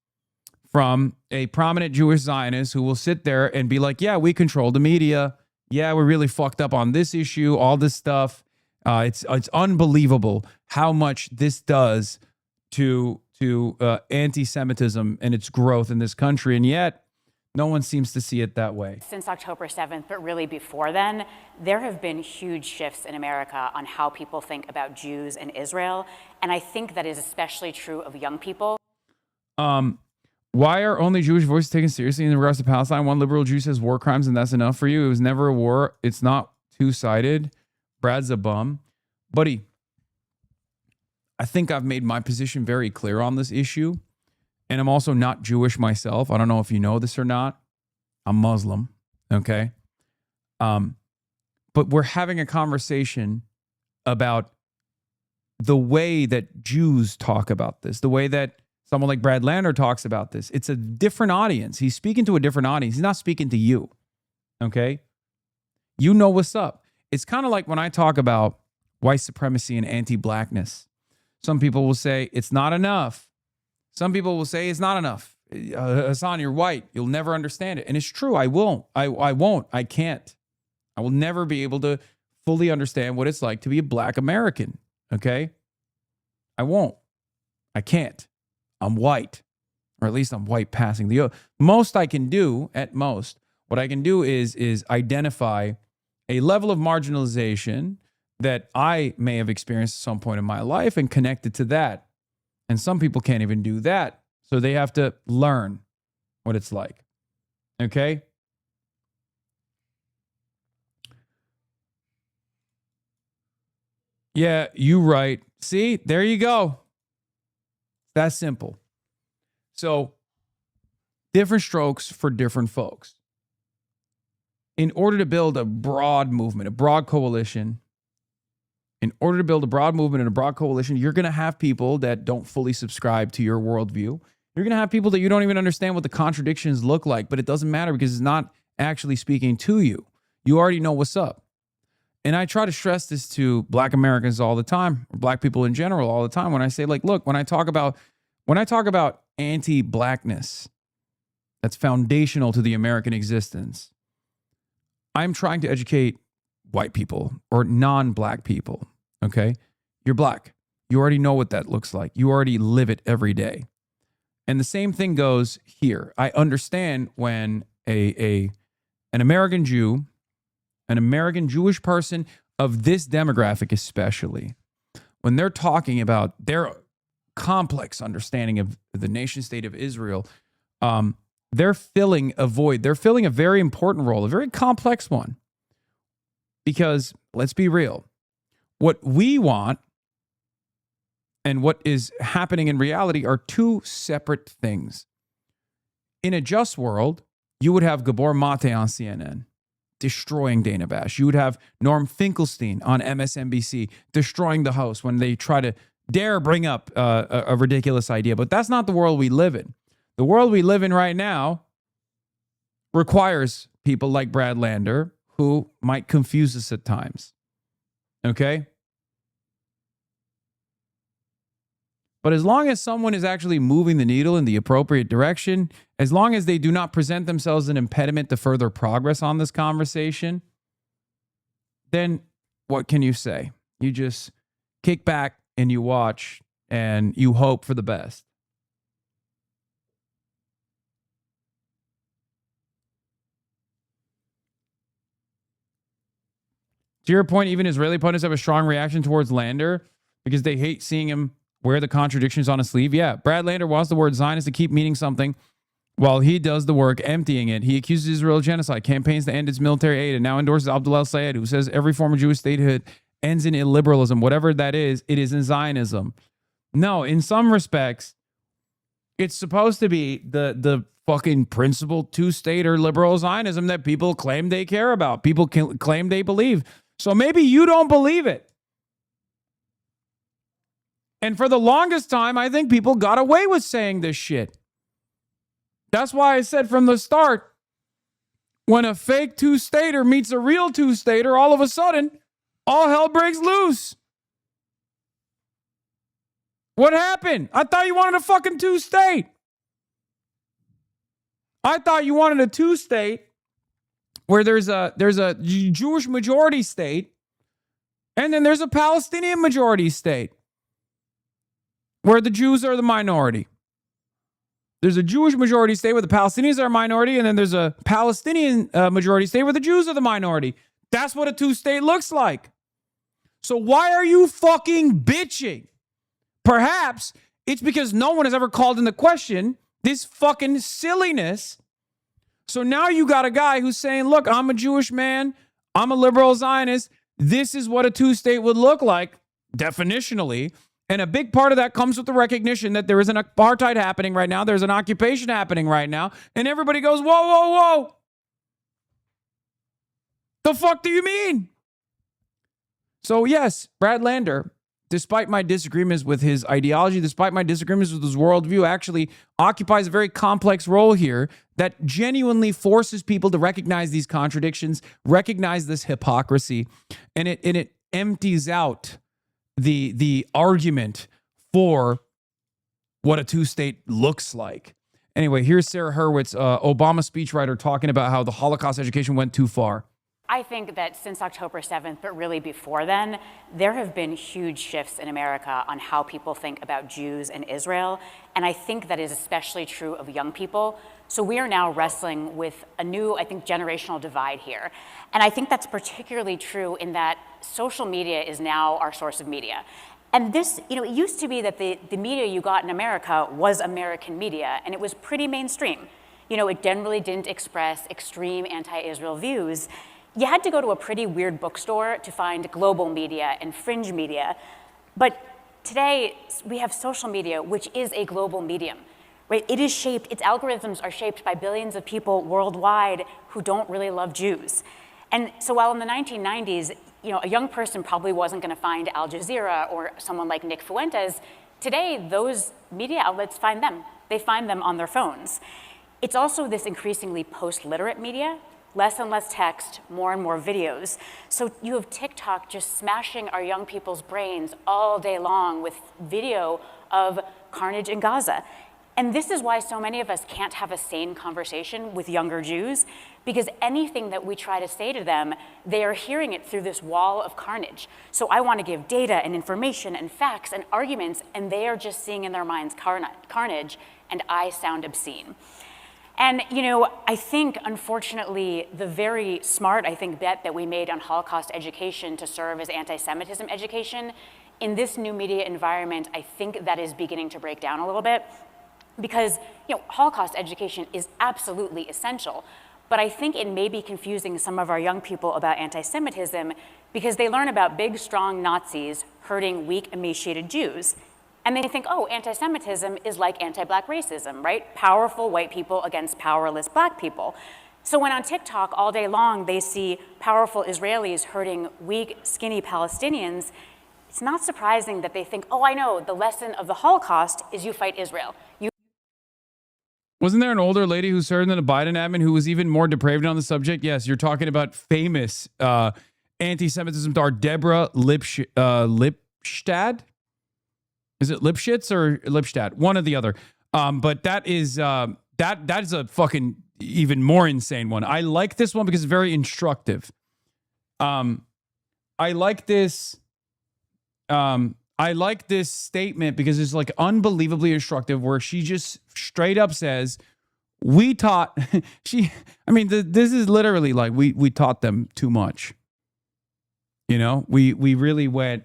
from a prominent Jewish Zionist who will sit there and be like, yeah, we control the media. Yeah, we're really fucked up on this issue, all this stuff. It's unbelievable how much this does to anti-Semitism and its growth in this country. And yet, no one seems to see it that way. Since October 7th, but really before then, there have been huge shifts in America on how people think about Jews and Israel. And I think that is especially true of young people. Why are only Jewish voices taken seriously in regards to Palestine? One liberal Jew says war crimes and that's enough for you. It was never a war. It's not two-sided. Brad's a bum. Buddy, I think I've made my position very clear on this issue. And I'm also not Jewish myself. I don't know if you know this or not. I'm Muslim, okay? But we're having a conversation about the way that Jews talk about this, the way that someone like Brad Lander talks about this. It's a different audience. He's speaking to a different audience. He's not speaking to you, okay? You know what's up. It's kind of like when I talk about white supremacy and anti-blackness. Some people will say it's not enough. Some people will say it's not enough. Hasan, you're white. You'll never understand it. And it's true. I won't. I won't. I can't. I will never be able to fully understand what it's like to be a black American. Okay? I won't. I can't. I'm white. Or at least I'm white passing the oath. Most I can do, at most, what I can do is identify a level of marginalization that I may have experienced at some point in my life and connect it to that. And some people can't even do that. So they have to learn what it's like. Okay? Yeah, you right. See, there you go. That's simple. So, different strokes for different folks. In order to build a broad movement, a broad coalition, you're going to have people that don't fully subscribe to your worldview. You're going to have people that you don't even understand what the contradictions look like, but it doesn't matter because it's not actually speaking to you. You already know what's up. And I try to stress this to black Americans all the time, or black people in general all the time, when I say, like, look, when I talk about anti-blackness, that's foundational to the American existence, I'm trying to educate white people or non-black people, okay? You're black. You already know what that looks like. You already live it every day. And the same thing goes here. I understand when an American Jew, an American Jewish person of this demographic especially, when they're talking about their complex understanding of the nation state of Israel, they're filling a void. They're filling a very important role, a very complex one. Because let's be real, what we want and what is happening in reality are two separate things. In a just world, you would have Gabor Mate on CNN destroying Dana Bash. You would have Norm Finkelstein on MSNBC destroying the host when they try to dare bring up a ridiculous idea. But that's not the world we live in. The world we live in right now requires people like Brad Lander who might confuse us at times. Okay? But as long as someone is actually moving the needle in the appropriate direction, as long as they do not present themselves as an impediment to further progress on this conversation, then what can you say? You just kick back and you watch and you hope for the best. To your point, even Israeli pundits have a strong reaction towards Lander because they hate seeing him wear the contradictions on his sleeve. Yeah, Brad Lander wants the word Zionist to keep meaning something while he does the work emptying it. He accuses Israel of genocide, campaigns to end its military aid, and now endorses Abdul el-Sayed, who says every form of Jewish statehood ends in illiberalism. Whatever that is, it is in Zionism. No, in some respects, it's supposed to be the fucking principled two-state or liberal Zionism that people claim they care about. People claim they believe. So maybe you don't believe it. And for the longest time, I think people got away with saying this shit. That's why I said from the start, when a fake two-stater meets a real two-stater, all of a sudden, all hell breaks loose. What happened? I thought you wanted a fucking two-state. I thought you wanted a two-state where there's a Jewish majority state and then there's a Palestinian majority state where the Jews are the minority. There's a Jewish majority state where the Palestinians are a minority, and then there's a Palestinian majority state where the Jews are the minority. That's what a two-state looks like. So why are you fucking bitching? Perhaps it's because no one has ever called into question this fucking silliness. So now you got a guy who's saying, look, I'm a Jewish man. I'm a liberal Zionist. This is what a two-state would look like, definitionally. And a big part of that comes with the recognition that there is an apartheid happening right now. There's an occupation happening right now. And everybody goes, whoa, whoa, whoa. The fuck do you mean? So yes, Brad Lander, despite my disagreements with his ideology, despite my disagreements with his worldview, actually occupies a very complex role here that genuinely forces people to recognize these contradictions, recognize this hypocrisy, and it empties out the argument for what a two-state looks like. Anyway, here's Sarah Hurwitz, Obama speechwriter, talking about how the Holocaust education went too far. I think that since October 7th, but really before then, there have been huge shifts in America on how people think about Jews and Israel. And I think that is especially true of young people. So we are now wrestling with a new, I think, generational divide here. And I think that's particularly true in that social media is now our source of media. And this, it used to be that the media you got in America was American media, and it was pretty mainstream. It generally didn't express extreme anti-Israel views. You had to go to a pretty weird bookstore to find global media and fringe media. But today, we have social media, which is a global medium, right? Its algorithms are shaped by billions of people worldwide who don't really love Jews. And so while in the 1990s, a young person probably wasn't going to find Al Jazeera or someone like Nick Fuentes, today, those media outlets find them. They find them on their phones. It's also this increasingly post-literate media, less and less text, more and more videos. So you have TikTok just smashing our young people's brains all day long with video of carnage in Gaza. And this is why so many of us can't have a sane conversation with younger Jews, because anything that we try to say to them, they are hearing it through this wall of carnage. So I want to give data and information and facts and arguments, and they are just seeing in their minds carnage, and I sound obscene. And, I think, unfortunately, the very smart, bet that we made on Holocaust education to serve as anti-Semitism education, in this new media environment, I think that is beginning to break down a little bit. Because, Holocaust education is absolutely essential. But I think it may be confusing some of our young people about anti-Semitism because they learn about big, strong Nazis hurting weak, emaciated Jews. And they think, oh, anti-Semitism is like anti-black racism, right? Powerful white people against powerless black people. So when on TikTok all day long they see powerful Israelis hurting weak, skinny Palestinians, it's not surprising that they think, oh, I know, the lesson of the Holocaust is you fight Israel. Wasn't there an older lady who served in the Biden admin who was even more depraved on the subject? Yes, you're talking about famous anti-Semitism star Deborah Lipstadt. Is it Lipschitz or Lipstadt? One or the other. But that is that is a fucking even more insane one. I like this one because it's very instructive. I like this statement because it's like unbelievably instructive where she just straight up says, we taught this is literally like we taught them too much. You know, we really went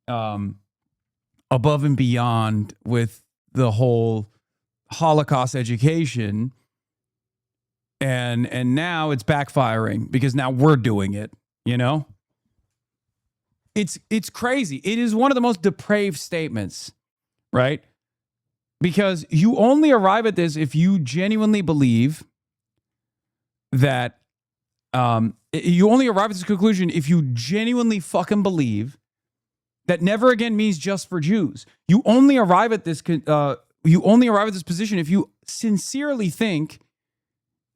above and beyond with the whole Holocaust education, and now it's backfiring because now we're doing it. You know, it's crazy. It is one of the most depraved statements, right? Because you only arrive at this if you genuinely believe that you only arrive at this conclusion if you genuinely fucking believe that never again means just for Jews. You only arrive at this position if you sincerely think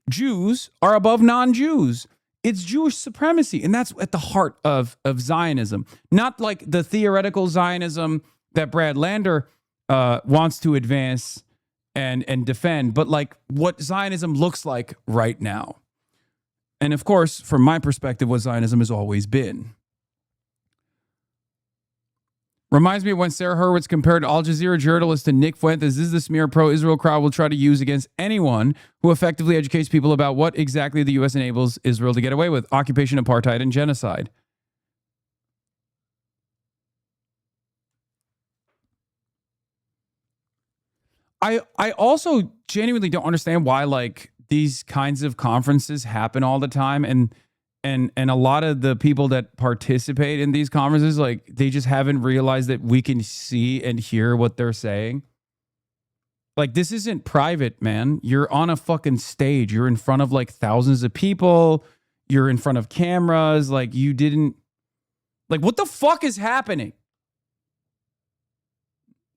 Jews are above non-Jews. It's Jewish supremacy, and that's at the heart of Zionism. Not like the theoretical Zionism that Brad Lander wants to advance and defend, but like what Zionism looks like right now. And of course, from my perspective, what Zionism has always been. Reminds me of when Sarah Hurwitz compared Al Jazeera journalist to Nick Fuentes. This is the smear pro-Israel crowd will try to use against anyone who effectively educates people about what exactly the U.S. enables Israel to get away with: occupation, apartheid, and genocide. I also genuinely don't understand why like these kinds of conferences happen all the time, and a lot of the people that participate in these conferences, like they just haven't realized that we can see and hear what they're saying. Like, this isn't private, man. You're on a fucking stage. You're in front of like thousands of people. You're in front of cameras. Like, you didn't, like, what the fuck is happening?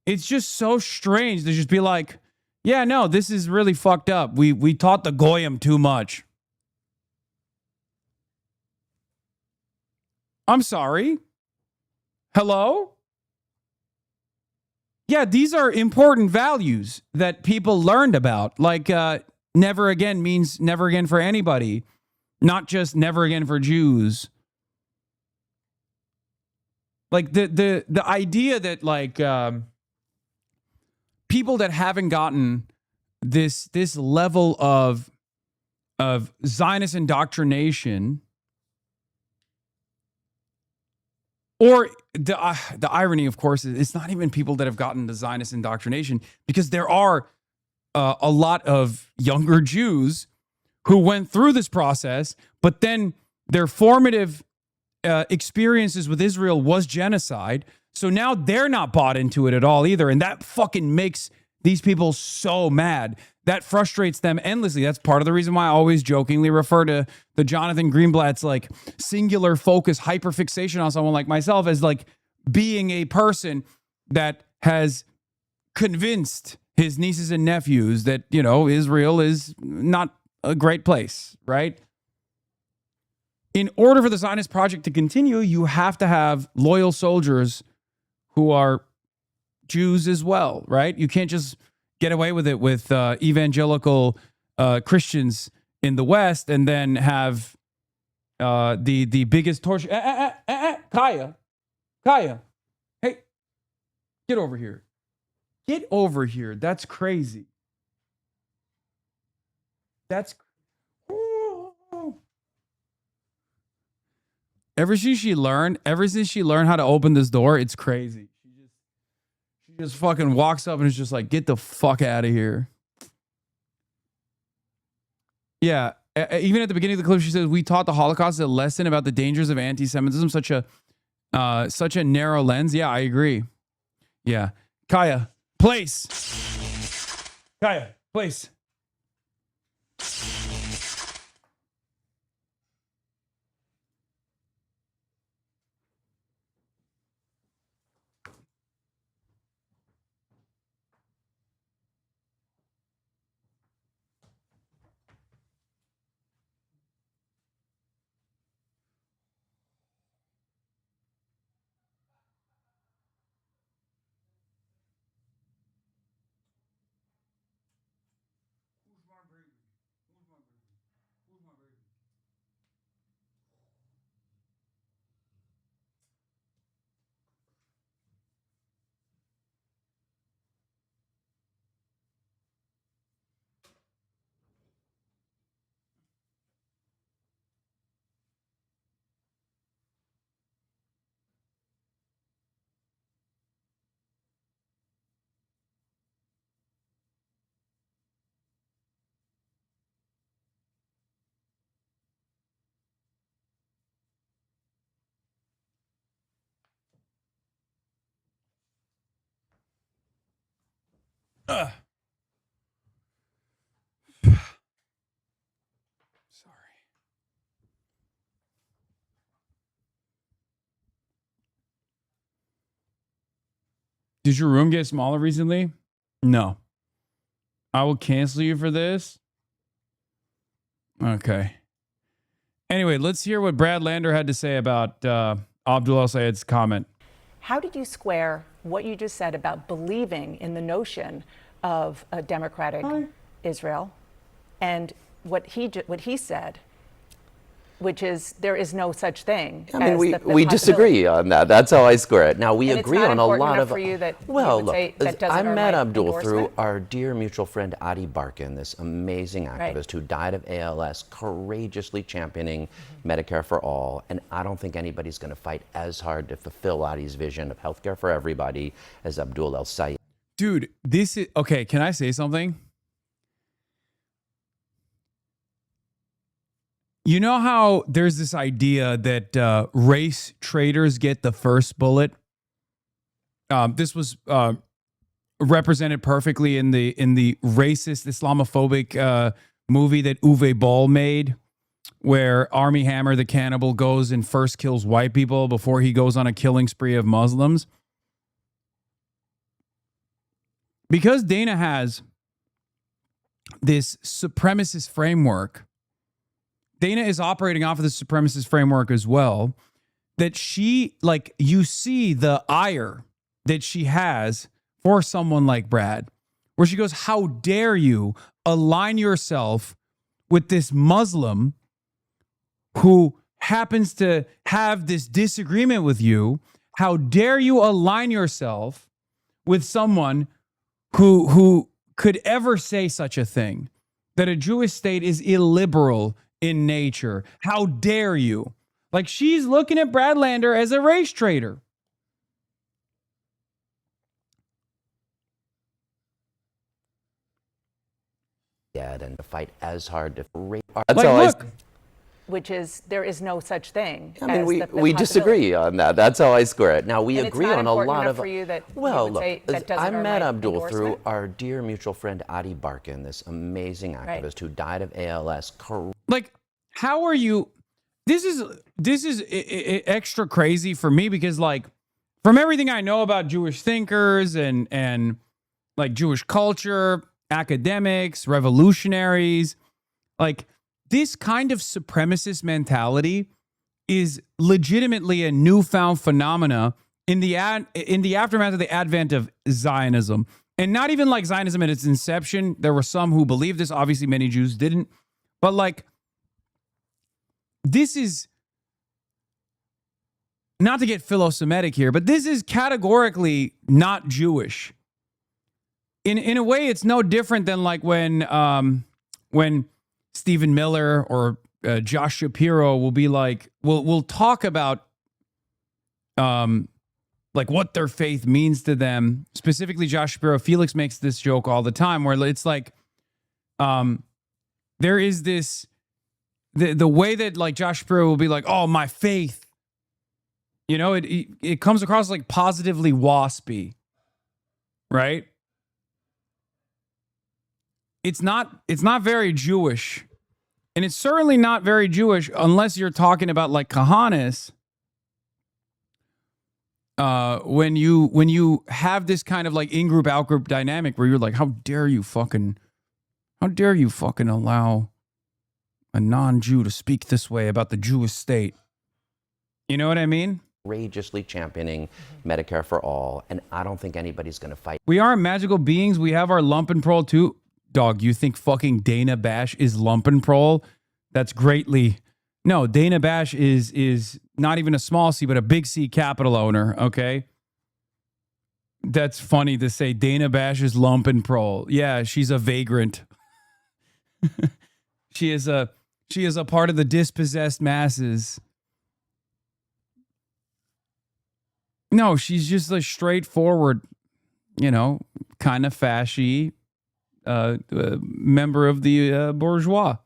It's just so strange to just be like, yeah, no, this is really fucked up. We taught the Goyim too much. I'm sorry. Hello? Yeah, these are important values that people learned about. Like, never again means never again for anybody, not just never again for Jews. Like the idea that like people that haven't gotten this level of Zionist indoctrination, or the irony, of course, is it's not even people that have gotten the Zionist indoctrination, because there are a lot of younger Jews who went through this process, but then their formative experiences with Israel was genocide. So now they're not bought into it at all either. And that fucking makes these people so mad. That frustrates them endlessly. That's part of the reason why I always jokingly refer to the Jonathan Greenblatt's like singular focus, hyperfixation on someone like myself as like being a person that has convinced his nieces and nephews that, you know, Israel is not a great place, right? In order for the Zionist project to continue, you have to have loyal soldiers who are Jews as well, right? You can't just get away with it with evangelical Christians in the West and then have the biggest torture. Kaya, hey, get over here. Get over here. That's crazy. That's ever since she learned how to open this door, it's crazy. She just fucking walks up and is just like, get the fuck out of here. Yeah. Even at the beginning of the clip, she says, we taught the Holocaust a lesson about the dangers of anti-Semitism, such a narrow lens. Yeah, I agree. Yeah. Kaya, place. Kaya, place. Did your room get smaller recently? No. I will cancel you for this. Okay. Anyway, let's hear what Brad Lander had to say about Abdul El-Sayed's comment. How did you square what you just said about believing in the notion of a democratic Israel and what he said, which is there is no such thing? I mean, as we the disagree on that. That's how I square it. Now, we And agree it's not on a important lot enough of. for you that Well, you would look, say that doesn't I earn met my Abdul through endorsement? our dear mutual friend Adi Barkan, this amazing activist who died of ALS, courageously championing Medicare for all. And I don't think anybody's going to fight as hard to fulfill Adi's vision of healthcare for everybody as Abdul El-Sayed. Dude, this is okay. Can I say something? You know how there's this idea that race traitors get the first bullet? This was represented perfectly in the racist Islamophobic movie that Uwe Boll made, where Armie Hammer, the cannibal, goes and first kills white people before he goes on a killing spree of Muslims. Because Dana has this supremacist framework, Dana is operating off of the supremacist framework as well, that she, like, you see the ire that she has for someone like Brad, where she goes, how dare you align yourself with this Muslim who happens to have this disagreement with you? How dare you align yourself with someone who could ever say such a thing, that a Jewish state is illiberal in nature? How dare you? Like, she's looking at Brad Lander as a race traitor. And to fight as hard to rape. Which is there is no such thing. I mean, as we the disagree possibility. on that. That's how I square it. Now, we And it's agree not on a important lot enough of. for you that you Well, would say look, that doesn't I earn met my Abdul through endorsement? our dear mutual friend Adi Barkan, this amazing activist who died of ALS. Like, how are you? This is extra crazy for me because, like, from everything I know about Jewish thinkers and like Jewish culture, academics, revolutionaries, like, this kind of supremacist mentality is legitimately a newfound phenomena in the aftermath of the advent of Zionism. And not even like Zionism at its inception. There were some who believed this. Obviously, many Jews didn't. But, like, this is, not to get philo-Semitic here, but this is categorically not Jewish. In a way, it's no different than like when Stephen Miller or Josh Shapiro will be like, we'll talk about like what their faith means to them. Specifically, Josh Shapiro. Felix makes this joke all the time where it's like, there is this, the way that like Josh Shapiro will be like, oh, my faith, you know, it comes across like positively waspy, right? It's not very Jewish. And it's certainly not very Jewish unless you're talking about like Kahanis. When you have this kind of like in-group, out-group dynamic where you're like, how dare you fucking allow a non-Jew to speak this way about the Jewish state? You know what I mean? Courageously championing Medicare for all, and I don't think anybody's going to fight. We aren't magical beings. We have our Lumpenproll too. Dog, you think fucking Dana Bash is Lumpenproll? That's greatly... No, Dana Bash is not even a small C, but a big C capital owner, okay? That's funny to say Dana Bash is Lumpenproll. Yeah, she's a vagrant. She is a part of the dispossessed masses. No, she's just a straightforward, you know, kind of fashy member of the bourgeois.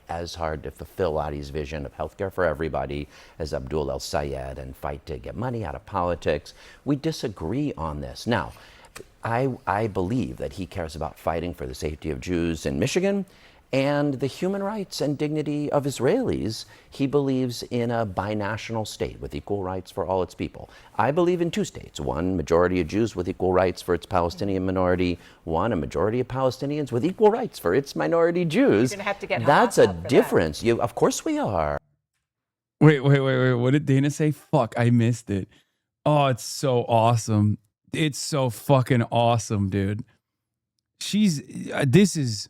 As hard to fulfill Adi's vision of healthcare for everybody as Abdul El-Sayed and fight to get money out of politics. We disagree on this. Now, I believe that he cares about fighting for the safety of Jews in Michigan and the human rights and dignity of Israelis. He believes in a binational state with equal rights for all its people. I believe in two states, one majority of Jews with equal rights for its Palestinian minority, one a majority of Palestinians with equal rights for its minority Jews. You're gonna have to get That's a Hamas out for difference. Of course we are. Wait. What did Dana say? Fuck, I missed it. Oh, it's so awesome. It's so fucking awesome, dude. This is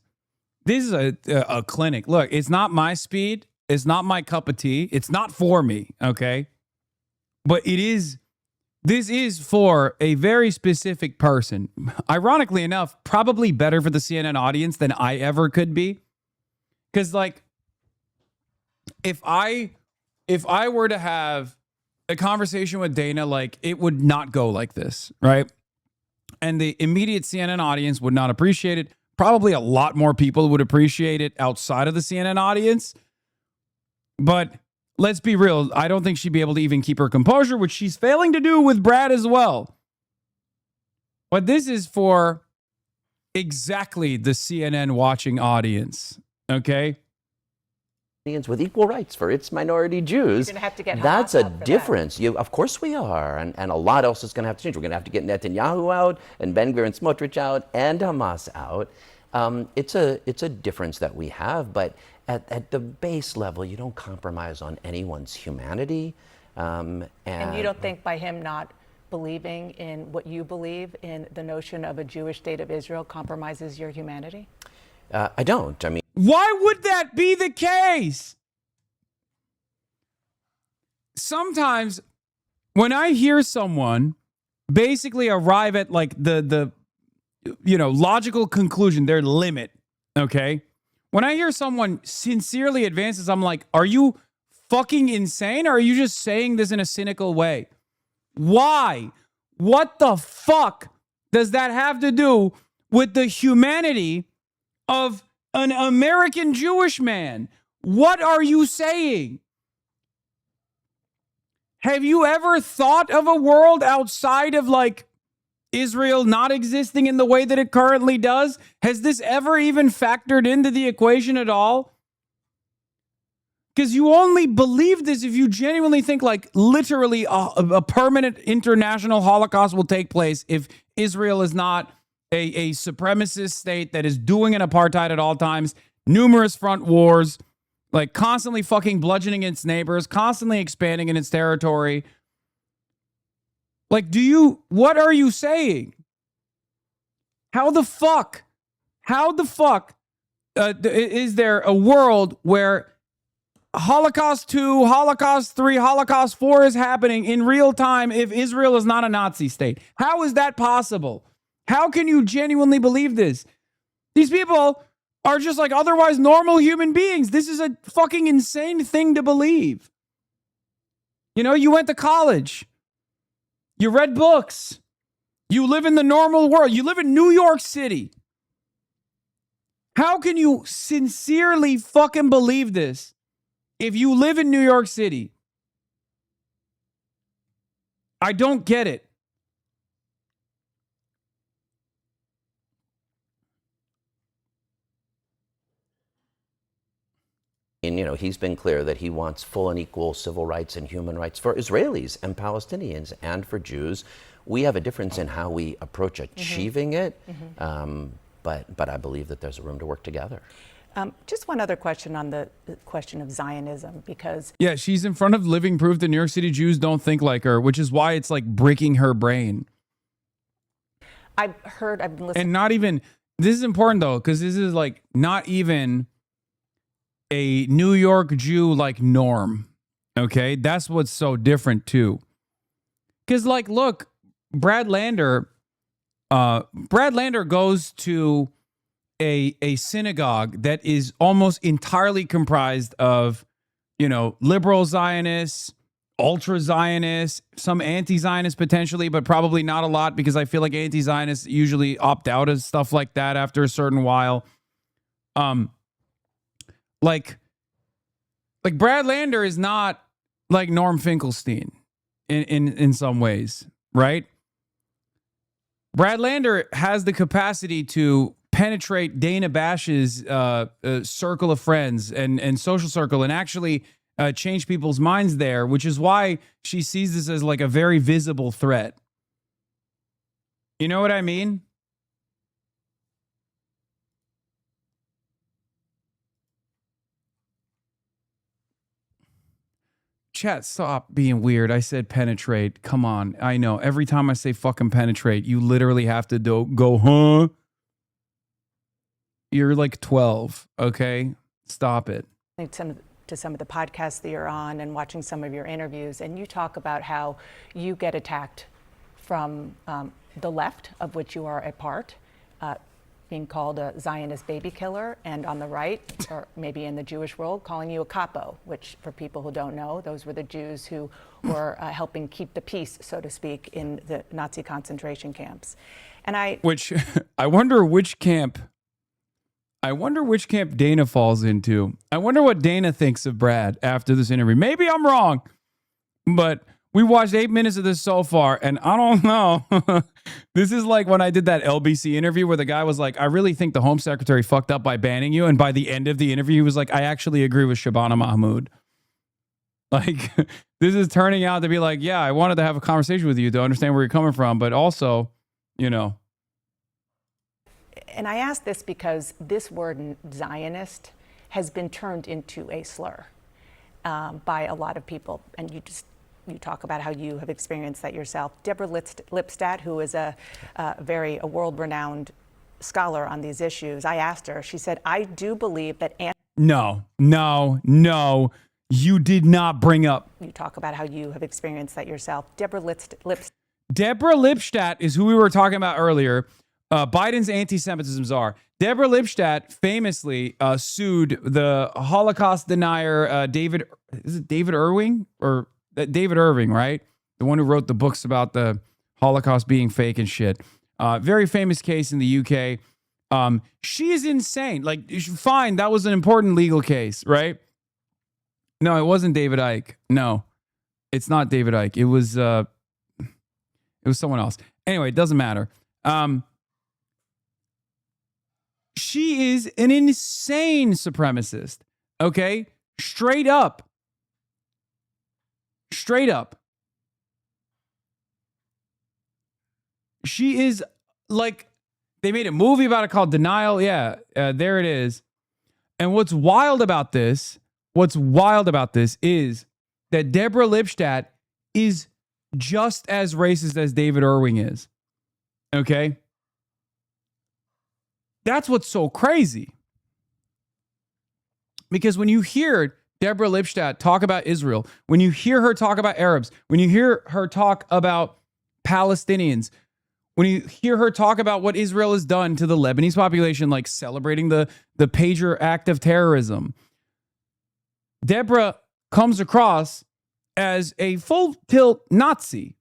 a clinic. Look, it's not my speed. It's not my cup of tea. It's not for me, okay? But this is for a very specific person. Ironically enough, probably better for the CNN audience than I ever could be. Because, like, if I were to have a conversation with Dana, like, it would not go like this, right? And the immediate CNN audience would not appreciate it. Probably a lot more people would appreciate it outside of the CNN audience. But let's be real. I don't think she'd be able to even keep her composure, which she's failing to do with Brad as well. But this is for exactly the CNN watching audience, okay? With equal rights for its minority Jews. You're gonna have to get That's Hamas a out for difference. Of course we are. And a lot else is going to have to change. We're going to have to get Netanyahu out and Ben-Gvir and Smotrich out and Hamas out. It's a difference that we have, but at the base level, you don't compromise on anyone's humanity. And you don't think by him not believing in what you believe in the notion of a Jewish state of Israel compromises your humanity? I don't. I mean, why would that be the case? Sometimes when I hear someone basically arrive at like the logical conclusion, their limit, okay? When I hear someone sincerely advances, I'm like, are you fucking insane? Or are you just saying this in a cynical way? Why? What the fuck does that have to do with the humanity of an American Jewish man? What are you saying? Have you ever thought of a world outside of like Israel not existing in the way that it currently does? Has this ever even factored into the equation at all? Because you only believe this if you genuinely think like literally a permanent international Holocaust will take place if Israel is not a supremacist state that is doing an apartheid at all times, numerous front wars, like constantly fucking bludgeoning its neighbors, constantly expanding in its territory. Like, what are you saying? How the fuck is there a world where Holocaust 2, Holocaust 3, Holocaust 4 is happening in real time if Israel is not a Nazi state? How is that possible? How can you genuinely believe this? These people are just like otherwise normal human beings. This is a fucking insane thing to believe. You know, you went to college. You read books. You live in the normal world. You live in New York City. How can you sincerely fucking believe this if you live in New York City? I don't get it. And, he's been clear that he wants full and equal civil rights and human rights for Israelis and Palestinians and for Jews. We have a difference in how we approach achieving it, but I believe that there's a room to work together. Just one other question on the question of Zionism, because... Yeah, she's in front of living proof that New York City Jews don't think like her, which is why it's like breaking her brain. I've been listening... And not even... This is important, though, because this is like not even a New York Jew like norm, okay? That's what's so different too. Because like, look, Brad Lander goes to a synagogue that is almost entirely comprised of, liberal Zionists, ultra Zionists, some anti-Zionists potentially, but probably not a lot because I feel like anti-Zionists usually opt out of stuff like that after a certain while. Like Brad Lander is not like Norm Finkelstein in some ways, right? Brad Lander has the capacity to penetrate Dana Bash's circle of friends and social circle and actually change people's minds there, which is why she sees this as like a very visible threat. You know what I mean? Chat, stop being weird. I said penetrate. Come on. I know. Every time I say fucking penetrate, you literally have to go, huh? You're like 12, okay? Stop it. To some of the podcasts that you're on and watching some of your interviews, and you talk about how you get attacked from the left, of which you are a part, being called a Zionist baby killer, and on the right, or maybe in the Jewish world, calling you a capo, which for people who don't know, those were the Jews who were helping keep the peace, so to speak, in the Nazi concentration camps. And Which, I wonder which camp Dana falls into. I wonder what Dana thinks of Brad after this interview. Maybe I'm wrong, but we watched 8 minutes of this so far, and I don't know. This is like when I did that LBC interview where the guy was like, I really think the Home Secretary fucked up by banning you. And by the end of the interview, he was like, I actually agree with Shabana Mahmood. Like, this is turning out to be like, yeah, I wanted to have a conversation with you to understand where you're coming from, but also, you know. And I ask this because this word Zionist has been turned into a slur by a lot of people. And you talk about how you have experienced that yourself. Deborah Lipstadt, who is a world-renowned scholar on these issues, I asked her, she said, I do believe that... No, you did not bring up... You talk about how you have experienced that yourself. Deborah Lipstadt is who we were talking about earlier. Biden's anti-Semitism czar. Deborah Lipstadt famously sued the Holocaust denier David Irving? Or David Irving, right? The one who wrote the books about the Holocaust being fake and shit. Very famous case in the UK. She is insane. Like, fine, that was an important legal case, right? No, it wasn't David Icke. No, it's not David Icke. It was someone else. Anyway, it doesn't matter. She is an insane supremacist. Okay? Straight up. She is like, they made a movie about it called Denial. Yeah, there it is. And what's wild about this is that Deborah Lipstadt is just as racist as David Irving is. Okay? That's what's so crazy. Because when you hear Deborah Lipstadt talk about Israel, when you hear her talk about Arabs, when you hear her talk about Palestinians, when you hear her talk about what Israel has done to the Lebanese population, like celebrating the Pager act of terrorism, Deborah comes across as a full-tilt Nazi,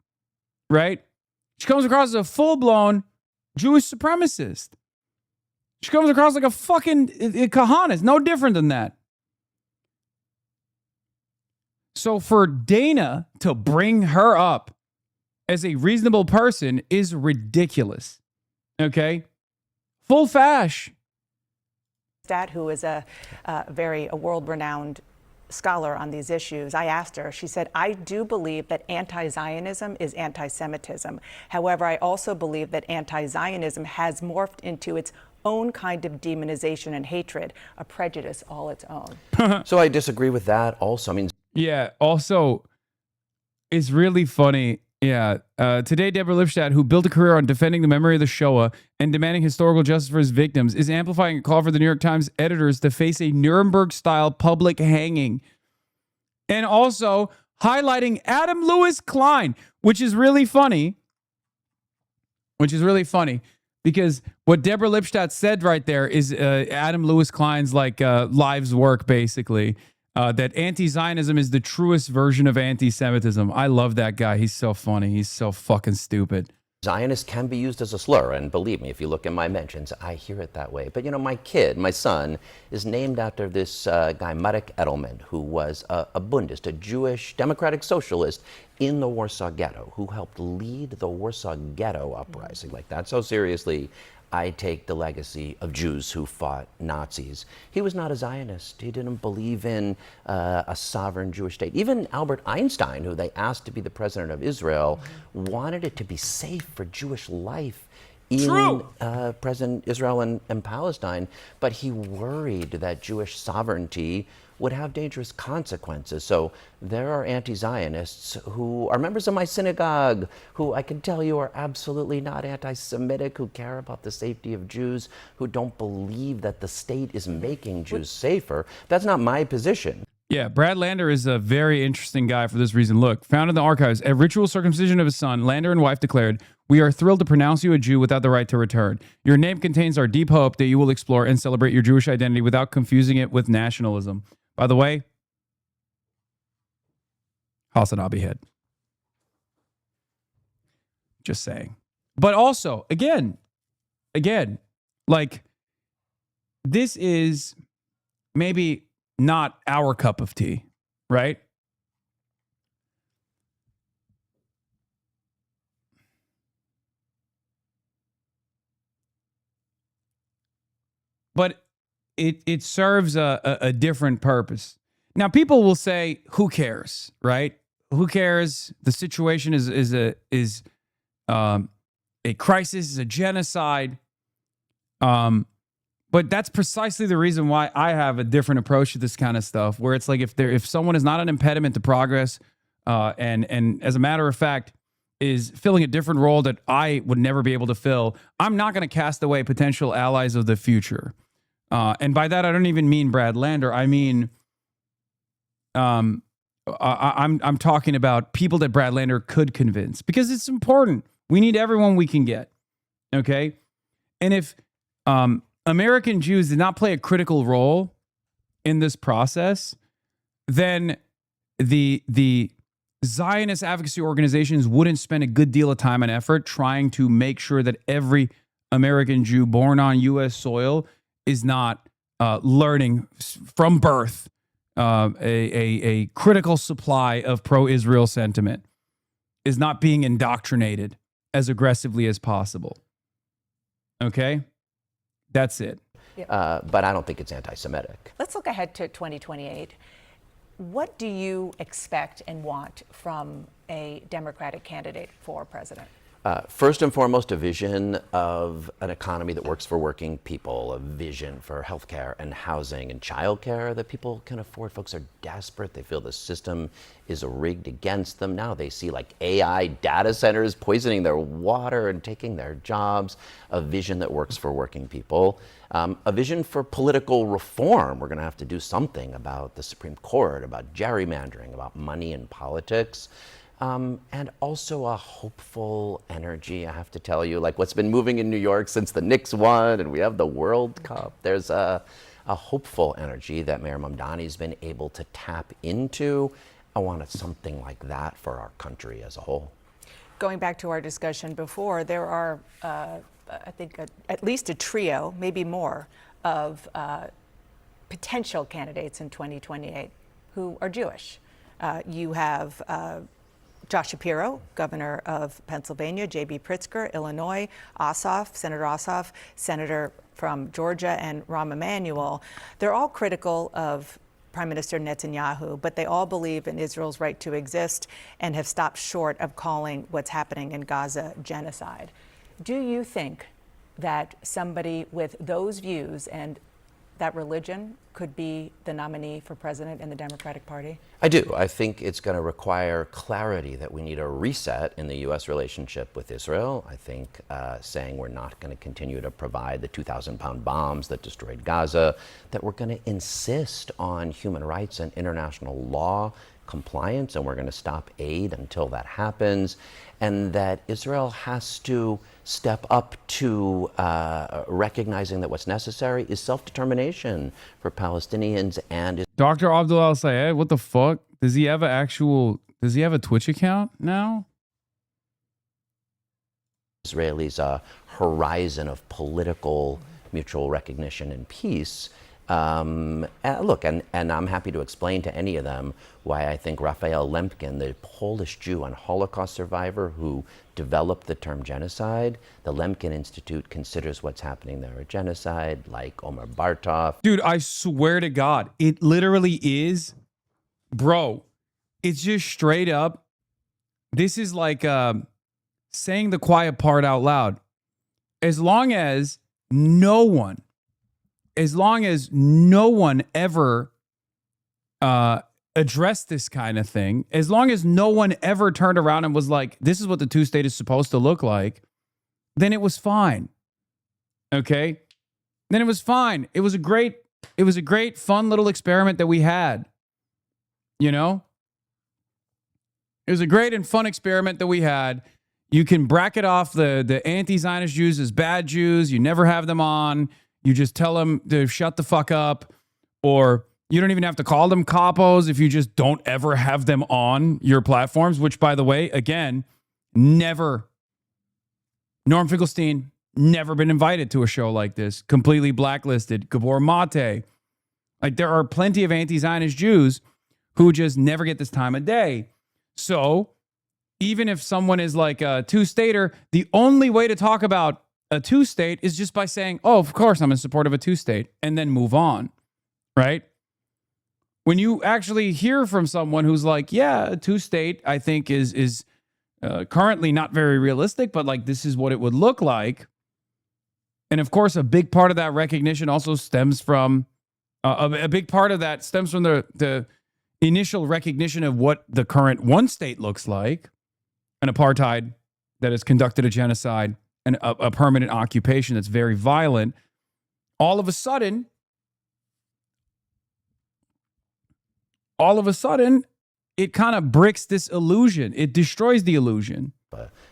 right? She comes across as a full-blown Jewish supremacist. She comes across like a fucking Kahanas, no different than that. So for Dana to bring her up as a reasonable person is ridiculous. Okay? Full fash. Who is a world-renowned scholar on these issues, I asked her, she said, I do believe that anti-Zionism is anti-Semitism. However, I also believe that anti-Zionism has morphed into its own kind of demonization and hatred, a prejudice all its own. So I disagree with that also. I mean, yeah, also, it's really funny. Yeah. Today, Deborah Lipstadt, who built a career on defending the memory of the Shoah and demanding historical justice for his victims, is amplifying a call for the New York Times editors to face a Nuremberg-style public hanging. And also highlighting Adam Lewis Klein, which is really funny. Because what Deborah Lipstadt said right there is Adam Lewis Klein's like lives work, basically. That anti-Zionism is the truest version of anti-Semitism. I love that guy. He's so funny. He's so fucking stupid. Zionist can be used as a slur, and believe me, if you look in my mentions, I hear it that way. But you know, my son, is named after this guy, Marek Edelman, who was a Bundist, a Jewish democratic socialist in the Warsaw Ghetto, who helped lead the Warsaw Ghetto uprising like that. So seriously, I take the legacy of Jews who fought Nazis. He was not a Zionist. He didn't believe in a sovereign Jewish state. Even Albert Einstein, who they asked to be the president of Israel, wanted it to be safe for Jewish life in present Israel and Palestine, but he worried that Jewish sovereignty would have dangerous consequences. So there are anti-Zionists who are members of my synagogue, who I can tell you are absolutely not anti-Semitic, who care about the safety of Jews, who don't believe that the state is making Jews safer. That's not my position. Yeah, Brad Lander is a very interesting guy for this reason. Look, found in the archives, at ritual circumcision of his son, Lander and wife declared, "We are thrilled to pronounce you a Jew without the right to return. Your name contains our deep hope that you will explore and celebrate your Jewish identity without confusing it with nationalism." By the way, HasanAbi head. Just saying. But also, again, like, this is maybe not our cup of tea, right? But it serves a different purpose. Now, people will say, "Who cares?" Right? Who cares? The situation is a crisis, is a genocide. But that's precisely the reason why I have a different approach to this kind of stuff, where it's like if someone is not an impediment to progress, and as a matter of fact is filling a different role that I would never be able to fill, I'm not going to cast away potential allies of the future. And by that, I don't even mean Brad Lander. I mean, I'm talking about people that Brad Lander could convince, because it's important. We need everyone we can get. Okay. And if American Jews did not play a critical role in this process, then the Zionist advocacy organizations wouldn't spend a good deal of time and effort trying to make sure that every American Jew born on U.S. soil is not learning from birth a critical supply of pro-Israel sentiment, is not being indoctrinated as aggressively as possible. Okay? That's it. But I don't think it's anti-Semitic. Let's look ahead to 2028. What do you expect and want from a Democratic candidate for president? First and foremost, a vision of an economy that works for working people, a vision for healthcare and housing and childcare that people can afford. Folks are desperate. They feel the system is rigged against them. Now they see like AI data centers poisoning their water and taking their jobs. A vision that works for working people. A vision for political reform. We're going to have to do something about the Supreme Court, about gerrymandering, about money in politics. And also a hopeful energy, I have to tell you, like what's been moving in New York since the Knicks won and we have the World Cup. There's a hopeful energy that Mayor Mamdani's been able to tap into. I wanted something like that for our country as a whole. Going back to our discussion before, there are, I think, at least a trio, maybe more, of potential candidates in 2028 who are Jewish. You have Josh Shapiro, governor of Pennsylvania, J.B. Pritzker, Illinois, Senator Ossoff, senator from Georgia, and Rahm Emanuel. They're all critical of Prime Minister Netanyahu, but they all believe in Israel's right to exist and have stopped short of calling what's happening in Gaza genocide. Do you think that somebody with those views and that religion could be the nominee for president in the Democratic Party? I do. I think it's going to require clarity that we need a reset in the U.S. relationship with Israel. I think saying we're not going to continue to provide the 2,000-pound bombs that destroyed Gaza, that we're going to insist on human rights and international law compliance, and we're going to stop aid until that happens, and that Israel has to step up to recognizing that what's necessary is self-determination for Palestinians and Dr. Abdul Al-Sayed, what the fuck? Does he have a Twitch account now? Israelis a horizon of political mutual recognition and peace. Look, and I'm happy to explain to any of them why I think Raphael Lemkin, the Polish Jew and Holocaust survivor who developed the term genocide, the Lemkin Institute considers what's happening there a genocide, like Omar Bartov. Dude, I swear to God, it literally is, bro, it's just straight up. This is like saying the quiet part out loud. As long as no one ever addressed this kind of thing, as long as no one ever turned around and was like, this is what the two-state is supposed to look like, then it was fine. Okay? Then it was fine. It was a great, fun little experiment that we had. You know? It was a great and fun experiment that we had. You can bracket off the anti-Zionist Jews as bad Jews. You never have them on. You just tell them to shut the fuck up. Or you don't even have to call them capos if you just don't ever have them on your platforms, which, by the way, again, never. Norm Finkelstein, never been invited to a show like this. Completely blacklisted. Gabor Mate. Like, there are plenty of anti-Zionist Jews who just never get this time of day. So even if someone is like a two-stater, the only way to talk about a two-state is just by saying, oh, of course, I'm in support of a two-state, and then move on, right? When you actually hear from someone who's like, yeah, a two-state, I think is currently not very realistic, but like this is what it would look like. And of course, a big part of that recognition also stems from, a big part of that stems from the initial recognition of what the current one state looks like, an apartheid that has conducted a genocide and a permanent occupation that's very violent. All of a sudden, it kind of bricks this illusion. It destroys the illusion.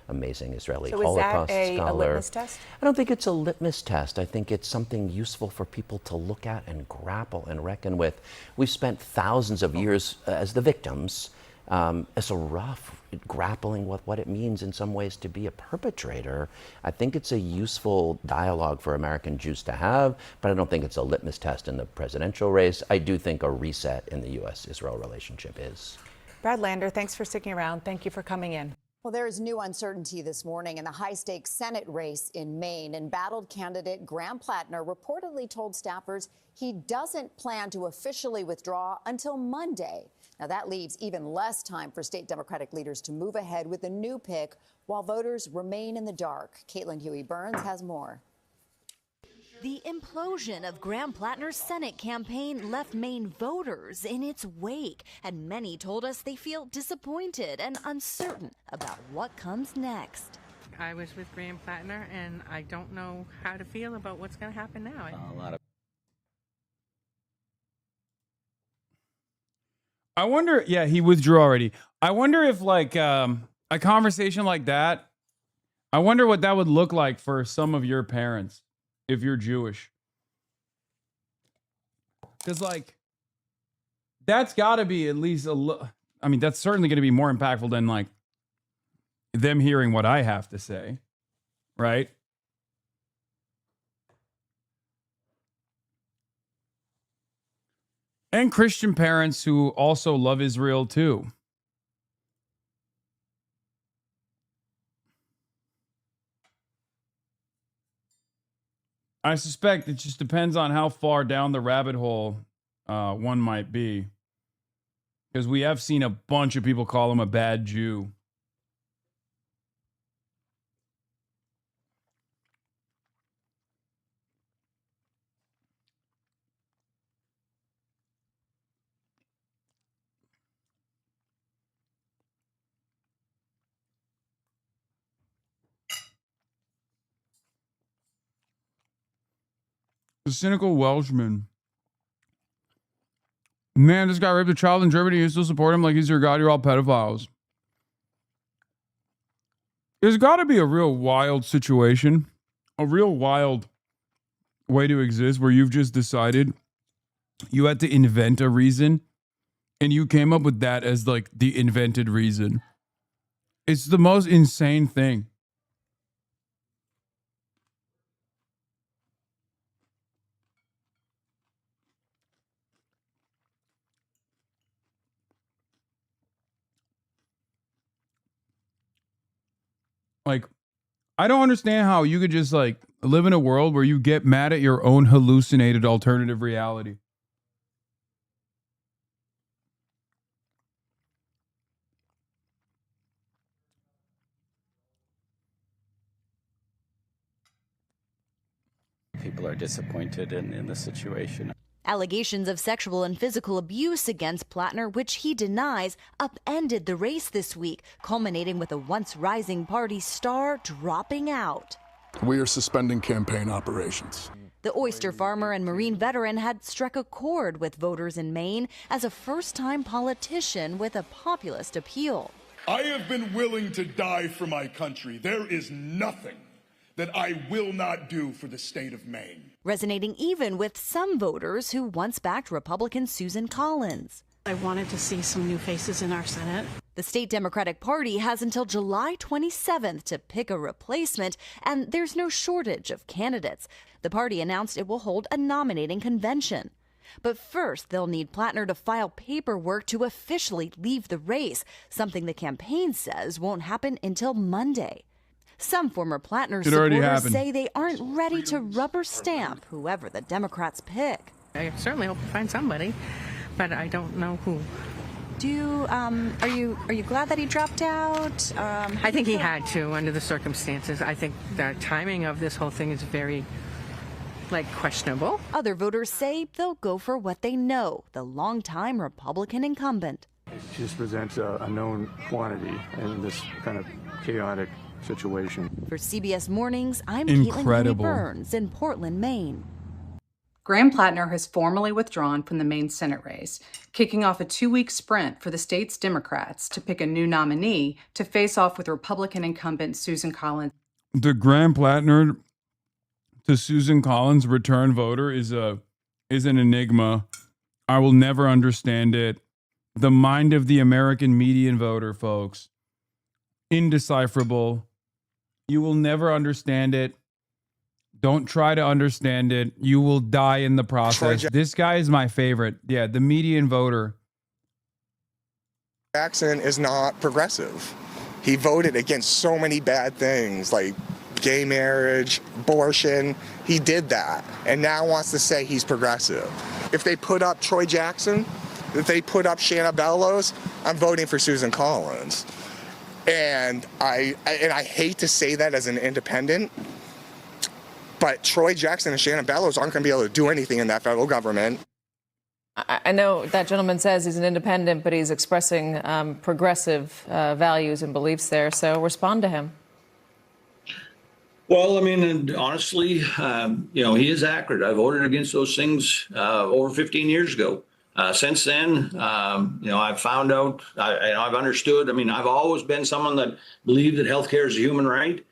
Amazing Israeli So Holocaust is that a scholar. litmus test? I don't think it's a litmus test. I think it's something useful for people to look at and grapple and reckon with. We've spent thousands of years as the victims, as a rough grappling with what it means in some ways to be a perpetrator. I think it's a useful dialogue for American Jews to have, but I don't think it's a litmus test in the presidential race. I do think a reset in the U.S.-Israel relationship is. Brad Lander, thanks for sticking around. Thank you for coming in. Well, there is new uncertainty this morning in the high-stakes Senate race in Maine. Embattled candidate Graham Plattner reportedly told staffers he doesn't plan to officially withdraw until Monday. Now, that leaves even less time for state Democratic leaders to move ahead with a new pick while voters remain in the dark. Caitlin Huey-Burns has more. The implosion of Graham Plattner's Senate campaign left Maine voters in its wake, and many told us they feel disappointed and uncertain about what comes next. I was with Graham Plattner, and I don't know how to feel about what's going to happen now. I wonder, yeah, he withdrew already. I wonder if like a conversation like that, I wonder what that would look like for some of your parents if you're Jewish. Because like, that's got to be at least I mean, that's certainly going to be more impactful than like them hearing what I have to say, right? And Christian parents who also love Israel too. I suspect it just depends on how far down the rabbit hole one might be. Because we have seen a bunch of people call him a bad Jew. The cynical Welshman. Man, this guy raped a child in Germany. You still support him like he's your god. You're all pedophiles. There's got to be a real wild situation, a real wild way to exist where you've just decided you had to invent a reason and you came up with that as like the invented reason. It's the most insane thing. Like, I don't understand how you could just like live in a world where you get mad at your own hallucinated alternative reality. People are disappointed in the situation. Allegations of sexual and physical abuse against Plattner, which he denies, upended the race this week, culminating with a once rising party star dropping out. We are suspending campaign operations. The oyster farmer and Marine veteran had struck a chord with voters in Maine as a first-time politician with a populist appeal. I have been willing to die for my country. There is nothing that I will not do for the state of Maine. Resonating even with some voters who once backed Republican Susan Collins. I wanted to see some new faces in our Senate. The state Democratic Party has until July 27th to pick a replacement, and there's no shortage of candidates. The party announced it will hold a nominating convention. But first, they'll need Plattner to file paperwork to officially leave the race, something the campaign says won't happen until Monday. Some former Plattner supporters say they aren't ready to rubber stamp whoever the Democrats pick. I certainly hope to find somebody, but I don't know who. Do you, are you glad that he dropped out? I think he had to under the circumstances. I think the timing of this whole thing is very, questionable. Other voters say they'll go for what they know, the longtime Republican incumbent. She just presents a known quantity in this kind of chaotic situation. For CBS Mornings, I'm Incredible. Caitlin Burns in Portland, Maine. Graham Plattner has formally withdrawn from the Maine Senate race, kicking off a 2-week sprint for the state's Democrats to pick a new nominee to face off with Republican incumbent Susan Collins. The Graham Plattner to Susan Collins return voter is an enigma. I will never understand it. The mind of the American median voter, folks. Indecipherable. You will never understand it. Don't try to understand it. You will die in the process. This guy is my favorite. Yeah, the median voter. Jackson is not progressive. He voted against so many bad things like gay marriage, abortion. He did that and now wants to say he's progressive. If they put up Troy Jackson, if they put up Shanna Bellows, I'm voting for Susan Collins. And I hate to say that as an independent, but Troy Jackson and Shannon Bellows aren't going to be able to do anything in that federal government. I know that gentleman says he's an independent, but he's expressing progressive values and beliefs there. So respond to him. Well, I mean, honestly, he is accurate. I voted against those things over 15 years ago. Since then, I've found out, I've understood. I mean, I've always been someone that believed that healthcare is a human right.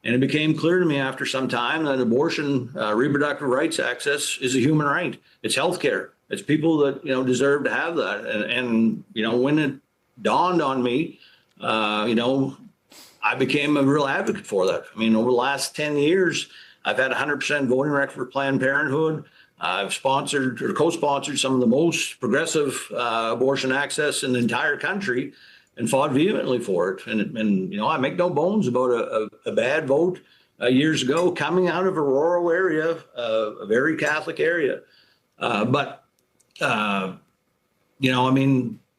And it became clear to me after some time that abortion, reproductive rights access is a human right. It's healthcare. It's people that, deserve to have that. And when it dawned on me, I became a real advocate for that. I mean, over the last 10 years, I've had 100% voting record for Planned Parenthood. I've sponsored or co-sponsored some of the most progressive abortion access in the entire country and fought vehemently for it. And I make no bones about a bad vote years ago coming out of a rural area, a very Catholic area. But people are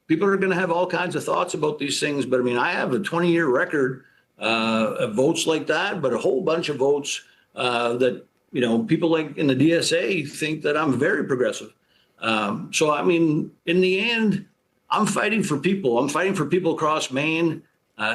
going to have all kinds of thoughts about these things. But I have a 20-year record of votes like that, but a whole bunch of votes that, people like in the DSA think that I'm very progressive. In the end, I'm fighting for people. I'm fighting for people across Maine.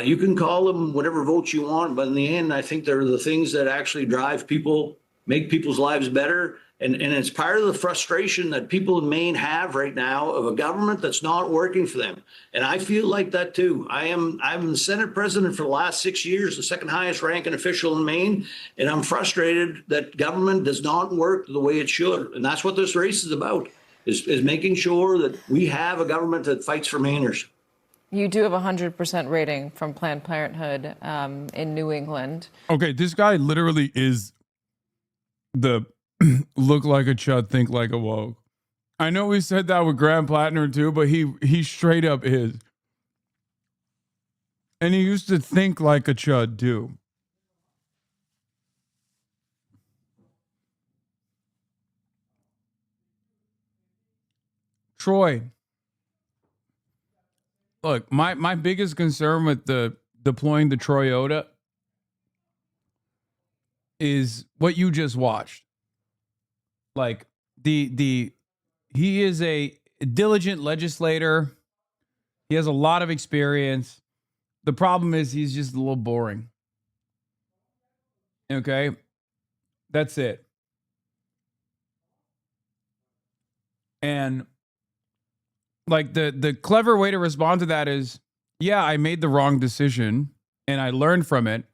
You can call them whatever votes you want, but in the end, I think they're the things that actually drive people, make people's lives better. And it's part of the frustration that people in Maine have right now of a government that's not working for them. And I feel like that too. I'm the Senate president for the last 6 years, the second highest ranking official in Maine. And I'm frustrated that government does not work the way it should. And that's what this race is about, is making sure that we have a government that fights for Mainers. You do have a 100% rating from Planned Parenthood in New England. Okay, this guy literally is the look like a chud, think like a woke. I know we said that with Graham Plattner too, but he straight up is. And he used to think like a chud too. Troy. Look, my biggest concern with the deploying the Toyota is what you just watched. Like he is a diligent legislator. He has a lot of experience. The problem is he's just a little boring. Okay? That's it. And like the clever way to respond to that is, yeah, I made the wrong decision and I learned from it.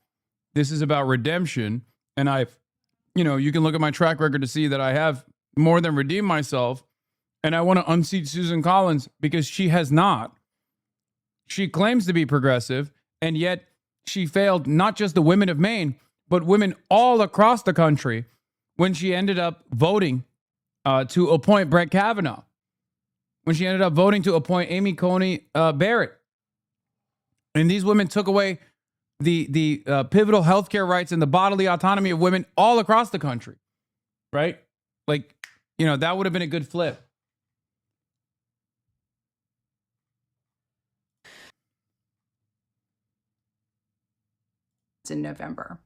This is about redemption. And you can look at my track record to see that I have more than redeemed myself. And I want to unseat Susan Collins because she has not. She claims to be progressive, and yet she failed not just the women of Maine, but women all across the country when she ended up voting to appoint Brett Kavanaugh, when she ended up voting to appoint Amy Coney Barrett. And these women took away the pivotal healthcare rights and the bodily autonomy of women all across the country, right? Like, that would have been a good flip. In November.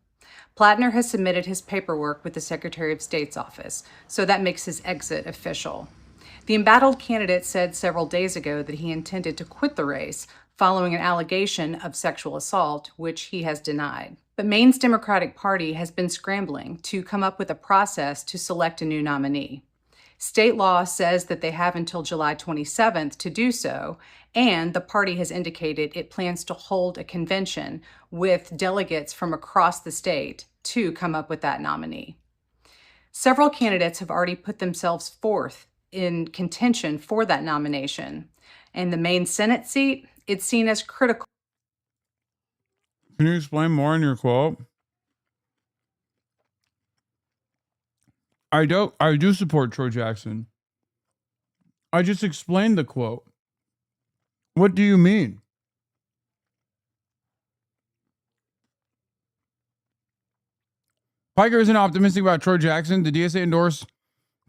Plattner has submitted his paperwork with the Secretary of State's office, so that makes his exit official. The embattled candidate said several days ago that he intended to quit the race following an allegation of sexual assault, which he has denied. But Maine's Democratic Party has been scrambling to come up with a process to select a new nominee. State law says that they have until July 27th to do so, and the party has indicated it plans to hold a convention with delegates from across the state to come up with that nominee. Several candidates have already put themselves forth in contention for that nomination, and the Maine Senate seat, it's seen as critical. Can you explain more in your quote? I do support Troy Jackson. I just explained the quote. What do you mean? Piker isn't optimistic about Troy Jackson. The DSA endorsed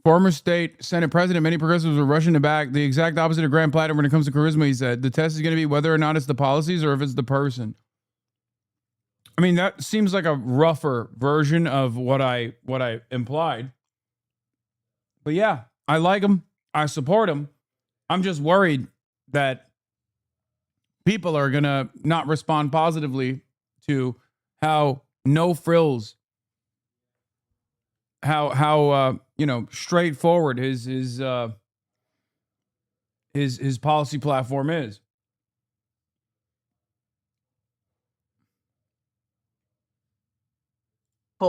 former state Senate president. Many progressives are rushing to back. The exact opposite of Graham Platter when it comes to charisma, he said. The test is going to be whether or not it's the policies or if it's the person. I mean, that seems like a rougher version of what I implied. But yeah, I like him. I support him. I'm just worried that people are going to not respond positively to how no frills, how straightforward his policy platform is.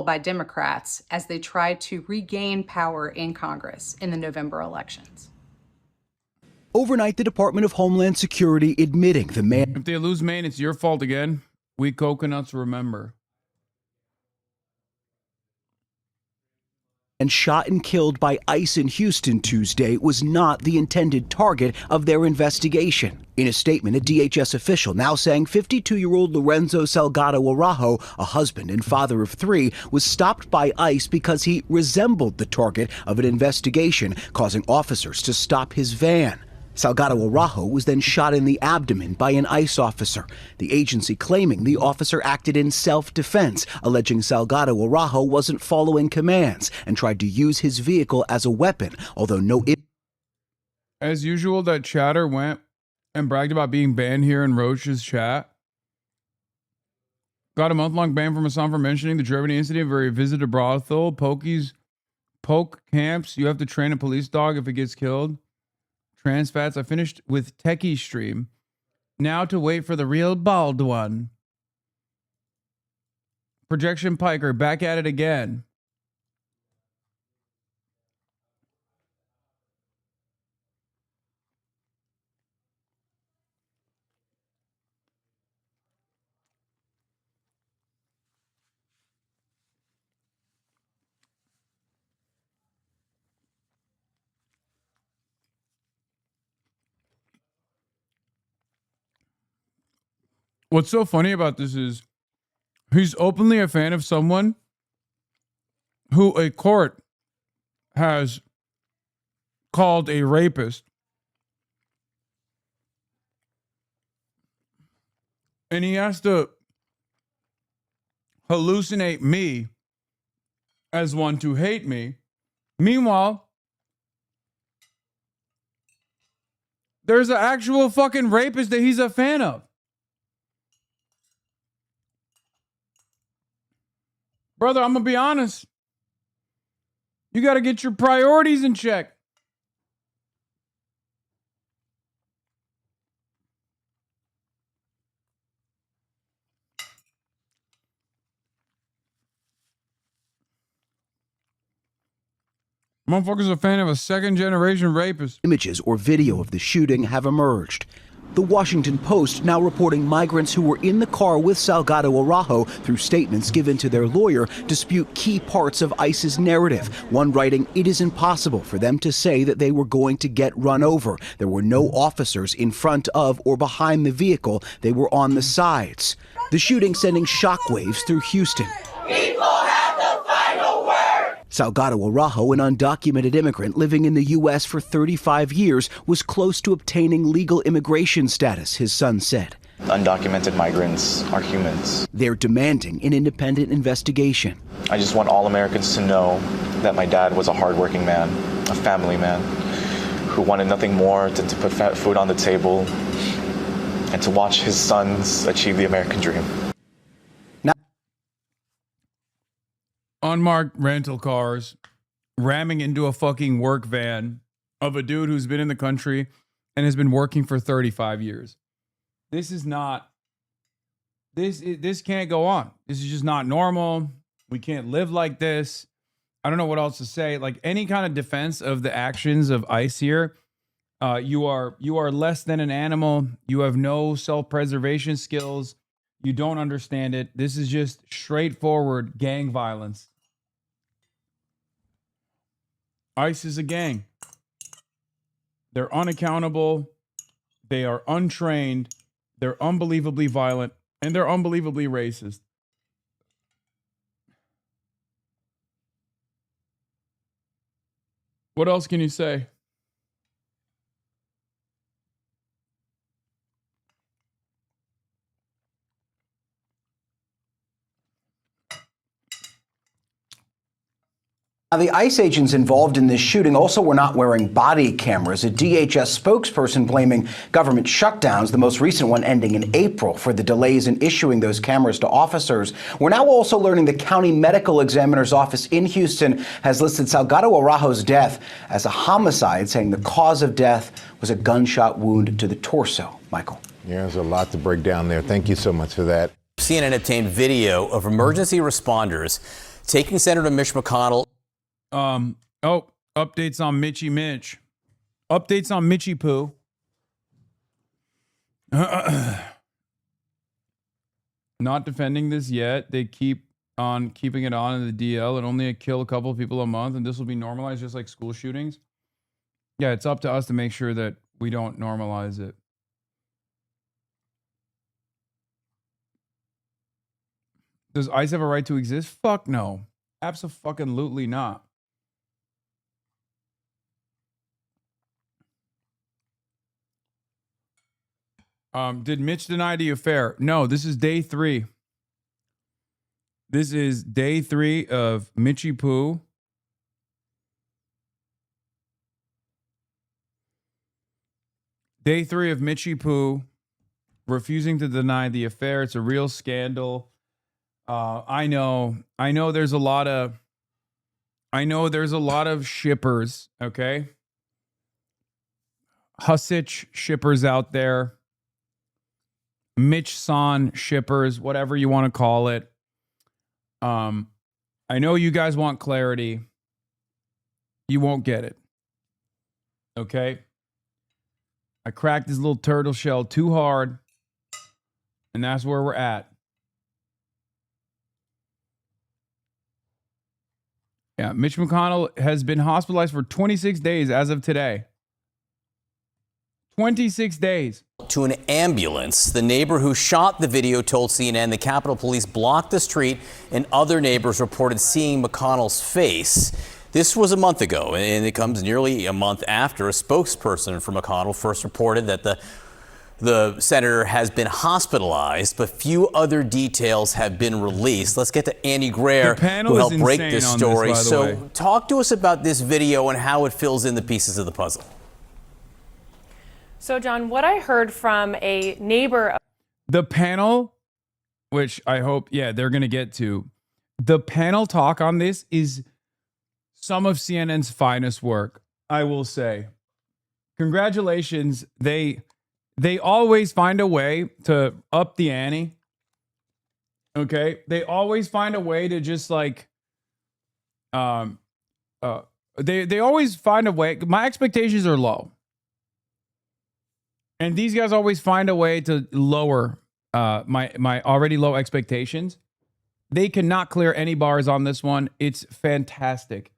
By Democrats as they try to regain power in Congress in the November elections. Overnight, the Department of Homeland Security admitting the man. If they lose Maine, it's your fault again. We coconuts remember. And shot and killed by ICE in Houston Tuesday was not the intended target of their investigation. In a statement, a DHS official now saying 52-year-old Lorenzo Salgado Araujo, a husband and father of 3, was stopped by ICE because he resembled the target of an investigation, causing officers to stop his van. Salgado Araujo was then shot in the abdomen by an ICE officer, the agency claiming the officer acted in self-defense, alleging Salgado Araujo wasn't following commands and tried to use his vehicle as a weapon, although no... As usual, that chatter went and bragged about being banned here in Roach's chat. Got a month-long ban from Hasan for mentioning the Germany incident where he visited a brothel. Poke camps. You have to train a police dog if it gets killed. Trans fats. I finished with Techie stream. Now to wait for the real bald one. Projection Piker back at it again. What's so funny about this is he's openly a fan of someone who a court has called a rapist And he has to hallucinate me as one to hate me. Meanwhile, there's an actual fucking rapist that he's a fan of. Brother, I'm going to be honest. You got to get your priorities in check. Motherfucker's a fan of a second-generation rapist. Images or video of the shooting have emerged. The Washington Post now reporting migrants who were in the car with Salgado Araujo, through statements given to their lawyer, dispute key parts of ICE's narrative. One writing, it is impossible for them to say that they were going to get run over. There were no officers in front of or behind the vehicle. They were on the sides. The shooting sending shockwaves through Houston. People have the final word. Salgado Araujo, an undocumented immigrant living in the U.S. for 35 years, was close to obtaining legal immigration status, his son said. Undocumented migrants are humans. They're demanding an independent investigation. I just want all Americans to know that my dad was a hardworking man, a family man, who wanted nothing more than to put food on the table and to watch his sons achieve the American dream. Unmarked rental cars ramming into a fucking work van of a dude who's been in the country and has been working for 35 years. This is not, this can't go on. This is just not normal. We can't live like this. I don't know what else to say. Like any kind of defense of the actions of ICE here, you are less than an animal. You have no self-preservation skills. You don't understand it. This is just straightforward gang violence. ICE is a gang. They're unaccountable. They are untrained. They're unbelievably violent. And they're unbelievably racist. What else can you say? Now, the ICE agents involved in this shooting also were not wearing body cameras. A DHS spokesperson blaming government shutdowns, the most recent one ending in April, for the delays in issuing those cameras to officers. We're now also learning the county medical examiner's office in Houston has listed Salgado Araujo's death as a homicide, saying the cause of death was a gunshot wound to the torso. Michael. Yeah, there's a lot to break down there. Thank you so much for that. CNN obtained video of emergency responders taking Senator Mitch McConnell. Updates on Mitchy Mitch. Updates on Mitchy Poo. Not defending this yet. They keep on keeping it on in the DL and only kill a couple of people a month, and this will be normalized just like school shootings. Yeah, it's up to us to make sure that we don't normalize it. Does ICE have a right to exist? Fuck no. Abso-fucking-lutely not. Did Mitch deny the affair? No, this is day 3. This is day 3 of Mitchy Poo. Day 3 of Mitchy Poo refusing to deny the affair. It's a real scandal. I know there's a lot of shippers, okay? Hussich shippers out there. Mitch Son shippers, whatever you want to call it. I know you guys want clarity. You won't get it. Okay? I cracked this little turtle shell too hard, and that's where we're at. Yeah, Mitch McConnell has been hospitalized for 26 days as of today. 26 days. To an ambulance. The neighbor who shot the video told CNN the Capitol Police blocked the street and other neighbors reported seeing McConnell's face. This was a month ago, and it comes nearly a month after a spokesperson for McConnell first reported that The senator has been hospitalized, but few other details have been released. Let's get to Andy Greer, who helped break this story. So talk to us about this video and how it fills in the pieces of the puzzle. So, John, what I heard from a neighbor. The panel, which I hope, they're going to get to. The panel talk on this is some of CNN's finest work, I will say. Congratulations. They always find a way to up the ante. Okay? They always find a way to just like they always find a way. My expectations are low. And these guys always find a way to lower my already low expectations. They cannot clear any bars on this one. It's fantastic.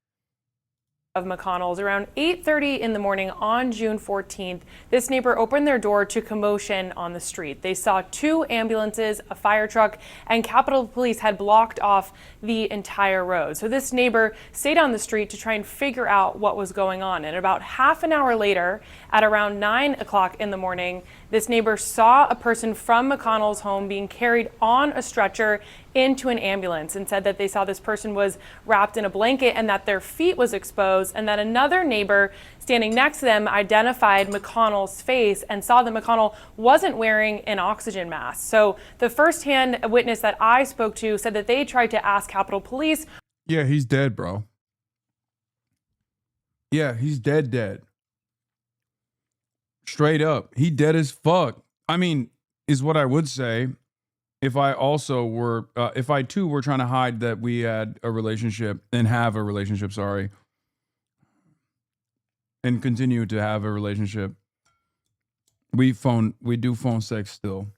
Of McConnell's around 8:30 in the morning on June 14th, this neighbor opened their door to commotion on the street. They saw 2 ambulances, a fire truck, and Capitol Police had blocked off the entire road. So this neighbor stayed on the street to try and figure out what was going on. And about half an hour later, at around 9 o'clock in the morning, this neighbor saw a person from McConnell's home being carried on a stretcher into an ambulance and said that they saw this person was wrapped in a blanket and that their feet was exposed, and that another neighbor standing next to them identified McConnell's face and saw that McConnell wasn't wearing an oxygen mask. So the firsthand witness that I spoke to said that they tried to ask Capitol Police. Yeah, he's dead, bro. Yeah, he's dead. Straight up. He dead as fuck. I mean, is what I would say. If I also were, if I too were trying to hide that we had a relationship and have a relationship, and continue to have a relationship, we do phone sex still.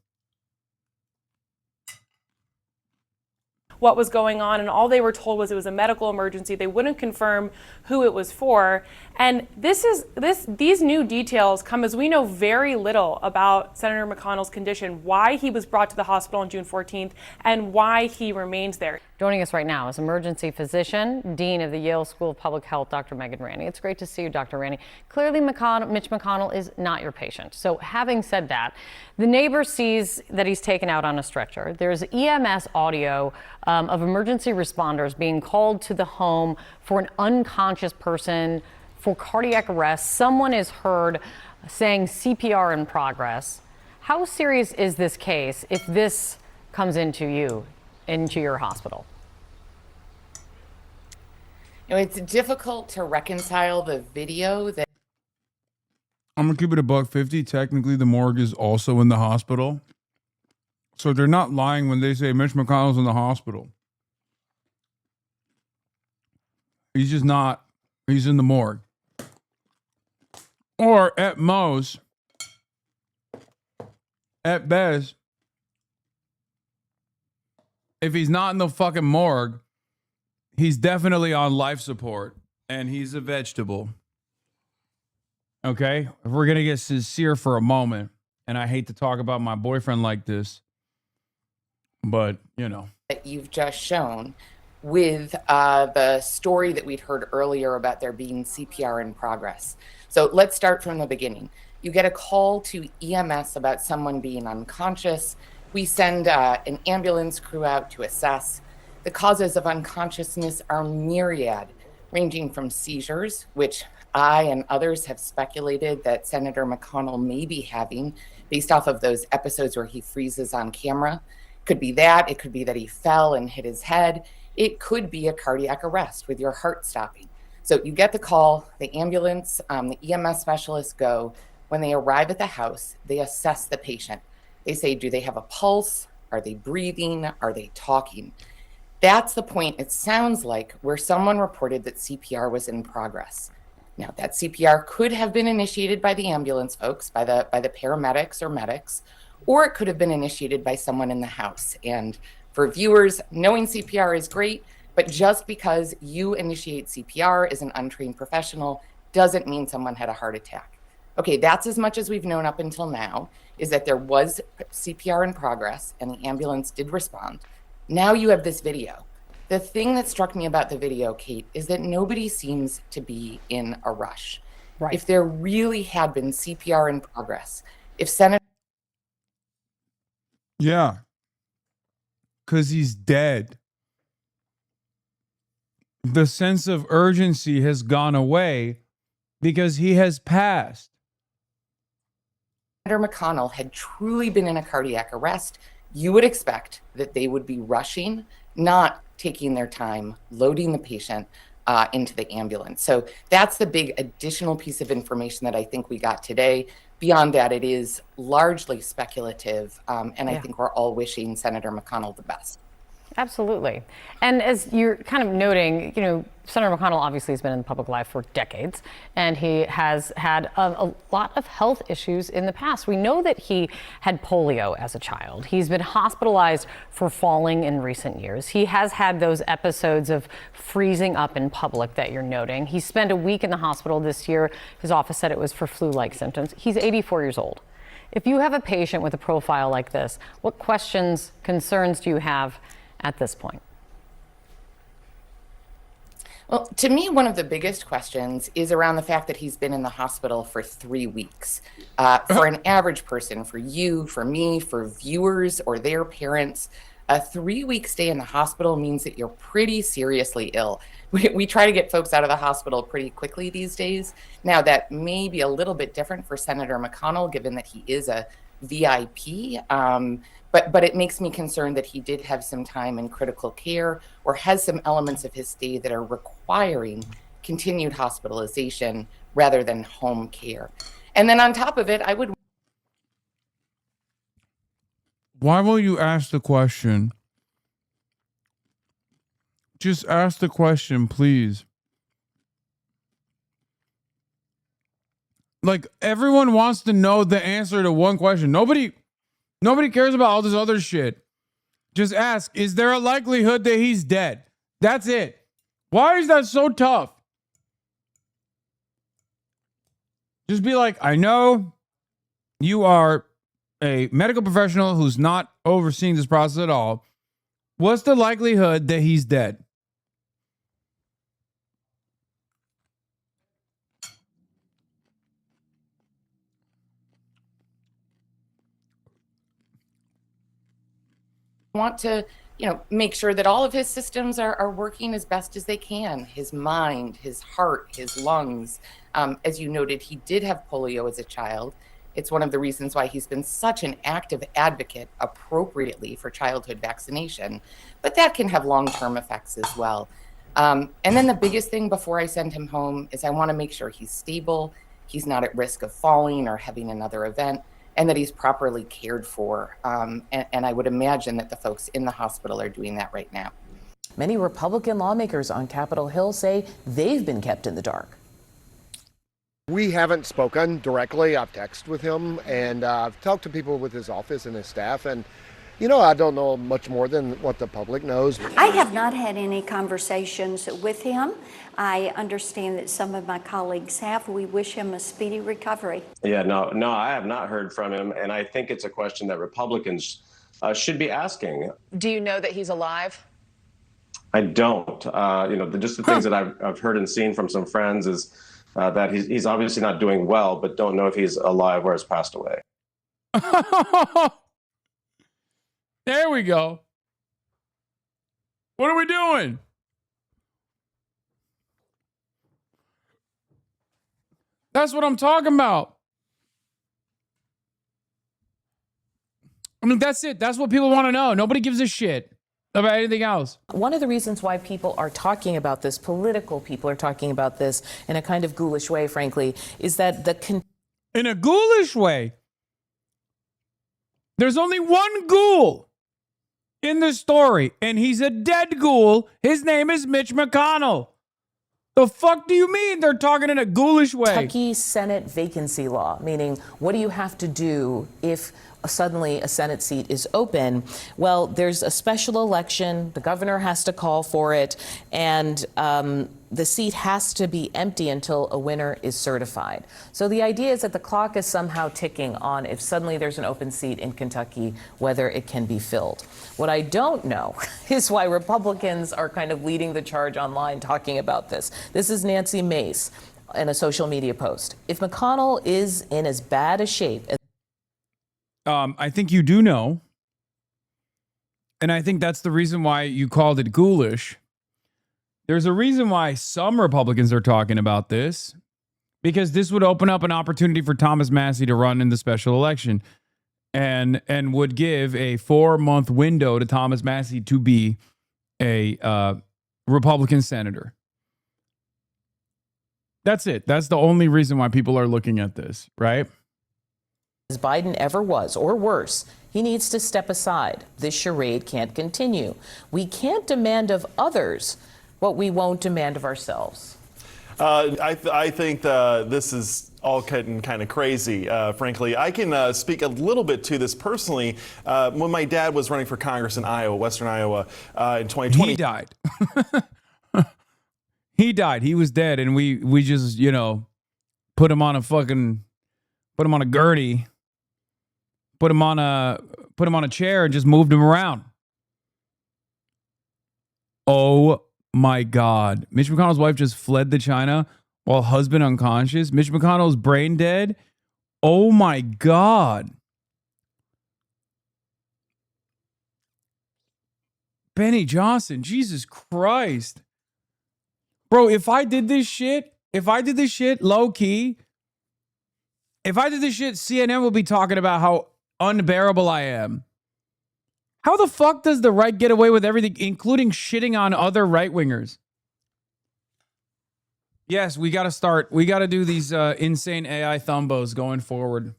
What was going on, and all they were told was it was a medical emergency. They wouldn't confirm who it was for. And these new details come as we know very little about Senator McConnell's condition, why he was brought to the hospital on June 14th, and why he remains there. Joining us right now is emergency physician, Dean of the Yale School of Public Health, Dr. Megan Ranney. It's great to see you, Dr. Ranney. Clearly, Mitch McConnell is not your patient. So having said that, the neighbor sees that he's taken out on a stretcher. There's EMS audio of emergency responders being called to the home for an unconscious person for cardiac arrest. Someone is heard saying CPR in progress. How serious is this case if this comes into your hospital? It's difficult to reconcile the video that I'm gonna keep it $150. Technically, the morgue is also in the hospital, so they're not lying when they say Mitch McConnell's in the hospital. He's just not. He's in the morgue, or at most, at best, if he's not in the fucking morgue, he's definitely on life support and he's a vegetable. Okay? If we're going to get sincere for a moment, and I hate to talk about my boyfriend like this, but, you know. That you've just shown with the story that we'd heard earlier about there being CPR in progress. So let's start from the beginning. You get a call to EMS about someone being unconscious. We send an ambulance crew out to assess. The causes of unconsciousness are myriad, ranging from seizures, which I and others have speculated that Senator McConnell may be having based off of those episodes where he freezes on camera. Could be that. It could be that he fell and hit his head. It could be a cardiac arrest with your heart stopping. So you get the call, the ambulance, the EMS specialists go. When they arrive at the house, they assess the patient. They say, do they have a pulse? Are they breathing? Are they talking? That's the point, it sounds like, where someone reported that CPR was in progress. Now, that CPR could have been initiated by the ambulance folks, by the paramedics or medics, or it could have been initiated by someone in the house. And for viewers, knowing CPR is great, but just because you initiate CPR as an untrained professional doesn't mean someone had a heart attack. Okay, that's as much as we've known up until now, is that there was CPR in progress and the ambulance did respond. Now you have this video. The thing that struck me about the video, Kate, is that nobody seems to be in a rush. Right. If there really had been CPR in progress, if Senator Yeah. Because he's dead. The sense of urgency has gone away because he has passed. Senator McConnell had truly been in a cardiac arrest, you would expect that they would be rushing, not taking their time, loading the patient into the ambulance. So that's the big additional piece of information that I think we got today. Beyond that, it is largely speculative, and I think we're all wishing Senator McConnell the best. Absolutely. And as you're kind of noting, you know, Senator McConnell obviously has been in public life for decades, and he has had a lot of health issues in the past. We know that he had polio as a child. He's been hospitalized for falling in recent years. He has had those episodes of freezing up in public that you're noting. He spent a week in the hospital this year. His office said it was for flu-like symptoms. He's 84 years old. If you have a patient with a profile like this, what questions, concerns do you have at this point? Well, to me, one of the biggest questions is around the fact that he's been in the hospital for 3 weeks. For an average person, for you, for me, for viewers or their parents, a 3-week stay in the hospital means that you're pretty seriously ill. We try to get folks out of the hospital pretty quickly these days. Now, that may be a little bit different for Senator McConnell, given that he is a VIP. But it makes me concerned that he did have some time in critical care or has some elements of his stay that are requiring continued hospitalization rather than home care. And then on top of it, I would... Why won't you ask the question? Just ask the question, please. Like, everyone wants to know the answer to one question. Nobody cares about all this other shit. Just ask, is there a likelihood that he's dead? That's it. Why is that so tough? Just be like, I know you are a medical professional who's not overseeing this process at all. What's the likelihood that he's dead? want to, make sure that all of his systems are working as best as they can. His mind, his heart, his lungs. As you noted, he did have polio as a child. It's one of the reasons why he's been such an active advocate appropriately for childhood vaccination. But that can have long-term effects as well. And then the biggest thing before I send him home is I want to make sure he's stable, he's not at risk of falling or having another event, and that he's properly cared for. And I would imagine that the folks in the hospital are doing that right now. Many Republican lawmakers on Capitol Hill say they've been kept in the dark. We haven't spoken directly. I've texted with him, and I've talked to people with his office and his staff, and I don't know much more than what the public knows. I have not had any conversations with him. I understand that some of my colleagues have. We wish him a speedy recovery. Yeah, no, I have not heard from him, and I think it's a question that Republicans should be asking. Do you know that he's alive? I don't. Just the things that I've heard and seen from some friends is that he's obviously not doing well, but don't know if he's alive or has passed away. There we go. What are we doing? That's what I'm talking about. I mean, that's it. That's what people want to know. Nobody gives a shit about anything else. One of the reasons why people are talking about this, political people are talking about this in a kind of ghoulish way, frankly, is that in a ghoulish way? There's only one ghoul in the story, and he's a dead ghoul. His name is Mitch McConnell. The fuck do you mean they're talking in a ghoulish way? Kentucky Senate vacancy law, meaning what do you have to do if suddenly a Senate seat is open? Well, there's a special election. The governor has to call for it, and the seat has to be empty until a winner is certified. So the idea is that the clock is somehow ticking on if suddenly there's an open seat in Kentucky, whether it can be filled. What I don't know is why Republicans are kind of leading the charge online talking about this. This is Nancy Mace in a social media post. If McConnell is in as bad a shape as I think you do know And I think that's the reason why you called it ghoulish. There's a reason why some Republicans are talking about this, because this would open up an opportunity for Thomas Massie to run in the special election and would give a 4-month window to Thomas Massie to be a Republican senator. That's it. That's the only reason why people are looking at this, right? As Biden ever was, or worse, he needs to step aside. This charade can't continue. We can't demand of others what we won't demand of ourselves. I think this is all getting kind of crazy, frankly. I can speak a little bit to this personally. When my dad was running for Congress in Iowa, Western Iowa, in 2020. He died. He died. He was dead. And we just, put him on a gurney, put him on a chair and just moved him around. Oh my God. Mitch McConnell's wife just fled to China while husband unconscious. Mitch McConnell's brain dead. Oh my God. Benny Johnson, Jesus Christ. Bro, if I did this shit low key, CNN would be talking about how unbearable I am. How the fuck does the right get away with everything, including shitting on other right-wingers? Yes, we got to do these insane AI thumbos going forward.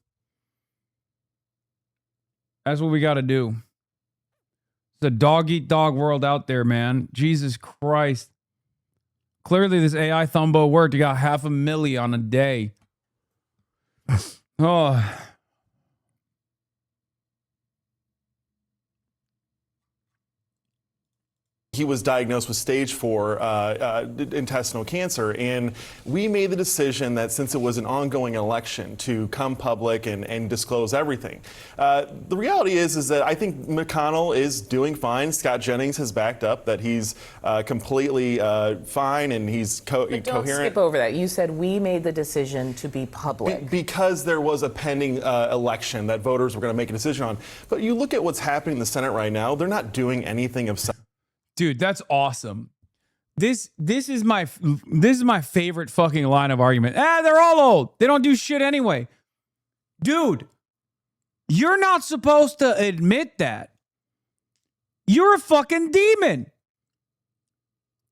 That's what we got to do. It's a dog-eat-dog world out there, man. Jesus Christ. Clearly, this AI thumbo worked. You got 500,000 on a day. Oh. He was diagnosed with stage 4 intestinal cancer, and we made the decision that since it was an ongoing election to come public and disclose everything. The reality is that I think McConnell is doing fine. Scott Jennings has backed up that he's completely fine and he's coherent. Don't skip over that. You said we made the decision to be public. Because there was a pending election that voters were going to make a decision on. But you look at what's happening in the Senate right now, they're not doing anything of substance. Dude, that's awesome. This is my favorite fucking line of argument. They're all old. They don't do shit anyway. Dude, you're not supposed to admit that. You're a fucking demon.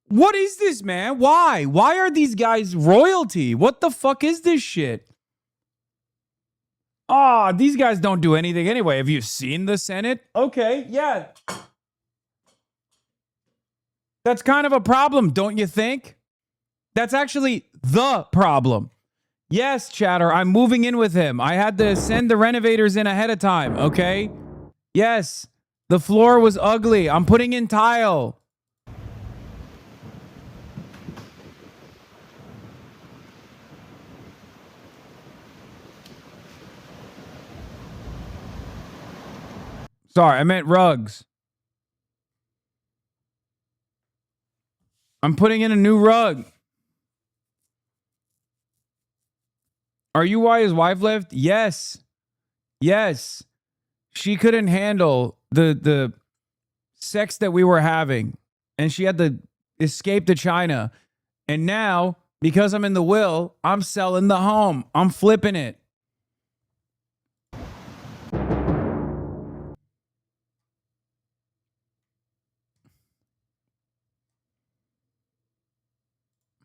What is this, man? Why? Why are these guys royalty? What the fuck is this shit? These guys don't do anything anyway. Have you seen the Senate? Okay, yeah. That's kind of a problem, don't you think? That's actually the problem. Yes, chatter, I'm moving in with him. I had to send the renovators in ahead of time, okay? Yes, the floor was ugly. I'm putting in tile. Sorry, I meant rugs. I'm putting in a new rug. Are you why his wife left? Yes. Yes. She couldn't handle the sex that we were having. And she had to escape to China. And now, because I'm in the will, I'm selling the home. I'm flipping it.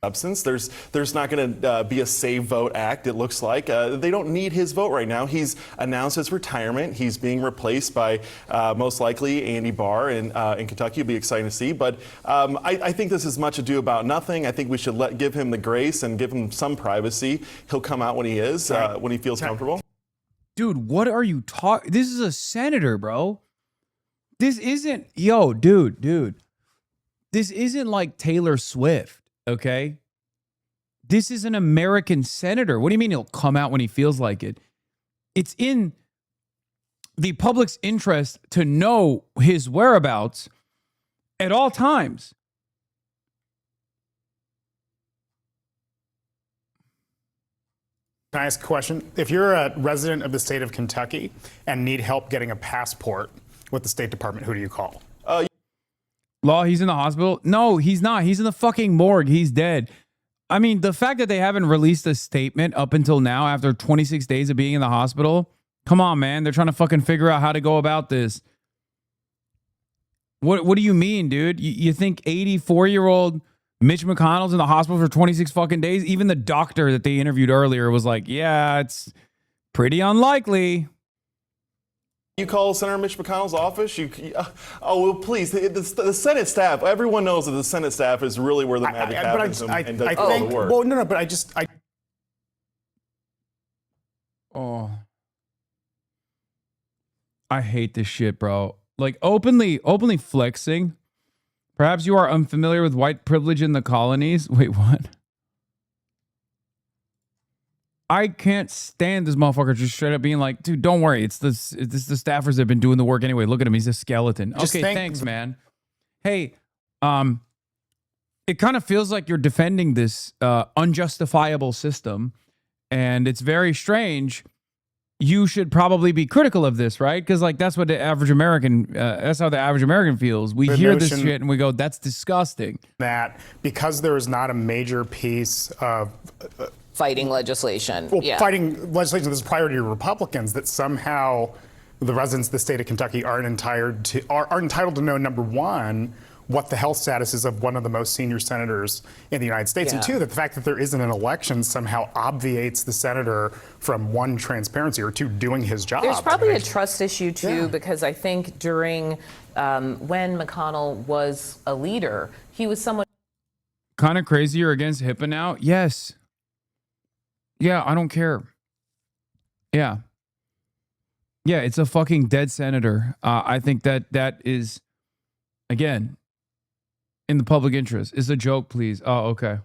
Substance. There's not going to be a Save Vote Act, it looks like. They don't need his vote right now. He's announced his retirement. He's being replaced by most likely Andy Barr in Kentucky. It'll be exciting to see. But I think this is much ado about nothing. I think we should give him the grace and give him some privacy. He'll come out when he is, when he feels comfortable. Dude, what are you talking? This is a senator, bro. This isn't, dude. This isn't like Taylor Swift. Okay, this is an American senator. What do you mean he'll come out when he feels like it? It's in the public's interest to know his whereabouts at all times. Can I ask a question? If you're a resident of the state of Kentucky and need help getting a passport with the State Department, who do you call? Law, he's in the hospital? No, he's not. He's in the fucking morgue. He's dead. I mean, the fact that they haven't released a statement up until now after 26 days of being in the hospital, come on, man. They're trying to fucking figure out how to go about this. What do you mean, dude? You think 84-year-old Mitch McConnell's in the hospital for 26 fucking days? Even the doctor that they interviewed earlier was like, yeah, it's pretty unlikely. You call Senator Mitch McConnell's office? Oh, well, please. The Senate staff, everyone knows that the Senate staff is really where the magic happens and does all the work. Well, no, but Oh. I hate this shit, bro. Like, openly flexing. Perhaps you are unfamiliar with white privilege in the colonies. Wait, what? I can't stand this motherfucker just straight up being like, dude, don't worry. It's the staffers that have been doing the work anyway. Look at him. He's a skeleton. Okay, thanks, man. Hey, it kind of feels like you're defending this unjustifiable system, and it's very strange. You should probably be critical of this, right? Because like that's what the average American, that's how the average American feels. We hear this shit and we go, that's disgusting. That because there is not a major piece of fighting legislation. Well, fighting legislation that's a priority to Republicans, that somehow the residents of the state of Kentucky aren't entitled to know, number one, what the health status is of one of the most senior senators in the United States. And two, that the fact that there isn't an election somehow obviates the senator from one, transparency, or two, doing his job. There's probably a trust issue too, because I think during when McConnell was a leader, he was someone kind of crazy you're against HIPAA now. Yes. Yeah, I don't care. Yeah. Yeah, it's a fucking dead senator. I think that is, again, in the public interest. Is a joke, please. Oh, okay.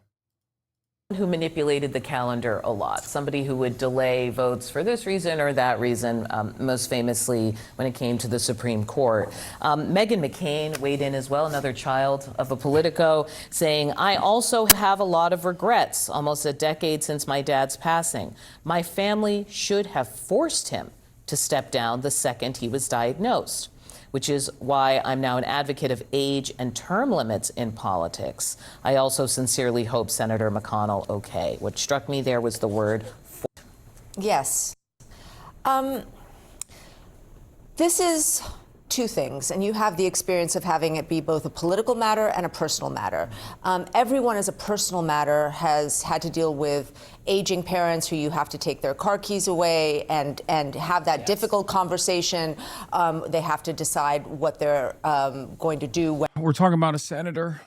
who manipulated the calendar a lot, somebody who would delay votes for this reason or that reason, most famously when it came to the Supreme Court. Meghan McCain weighed in as well, another child of a Politico, saying, I also have a lot of regrets, almost a decade since my dad's passing. My family should have forced him to step down the second he was diagnosed, which is why I'm now an advocate of age and term limits in politics. I also sincerely hope Senator McConnell okay. What struck me there was the word for. Yes. This is two things, and you have the experience of having it be both a political matter and a personal matter. Everyone as a personal matter has had to deal with aging parents who you have to take their car keys away and have that difficult conversation. They have to decide what they're going to do. We're talking about a senator.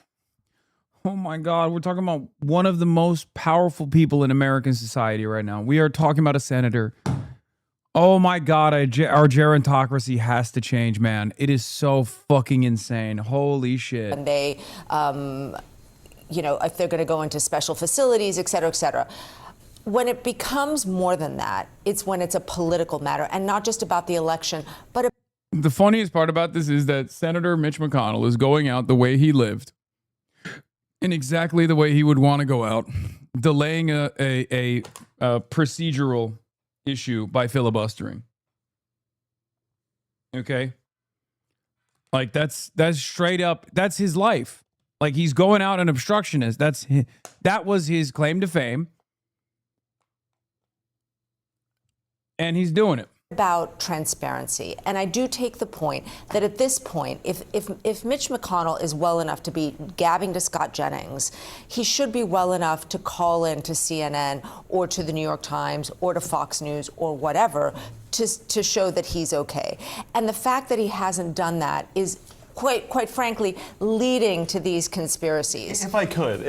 Oh my God, we're talking about one of the most powerful people in American society right now. We are talking about a senator. Oh my God, our gerontocracy has to change, man. It is so fucking insane. Holy shit. And they, you know, if they're going to go into special facilities, et cetera, et cetera. When it becomes more than that, it's when it's a political matter and not just about the election, but the funniest part about this is that Senator Mitch McConnell is going out the way he lived, in exactly the way he would want to go out, delaying a procedural issue by filibustering. Okay? Like that's straight up, that's his life. Like he's going out an obstructionist. That was his claim to fame. And he's doing it. About transparency. And I do take the point that at this point, if Mitch McConnell is well enough to be gabbing to Scott Jennings, he should be well enough to call in to CNN or to the New York Times or to Fox News or whatever to show that he's okay. And the fact that he hasn't done that is quite frankly, leading to these conspiracies. If I could,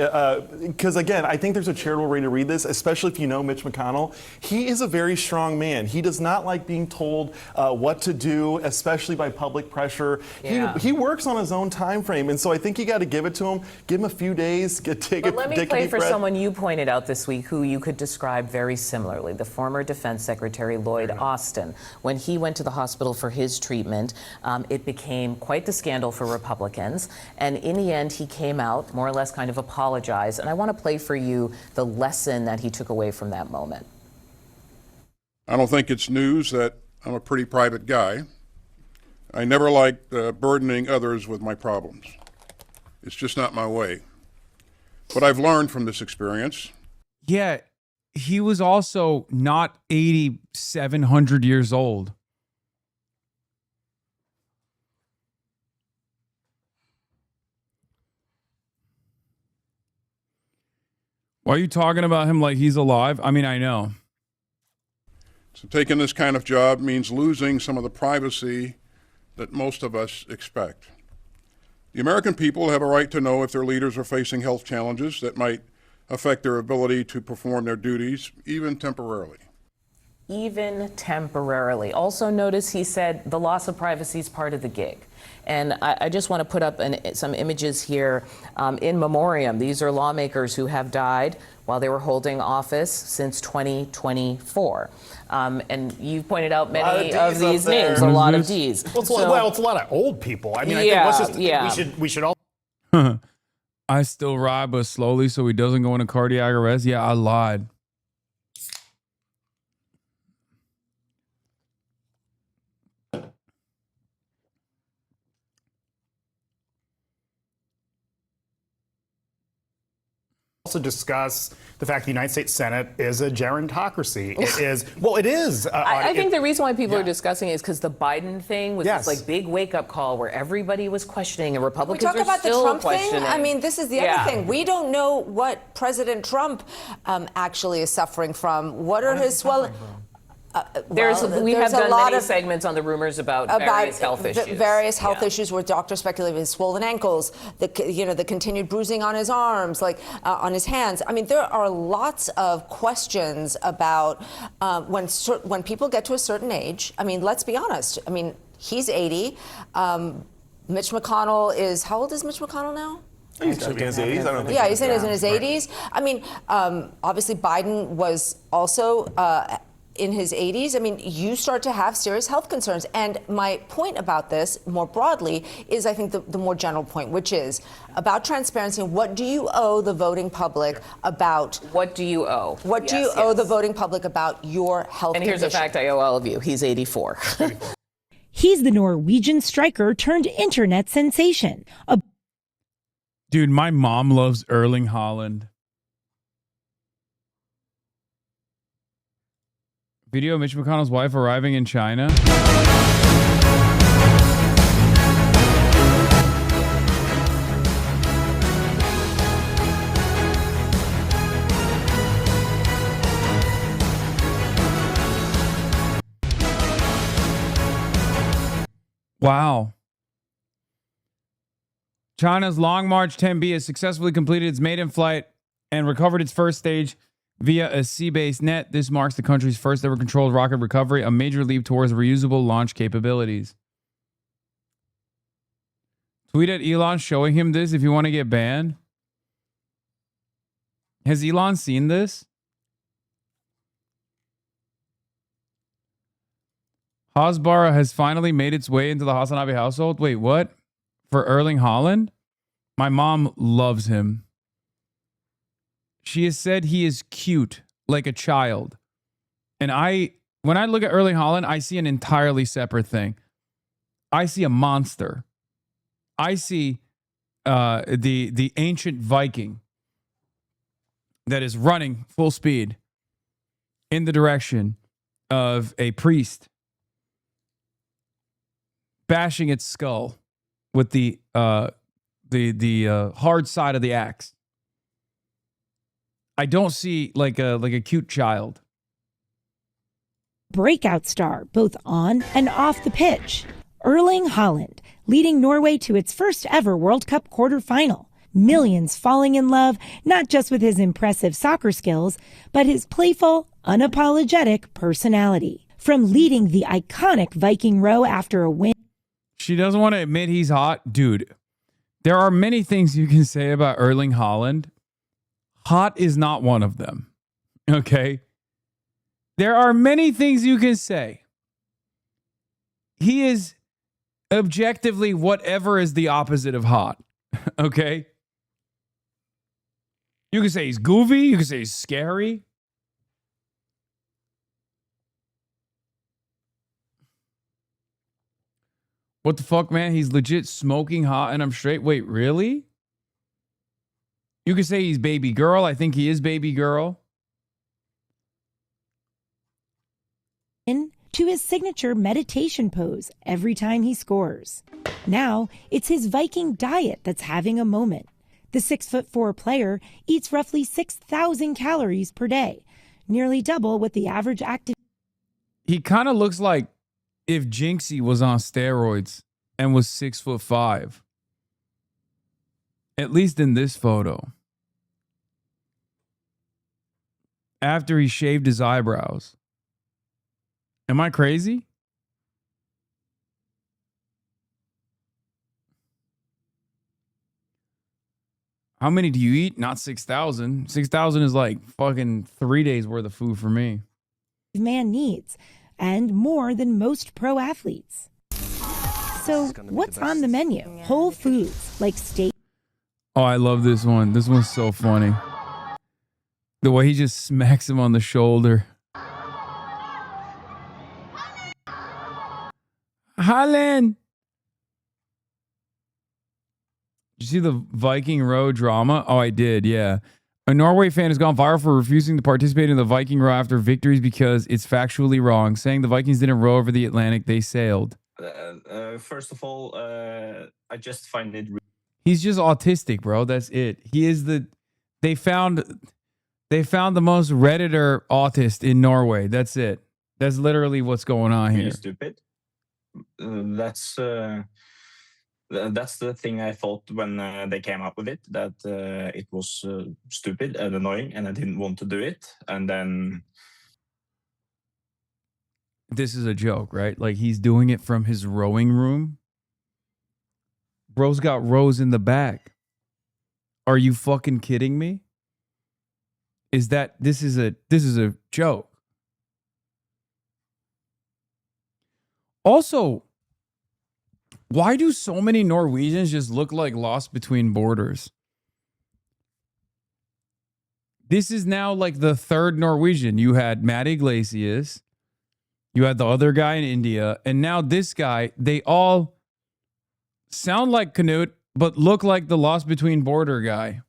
because again, I think there's a charitable way to read this, especially if you know Mitch McConnell. He is a very strong man. He does not like being told what to do, especially by public pressure. Yeah. He works on his own time frame, and so I think you got to give it to him. Give him a few days. Let me play for someone you pointed out this week who you could describe very similarly, the former Defense Secretary Lloyd Austin. When he went to the hospital for his treatment, it became quite the scandal for Republicans, and in the end he came out, more or less kind of apologized, and I want to play for you the lesson that he took away from that moment. I don't think it's news that I'm a pretty private guy. I never liked burdening others with my problems. It's just not my way. But I've learned from this experience. Yeah, he was also not 8,700 years old. Why are you talking about him like he's alive? I mean, I know. So taking this kind of job means losing some of the privacy that most of us expect. The American people have a right to know if their leaders are facing health challenges that might affect their ability to perform their duties, even temporarily. Even temporarily. Also notice he said the loss of privacy is part of the gig. And I just want to put up some images here in memoriam. These are lawmakers who have died while they were holding office since 2024. And you pointed out many of these names, a lot of Ds. Well, it's a lot of old people. I mean, I think we should all. I still ride, but slowly so he doesn't go into cardiac arrest. Yeah, I lied. Also discuss the fact the United States Senate is a gerontocracy. It is. Well, it is. I think the reason why people are discussing it is because the Biden thing was this like big wake-up call where everybody was questioning and Republicans we talk about the still Trump questioning. thing. I mean, this is the other thing. We don't know what President Trump actually is suffering from. What are his swelling? We have done many segments on the rumors about various health issues. Various health issues where doctors speculate his swollen ankles, the continued bruising on his arms, on his hands. I mean, there are lots of questions about when people get to a certain age. I mean, let's be honest. I mean, he's 80. Mitch McConnell is, how old is Mitch McConnell now? He's in his 80s. I don't think. Yeah, he's in his 80s. I mean, obviously Biden was also in his 80s. I mean, you start to have serious health concerns. And my point about this, more broadly, is I think the more general point, which is about transparency. What do you owe the voting public about? What do you owe? What do you owe the voting public about your health And here's a fact I owe all of you. He's 84. He's the Norwegian striker turned internet sensation. Dude, my mom loves Erling Haaland. Video of Mitch McConnell's wife arriving in China. Wow. China's Long March 10B has successfully completed its maiden flight and recovered its first stage via a sea-based net. This marks the country's first ever controlled rocket recovery, a major leap towards reusable launch capabilities. Tweet at Elon showing him this if you want to get banned. Has Elon seen this? Hasbara has finally made its way into the HasanAbi household. Wait, what? For Erling Haaland? My mom loves him. She has said he is cute, like a child. And when I look at Erling Haaland, I see an entirely separate thing. I see a monster. I see the ancient Viking that is running full speed in the direction of a priest, bashing its skull with the hard side of the axe. I don't see like a cute child. Breakout star, both on and off the pitch. Erling Haaland, leading Norway to its first ever World Cup quarterfinal. Millions falling in love, not just with his impressive soccer skills, but his playful, unapologetic personality. From leading the iconic Viking row after a win. She doesn't want to admit he's hot. Dude, there are many things you can say about Erling Haaland. Hot is not one of them. Okay? There are many things you can say. He is objectively whatever is the opposite of hot. Okay? You can say he's goofy. You can say he's scary. What the fuck, man? He's legit smoking hot and I'm straight. Wait, really? You could say he's baby girl. I think he is baby girl. To his signature meditation pose every time he scores. Now, it's his Viking diet that's having a moment. The 6'4" player eats roughly 6,000 calories per day, nearly double what the average active. He kind of looks like if Jinxie was on steroids and was 6'5". At least in this photo. After he shaved his eyebrows. Am I crazy? How many do you eat? Not 6,000. 6,000 is like fucking 3 days worth of food for me. Man needs, and more than most pro athletes. So, what's on the menu? Whole foods like steak. Oh, I love this one. This one's so funny. The way he just smacks him on the shoulder. Hasan! Did you see the Viking Row drama? Oh, I did, yeah. A Norway fan has gone viral for refusing to participate in the Viking Row after victories because it's factually wrong, saying the Vikings didn't row over the Atlantic, they sailed. First of all, I just find it... He's just autistic, bro. That's it. He is the... They found the most Redditor autist in Norway. That's it. That's literally what's going on here. Really stupid. That's the thing I thought when they came up with it, that it was stupid and annoying and I didn't want to do it. And then... This is a joke, right? Like he's doing it from his rowing room. Bro's got rows in the back. Are you fucking kidding me? This is a joke. Also, why do so many Norwegians just look like Lost Between Borders? This is now like the third Norwegian. You had Matt Iglesias, you had the other guy in India, and now this guy. They all sound like Knut, but look like the Lost Between Border guy.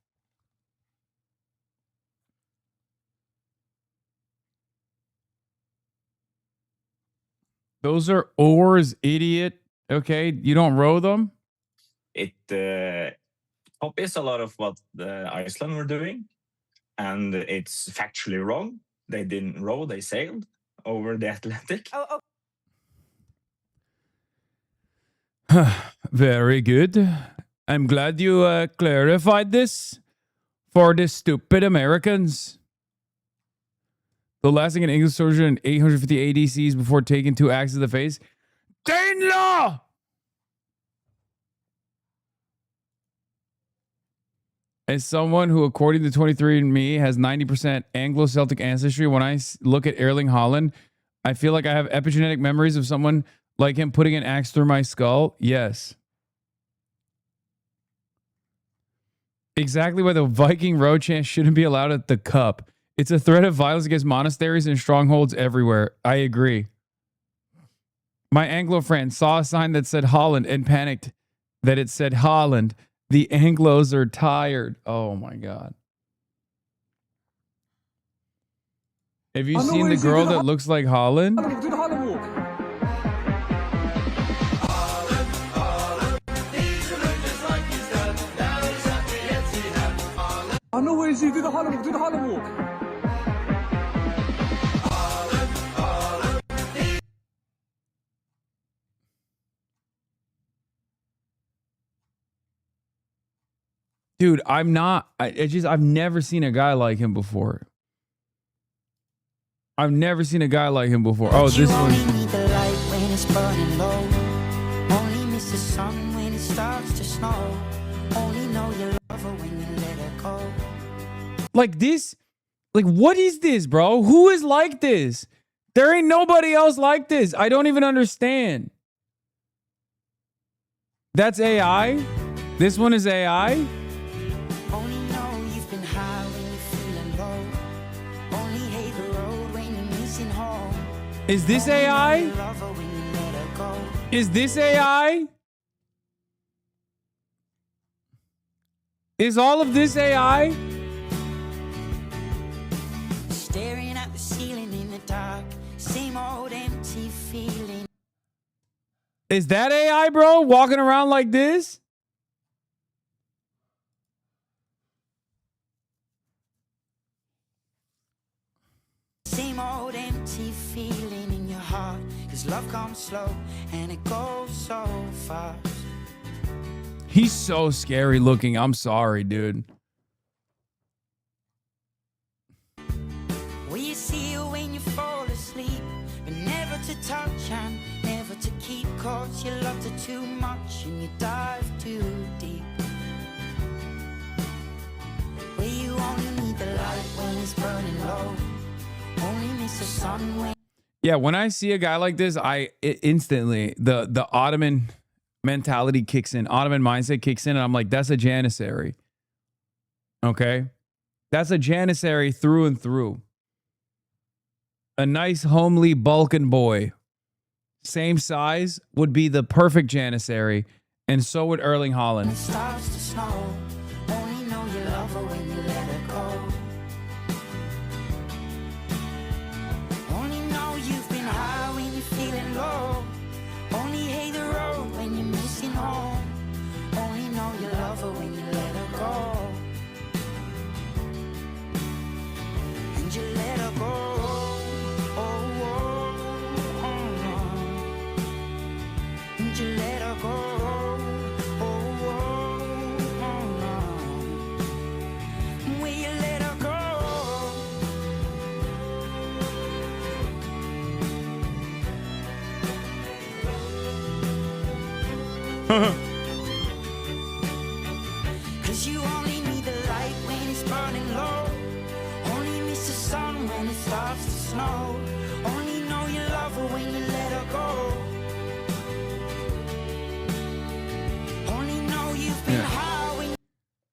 Those are oars, idiot. Okay, you don't row them? It copies a lot of what Iceland were doing, and it's factually wrong. They didn't row, they sailed over the Atlantic. Very good. I'm glad you clarified this for the stupid Americans. The lasting an English soldier in 850 ADCs before taking 2 axes to the face. Danelaw! As someone who, according to 23andMe, has 90% Anglo-Celtic ancestry, when I look at Erling Haaland, I feel like I have epigenetic memories of someone like him putting an axe through my skull. Yes. Exactly why the Viking row chant shouldn't be allowed at the cup. It's a threat of violence against monasteries and strongholds everywhere. I agree. My Anglo friend saw a sign that said Holland and panicked that it said Holland. The Anglos are tired. Oh my God. Have you seen the girl that looks like Holland? Dude, I've never seen a guy like him before. I've never seen a guy like him before. Oh, this one. Like this, like what is this, bro? Who is like this? There ain't nobody else like this. I don't even understand. That's AI? This one is AI? Is this AI? Is this AI? Is all of this AI? Staring at the ceiling in the dark, same old empty feeling. Is that AI, bro? Walking around like this? Same old empty feeling in your heart, 'cause love comes slow and it goes so fast. He's so scary looking. I'm sorry, dude. Will you see you when you fall asleep, but never to touch and never to keep, 'cause you loved her too much and you dive too deep. Where you only need the light when it's burning low, only miss the sun when. Yeah, when I see a guy like this, instantly the Ottoman mentality kicks in, Ottoman mindset kicks in, and I'm like, that's a Janissary. Okay? That's a Janissary through and through. A nice, homely Balkan boy, same size, would be the perfect Janissary, and so would Erling Haaland. It starts to snow, only know you love her when you let her go. Only know you've been high when you're feeling low, only hate the road when you're missing home, only know you love her when you let her go. And you let her go. You let her go. Will you let her go? Cause you only need the light when it's burning low, only miss the sun when it starts to snow, only know you love her when you let her go.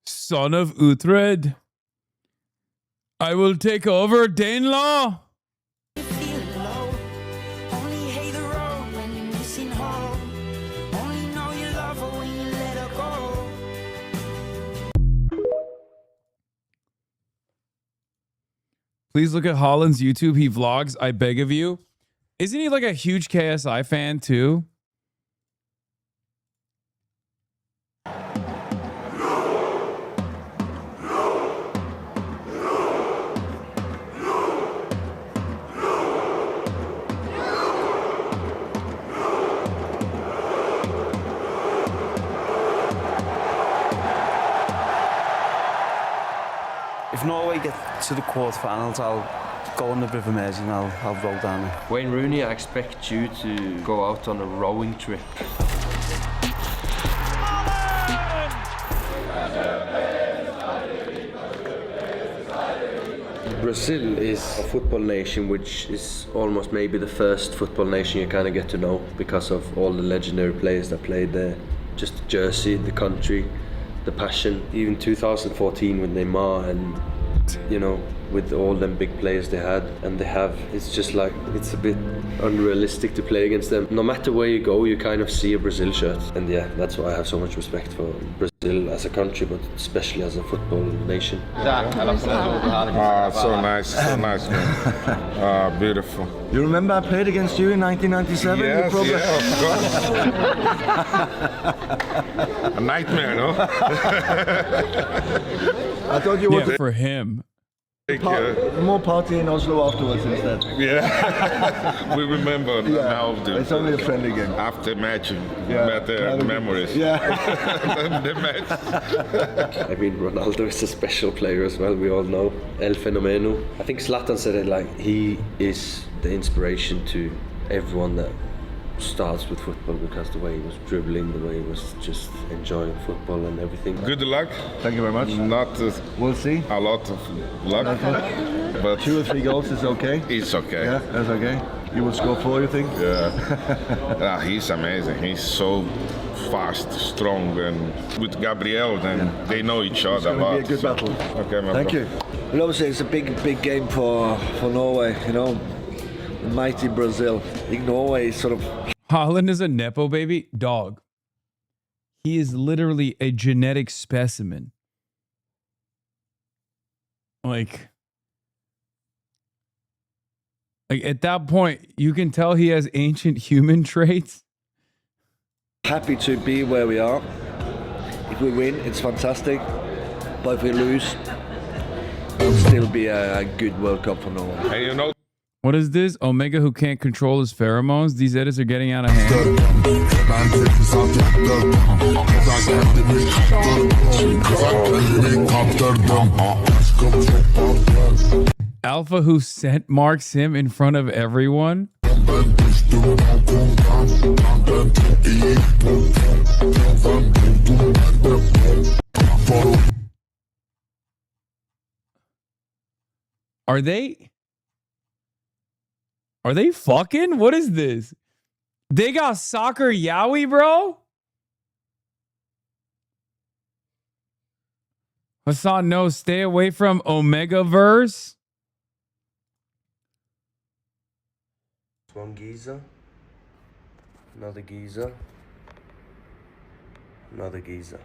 Son of Uhtred, I will take over Danelaw. Please look at Haaland's YouTube. He vlogs, I beg of you. Isn't he like a huge KSI fan too? If Norway get to the quarterfinals, I'll go on the River Mersey and I'll roll down it. Wayne Rooney, I expect you to go out on a rowing trip. Brazil is a football nation which is almost maybe the first football nation you kind of get to know because of all the legendary players that played there. Just the jersey, the country, the passion. Even 2014 with Neymar and, you know, with all them big players they had and they have, it's just like, it's a bit unrealistic to play against them. No matter where you go, you kind of see a Brazil shirt. And yeah, that's why I have so much respect for Brazil as a country, but especially as a football nation. Ah, so nice, man. Beautiful. You remember I played against you in 1997? Yes, of course. A nightmare, no? I thought you were for him. More party in Oslo afterwards instead. Yeah, we remember now. It's only a friendly game. After match, better memories. Yeah. The match. I mean, Ronaldo is a special player as well, we all know. El Fenomeno. I think Zlatan said it like, he is the inspiration to everyone that starts with football because the way he was dribbling, the way he was just enjoying football and everything. Good luck. Thank you very much. Not we'll see. A lot of luck, but 2 or 3 goals is okay. It's okay. Yeah, that's okay. You will score 4, you think? Yeah. He's amazing. He's so fast, strong, and with Gabriel, then they know each other a lot. It's going to be a good battle. Okay, my Thank bro. you. Well, obviously, it's a big game for Norway. You know, mighty Brazil. I think Norway is sort of. Haaland is a Nepo baby dog. He is literally a genetic specimen. Like at that point, you can tell he has ancient human traits. Happy to be where we are. If we win, it's fantastic. But if we lose, it'll still be a good World Cup for Norway. And you know, What is this? Omega who can't control his pheromones? These edits are getting out of hand. Alpha who scent marks him in front of everyone? Are they fucking? What is this? They got soccer yaoi, bro? Hasan, no, stay away from Omegaverse. One geezer, another geezer, another geezer.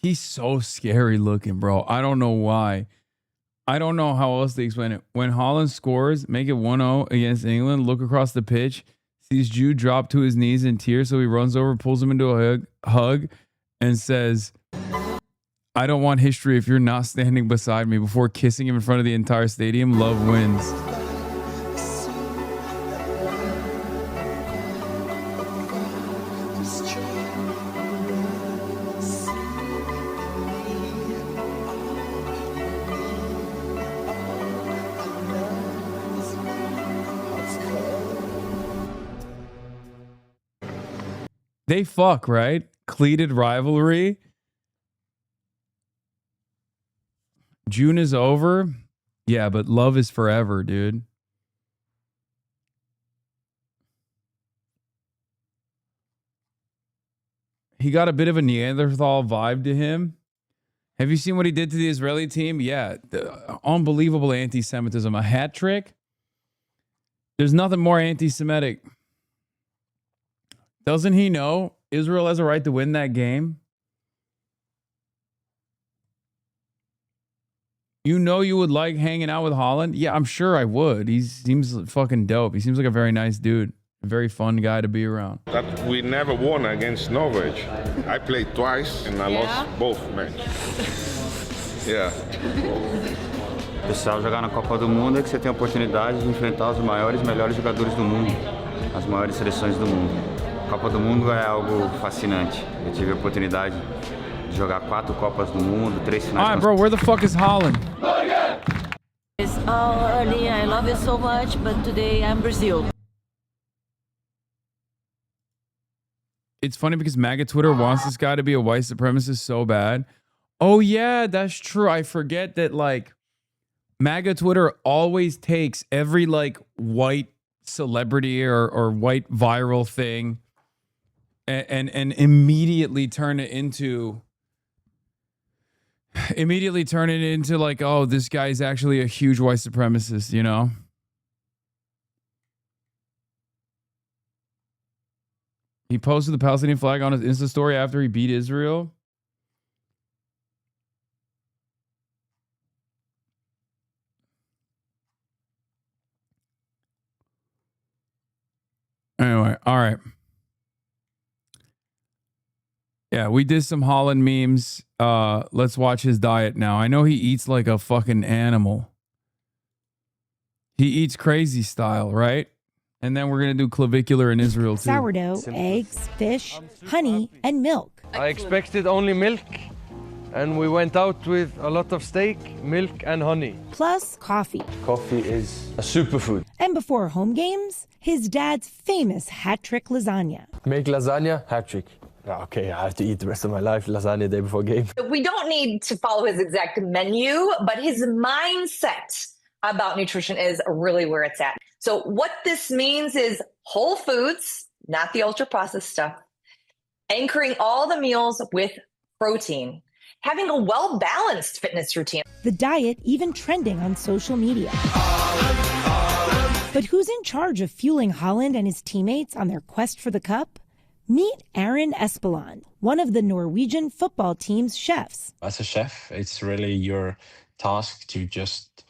He's so scary looking, bro. I don't know why. I don't know how else to explain it. When Holland scores, make it 1-0 against England, look across the pitch, sees Jude drop to his knees in tears, so he runs over, pulls him into a hug, and says, I don't want history if you're not standing beside me, before kissing him in front of the entire stadium. Love wins. They fuck, right? Cleated rivalry. June is over. Yeah, but love is forever, dude. He got a bit of a Neanderthal vibe to him. Have you seen what he did to the Israeli team? Yeah, unbelievable anti-Semitism. A hat trick. There's nothing more anti-Semitic. Doesn't he know Israel has a right to win that game? You know you would like hanging out with Holland? Yeah, I'm sure I would. He seems fucking dope. He seems like a very nice dude. A very fun guy to be around. that we never won against Norway. I played twice and I lost both matches. Yeah. Pessoal, jogar na Copa do Mundo é que você tem a oportunidade de enfrentar os maiores e melhores jogadores do mundo, as maiores seleções do mundo. Copa do Mundo é algo fascinante. Eu tive a oportunidade de jogar 4 Copas do Mundo, 3 finais. All right, bro, where the fuck is Holland? Early, I love you so much, but today I'm Brazil. It's funny because MAGA Twitter wants this guy to be a white supremacist so bad. Oh, yeah, that's true. I forget that, like, MAGA Twitter always takes every, like, white celebrity or white viral thing and immediately turn it into like, oh, this guy's actually a huge white supremacist, you know? He posted the Palestinian flag on his Insta story after he beat Israel. Anyway, all right. Yeah, we did some Holland memes. Let's watch his diet now. I know he eats like a fucking animal. He eats crazy style, right? And then we're going to do clavicular in Israel too. Sourdough, eggs, fish, honey, and milk. I expected only milk, and we went out with a lot of steak, milk, and honey. Plus coffee. Coffee is a superfood. And before home games, his dad's famous hat trick lasagna. Make lasagna, hat trick. Okay, I have to eat the rest of my life lasagna day before game. We don't need to follow his exact menu, but his mindset about nutrition is really where it's at. So what this means is whole foods, not the ultra processed stuff, anchoring all the meals with protein, having a well-balanced fitness routine. The diet even trending on social media. But who's in charge of fueling Haaland and his teammates on their quest for the cup? Meet Aaron Espeland, one of the Norwegian football team's chefs. As a chef, it's really your task to just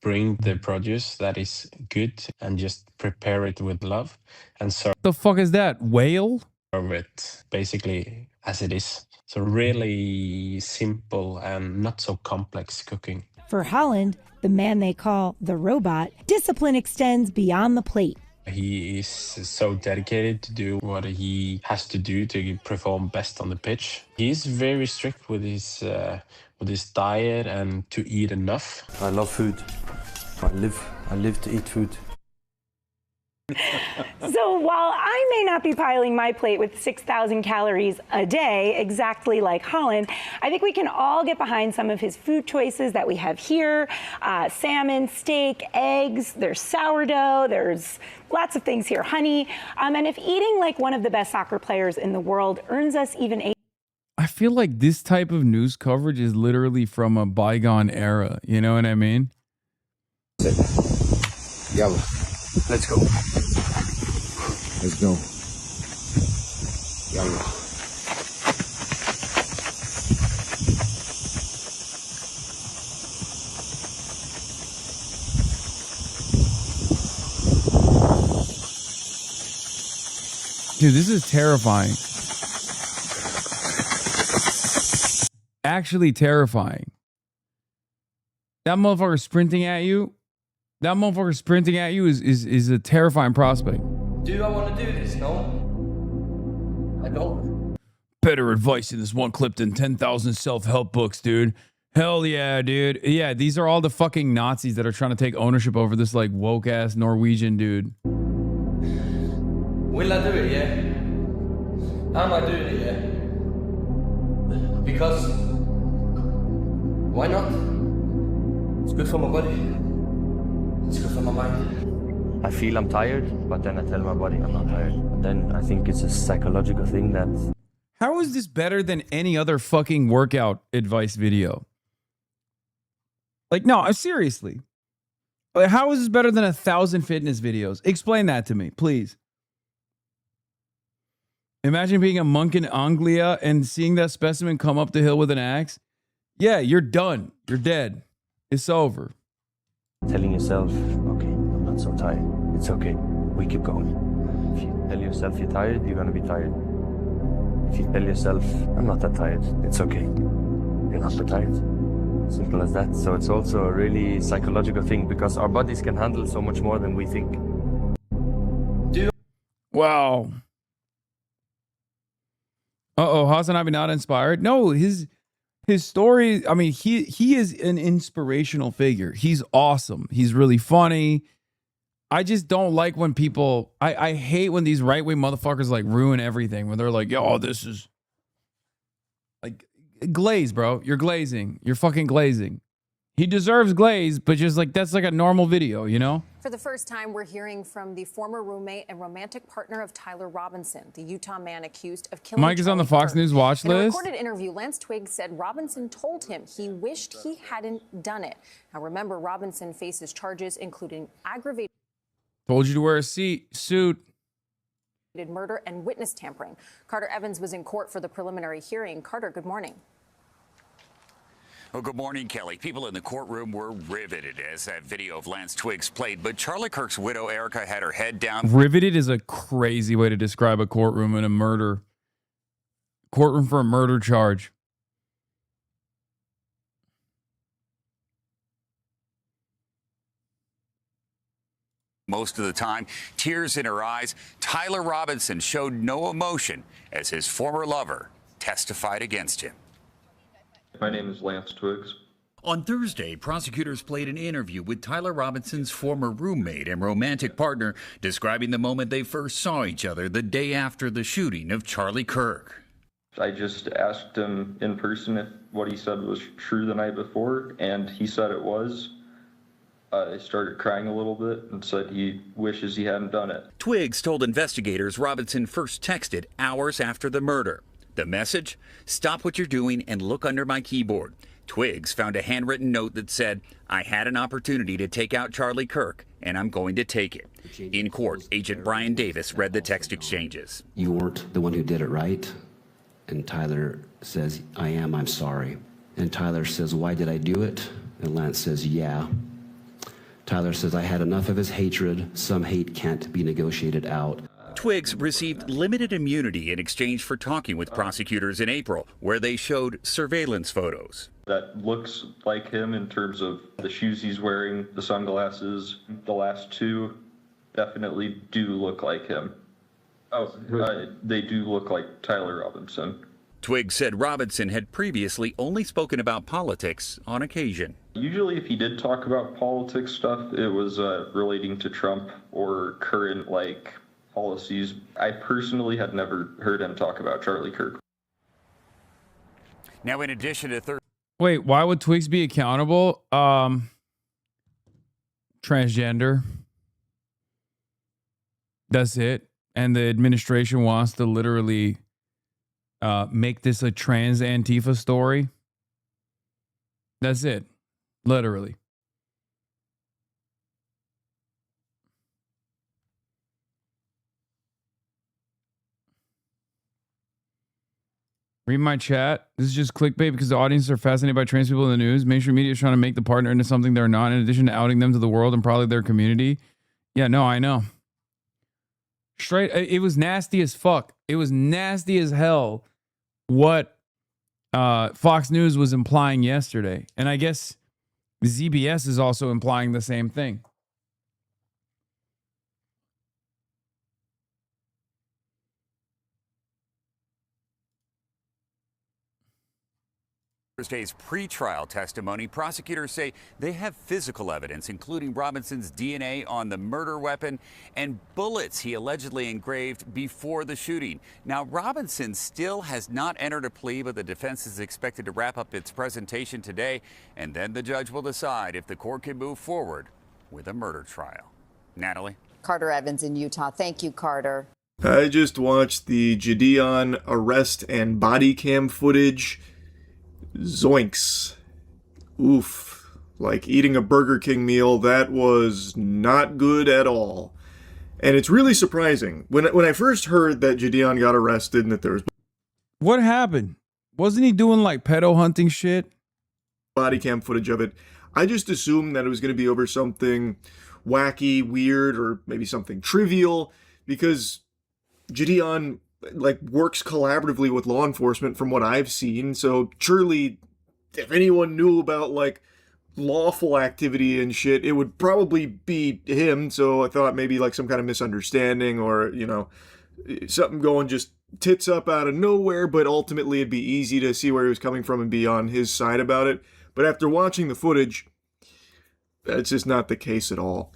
bring the produce that is good and just prepare it with love and serve The fuck is that? Whale? it basically as it is. So really simple and not so complex cooking. For Haaland, the man they call the robot, discipline extends beyond the plate. He is so dedicated to do what he has to do to perform best on the pitch. He's very strict with his diet and to eat enough. I love food. I live to eat food. So while I may not be piling my plate with 6,000 calories a day, exactly like Haaland, I think we can all get behind some of his food choices that we have here. Salmon, steak, eggs, there's sourdough, there's lots of things here, honey. And if eating like one of the best soccer players in the world earns us even a... I feel like this type of news coverage is literally from a bygone era. You know what I mean? Yalla. Let's go. Let's go. Yalla. Dude, this is terrifying. Actually terrifying. That motherfucker sprinting at you. That motherfucker sprinting at you is a terrifying prospect. Do I want to do this? No. I don't. Better advice in this one clip than 10,000 self-help books, dude. Hell yeah, dude. Yeah, these are all the fucking Nazis that are trying to take ownership over this like woke-ass Norwegian dude. Will I do it, yeah? Am I doing it, yeah? Because... why not? It's good for my body. It's good for my mind. I feel I'm tired, but then I tell my body I'm not tired. And then I think it's a psychological thing that... How is this better than any other fucking workout advice video? Like, no, seriously. How is this better than 1,000 fitness videos? Explain that to me, please. Imagine being a monk in Anglia and seeing that specimen come up the hill with an axe. Yeah, you're done. You're dead. It's over. Telling yourself, okay, I'm not so tired. It's okay. We keep going. If you tell yourself you're tired, you're going to be tired. If you tell yourself, I'm not that tired, it's okay. You're not so tired. Simple as that. So it's also a really psychological thing because our bodies can handle so much more than we think. Wow. Uh-oh, HasanAbi not inspired? No, his story, I mean, he is an inspirational figure. He's awesome. He's really funny. I just don't like when people, I hate when these right-wing motherfuckers like ruin everything. When they're like, yo, this is like glaze, bro. You're glazing. You're fucking glazing. He deserves glaze, but just like, that's like a normal video, you know? For the first time, we're hearing from the former roommate and romantic partner of Tyler Robinson, the Utah man accused of killing Mike is on the Fox News watch In a list. recorded interview, Lance Twiggs said Robinson told him he wished he hadn't done it. Now, remember, Robinson faces charges including aggravated Told you to wear a suit. murder and witness tampering. Carter Evans was in court for the preliminary hearing. Carter, good morning. Well, good morning, Kelly. People in the courtroom were riveted as that video of Lance Twiggs played, but Charlie Kirk's widow, Erica, had her head down. Riveted is a crazy way to describe a courtroom in a murder. Courtroom for a murder charge. Most of the time, tears in her eyes. Tyler Robinson showed no emotion as his former lover testified against him. My name is Lance Twiggs. On Thursday, prosecutors played an interview with Tyler Robinson's former roommate and romantic partner, describing the moment they first saw each other the day after the shooting of Charlie Kirk. I just asked him in person if what he said was true the night before, and he said it was. I started crying a little bit and said he wishes he hadn't done it. Twiggs told investigators Robinson first texted hours after the murder. The message? Stop what you're doing and look under my keyboard. Twigs found a handwritten note that said, "I had an opportunity to take out Charlie Kirk, and I'm going to take it." In court, Agent Brian Davis read the text exchanges. "You weren't the one who did it, right?" And Tyler says, "I am, I'm sorry." And Tyler says, "Why did I do it?" And Lance says, "Yeah." Tyler says, "I had enough of his hatred. Some hate can't be negotiated out." Twigs received limited immunity in exchange for talking with prosecutors in April, where they showed surveillance photos. That looks like him in terms of the shoes he's wearing, the sunglasses. The last two definitely do look like him. They do look like Tyler Robinson. Twigs said Robinson had previously only spoken about politics on occasion. Usually if he did talk about politics stuff, it was relating to Trump or current, policies. I personally had never heard him talk about Charlie Kirk. Now, in addition to Wait, why would Twigs be accountable? Transgender. That's it. And the administration wants to literally make this a trans Antifa story. That's it. Literally. Read my chat. This is just clickbait because the audience are fascinated by trans people in the news. Mainstream media is trying to make the partner into something they're not, in addition to outing them to the world and probably their community. Yeah, no, I know. Straight, it was nasty as fuck. It was nasty as hell what Fox News was implying yesterday. And I guess ZBS is also implying the same thing. Thursday's pretrial testimony, prosecutors say they have physical evidence, including Robinson's DNA on the murder weapon and bullets he allegedly engraved before the shooting. Now, Robinson still has not entered a plea, but the defense is expected to wrap up its presentation today, and then the judge will decide if the court can move forward with a murder trial. Natalie? Carter Evans in Utah. Thank you, Carter. I just watched the Gideon arrest and body cam footage. Zoinks. Oof. Like eating a Burger King meal, that was not good at all. And it's really surprising. When I first heard that Gideon got arrested and that there was... What happened? Wasn't he doing like pedo hunting shit? Body cam footage of it. I just assumed that it was going to be over something wacky, weird, or maybe something trivial, because Gideon works collaboratively with law enforcement from what I've seen. So surely if anyone knew about lawful activity and shit, it would probably be him. So I thought maybe some kind of misunderstanding or, something going just tits up out of nowhere, but ultimately it'd be easy to see where he was coming from and be on his side about it. But after watching the footage, that's just not the case at all.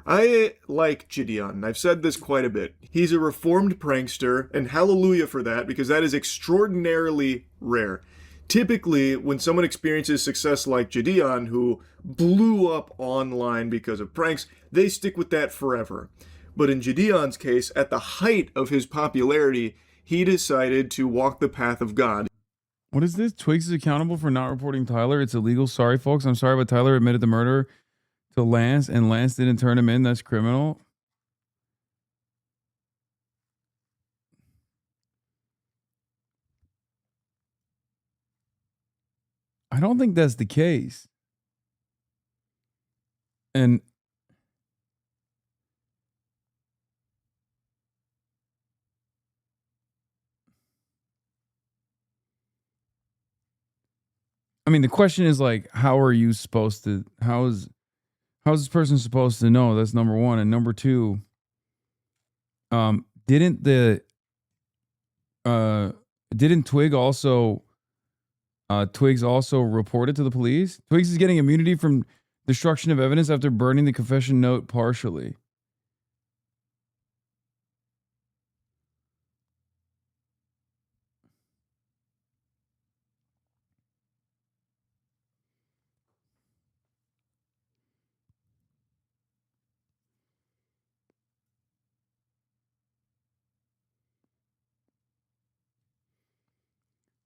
I like Gideon. I've said this quite a bit. He's a reformed prankster, and hallelujah for that, because that is extraordinarily rare. Typically, when someone experiences success like Gideon, who blew up online because of pranks, they stick with that forever. But in Gideon's case, at the height of his popularity, he decided to walk the path of God. What is this? Twigs is accountable for not reporting Tyler. It's illegal. Sorry, folks. I'm sorry, but Tyler admitted the murder to Lance, and Lance didn't turn him in. That's criminal. I don't think that's the case. And I mean, the question is how are you supposed to, how's this person supposed to know? That's number one. And number two, didn't Twigs also report it to the police? Twigs is getting immunity from destruction of evidence after burning the confession note partially.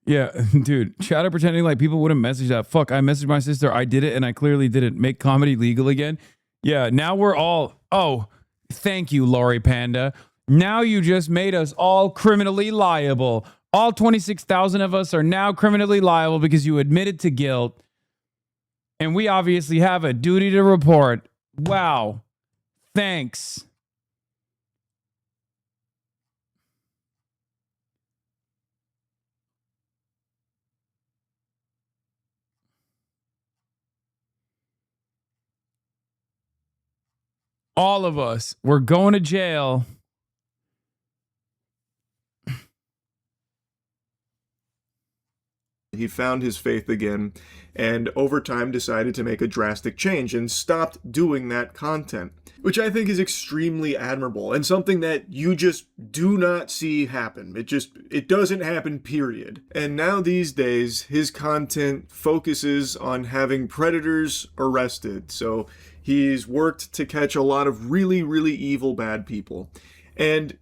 Yeah, dude, Chatter pretending like people wouldn't message that. Fuck, I messaged my sister. I did it and I clearly didn't. Make comedy legal again. Yeah, now we're all, oh, thank you, Lori Panda. Now you just made us all criminally liable. All 26,000 of us are now criminally liable because you admitted to guilt. And we obviously have a duty to report. Wow. Thanks. All of us. We're going to jail. He found his faith again, and over time decided to make a drastic change and stopped doing that content, which I think is extremely admirable and something that you just do not see happen. It doesn't happen, period. And now these days, his content focuses on having predators arrested. So he's worked to catch a lot of really, really evil bad people. And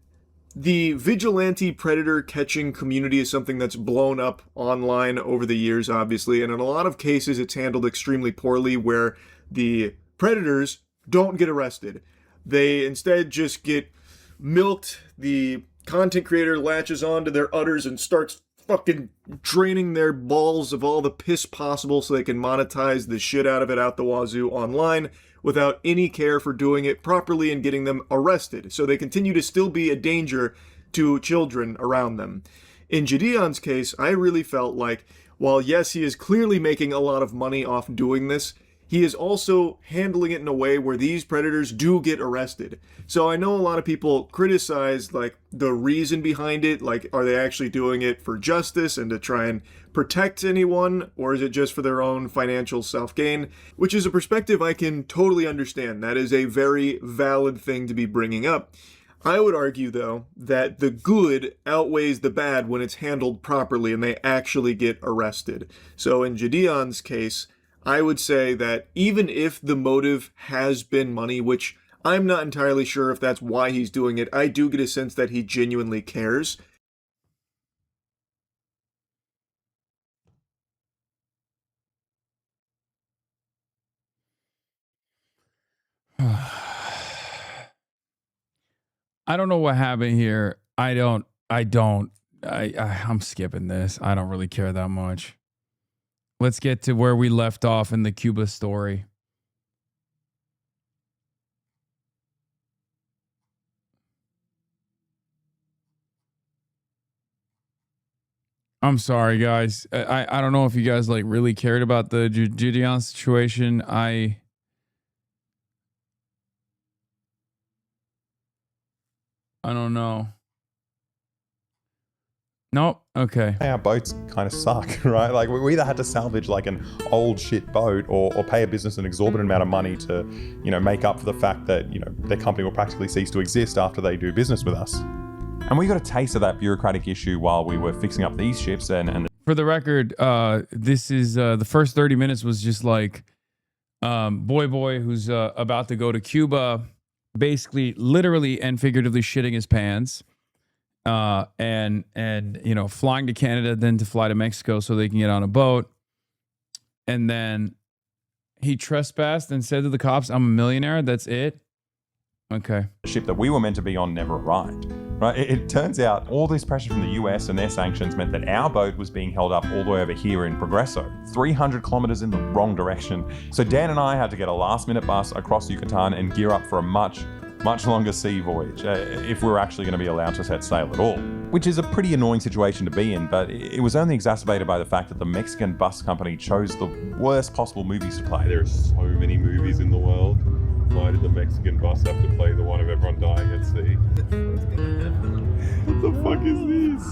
the vigilante predator catching community is something that's blown up online over the years, obviously, and in a lot of cases it's handled extremely poorly where the predators don't get arrested. They instead just get milked. The content creator latches onto their udders and starts fucking draining their balls of all the piss possible so they can monetize the shit out of it out the wazoo online, without any care for doing it properly and getting them arrested. So they continue to still be a danger to children around them. In Gideon's case, I really felt like, while yes, he is clearly making a lot of money off doing this, he is also handling it in a way where these predators do get arrested. So I know a lot of people criticize like the reason behind it, like are they actually doing it for justice and to try and protect anyone, or is it just for their own financial self-gain? Which is a perspective I can totally understand. That is a very valid thing to be bringing up. I would argue, though, that the good outweighs the bad when it's handled properly and they actually get arrested. So in Gideon's case, I would say that even if the motive has been money, which I'm not entirely sure if that's why he's doing it, I do get a sense that he genuinely cares. I don't know what happened here. I'm skipping this. I don't really care that much. Let's get to where we left off in the Cuba story. I'm sorry, guys. I don't know if you guys like really cared about the Gideon situation. I don't know. Nope. Okay. Our boats kind of suck, right? Like we either had to salvage like an old shit boat or pay a business an exorbitant amount of money to, make up for the fact that, their company will practically cease to exist after they do business with us. And we got a taste of that bureaucratic issue while we were fixing up these ships and for the record, this is the first 30 minutes was just like boy who's about to go to Cuba, basically literally and figuratively shitting his pants. And flying to Canada, then to fly to Mexico so they can get on a boat. And then he trespassed and said to the cops, I'm a millionaire. That's it. Okay. The ship that we were meant to be on never arrived. Right? It turns out all this pressure from the US and their sanctions meant that our boat was being held up all the way over here in Progreso, 300 kilometers in the wrong direction. So Dan and I had to get a last-minute bus across Yucatan and gear up for a much longer sea voyage, if we were actually going to be allowed to set sail at all. Which is a pretty annoying situation to be in, but it was only exacerbated by the fact that the Mexican bus company chose the worst possible movies to play. There are so many movies in the world. Why did the Mexican bus have to play the one of everyone dying at sea? What the fuck is this?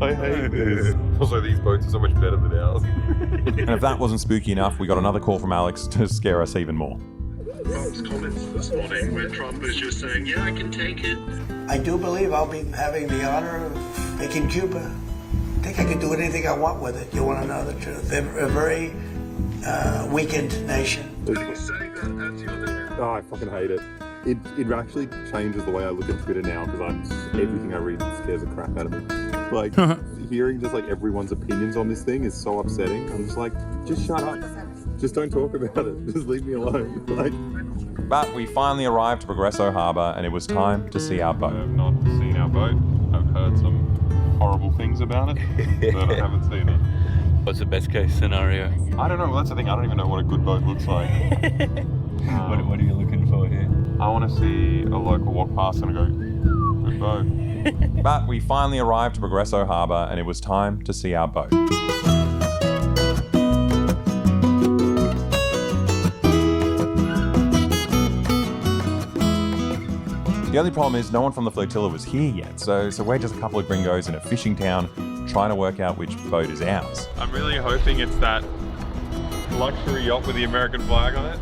I hate this. Also, these boats are so much better than ours. And if that wasn't spooky enough, we got another call from Alex to scare us even more. Trump's comments this morning where Trump is just saying, yeah, I can take it. I do believe I'll be having the honor of making Cuba. I think I can do anything I want with it. You want to know the truth. They're a very weakened nation. Oh, I fucking hate it. It actually changes the way I look at Twitter now because everything I read scares the crap out of me. Like, hearing just like everyone's opinions on this thing is so upsetting. I'm just like, just shut up. Just don't talk about it. Just leave me alone. Like. But we finally arrived to Progresso Harbour and it was time to see our boat. I've not seen our boat. I've heard some horrible things about it, but I haven't seen it. What's the best case scenario? I don't know. Well, that's the thing. I don't even know what a good boat looks like. What are you looking for here? I want to see a local walk past and go, good boat. But we finally arrived to Progresso Harbour and it was time to see our boat. The only problem is no one from the flotilla was here yet, so we're just a couple of gringos in a fishing town trying to work out which boat is ours. I'm really hoping it's that luxury yacht with the American flag on it.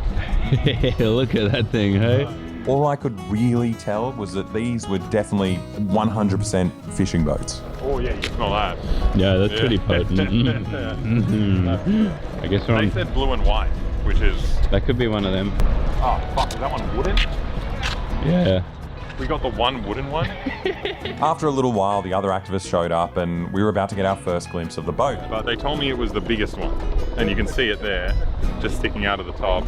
Look at that thing, hey? All I could really tell was that these were definitely 100% fishing boats. Oh yeah, you can smell that. Yeah, that's pretty potent. I guess we're on... They said blue and white, which is... That could be one of them. Oh fuck, is that one wooden? Yeah. We got the one wooden one. After a little while, the other activists showed up and we were about to get our first glimpse of the boat. But they told me it was the biggest one. And you can see it there, just sticking out of the top.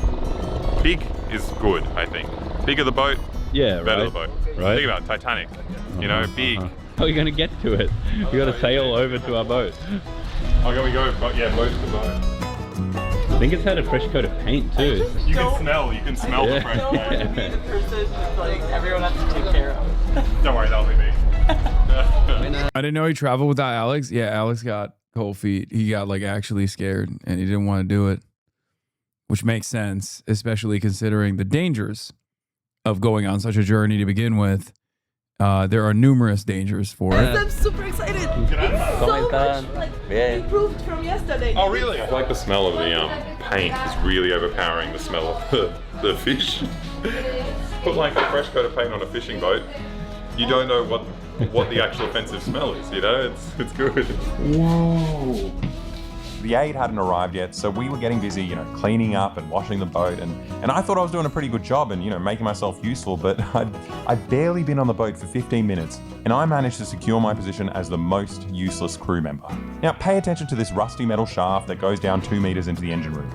Big is good, I think. Bigger the boat, yeah, better right. the boat. Right. Think about Titanic, you know, big. How are you going to get to it? We got to sail over to our boat. Oh, can we go? Yeah, boat to boat. I think it's had a fresh coat of paint too. You can smell the fresh paint. Like everyone has to take care of. Don't worry, that'll be me. I didn't know he traveled without Alex. Yeah, Alex got cold feet. He got like actually scared and he didn't want to do it, which makes sense, especially considering the dangers of going on such a journey to begin with. There are numerous dangers for it. I'm super excited. It's so much improved from yesterday. Oh really? I like the smell of the paint. It's really overpowering the smell of the fish. Put like a fresh coat of paint on a fishing boat. You don't know what the actual offensive smell is, you know? It's good. Whoa. The aid hadn't arrived yet, so we were getting busy, you know, cleaning up and washing the boat, and I thought I was doing a pretty good job and, you know, making myself useful, but I'd barely been on the boat for 15 minutes, and I managed to secure my position as the most useless crew member. Now, pay attention to this rusty metal shaft that goes down 2 meters into the engine room.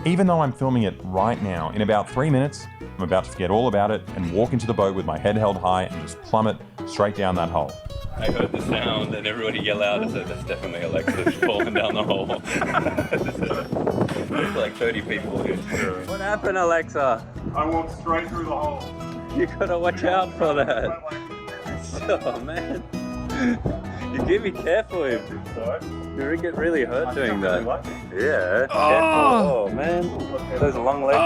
Even though I'm filming it right now, in about 3 minutes, I'm about to forget all about it and walk into the boat with my head held high and just plummet straight down that hole. I heard the sound and everybody yell out and said, that's definitely Alexa's falling down the hole. There's like 30 people here. What happened, Alexa? I walked straight through the hole. You gotta watch out for that. Oh man. You gotta be careful. You get really hurt doing that. Yeah. Oh man. Those long legs.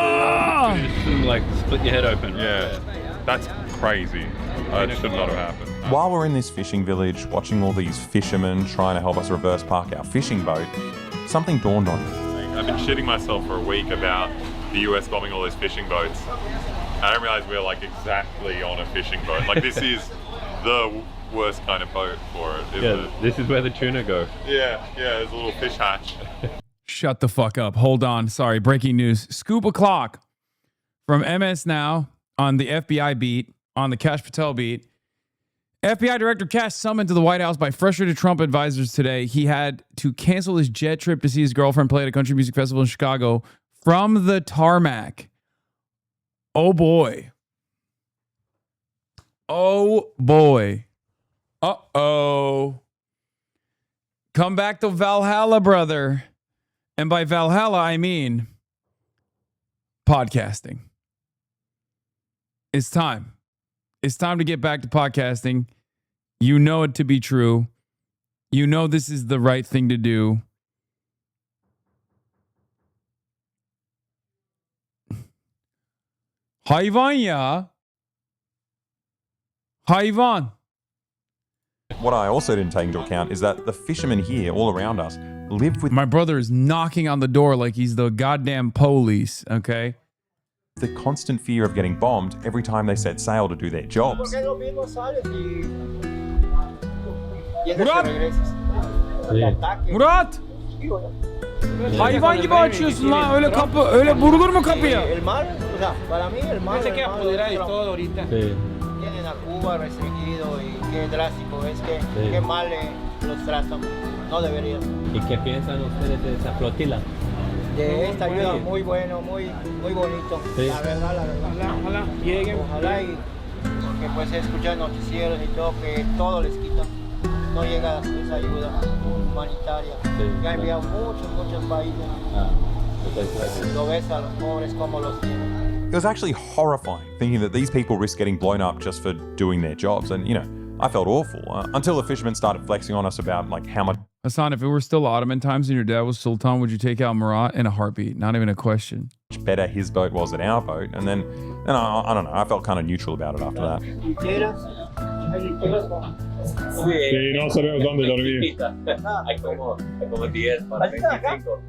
You just like split your head open. Yeah. That's crazy. That should not have happened. While we're in this fishing village, watching all these fishermen trying to help us reverse park our fishing boat, something dawned on me. I've been shitting myself for a week about the US bombing all those fishing boats. I didn't realize we're like exactly on a fishing boat. Like this is the worst kind of boat for it, isn't it? This is where the tuna go. Yeah, there's a little fish hatch. Shut the fuck up. Hold on. Sorry. Breaking news. Scoop o'clock from MS Now on the FBI beat, on the Kash Patel beat. FBI Director Kash summoned to the White House by frustrated Trump advisors today. He had to cancel his jet trip to see his girlfriend play at a country music festival in Chicago from the tarmac. Oh boy. Oh boy. Uh-oh. Come back to Valhalla, brother. And by Valhalla, I mean podcasting. It's time. It's time to get back to podcasting. You know it to be true. You know this is the right thing to do. Hayvan ya. Hayvan. What I also didn't take into account is that the fishermen here all around us live with... My brother is knocking on the door like he's the goddamn police, okay? The constant fear of getting bombed every time they set sail to do their jobs. Murat! Hayvan gibi açıyorsun lan. Öyle kapı, öyle vurulur mu kapıya? vienen a Cuba restringido y qué drástico es, qué mal los tratan, no deberían. ¿Y qué piensan ustedes de esa flotilla? De esta ayuda muy bueno, muy bonito, sí. La verdad. Ojalá lleguen. Ojalá y porque pues escuchar noticieros y todo, que todo les quitan, no llega esa ayuda humanitaria. Sí, ya han enviado muchos países. Lo ves a los pobres como los tienen. It was actually horrifying thinking that these people risk getting blown up just for doing their jobs. And, I felt awful until the fishermen started flexing on us about like how much. Hasan, if it were still Ottoman times and your dad was Sultan, would you take out Murat? In a heartbeat? Not even a question. Better his boat was than our boat. And then I don't know, I felt kind of neutral about it after that. Sí, no sabemos dónde dormir. Hay como 10 para 25.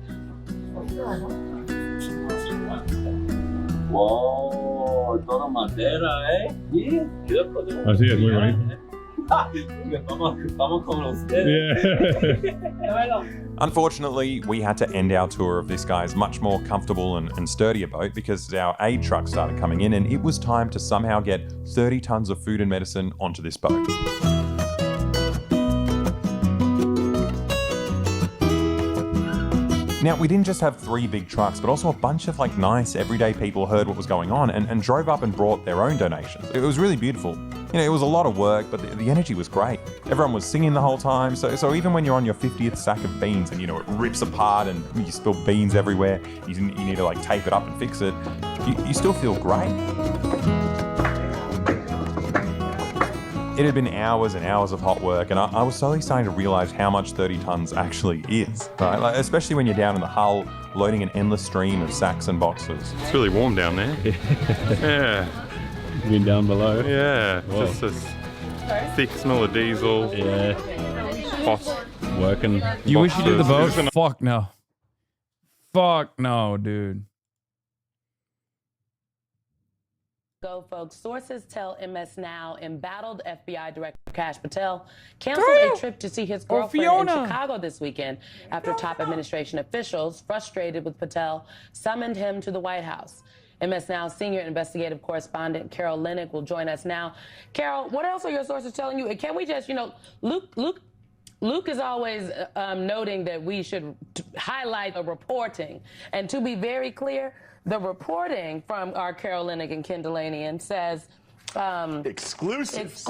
Wow, toda madera, Sí. Así es, muy bonito. Vamos con ustedes. Yeah. Unfortunately, we had to end our tour of this guy's much more comfortable and sturdier boat because our aid truck started coming in and it was time to somehow get 30 tons of food and medicine onto this boat. Now, we didn't just have 3 big trucks, but also a bunch of nice everyday people heard what was going on and drove up and brought their own donations. It was really beautiful. It was a lot of work, but the energy was great. Everyone was singing the whole time, so even when you're on your 50th sack of beans and, it rips apart and you spill beans everywhere, you need to tape it up and fix it, you still feel great. It had been hours and hours of hot work, and I was slowly starting to realize how much 30 tons actually is, right? Especially when you're down in the hull, loading an endless stream of sacks and boxes. It's really warm down there. Yeah. Been down below. Yeah. Whoa. Just this thick smell of diesel. Yeah. Hot. Working. You wish you did the boat? Fuck no. Fuck no, dude. Go, folks. Sources tell MS Now embattled FBI Director Kash Patel canceled a trip to see his girlfriend in Chicago this weekend after top administration officials, frustrated with Patel, summoned him to the White House. MS Now senior investigative correspondent Carol Lennick will join us now. Carol, what else are your sources telling you? And can we just, Luke is always noting that we should highlight the reporting. And to be very clear, the reporting from our Carol Lennick and Ken Delanian says... exclusives.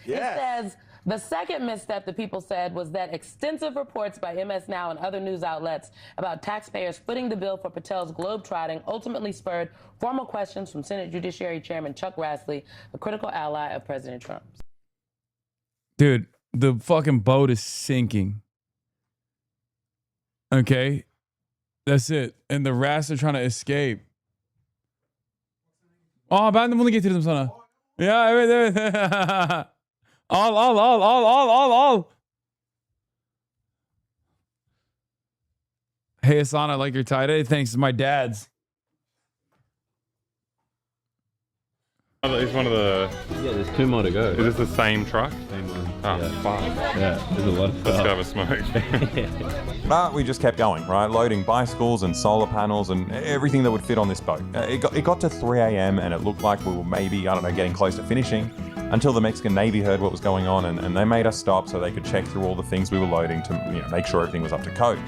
Yes. It says the second misstep that people said was that extensive reports by MS Now and other news outlets about taxpayers footing the bill for Patel's globetrotting ultimately spurred formal questions from Senate Judiciary Chairman Chuck Grassley, a critical ally of President Trump. Dude, the fucking boat is sinking. Okay? That's it. And the rats are trying to escape. Ben de bunu getirdim sana. Ya evet. Al. Hey, Hasan, I like your tie-dye. Thanks. It's my dad's. It's one of the... Yeah, there's 2 more to go. Is this the same truck? Same one. Oh, yeah. fuck. Yeah, there's a lot of stuff. Let's go have a smoke. But we just kept going, right? Loading bicycles and solar panels and everything that would fit on this boat. It got to 3 a.m. and it looked like we were maybe, getting close to finishing until the Mexican Navy heard what was going on and they made us stop so they could check through all the things we were loading to make sure everything was up to code.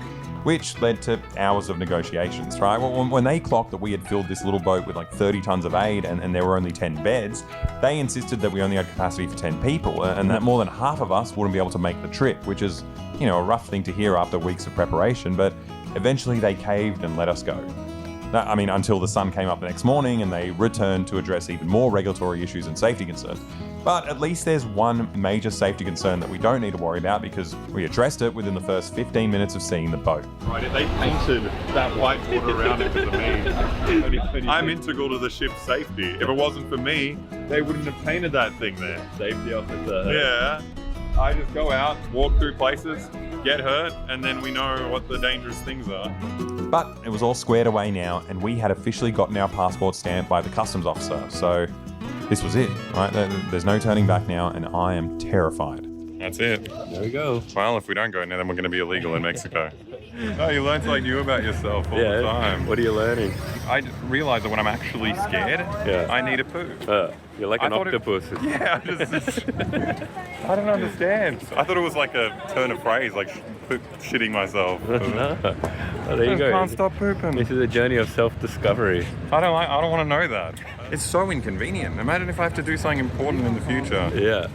Which led to hours of negotiations, right? When they clocked that we had filled this little boat with 30 tons of aid and there were only 10 beds, they insisted that we only had capacity for 10 people and that more than half of us wouldn't be able to make the trip, which is, a rough thing to hear after weeks of preparation, but eventually they caved and let us go. Until the sun came up the next morning and they returned to address even more regulatory issues and safety concerns. But at least there's one major safety concern that we don't need to worry about because we addressed it within the first 15 minutes of seeing the boat. Right, they painted that white border around it because of me. I'm integral to the ship's safety. If it wasn't for me, they wouldn't have painted that thing there. Safety officer. Yeah. I just go out, walk through places, get hurt, and then we know what the dangerous things are. But it was all squared away now, and we had officially gotten our passport stamped by the customs officer. So this was it, right? There's no turning back now, and I am terrified. That's it. There we go. Well, if we don't go now, then we're going to be illegal in Mexico. Oh, you learn something new about yourself all the time. What are you learning? I realize that when I'm actually scared, I need a poo. You're like an octopus. Yeah, I don't understand. I thought it was like a turn of phrase, like shitting myself. No. Well, there you go. I can't stop pooping. This is a journey of self-discovery. I don't want to know that. It's so inconvenient. Imagine if I have to do something important in the future. Yeah.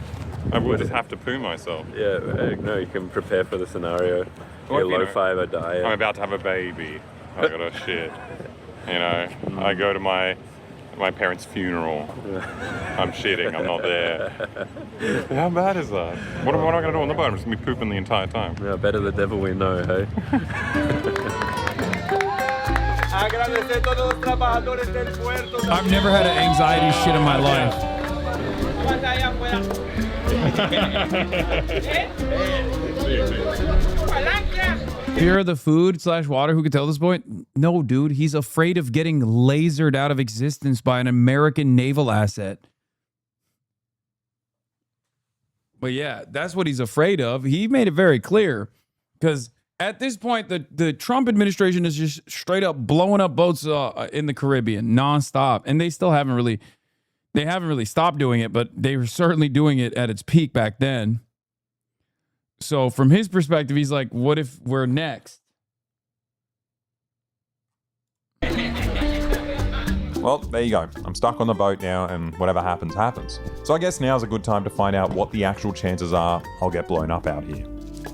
I would just have to poo myself. Yeah, no, you can prepare for the scenario. Your low-fiber diet. I'm about to have a baby. I gotta shit. You know, I go to my parents' funeral. I'm shitting, I'm not there. How bad is that? What am I going to do on the boat? I'm just going to be pooping the entire time. Yeah, better the devil we know, hey? I've never had an anxiety shit in my life. Fear of the food / water. Who could tell this boy? No, dude. He's afraid of getting lasered out of existence by an American naval asset. But yeah, that's what he's afraid of. He made it very clear. Because at this point, the Trump administration is just straight up blowing up boats in the Caribbean nonstop. And they still haven't really stopped doing it, but they were certainly doing it at its peak back then. So from his perspective, he's like, what if we're next? Well, there you go. I'm stuck on the boat now, and whatever happens, happens. So I guess now's a good time to find out what the actual chances are I'll get blown up out here.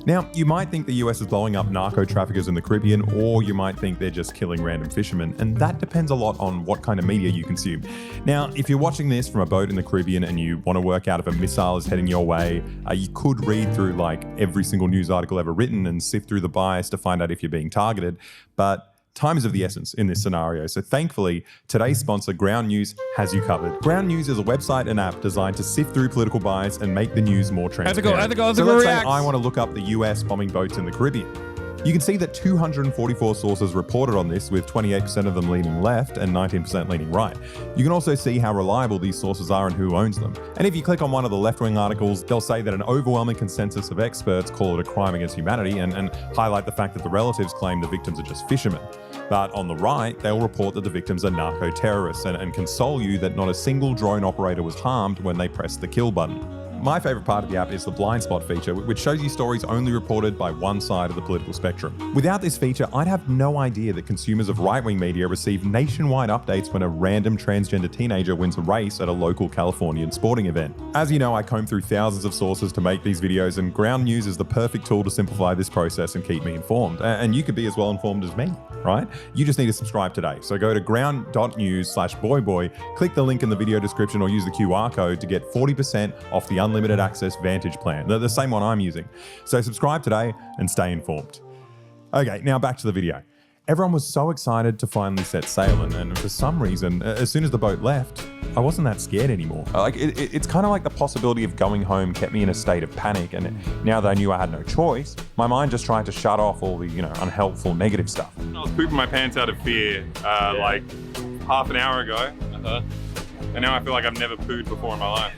Now, you might think the US is blowing up narco traffickers in the Caribbean, or you might think they're just killing random fishermen, and that depends a lot on what kind of media you consume. Now, if you're watching this from a boat in the Caribbean and you want to work out if a missile is heading your way, you could read through like every single news article ever written and sift through the bias to find out if you're being targeted, but time is of the essence in this scenario. So thankfully, today's sponsor, Ground News, has you covered. Ground News is a website and app designed to sift through political bias and make the news more transparent. Ethical so let's say reacts. I want to look up the US bombing boats in the Caribbean. You can see that 244 sources reported on this, with 28% of them leaning left and 19% leaning right. You can also see how reliable these sources are and who owns them. And if you click on one of the left-wing articles, they'll say that an overwhelming consensus of experts call it a crime against humanity and highlight the fact that the relatives claim the victims are just fishermen. But on the right, they'll report that the victims are narco-terrorists and console you that not a single drone operator was harmed when they pressed the kill button. My favorite part of the app is the blind spot feature, which shows you stories only reported by one side of the political spectrum. Without this feature, I'd have no idea that consumers of right-wing media receive nationwide updates when a random transgender teenager wins a race at a local Californian sporting event. As you know, I comb through thousands of sources to make these videos, and Ground News is the perfect tool to simplify this process and keep me informed. And you could be as well informed as me, right? You just need to subscribe today. So go to ground.news/boyboy, click the link in the video description, or use the QR code to get 40% off the unlimited access Vantage plan, the same one I'm using. So subscribe today and stay informed. Okay, now back to the video. Everyone was so excited to finally set sail, and for some reason, as soon as the boat left, I wasn't that scared anymore. Like it's kind of like the possibility of going home kept me in a state of panic, and now that I knew I had no choice, my mind just tried to shut off all the unhelpful negative stuff. I was pooping my pants out of fear like half an hour ago, and now I feel like I've never pooed before in my life.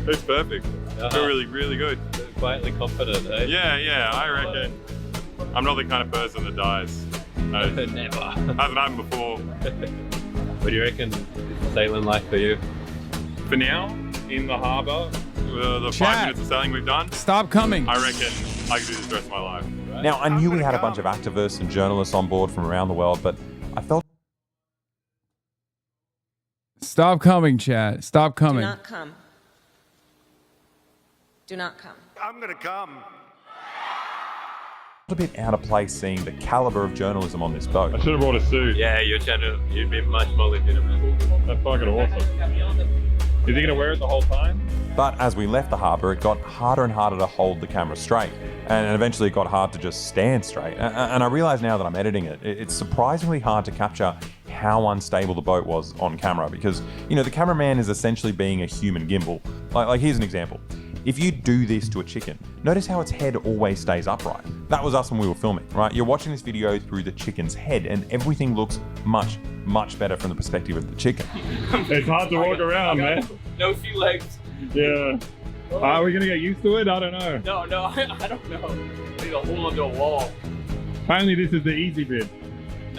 It's perfect. I feel really, really good. Quietly confident, eh? Yeah, I reckon. I'm not the kind of person that dies. Never. Hasn't happened before. What do you reckon sailing like for you? For now, in the harbour, the 5 minutes of sailing we've done, stop coming. I reckon I could do this the rest of my life. Now, I knew we had a bunch of activists and journalists on board from around the world, but I felt... Stop coming, chat. Stop coming. Do not come. Do not come. I'm gonna come. a bit out of place seeing the caliber of journalism on this boat. I should have brought a suit. Yeah, your channel, you'd be much more legitimate. That's fucking awesome. Is he gonna wear it the whole time? But as we left the harbour, it got harder and harder to hold the camera straight. And eventually it got hard to just stand straight. And I realise now that I'm editing it, it's surprisingly hard to capture how unstable the boat was on camera because, you know, the cameraman is essentially being a human gimbal. Like here's an example. If you do this to a chicken, notice how its head always stays upright. That was us when we were filming, right? You're watching this video through the chicken's head and everything looks much, much better from the perspective of the chicken. It's hard to walk around, man. No few legs. Yeah. Are we gonna get used to it? I don't know. No, I don't know. I need to hold onto a wall. Apparently this is the easy bit.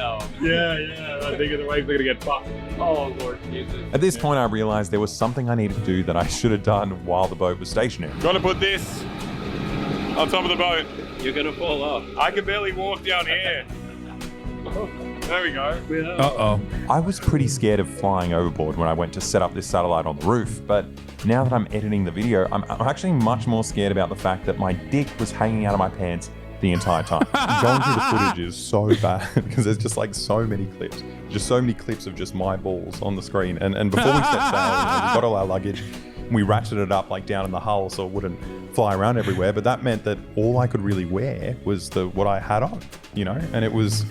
No. Yeah. I think the waves are gonna get fucked. Oh, Lord Jesus. At this point, I realized there was something I needed to do that I should have done while the boat was stationary. Gotta put this on top of the boat. You're gonna fall off. I can barely walk down here. There we go. Uh-oh. I was pretty scared of flying overboard when I went to set up this satellite on the roof, but now that I'm editing the video, I'm actually much more scared about the fact that my dick was hanging out of my pants the entire time. Going through the footage is so bad because there's just like so many clips. Just so many clips of just my balls on the screen. And before we set sail, we got all our luggage. We ratcheted it up like down in the hull so it wouldn't fly around everywhere. But that meant that all I could really wear was what I had on, you know? And it was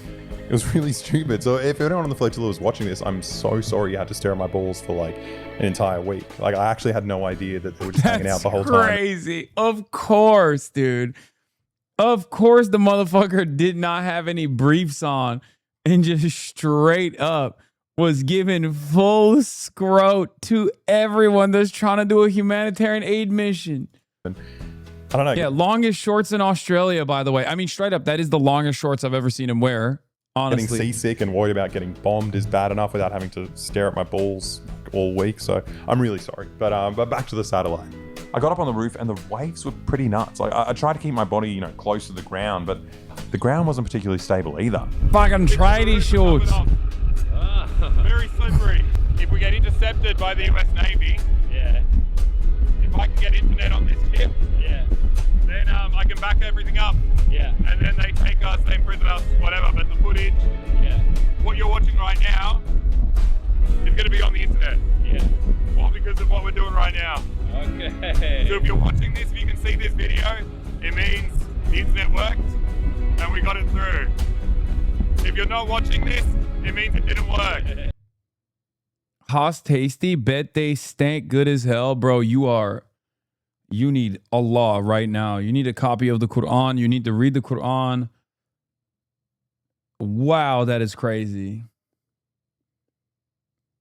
really stupid. So if anyone on the flotilla was watching this, I'm so sorry you had to stare at my balls for like an entire week. Like I actually had no idea that they were just hanging out the whole time. Crazy. Of course, dude. Of course the motherfucker did not have any briefs on and just straight up was giving full scrot to everyone that's trying to do a humanitarian aid mission. I don't know. Yeah, longest shorts in Australia, by the way. I mean, straight up, that is the longest shorts I've ever seen him wear. Honestly. Getting seasick and worried about getting bombed is bad enough without having to stare at my balls all week. So I'm really sorry. But back to the satellite. I got up on the roof and the waves were pretty nuts. Like I tried to keep my body, close to the ground, but the ground wasn't particularly stable either. Fucking try these shorts. Very slippery. If we get intercepted by the US Navy, if I can get internet on this ship, then I can back everything up. And then they take us, they imprison us, whatever. But the footage, what you're watching right now, is going to be on the internet. All because of what we're doing right now. Okay. So if you're watching this, if you can see this video, it means the internet worked and we got it through. If you're not watching this, it means it didn't work. Haas tasty, bet they stank good as hell. Bro, you need Allah right now. You need a copy of the Quran. You need to read the Quran. Wow, that is crazy.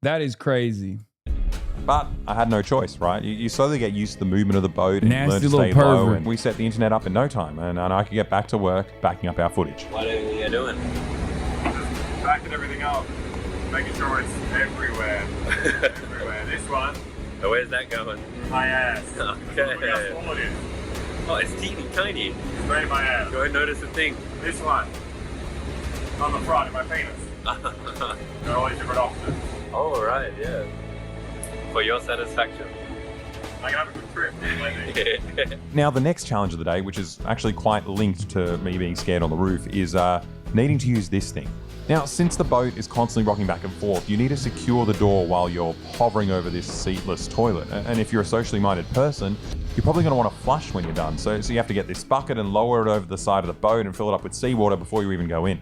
That is crazy. But I had no choice, right? You slowly get used to the movement of the boat and Nasty learn to little stay low. pervert. And we set the internet up in no time, and I could get back to work backing up our footage. What are you doing? Just backing everything up, making sure it's everywhere. Everywhere. This one. So where's that going? My ass. Okay. Look how small it is. Oh, it's teeny tiny. Straight in my ass. Go and notice the thing. This one. On the front, in my penis. There are all these different options. Oh, right, yeah. For your satisfaction. I can have a good trip. Now, the next challenge of the day, which is actually quite linked to me being scared on the roof, is needing to use this thing. Now, since the boat is constantly rocking back and forth, you need to secure the door while you're hovering over this seatless toilet. And if you're a socially minded person, you're probably going to want to flush when you're done. So you have to get this bucket and lower it over the side of the boat and fill it up with seawater before you even go in.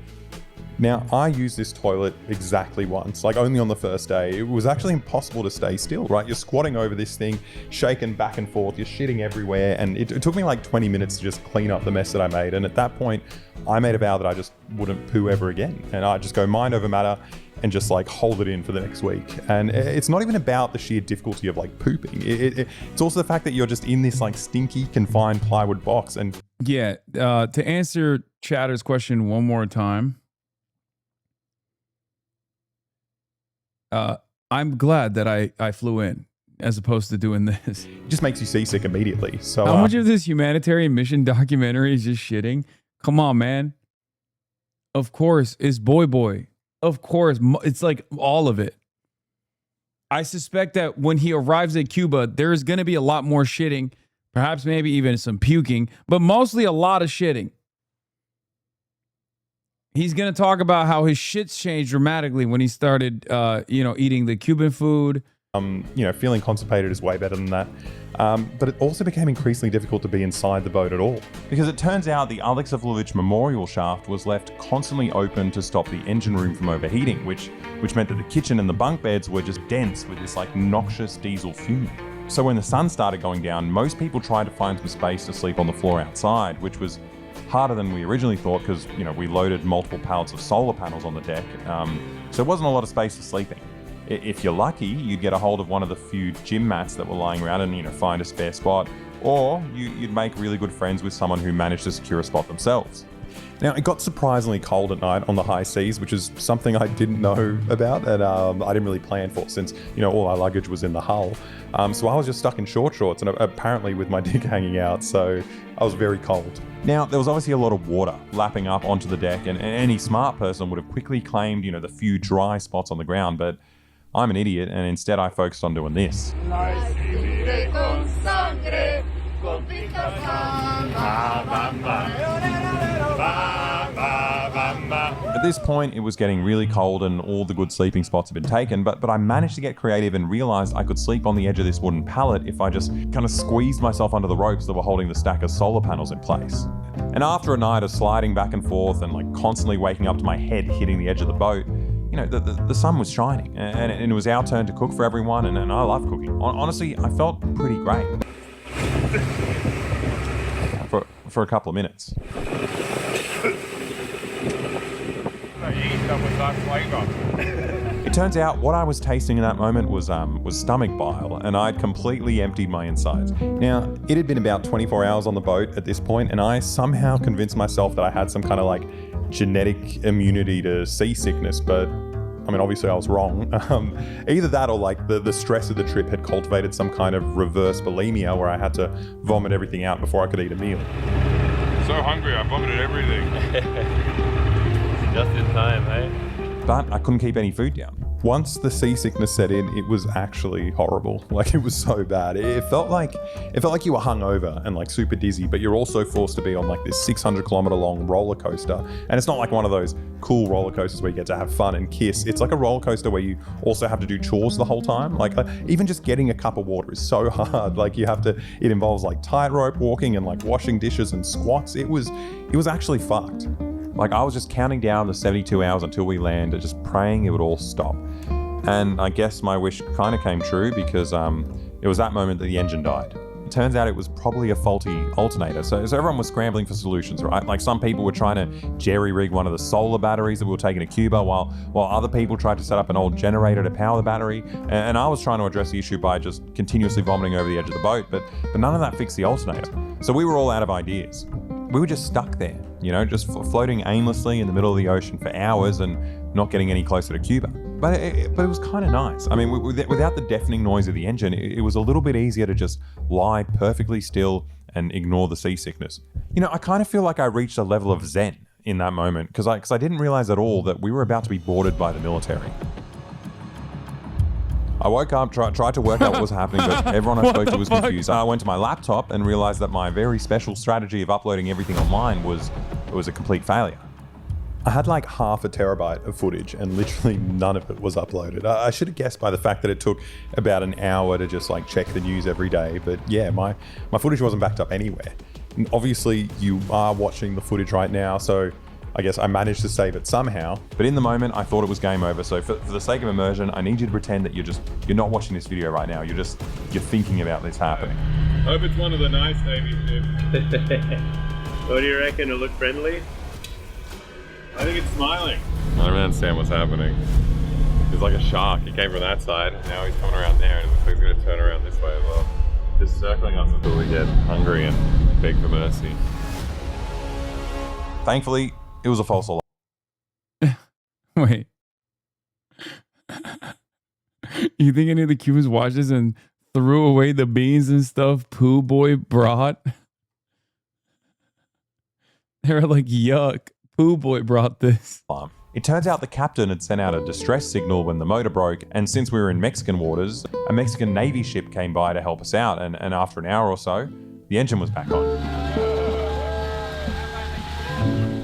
Now, I used this toilet exactly once, like only on the first day. It was actually impossible to stay still, right? You're squatting over this thing, shaking back and forth, you're shitting everywhere. And it took me like 20 minutes to just clean up the mess that I made. And at that point, I made a vow that I just wouldn't poo ever again. And I just go mind over matter and just like hold it in for the next week. And it's not even about the sheer difficulty of like pooping. It's also the fact that you're just in this like stinky, confined plywood box. And yeah, to answer Chatter's question one more time, I'm glad that I flew in as opposed to doing this. It just makes you seasick immediately. So how much of this humanitarian mission documentary is just shitting? Come on, man. Of course, it's boy. Of course, it's like all of it. I suspect that when he arrives at Cuba, there's going to be a lot more shitting, perhaps maybe even some puking, but mostly a lot of shitting. He's going to talk about how his shit's changed dramatically when he started, eating the Cuban food. Feeling constipated is way better than that. But it also became increasingly difficult to be inside the boat at all. Because it turns out the Alexeyevich Memorial shaft was left constantly open to stop the engine room from overheating, which meant that the kitchen and the bunk beds were just dense with this like noxious diesel fume. So when the sun started going down, most people tried to find some space to sleep on the floor outside, which was harder than we originally thought because, we loaded multiple pallets of solar panels on the deck. So there wasn't a lot of space for sleeping. If you're lucky, you'd get a hold of one of the few gym mats that were lying around and, find a spare spot. Or you'd make really good friends with someone who managed to secure a spot themselves. Now, it got surprisingly cold at night on the high seas, which is something I didn't know about and I didn't really plan for since, all our luggage was in the hull. So I was just stuck in short shorts and apparently with my dick hanging out, so I was very cold. Now, there was obviously a lot of water lapping up onto the deck and any smart person would have quickly claimed, the few dry spots on the ground, but I'm an idiot and instead I focused on doing this. At this point, it was getting really cold and all the good sleeping spots had been taken, but I managed to get creative and realized I could sleep on the edge of this wooden pallet if I just kind of squeezed myself under the ropes that were holding the stack of solar panels in place. And after a night of sliding back and forth and constantly waking up to my head hitting the edge of the boat, the sun was shining and it was our turn to cook for everyone and I love cooking. Honestly, I felt pretty great. For a couple of minutes. It turns out what I was tasting in that moment was stomach bile, and I'd completely emptied my insides. Now, it had been about 24 hours on the boat at this point, and I somehow convinced myself that I had some kind of genetic immunity to seasickness, but obviously I was wrong. Either that or the stress of the trip had cultivated some kind of reverse bulimia where I had to vomit everything out before I could eat a meal. So hungry, I vomited everything. Just in time, hey? But I couldn't keep any food down. Once the seasickness set in, it was actually horrible. It was so bad. It felt like you were hungover and super dizzy, but you're also forced to be on this 600-kilometer long roller coaster. And it's not like one of those cool roller coasters where you get to have fun and kiss. It's like a roller coaster where you also have to do chores the whole time. Even just getting a cup of water is so hard. It involves tightrope walking and washing dishes and squats. It was actually fucked. I was just counting down the 72 hours until we landed, just praying it would all stop. And I guess my wish kind of came true because it was that moment that the engine died. It turns out it was probably a faulty alternator. So everyone was scrambling for solutions, right? Some people were trying to jerry-rig one of the solar batteries that we were taking to Cuba, while other people tried to set up an old generator to power the battery. And I was trying to address the issue by just continuously vomiting over the edge of the boat, but none of that fixed the alternator. So we were all out of ideas. We were just stuck there, just floating aimlessly in the middle of the ocean for hours and not getting any closer to Cuba. But it was kind of nice. Without the deafening noise of the engine, it was a little bit easier to just lie perfectly still and ignore the seasickness. I kind of feel like I reached a level of zen in that moment because I didn't realize at all that we were about to be boarded by the military. I woke up, tried to work out what was happening, but everyone I spoke to was confused. I went to my laptop and realized that my very special strategy of uploading everything online was a complete failure. I had half a terabyte of footage and literally none of it was uploaded. I should have guessed by the fact that it took about an hour to just check the news every day, but yeah, my footage wasn't backed up anywhere. And obviously you are watching the footage right now, so I guess I managed to save it somehow, but in the moment I thought it was game over. So for the sake of immersion, I need you to pretend that you're not watching this video right now. You're thinking about this happening. Hope it's one of the nice Navy ships. What do you reckon? It'll look friendly? I think it's smiling. I don't understand what's happening. He's like a shark. He came from that side, and now he's coming around there, and it looks like he's going to turn around this way as well. Just circling us until we get hungry and beg for mercy. Thankfully, it was a false alarm. Wait. You think any of the Cubans watched this and threw away the beans and stuff Pooh Boy brought? They were like, yuck, Pooh Boy brought this. It turns out the captain had sent out a distress signal when the motor broke, and since we were in Mexican waters, a Mexican Navy ship came by to help us out, and after an hour or so, the engine was back on.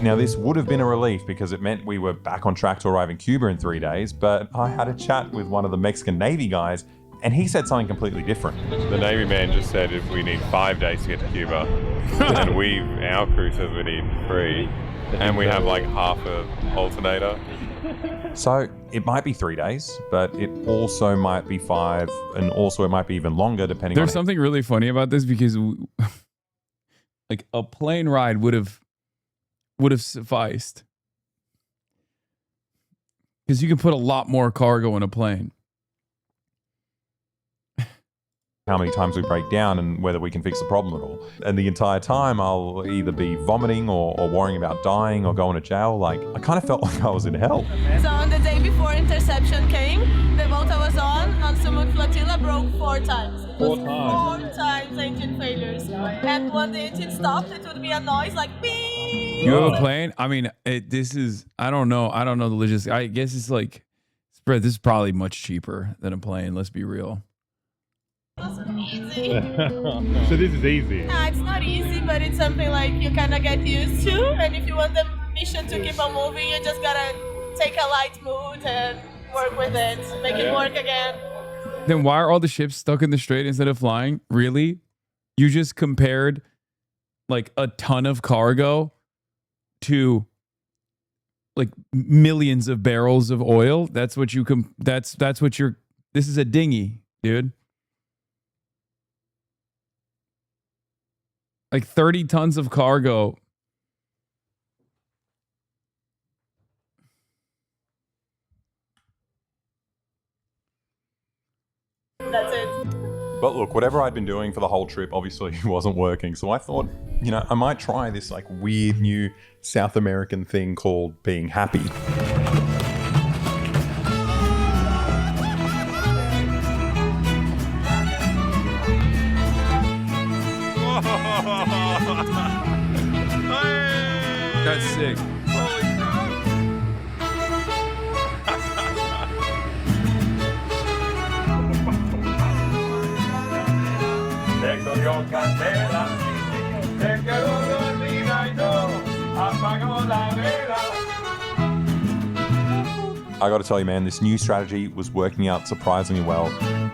Now, this would have been a relief because it meant we were back on track to arrive in Cuba in 3 days, but I had a chat with one of the Mexican Navy guys, and he said something completely different. The Navy man just said if we need 5 days to get to Cuba, and our crew says we need 3, and we have half a alternator. So it might be 3 days, but it also might be 5, and also it might be even longer depending on... There's something really funny about this because a plane ride would have sufficed. Because you can put a lot more cargo in a plane. how many times we break down and whether we can fix the problem at all. And the entire time I'll either be vomiting or worrying about dying or going to jail. Like, I kind of felt like I was in hell. So on the day before interception came, the boat I was on Sumut Flotilla broke 4 times. It was 4 times engine failures. And when the engine stopped, it would be a noise like beep. You have a plane? I mean, this is, I don't know the logistics. I guess it's like, this is probably much cheaper than a plane, let's be real. Easy. So this is easy. Nah, it's not easy, but it's something like you kind of get used to. And if you want the mission to keep on moving, you just gotta take a light mood and work with it, make it work again. Then why are all the ships stuck in the strait instead of flying? Really? You just compared like a ton of cargo to like millions of barrels of oil. That's what you that's what you're. This is a dinghy, dude. Like 30 tons of cargo. That's it. But look, whatever I'd been doing for the whole trip obviously wasn't working. So I thought, you know, I might try this like weird new South American thing called being happy. That's sick. I got to tell you, man, this new strategy was working out surprisingly well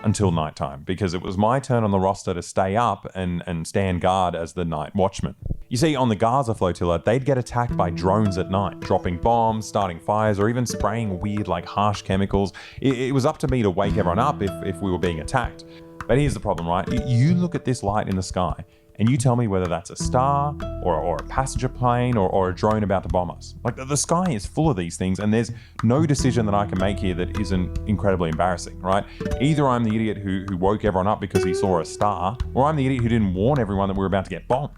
until nighttime, because it was my turn on the roster to stay up and stand guard as the night watchman. You see, on the Gaza flotilla, they'd get attacked by drones at night, dropping bombs, starting fires, or even spraying weird, like, harsh chemicals. It was up to me to wake everyone up if we were being attacked. But here's the problem, right? You look at this light in the sky, and you tell me whether that's a star, or a passenger plane, or a drone about to bomb us. Like, the sky is full of these things, and there's no decision that I can make here that isn't incredibly embarrassing, right? Either I'm the idiot who woke everyone up because he saw a star, or I'm the idiot who didn't warn everyone that we were about to get bombed.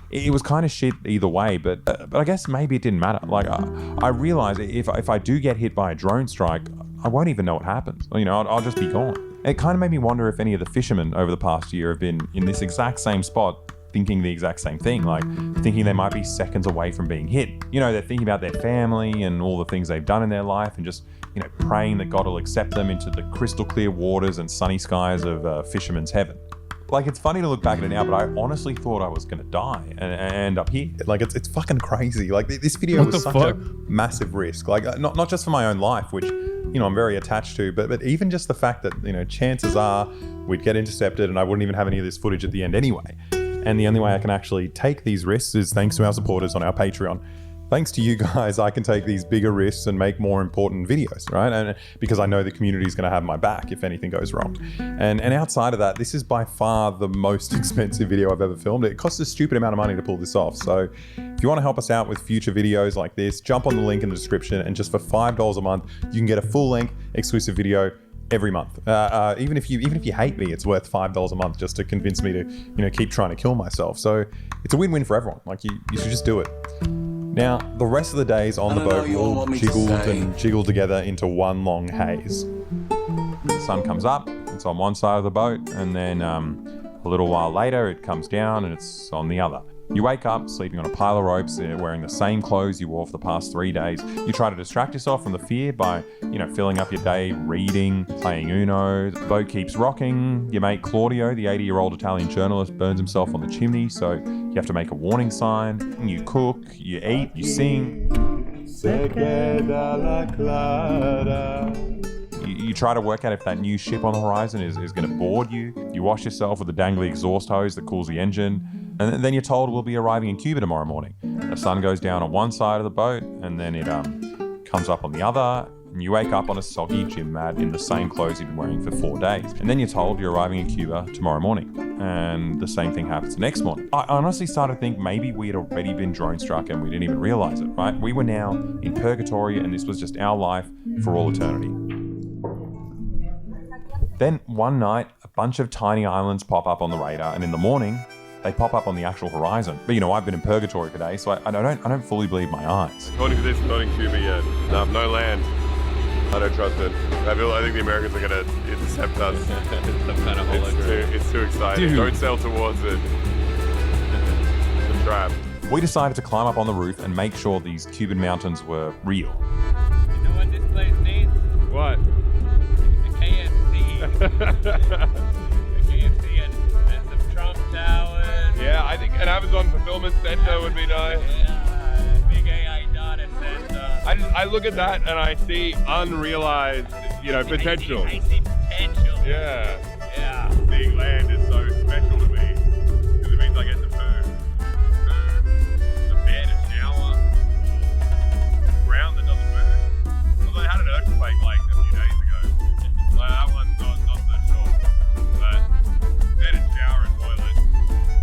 It was kind of shit either way, but I guess maybe it didn't matter. Like, I realize if I do get hit by a drone strike, I won't even know what happens. You know, I'll just be gone. It kind of made me wonder if any of the fishermen over the past year have been in this exact same spot, thinking the exact same thing, like thinking they might be seconds away from being hit. You know, they're thinking about their family and all the things they've done in their life, and just, you know, praying that God will accept them into the crystal clear waters and sunny skies of fisherman's heaven. Like, it's funny to look back at it now, but I honestly thought I was going to die and end up here. Like, it's fucking crazy. Like, this video was such a massive risk. Like, not just for my own life, which, you know, I'm very attached to, but even just the fact that, you know, chances are we'd get intercepted and I wouldn't even have any of this footage at the end anyway. And the only way I can actually take these risks is thanks to our supporters on our Patreon. Thanks to you guys, I can take these bigger risks and make more important videos, right? And because I know the community is going to have my back if anything goes wrong. And outside of that, this is by far the most expensive video I've ever filmed. It costs a stupid amount of money to pull this off. So if you want to help us out with future videos like this, jump on the link in the description, and just for $5 a month, you can get a full-length exclusive video every month. Even if you hate me, it's worth $5 a month just to convince me to, you know, keep trying to kill myself. So it's a win-win for everyone. Like, you should just do it. Now, the rest of the days on the boat all jiggled together into one long haze. The sun comes up, it's on one side of the boat, and then a little while later it comes down and it's on the other. You wake up sleeping on a pile of ropes, wearing the same clothes you wore for the past 3 days. You try to distract yourself from the fear by, you know, filling up your day reading, playing Uno. The boat keeps rocking. Your mate Claudio, the 80-year-old Italian journalist, burns himself on the chimney, so you have to make a warning sign. You cook, you eat, you sing. You try to work out if that new ship on the horizon is going to board you. You wash yourself with the dangly exhaust hose that cools the engine. And then you're told we'll be arriving in Cuba tomorrow morning. The sun goes down on one side of the boat, and then it comes up on the other, and you wake up on a soggy gym mat in the same clothes you've been wearing for 4 days. And then you're told you're arriving in Cuba tomorrow morning, and the same thing happens the next morning. I honestly started to think maybe we had already been drone struck and we didn't even realize it, right? We were now in purgatory, and this was just our life for all eternity. Then one night, a bunch of tiny islands pop up on the radar, and in the morning, they pop up on the actual horizon. But I've been in purgatory today, so I don't fully believe my eyes. According to this, not in Cuba yet. No land. I don't trust it. I think the Americans are going to intercept us. Some kind of hologram. It's too exciting. Dude. Don't sail towards it. It's a trap. We decided to climb up on the roof and make sure these Cuban mountains were real. You know what this place needs? What? The KFC. The KFC and some Trump towers. Yeah, I think an Amazon fulfillment center would be nice. Yeah, big AI data center. I look at that and I see unrealized, potential. I see potential. Yeah. Yeah. Seeing land is so special to me because it means I get to poo. A bed, a shower, ground that doesn't move. Although I had an earthquake like a few days ago. That one's not so sure. But bed and shower and toilet,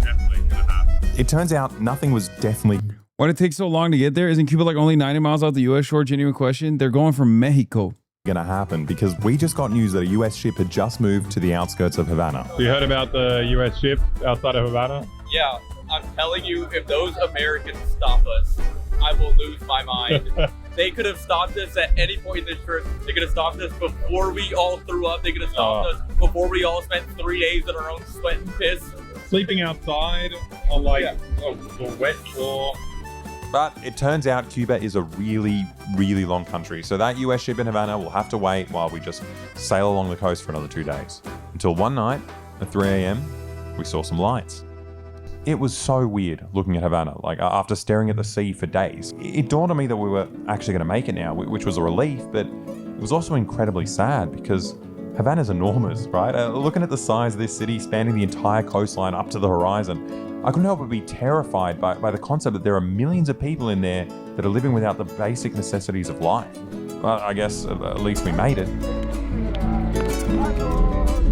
definitely gonna happen. It turns out nothing was definitely... Why did it take so long to get there? Isn't Cuba like only 90 miles out the U.S. shore? Genuine question. They're going from Mexico. Gonna happen because we just got news that a US ship had just moved to the outskirts of Havana. You heard about the US ship outside of Havana? Yeah, I'm telling you, if those Americans stop us, I will lose my mind. They could have stopped us at any point in this trip. They could have stopped us before we all threw up. They could have stopped us before we all spent 3 days in our own sweat and piss. Sleeping outside on a wet floor. But it turns out Cuba is a really, really long country. So that US ship in Havana will have to wait while we just sail along the coast for another 2 days. Until one night at 3 a.m., we saw some lights. It was so weird looking at Havana, after staring at the sea for days. It dawned on me that we were actually going to make it now, which was a relief, but it was also incredibly sad because Havana's enormous, right? Looking at the size of this city spanning the entire coastline up to the horizon, I couldn't help but be terrified by the concept that there are millions of people in there that are living without the basic necessities of life. Well, I guess at least we made it.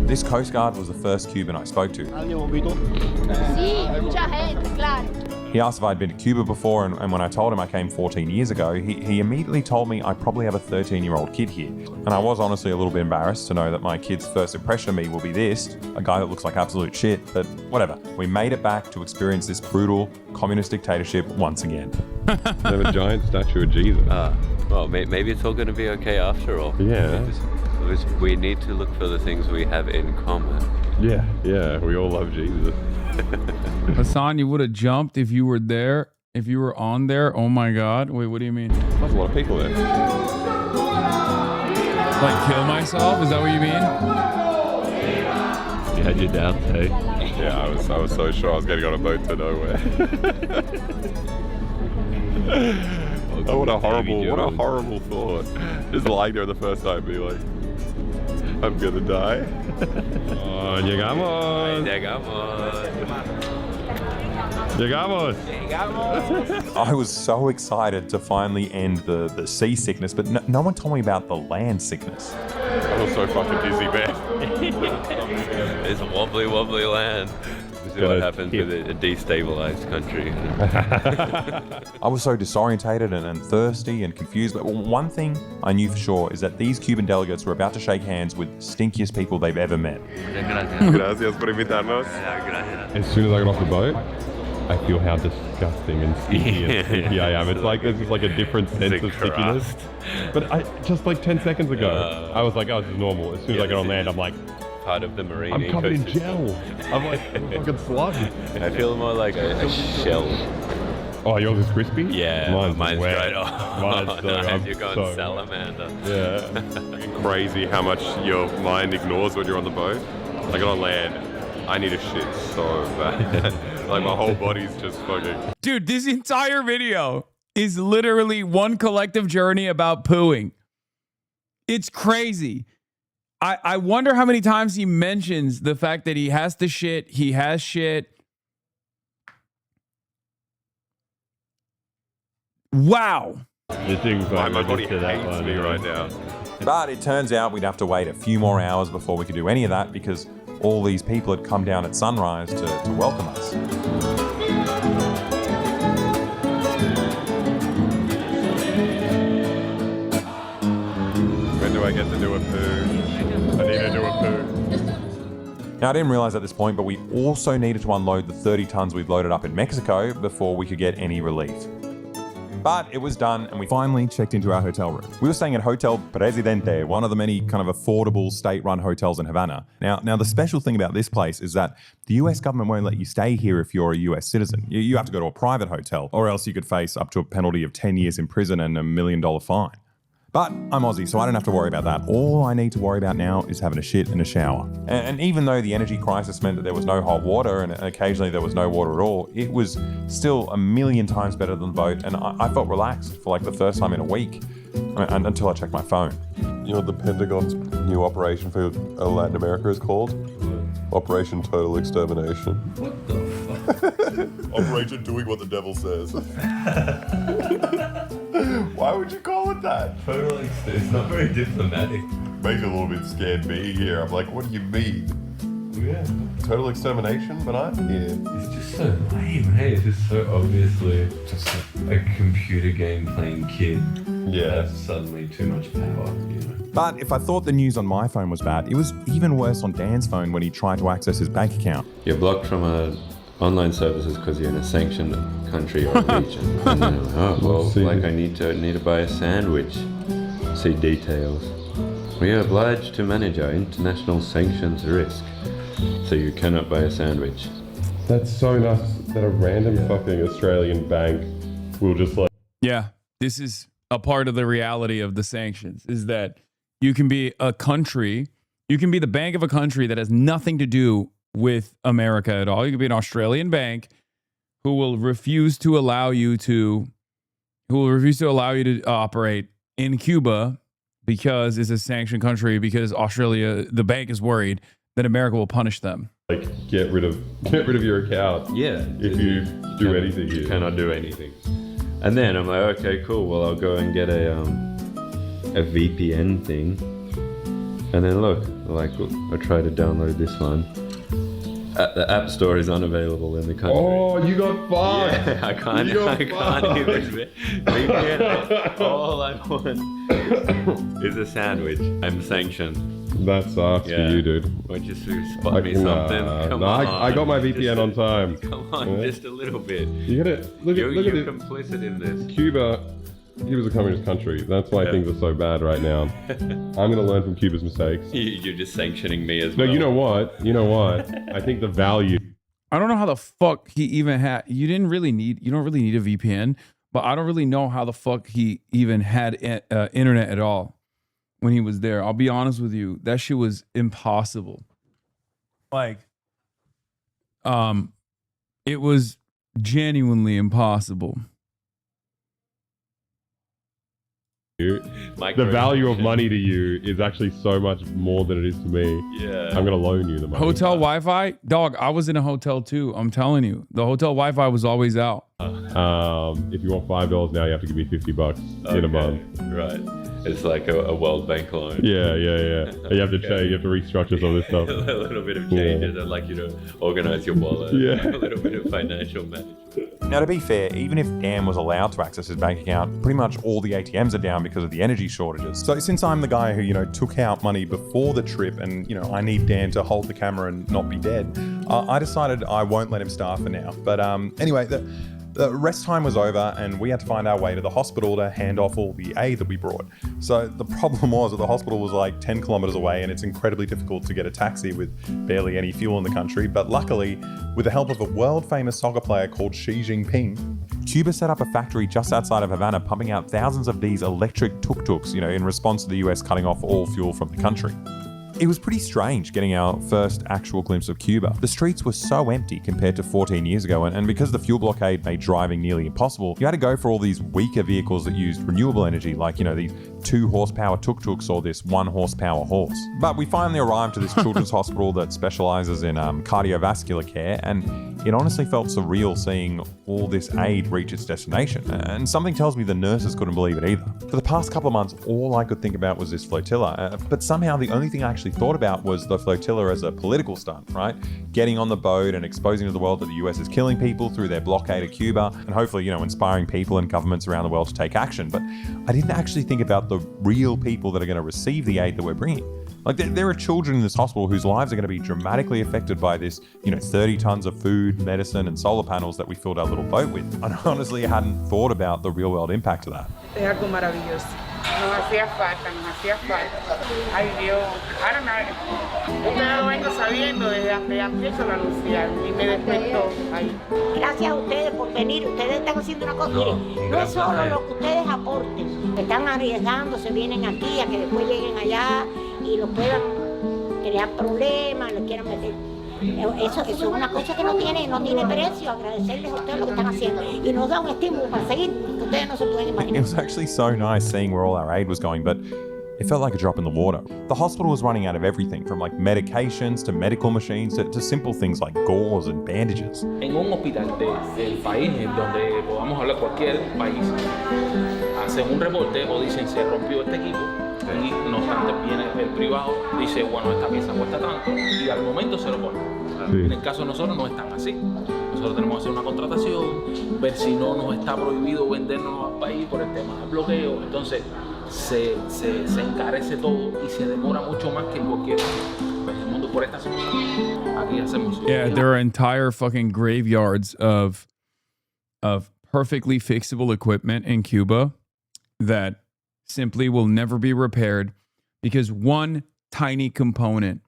This Coast Guard was the first Cuban I spoke to. Sí, mucha gente, claro. He asked if I'd been to Cuba before, and when I told him I came 14 years ago, he immediately told me I probably have a 13-year-old kid here. And I was honestly a little bit embarrassed to know that my kid's first impression of me will be this, a guy that looks like absolute shit, but whatever. We made it back to experience this brutal communist dictatorship once again. They have a giant statue of Jesus. Well, maybe it's all going to be okay after all. Yeah. We need to look for the things we have in common. Yeah, we all love Jesus. Hasan, you would have jumped if you were there, if you were on there. Oh my God. Wait, what do you mean? There's a lot of people there. Like kill myself? Is that what you mean? You had your doubts, hey? Yeah, I was so sure I was getting on a boat to nowhere. Oh, what a horrible thought. Just lying there the first time, be like, I'm gonna die. Oh, llegamos. I was so excited to finally end the seasickness, but no one told me about the land sickness. I was so fucking dizzy, man. It's a wobbly land. This is what happens with a destabilized country. I was so disorientated and thirsty and confused, but one thing I knew for sure is that these Cuban delegates were about to shake hands with the stinkiest people they've ever met. Gracias por invitarnos. As soon as I got off the boat, I feel how disgusting and stinky and sticky I am. It's like there's just like a different sense of stickiness. But just like 10 seconds ago, I was like, oh, this is normal. As soon as I get on land, I'm like, part of the marine I'm covered in ecosystem. gel. I'm like a fucking slug. I feel more like a shell. Oh, yours is crispy? Yeah, mine's wet. right off. Mine's Nice, you're going salamander. Yeah. Crazy how much your mind ignores when you're on the boat. Like on land, I need a shit so bad. Like my whole body's just fucking... Dude, this entire video is literally one collective journey about pooing. It's crazy. I wonder how many times he mentions the fact that he has to shit, he has shit. Wow. This thing's like my body hates me right now. But it turns out we'd have to wait a few more hours before we could do any of that because all these people had come down at sunrise to welcome us. When do do I get to do a poo? I need to do a poo. Now, I didn't realize at this point, but we also needed to unload the 30 tons we'd loaded up in Mexico before we could get any relief. But it was done, and we finally checked into our hotel room. We were staying at Hotel Presidente, one of the many kind of affordable state-run hotels in Havana. Now, the special thing about this place is that the US government won't let you stay here if you're a US citizen. You have to go to a private hotel, or else you could face up to a penalty of 10 years in prison and $1 million fine. But I'm Aussie, so I don't have to worry about that. All I need to worry about now is having a shit and a shower. And even though the energy crisis meant that there was no hot water and occasionally there was no water at all, it was still 1,000,000 times better than the boat, and I felt relaxed for like the first time in a week, until I checked my phone. You know what the Pentagon's new operation for Latin America is called? Operation Total Extermination. What the fuck? Operation Doing What the Devil Says. Why would you call it that? Totally, it's not very diplomatic. Makes it a little bit scared being here. I'm like, what do you mean? Yeah. Total extermination, but I'm here. It's just so lame, hey? It's just so obviously just a computer game playing kid. Yeah. Has suddenly too much power, you know? But if I thought the news on my phone was bad, it was even worse on Dan's phone when he tried to access his bank account. You're blocked from online services because you're in a sanctioned country or region. And then, I need to buy a sandwich. See details. We are obliged to manage our international sanctions risk, so you cannot buy a sandwich. That's so nuts that a random fucking Australian bank will just like... Yeah, this is a part of the reality of the sanctions, is that you can be a country, you can be the bank of a country that has nothing to do with America at all. You could be an Australian bank who will refuse to allow you to operate in Cuba because it's a sanctioned country, because Australia, the bank is worried that America will punish them. Like get rid of your account. Yeah. If you do anything. You cannot do anything. And then I'm like, okay, cool. Well, I'll go and get a VPN thing. And then look, I try to download this one. The App Store is unavailable in the country. Oh, you got fucked. Yeah, I can't even VPN. All I want is a sandwich. I'm sanctioned. That sucks for you, dude. Why don't you spot me something? Come on. I got my VPN on time. Come on, just a little bit. You gotta look at You're it. complicit in this. Cuba's a communist country. That's why things are so bad right now. I'm gonna learn from Cuba's mistakes. You're just sanctioning me as well. No, you know what? I think the value. I don't know how the fuck he even had. You don't really need a VPN, but I don't really know how the fuck he even had internet at all when he was there. I'll be honest with you, that shit was impossible. Like, it was genuinely impossible. The value of money to you is actually so much more than it is to me. Yeah. I'm gonna loan you the money. Hotel Wi-Fi? Dog, I was in a hotel too. I'm telling you. The hotel Wi-Fi was always out. If you want $5 now, you have to give me $50 in a month. Right. It's like a World Bank loan. Yeah. You have to change. You have to restructure some of this stuff. A little bit of changes. I'd like you to organize your wallet. Yeah. A little bit of financial management. Now, to be fair, even if Dan was allowed to access his bank account, pretty much all the ATMs are down because of the energy shortages. So since I'm the guy who, took out money before the trip and, I need Dan to hold the camera and not be dead, I decided I won't let him starve for now. But anyway, the rest time was over and we had to find our way to the hospital to hand off all the aid that we brought. So the problem was that the hospital was like 10 kilometers away and it's incredibly difficult to get a taxi with barely any fuel in the country. But luckily, with the help of a world famous soccer player called Xi Jinping, Cuba set up a factory just outside of Havana pumping out thousands of these electric tuk-tuks, in response to the US cutting off all fuel from the country. It was pretty strange getting our first actual glimpse of Cuba. The streets were so empty compared to 14 years ago, and because the fuel blockade made driving nearly impossible, you had to go for all these weaker vehicles that used renewable energy, like, these 2 horsepower tuk-tuks or this 1 horsepower horse. But we finally arrived to this children's hospital that specializes in cardiovascular care, and it honestly felt surreal seeing all this aid reach its destination. And something tells me the nurses couldn't believe it either. For the past couple of months, all I could think about was this flotilla, but somehow the only thing I actually thought about was the flotilla as a political stunt, right? Getting on the boat and exposing to the world that the US is killing people through their blockade of Cuba, and hopefully, inspiring people and governments around the world to take action. But I didn't actually think about the real people that are going to receive the aid that we're bringing. Like, there are children in this hospital whose lives are going to be dramatically affected by this, 30 tons of food, medicine, and solar panels that we filled our little boat with. And honestly, I hadn't thought about the real world impact of that. Es algo maravilloso. Nos hacía falta. Ay Dios, ahora usted lo vengo sabiendo desde empiezo a anunciar y me despertó ahí. Gracias a ustedes por venir, ustedes están haciendo una cosa, no es solo lo que ustedes aporten, están arriesgando, se vienen aquí a que después lleguen allá y lo puedan crear problemas, lo quieran meter. Eso es una cosa que no tiene precio. Agradecerles a ustedes lo que están haciendo y nos da un estímulo para seguir que ustedes no se pueden imaginar. It was actually so nice seeing where all our aid was going, but it felt like a drop in the water. The hospital was running out of everything, from like medications to medical machines to simple things like gauze and bandages. En un hospital del país, en donde podamos hablar cualquier país, hacen un reporte o dicen se rompió este equipo. Y no obstante viene el privado, dice bueno esta pieza cuesta tanto y al momento se lo pone. Sí. En el caso de nosotros no es tan así. Nosotros tenemos que hacer una contratación, ver si no nos está prohibido vendernos al país por el tema del bloqueo. Entonces se encarece todo y se demora mucho más que en cualquier mundo por esta situación. Aquí hacemos. Yeah, there are entire fucking graveyards of perfectly fixable equipment in Cuba that simply will never be repaired because one tiny component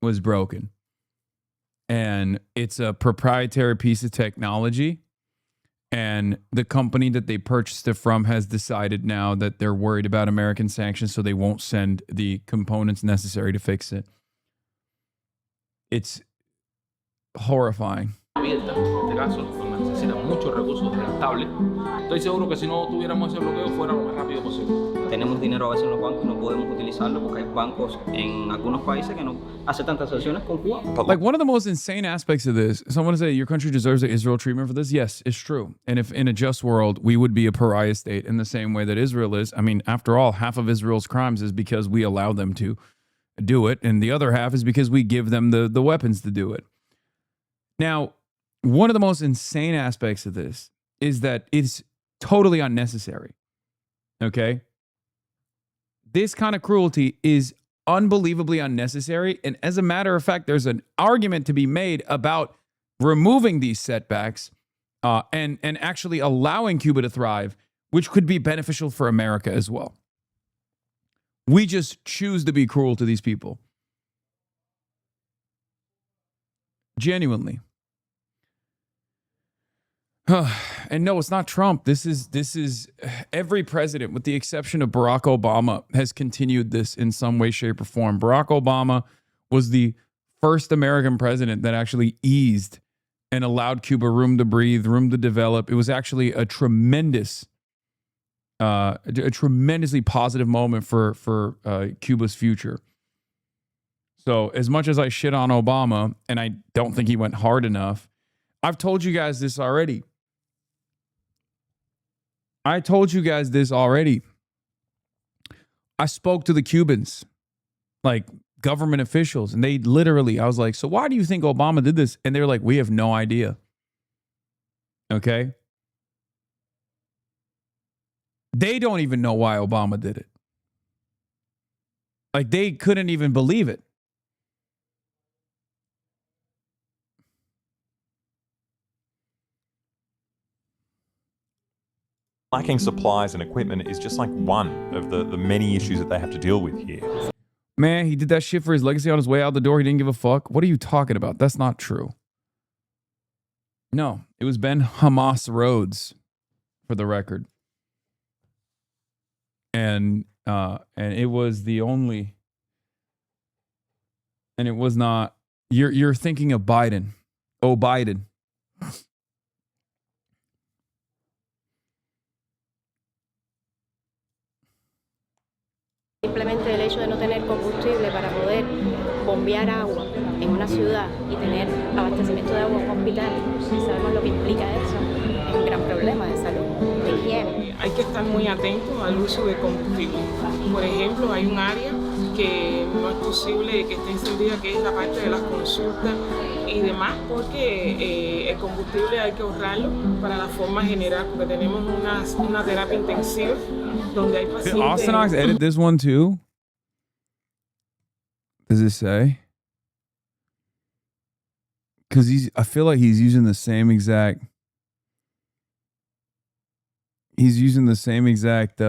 was broken. And it's a proprietary piece of technology. And the company that they purchased it from has decided now that they're worried about American sanctions, so they won't send the components necessary to fix it. It's horrifying. Abierta, en este caso, donde necesitan muchos recursos desgastables. Estoy seguro que si no tuviéramos ese bloqueo fuera lo más rápido posible. Tenemos dinero a veces en los bancos y no podemos utilizarlo porque hay bancos en algunos países que no aceptan transacciones con Cuba. Like, one of the most insane aspects of this, someone say your country deserves the Israel treatment for this. Yes, it's true. And if in a just world, we would be a pariah state in the same way that Israel is. I mean, after all, half of Israel's crimes is because we allow them to do it. And the other half is because we give them the weapons to do it. Now, one of the most insane aspects of this is that it's totally unnecessary. Okay? This kind of cruelty is unbelievably unnecessary. And as a matter of fact, there's an argument to be made about removing these setbacks and actually allowing Cuba to thrive, which could be beneficial for America as well. We just choose to be cruel to these people. Genuinely. And no, it's not Trump. This is every president, with the exception of Barack Obama, has continued this in some way, shape, or form. Barack Obama was the first American president that actually eased and allowed Cuba room to breathe, room to develop. It was actually a tremendously positive moment for Cuba's future. So as much as I shit on Obama, and I don't think he went hard enough, I've told you guys this already. I spoke to the Cubans, like government officials, and they literally, I was like, so why do you think Obama did this? And they're like, we have no idea. Okay? They don't even know why Obama did it. Like, they couldn't even believe it. Lacking supplies and equipment is just like one of the many issues that they have to deal with here. Man, he did that shit for his legacy on his way out the door. He didn't give a fuck. What are you talking about? That's not true. No, it was Ben Hamas Rhodes, for the record. And it was the only, and it was not, you're thinking of Biden. Oh, Biden. Simplemente el hecho de no tener combustible para poder bombear agua en una ciudad y tener abastecimiento de agua en un hospital, si sabemos lo que implica eso, es un gran problema de salud, de higiene. Hay que estar muy atentos al uso de combustible. Por ejemplo, hay un área que no es combustible que está encendida, que es la parte de las consultas y demás, porque el combustible hay que ahorrarlo para la forma general, porque tenemos una terapia intensiva donde hay Did pacientes. Austinox edit this one too? Does it say? Because I feel like he's using the same exact. He's using the same exact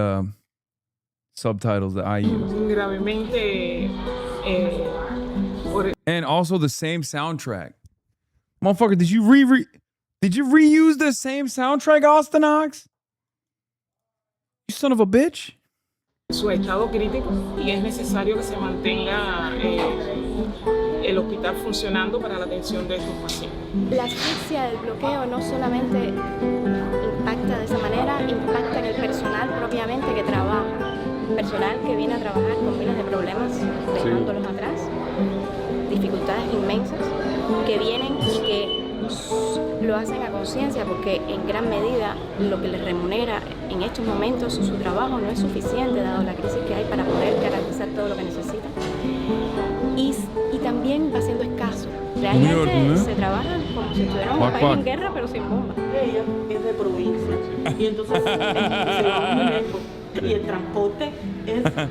subtitles that I use. Gravemente. And also the same soundtrack. Motherfucker, did you reuse the same soundtrack, Austinox? You son of a bitch. Su estado crítico y es necesario que se mantenga el hospital funcionando para la atención de estos pacientes. La asfixia del bloqueo no solamente impacta de esa manera, impacta en el personal propiamente que trabaja. Personal que viene a trabajar con miles de problemas, dejándolos atrás, dificultades inmensas, que vienen y que lo hacen a conciencia porque en gran medida lo que les remunera en estos momentos su trabajo no es suficiente dado la crisis que hay para poder garantizar todo lo que necesitan. Y también va siendo escaso. Realmente se trabaja como si estuviéramos en un país en guerra pero sin bombas. Ella es de provincia y entonces se va muy lejos. Y el transporte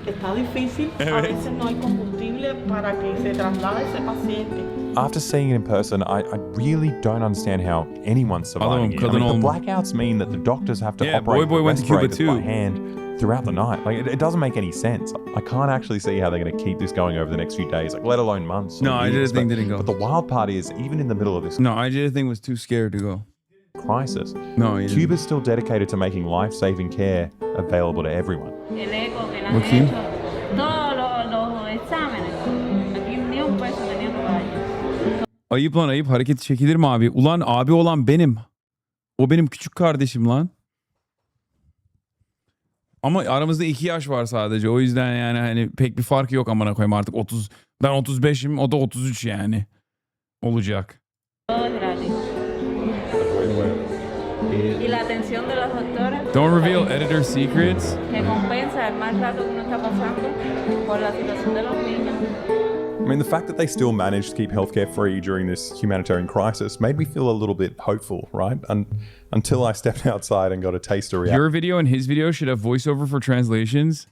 está difícil, a veces no hay combustible para que se traslade ese paciente. After seeing it in person, I really don't understand how anyone's surviving it. I mean, the blackouts mean that the doctors have to operate the respirators by hand throughout the night. Like, it doesn't make any sense. I can't actually see how they're going to keep this going over the next few days, like let alone months. No, I didn't think didn't go. But the wild part is, even in the middle of this I didn't think was too scared to go. Crisis, no, Cuba's still dedicated to making life-saving care available to everyone. Ayıp lan ayıp. Hareket çekilir mi abi? Ulan abi olan benim. O benim küçük kardeşim lan. Ama aramızda 2 yaş var sadece. O yüzden yani hani pek bir farkı yok amına koyayım artık. Ben 35'im, o da 33 yani. Olacak. Y la atención de los doctores. Don't reveal editor secrets. Que compensa el mal rato que uno está pasando por la situación de los niños. I mean, the fact that they still managed to keep healthcare free during this humanitarian crisis made me feel a little bit hopeful, right? Until I stepped outside and got a taste of reality. Your video and his video should have voiceover for translations.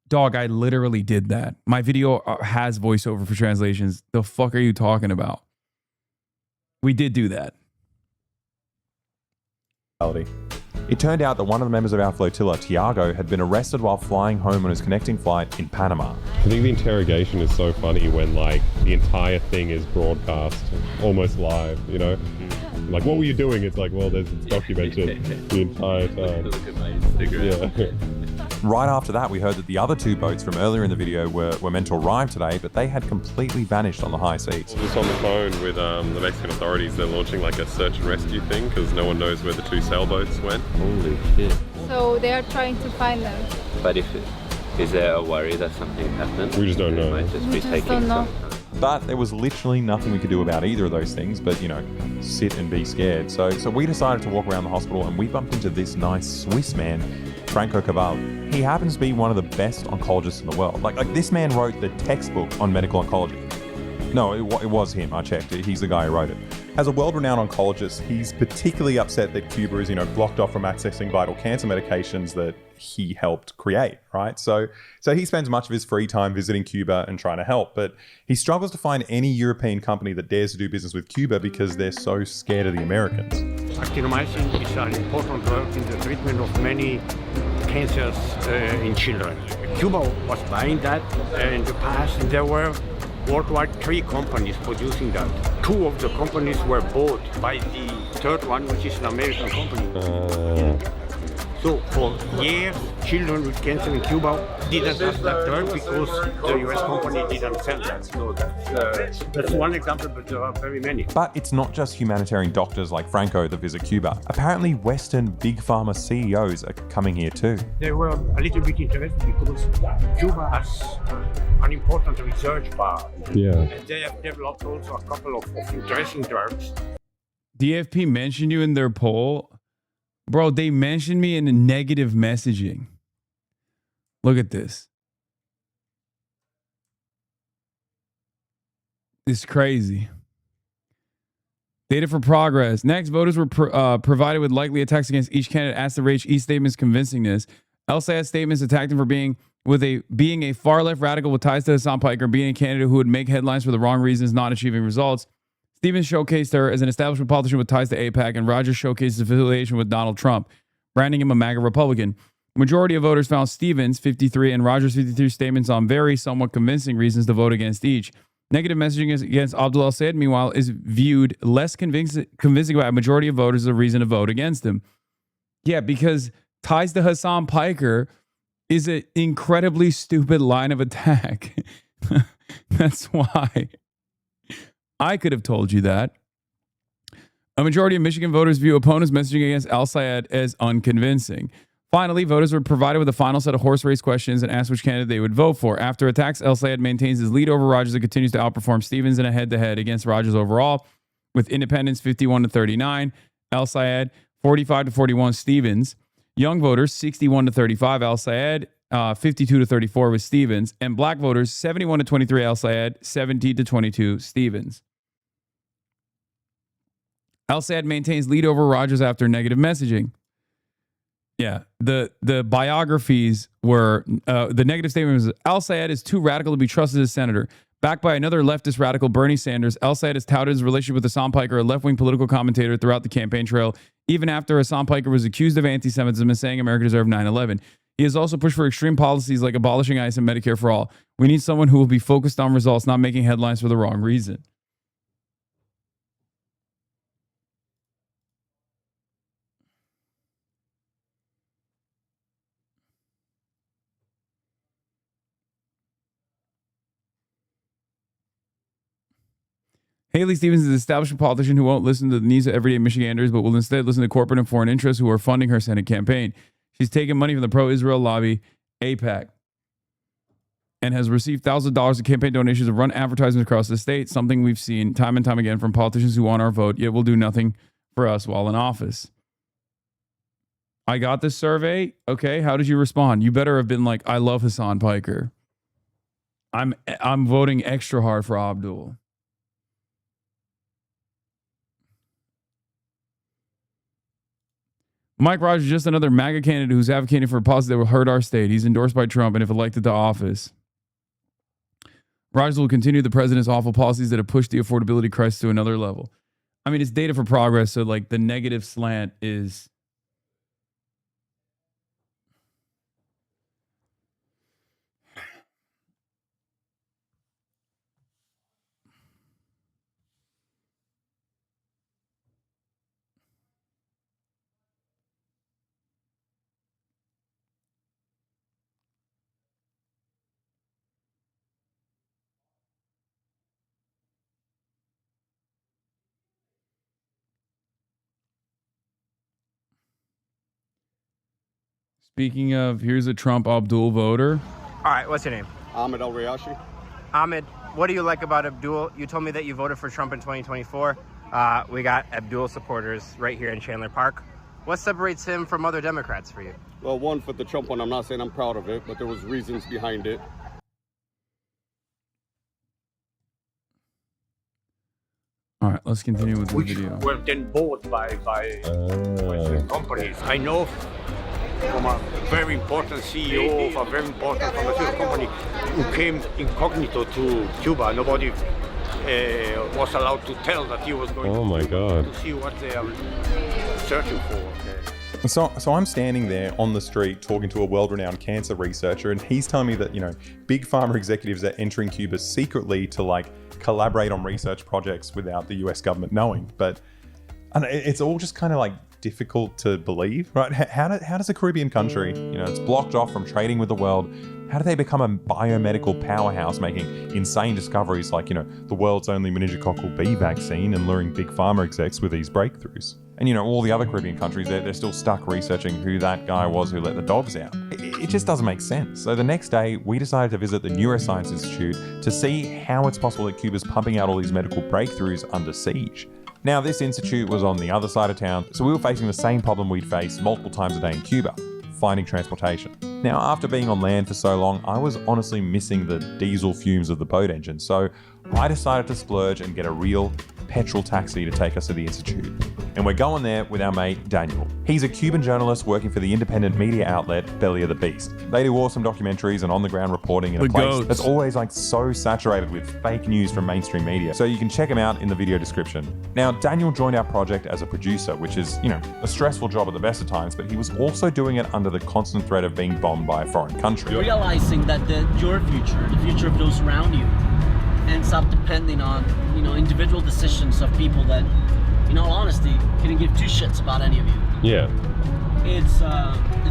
Dog, I literally did that. My video has voiceover for translations. The fuck are you talking about? We did do that. It turned out that one of the members of our flotilla, Tiago, had been arrested while flying home on his connecting flight in Panama. I think the interrogation is so funny when, like, the entire thing is broadcast almost live, you know? Like, what were you doing? It's like, well, it's documented the entire time. Look at my Instagram. Yeah. Right after that, we heard that the other 2 boats from earlier in the video were meant to arrive today, but they had completely vanished on the high seas. Just on the phone with the Mexican authorities, they're launching like a search and rescue thing because no one knows where the 2 sailboats went. Holy shit. So they are trying to find them. But is there a worry that something happened? We just don't know. It might just be taking don't know. But there was literally nothing we could do about either of those things but, you know, sit and be scared. So we decided to walk around the hospital and we bumped into this nice Swiss man, Franco Cabal. He happens to be one of the best oncologists in the world. Like this man wrote the textbook on medical oncology. No, it was him. I checked. He's the guy who wrote it. As a world-renowned oncologist, he's particularly upset that Cuba is, you know, blocked off from accessing vital cancer medications that he helped create, right? So he spends much of his free time visiting Cuba and trying to help, but he struggles to find any European company that dares to do business with Cuba because they're so scared of the Americans. Actinomycin is an important drug in the treatment of many cancers in children. Cuba was buying that in the past, and there were worldwide 3 companies producing that. 2 of the companies were bought by the 3rd one, which is an American company. So for years, children with cancer in Cuba didn't have that drug because the US company didn't sell that. So that's one example, but there are very many. But it's not just humanitarian doctors like Franco that visit Cuba. Apparently, Western big pharma CEOs are coming here too. They were a little bit interested because Cuba has an important research part. Yeah. And they have developed also a couple of interesting drugs. DFP mentioned you in their poll. Bro, they mentioned me in a negative messaging. Look at this. is crazy. Data for progress. Next, voters were provided with likely attacks against each candidate asked to rate each statement's convincingness. El Sayed's statements attacked him for being a far-left radical with ties to Hasan Piker, being a candidate who would make headlines for the wrong reasons, not achieving results. Stevens showcased her as an establishment politician with ties to AIPAC, and Rogers showcased his affiliation with Donald Trump, branding him a MAGA Republican. Majority of voters found Stevens, 53, and Rogers, 53 statements on very somewhat convincing reasons to vote against each. Negative messaging against Abdul El Sayed, meanwhile, is viewed less convincing by a majority of voters as a reason to vote against him. Yeah, because ties to Hasan Piker is an incredibly stupid line of attack. That's why. I could have told you that. A majority of Michigan voters view opponents' messaging against El Sayed as unconvincing. Finally, voters were provided with a final set of horse race questions and asked which candidate they would vote for. After attacks, El Sayed maintains his lead over Rogers and continues to outperform Stevens in a head-to-head against Rogers overall, with independents 51-39, El Sayed 45-41 Stevens. Young voters 61-35 El Sayed, 52-34 with Stevens, and black voters 71-23 El Sayed, 70-22 Stevens. El Sayed maintains lead over Rogers after negative messaging. Yeah, the biographies were, the negative statement was, El Sayed is too radical to be trusted as senator. Backed by another leftist radical, Bernie Sanders, El Sayed has touted his relationship with Hasan Piker, a left-wing political commentator, throughout the campaign trail, even after Hasan Piker was accused of anti-Semitism and saying America deserved 9/11. He has also pushed for extreme policies like abolishing ICE and Medicare for all. We need someone who will be focused on results, not making headlines for the wrong reason. Haley Stevens is an establishment politician who won't listen to the needs of everyday Michiganders, but will instead listen to corporate and foreign interests who are funding her Senate campaign. She's taken money from the pro-Israel lobby, AIPAC, and has received thousands of dollars in campaign donations to run advertisements across the state, something we've seen time and time again from politicians who want our vote, yet will do nothing for us while in office. I got this survey. Okay, how did you respond? You better have been like, I love Hasan Piker. I'm voting extra hard for Abdul. Mike Rogers is just another MAGA candidate who's advocating for a policy that will hurt our state. He's endorsed by Trump, and if elected to office, Rogers will continue the president's awful policies that have pushed the affordability crisis to another level. I mean, it's data for progress, so like the negative slant is... Speaking of, here's a Trump Abdul voter. All right, what's your name? Ahmed Al-Riyashi. Ahmed, what do you like about Abdul? You told me that you voted for Trump in 2024. We got Abdul supporters right here in Chandler Park. What separates him from other Democrats for you? Well, one, for the Trump one, I'm not saying I'm proud of it, but there was reasons behind it. All right, let's continue with the video. Were then bought by Western companies. I know from a very important CEO of a very important pharmaceutical company who came incognito to Cuba. Nobody was allowed to tell that he was going to see what they are searching for. So I'm standing there on the street talking to a world-renowned cancer researcher, and he's telling me that, you know, big pharma executives are entering Cuba secretly to like collaborate on research projects without the US government knowing. But it's all just kind of like difficult to believe, right? How does a Caribbean country, you know, it's blocked off from trading with the world, how do they become a biomedical powerhouse making insane discoveries like, you know, the world's only meningococcal B vaccine and luring big pharma execs with these breakthroughs? And, you know, all the other Caribbean countries, they're still stuck researching who that guy was who let the dogs out. It just doesn't make sense. So the next day, we decided to visit the Neuroscience Institute to see how it's possible that Cuba's pumping out all these medical breakthroughs under siege. Now, this institute was on the other side of town, so we were facing the same problem we'd face multiple times a day in Cuba, finding transportation. Now, after being on land for so long, I was honestly missing the diesel fumes of the boat engine, so I decided to splurge and get a real petrol taxi to take us to the Institute. And we're going there with our mate Daniel. He's a Cuban journalist working for the independent media outlet Belly of the Beast. They do awesome documentaries and on-the-ground reporting in a place that's always like so saturated with fake news from mainstream media. So you can check him out in the video description. Now, Daniel joined our project as a producer, which is, you know, a stressful job at the best of times, but he was also doing it under the constant threat of being bombed by a foreign country. Realizing that your future, the future of those around you, ends up depending on, you know, individual decisions of people that, in all honesty, couldn't give two shits about any of you. Yeah. It's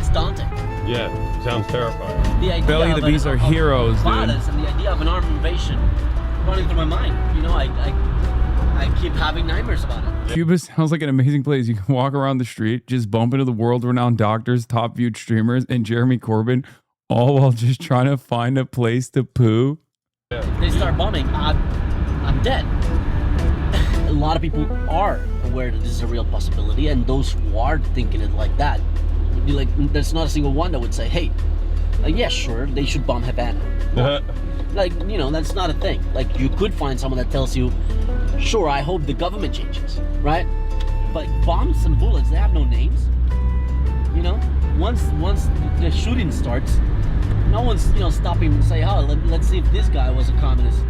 daunting. Yeah, sounds terrifying. The idea Belly of the Beast are heroes, dude. VODs and the idea of an armed invasion running through my mind. You know, I keep having nightmares about it. Cuba sounds like an amazing place. You can walk around the street, just bump into the world-renowned doctors, top-viewed streamers, and Jeremy Corbyn, all while just trying to find a place to poo. They start bombing, I'm dead. A lot of people are aware that this is a real possibility, and those who are thinking it like that, would be like, there's not a single one that would say, hey, yeah, sure, they should bomb Havana. Like, you know, that's not a thing. Like, you could find someone that tells you, sure, I hope the government changes, right? But bombs and bullets, they have no names. You know, once the shooting starts, no one's, you know, stopping and say, oh, let's see if this guy was a communist.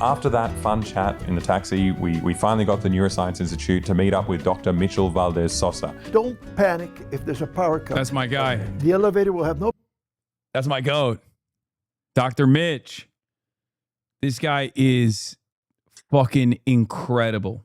After that fun chat in the taxi, we finally got the Neuroscience Institute to meet up with Dr. Mitchell Valdez Sosa. Don't panic if there's a power cut. That's my guy. The elevator will have no... That's my goat. Dr. Mitch. This guy is fucking incredible.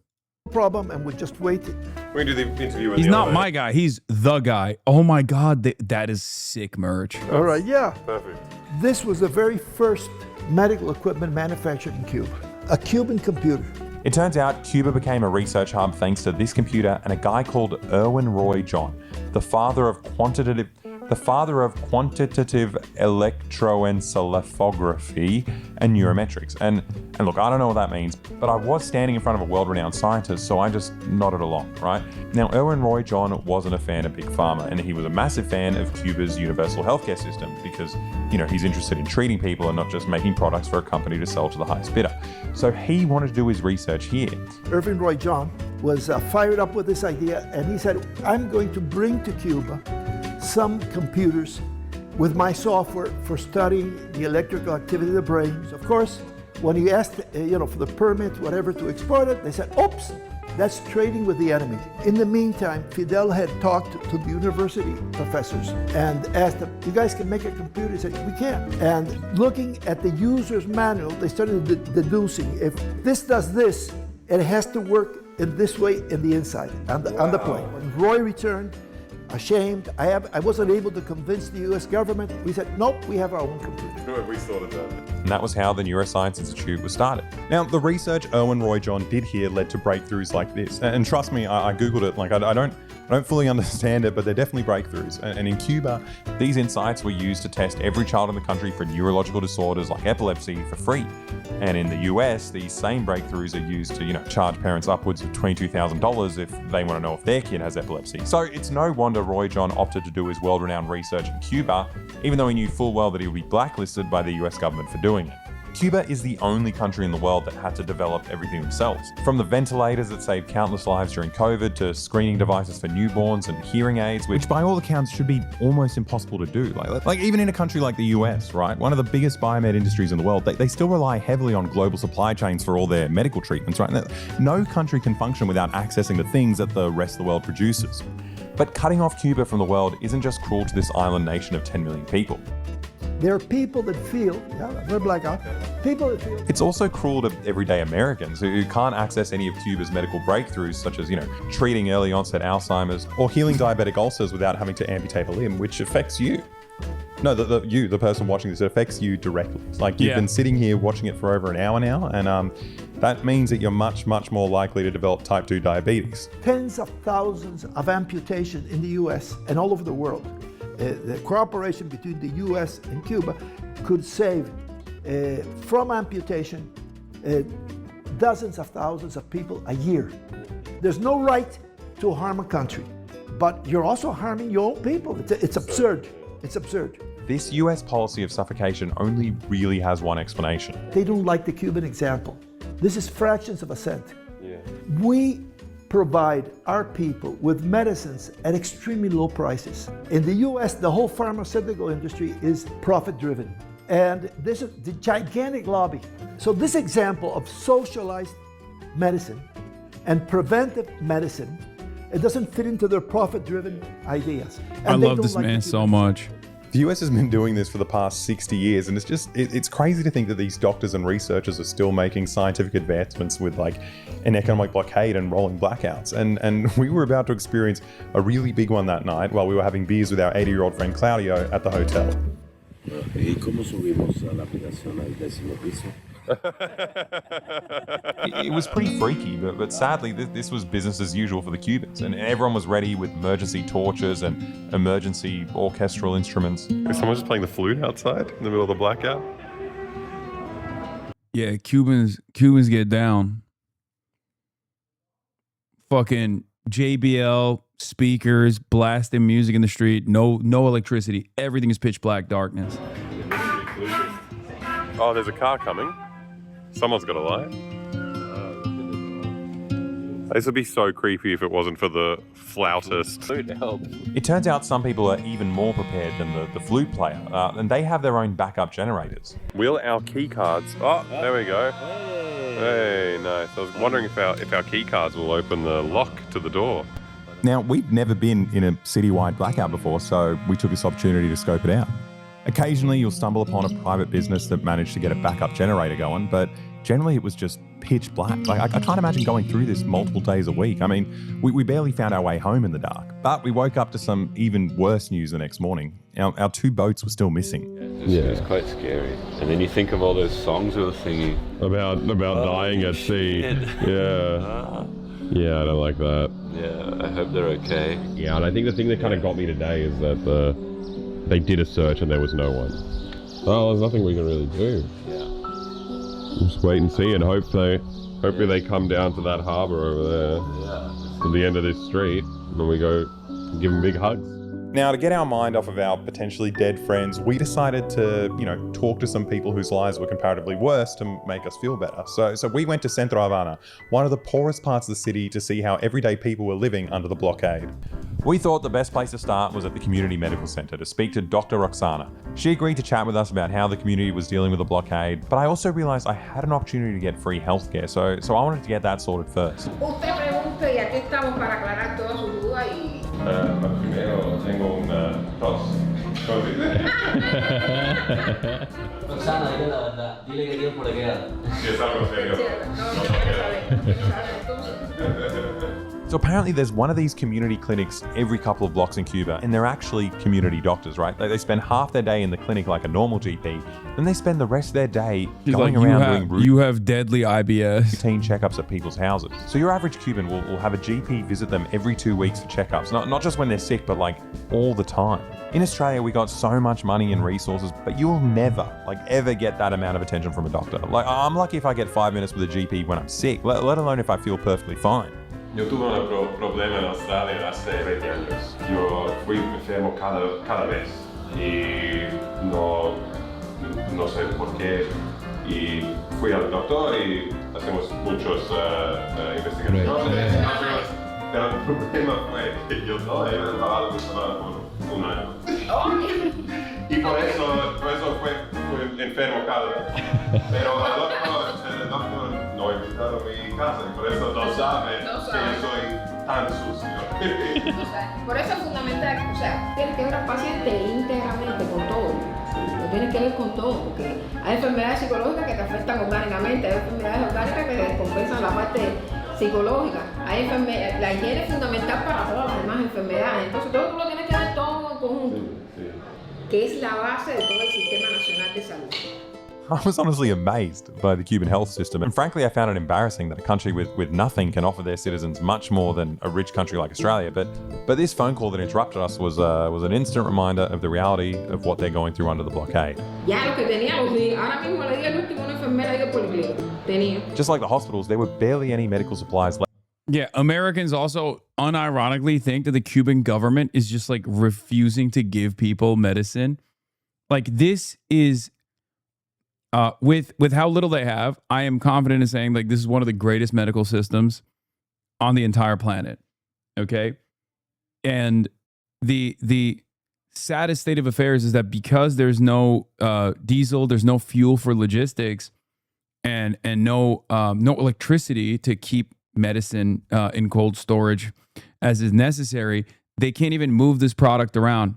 problem, and we're just waiting. We can do the interview with He's the not elevator. my guy. He's the guy. Oh my God. That is sick merch. All right, yeah. Perfect. This was the very first medical equipment manufactured in Cuba. A Cuban computer. It turns out Cuba became a research hub thanks to this computer and a guy called Erwin Roy John, the father of quantitative electroencephalography and neurometrics. And look, I don't know what that means, but I was standing in front of a world-renowned scientist, so I just nodded along, right? Now, Erwin Roy John wasn't a fan of Big Pharma, and he was a massive fan of Cuba's universal healthcare system because, you know, he's interested in treating people and not just making products for a company to sell to the highest bidder. So he wanted to do his research here. Erwin Roy John was fired up with this idea, and he said, I'm going to bring to Cuba some computers with my software for studying the electrical activity of the brain. Of course, when he asked, for the permit, whatever, to export it, they said, oops, that's trading with the enemy. In the meantime, Fidel had talked to the university professors and asked them, you guys can make a computer? He said, we can. And looking at the user's manual, they started deducing, if this does this, it has to work in this way in the inside, on the plane. When Roy returned, ashamed, I wasn't able to convince the US government. We said, nope, we have our own computer. Good, we sorted that. And that was how the Neuroscience Institute was started. Now, the research Erwin Roy John did here led to breakthroughs like this. And trust me, I Googled it. Like, I don't fully understand it, but they're definitely breakthroughs. And in Cuba, these insights were used to test every child in the country for neurological disorders like epilepsy for free. And in the US, these same breakthroughs are used to, charge parents upwards of $22,000 if they want to know if their kid has epilepsy. So it's no wonder Roy John opted to do his world-renowned research in Cuba, even though he knew full well that he would be blacklisted by the US government for doing it. Cuba is the only country in the world that had to develop everything themselves. From the ventilators that saved countless lives during COVID to screening devices for newborns and hearing aids, which by all accounts should be almost impossible to do. Like even in a country like the US, right? One of the biggest biomed industries in the world, they still rely heavily on global supply chains for all their medical treatments, right? No country can function without accessing the things that the rest of the world produces. But cutting off Cuba from the world isn't just cruel to this island nation of 10 million people. There are people that feel, we're blackout, people that feel. It's also cruel to everyday Americans who can't access any of Cuba's medical breakthroughs, such as, treating early onset Alzheimer's or healing diabetic ulcers without having to amputate a limb, which affects you. No, the person watching this, it affects you directly. Like you've been sitting here watching it for over an hour now, and that means that you're much, much more likely to develop type 2 diabetes. Tens of thousands of amputations in the US and all over the world. The cooperation between the US and Cuba could save, from amputation, dozens of thousands of people a year. There's no right to harm a country, but you're also harming your own people. It's absurd. It's absurd. This US policy of suffocation only really has one explanation. They don't like the Cuban example. This is fractions of a cent. Yeah. We provide our people with medicines at extremely low prices. In the US, the whole pharmaceutical industry is profit-driven. And this is the gigantic lobby. So this example of socialized medicine and preventive medicine, it doesn't fit into their profit-driven ideas. And I they love don't this like man the so much. The US has been doing this for the past 60 years, and it's crazy to think that these doctors and researchers are still making scientific advancements with like an economic blockade and rolling blackouts. And we were about to experience a really big one that night while we were having beers with our 80-year-old friend Claudio at the hotel. ¿Y cómo subimos a la aplicación al 10º piso? It was pretty freaky, but sadly this was business as usual for the Cubans, and everyone was ready with emergency torches and emergency orchestral instruments. Is someone just playing the flute outside in the middle of the blackout? Yeah, Cubans get down. Fucking JBL speakers, blasting music in the street, no electricity. Everything is pitch black darkness. Oh, there's a car coming. Someone's got to lie. This would be so creepy if it wasn't for the flautist. It turns out some people are even more prepared than the flute player, and they have their own backup generators. Will our key cards... Oh, there we go. Hey, nice. I was wondering if our key cards will open the lock to the door. Now, we've never been in a citywide blackout before, so we took this opportunity to scope it out. Occasionally, you'll stumble upon a private business that managed to get a backup generator going, but generally it was just pitch black. Like, I can't imagine going through this multiple days a week. I mean, we barely found our way home in the dark, but we woke up to some even worse news the next morning. Our 2 boats were still missing. It was quite scary. And then you think of all those songs we were singing. About dying at sea. Yeah. Yeah, I don't like that. Yeah, I hope they're okay. Yeah, and I think the thing that kind of got me today is that they did a search and there was no one. Oh, there's nothing we can really do. Yeah. Just wait and see, and hopefully they come down to that harbour over there, to the end of this street, and we go give them big hugs. Now, to get our mind off of our potentially dead friends, we decided to, talk to some people whose lives were comparatively worse to make us feel better. So we went to Centro Havana, one of the poorest parts of the city, to see how everyday people were living under the blockade. We thought the best place to start was at the Community Medical Center to speak to Dr. Roxana. She agreed to chat with us about how the community was dealing with the blockade, but I also realized I had an opportunity to get free healthcare, so I wanted to get that sorted first. Usted pregunte y aquí estamos para aclarar todas sus dudas y... Primero tengo una tos. Roxana, dile la verdad. Dile que tiempo le queda. Si es algo serio. So apparently there's one of these community clinics every couple of blocks in Cuba, and they're actually community doctors, right? They spend half their day in the clinic like a normal GP, then they spend the rest of their day going around doing you have deadly IBS. routine checkups at people's houses. So your average Cuban will have a GP visit them every 2 weeks for checkups, not just when they're sick, but like all the time. In Australia, we got so much money and resources, but you'll never, ever get that amount of attention from a doctor. Like, I'm lucky if I get 5 minutes with a GP when I'm sick, let alone if I feel perfectly fine. Yo tuve un problema en Australia hace 20 años. Yo fui enfermo cada vez y no sé por qué. Y fui al doctor y hacemos muchas investigaciones. Pero el problema fue que yo no había lavado mi mano por 1 año. Y por eso fui enfermo cada vez. Pero el doctor no ha visitado mi casa y por eso no sabe que yo soy tan sucio. Por eso es fundamental, tienes que ver al paciente íntegramente con todo. Lo tienes que ver con todo, porque hay enfermedades psicológicas que te afectan orgánicamente, hay enfermedades orgánicas que descompensan la parte psicológica. Hay la higiene es fundamental para todas las demás enfermedades, entonces todo tú lo tienes que ver todo en conjunto, que es la base de todo el sistema nacional de salud. I was honestly amazed by the Cuban health system, and frankly I found it embarrassing that a country with nothing can offer their citizens much more than a rich country like Australia. But this phone call that interrupted us was an instant reminder of the reality of what they're going through under the blockade. Ya lo que tenía los di, ahora mismo le di al último una enfermera ahí del policlínico. Tenía. Just like the hospitals, there were barely any medical supplies left. Yeah, Americans also unironically think that the Cuban government is just like refusing to give people medicine. Like this is with how little they have, I am confident in saying like this is one of the greatest medical systems on the entire planet. Okay? And the saddest state of affairs is that because there's no diesel, there's no fuel for logistics and no electricity to keep medicine in cold storage as is necessary, they can't even move this product around.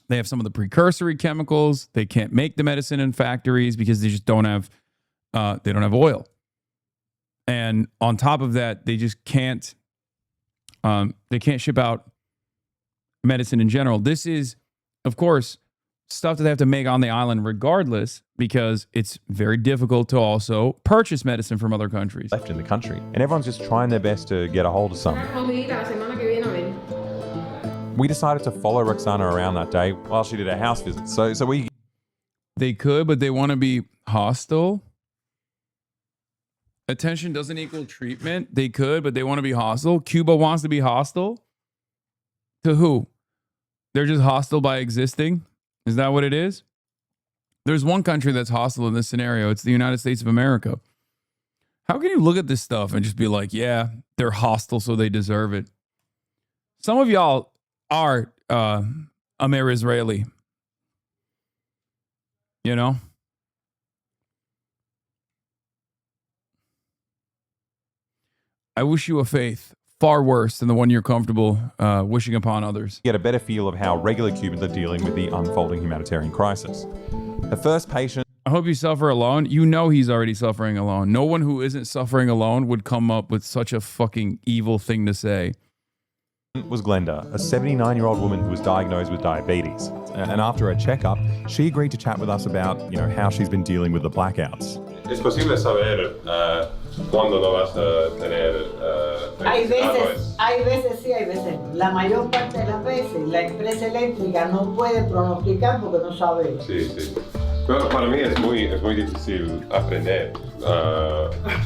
They have some of the precursory chemicals. They can't make the medicine in factories because they just don't have oil. And on top of that, they just can't ship out medicine in general. This is, of course, stuff that they have to make on the island regardless, because it's very difficult to also purchase medicine from other countries. Left in the country. And everyone's just trying their best to get a hold of something. We decided to follow Roxana around that day while she did a house visit. So we... They could, but they want to be hostile. Attention doesn't equal treatment. They could, but they want to be hostile. Cuba wants to be hostile. To who? They're just hostile by existing? Is that what it is? There's one country that's hostile in this scenario. It's the United States of America. How can you look at this stuff and just be like, yeah, they're hostile, so they deserve it? Some of y'all are Amer-Israeli. You know? I wish you a faith far worse than the one you're comfortable wishing upon others. Get a better feel of how regular Cubans are dealing with the unfolding humanitarian crisis. The first patient... I hope you suffer alone. You know he's already suffering alone. No one who isn't suffering alone would come up with such a fucking evil thing to say. Was Glenda, a 79-year-old woman who was diagnosed with diabetes. And after a checkup, she agreed to chat with us about, how she's been dealing with the blackouts. ¿Es posible saber cuándo no vas a tener hay veces sí, hay veces. La mayor parte de las veces la empresa eléctrica no puede pronosticar porque no sabe. Sí, sí. Pero para mí es muy difícil aprender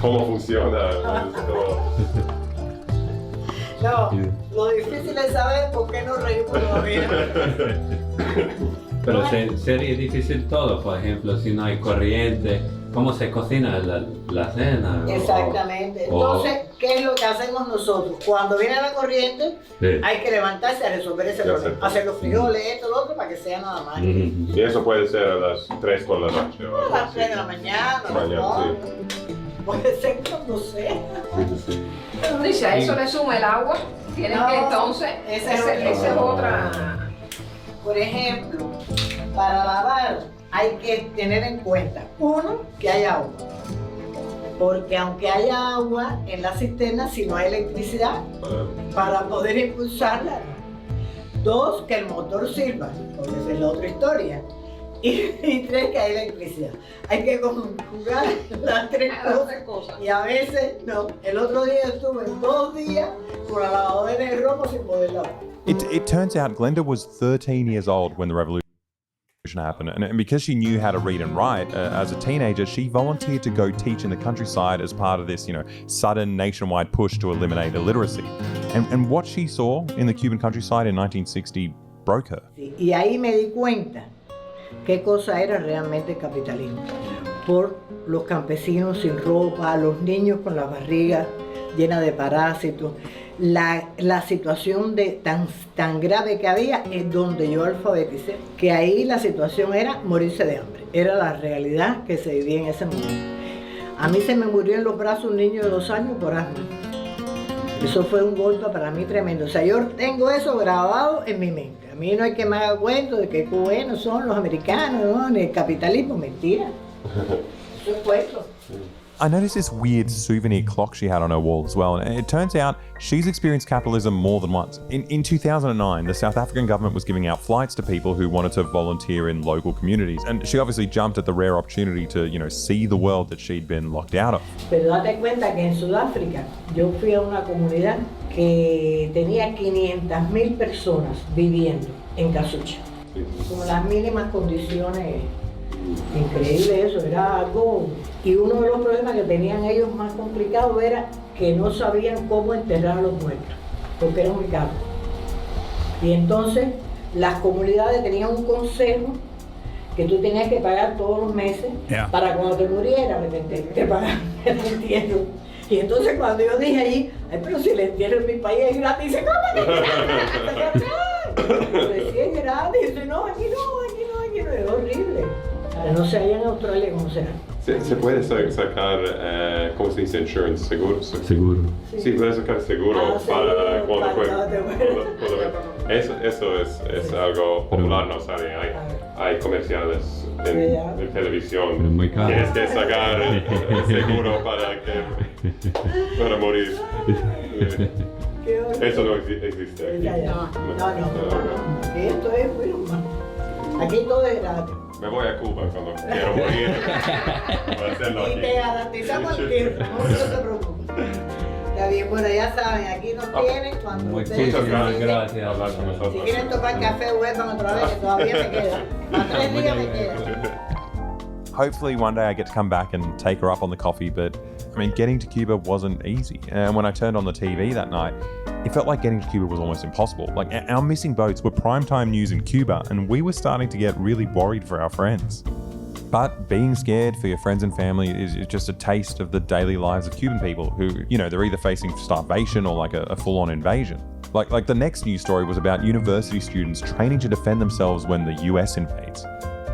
cómo funciona esto. No, lo difícil es saber por qué no reímos todavía. Pero sería difícil todo, por ejemplo, si no hay corriente, ¿cómo se cocina la cena? Exactamente. Entonces, ¿qué es lo que hacemos nosotros? Cuando viene la corriente, hay que levantarse a resolver ese problema. Hacer los frijoles, esto, lo otro, para que sea nada más. Y eso puede ser a las 3 por la noche. A las 3 de la mañana. Sí. Puede ser cuando sea. Y si a eso le suma el agua, tienen que entonces, esa es otra. Por ejemplo, para lavar hay que tener en cuenta, uno, que haya agua. Porque aunque haya agua en la cisterna, si no hay electricidad, para poder impulsarla. Dos, que el motor sirva, porque esa es la otra historia. Y tres, que hay electricidad. Hay que conjugar las tres cosas. Y a veces, no. El otro día estuve 2 días con la lavadora de ropa sin poder lavar. It turns out Glenda was 13 years old when the revolution happened, and because she knew how to read and write as a teenager, she volunteered to go teach in the countryside as part of this, sudden nationwide push to eliminate illiteracy. And what she saw in the Cuban countryside in 1960 broke her. Y ahí me di cuenta qué cosa era realmente el capitalismo. Por los campesinos sin ropa, los niños con las barrigas llenas de parásitos. La situación tan grave que había es donde yo alfabeticé, que ahí la situación era morirse de hambre. Era la realidad que se vivía en ese momento. A mí se me murió en los brazos un niño de 2 años por asma. Eso fue un golpe para mí tremendo. O sea, yo tengo eso grabado en mi mente. A mí no hay que me haga cuento de que buenos son los americanos, ¿no? Ni el capitalismo, mentira. Eso es cuento. I noticed this weird souvenir clock she had on her wall as well, and it turns out she's experienced capitalism more than once. In 2009, the South African government was giving out flights to people who wanted to volunteer in local communities, and she obviously jumped at the rare opportunity to, see the world that she'd been locked out of. Pero date cuenta que en Sudáfrica yo fui a una comunidad que tenía 500.000 personas viviendo en casucha, con las mínimas condiciones. Increíble eso, era algo Y uno de los problemas que tenían ellos más complicados era que no sabían cómo enterrar a los muertos, porque era muy caro. Y entonces las comunidades tenían un consejo que tú tenías que pagar todos los meses para cuando te murieras, te pagaban el entierro. Y entonces cuando yo dije allí, ay, pero si el entierro en mi país es gratis, dice, ¿cómo que es gratis? Yo decía, es gratis. Dice, no, aquí no, es horrible. No sé allá en Australia cómo será. Se puede sacar, ¿cómo se dice? Insurance, seguro. Seguro. Sí, puedes sacar seguro para cuando Eso es algo popular, ¿no? ¿Sabe? Hay comerciales en televisión. Pero muy caro. Tienes que sacar seguro para morir. Eso no existe aquí. No. Esto es muy normal. Aquí todo es gratis. Me voy a Cuba cuando quiero morir. Para hacerlo aquí. Y te garantizamos el tiempo, no se preocupe. Está bien, bueno, ya saben, aquí nos tienen cuando ustedes gracias. Si quieren tomar café, vuelvan otra vez, que todavía me queda. A 3 días me queda. Hopefully one day I get to come back and take her up on the coffee, but I mean, getting to Cuba wasn't easy. And when I turned on the TV that night, it felt like getting to Cuba was almost impossible. Like, our missing boats were primetime news in Cuba, and we were starting to get really worried for our friends. But being scared for your friends and family is just a taste of the daily lives of Cuban people who, you know, they're either facing starvation or like a full-on invasion. Like the next news story was about university students training to defend themselves when the US invades.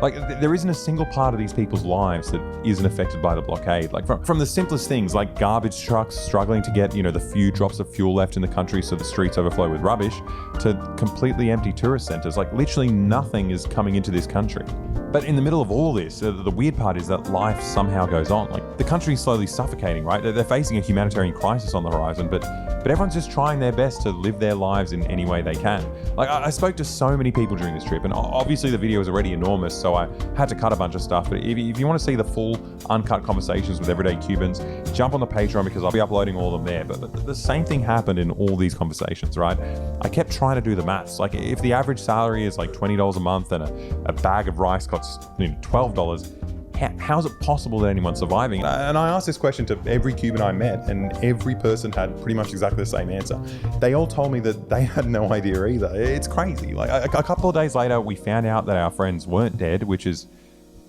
Like, there isn't a single part of these people's lives that isn't affected by the blockade. Like, from the simplest things, like garbage trucks struggling to get, you know, the few drops of fuel left in the country so the streets overflow with rubbish, to completely empty tourist centers. Like, literally nothing is coming into this country. But in the middle of all this, the weird part is that life somehow goes on. Like, the country's slowly suffocating, right? They're facing a humanitarian crisis on the horizon, but everyone's just trying their best to live their lives in any way they can. Like, I spoke to so many people during this trip, and obviously the video was already enormous, so I had to cut a bunch of stuff. But if you want to see the full uncut conversations with everyday Cubans, jump on the Patreon because I'll be uploading all of them there. But the same thing happened in all these conversations, right? I kept trying to do the maths. Like, if the average salary is like $20 a month and a bag of rice costs, you know, $12, how is it possible that anyone's surviving? And I asked this question to every Cuban I met, and every person had pretty much exactly the same answer. They all told me that they had no idea either. It's crazy. Like, a couple of days later, we found out that our friends weren't dead, which is,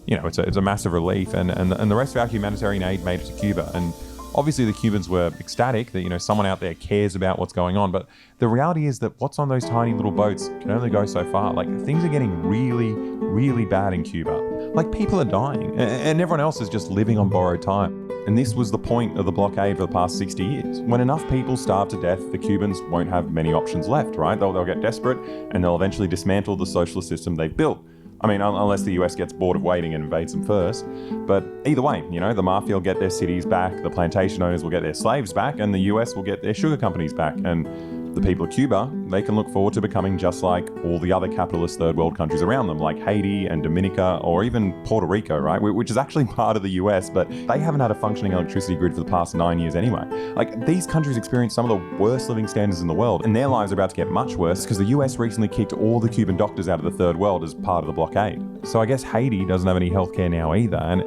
you know, it's a massive relief. And the rest of our humanitarian aid made it to Cuba. And obviously the Cubans were ecstatic that, you know, someone out there cares about what's going on. But the reality is that what's on those tiny little boats can only go so far. Like, things are getting really, really bad in Cuba. Like, people are dying and everyone else is just living on borrowed time. And this was the point of the blockade for the past 60 years. When enough people starve to death, the Cubans won't have many options left, right? They'll get desperate and they'll eventually dismantle the socialist system they've built. I mean, unless the US gets bored of waiting and invades them first. But either way, you know, the mafia will get their cities back, the plantation owners will get their slaves back, and the US will get their sugar companies back. And the people of Cuba, they can look forward to becoming just like all the other capitalist third world countries around them, like Haiti and Dominica, or even Puerto Rico, right? Which is actually part of the US, but they haven't had a functioning electricity grid for the past 9 years anyway. Like, these countries experience some of the worst living standards in the world, and their lives are about to get much worse because the US recently kicked all the Cuban doctors out of the third world as part of the blockade. So I guess Haiti doesn't have any healthcare now either. And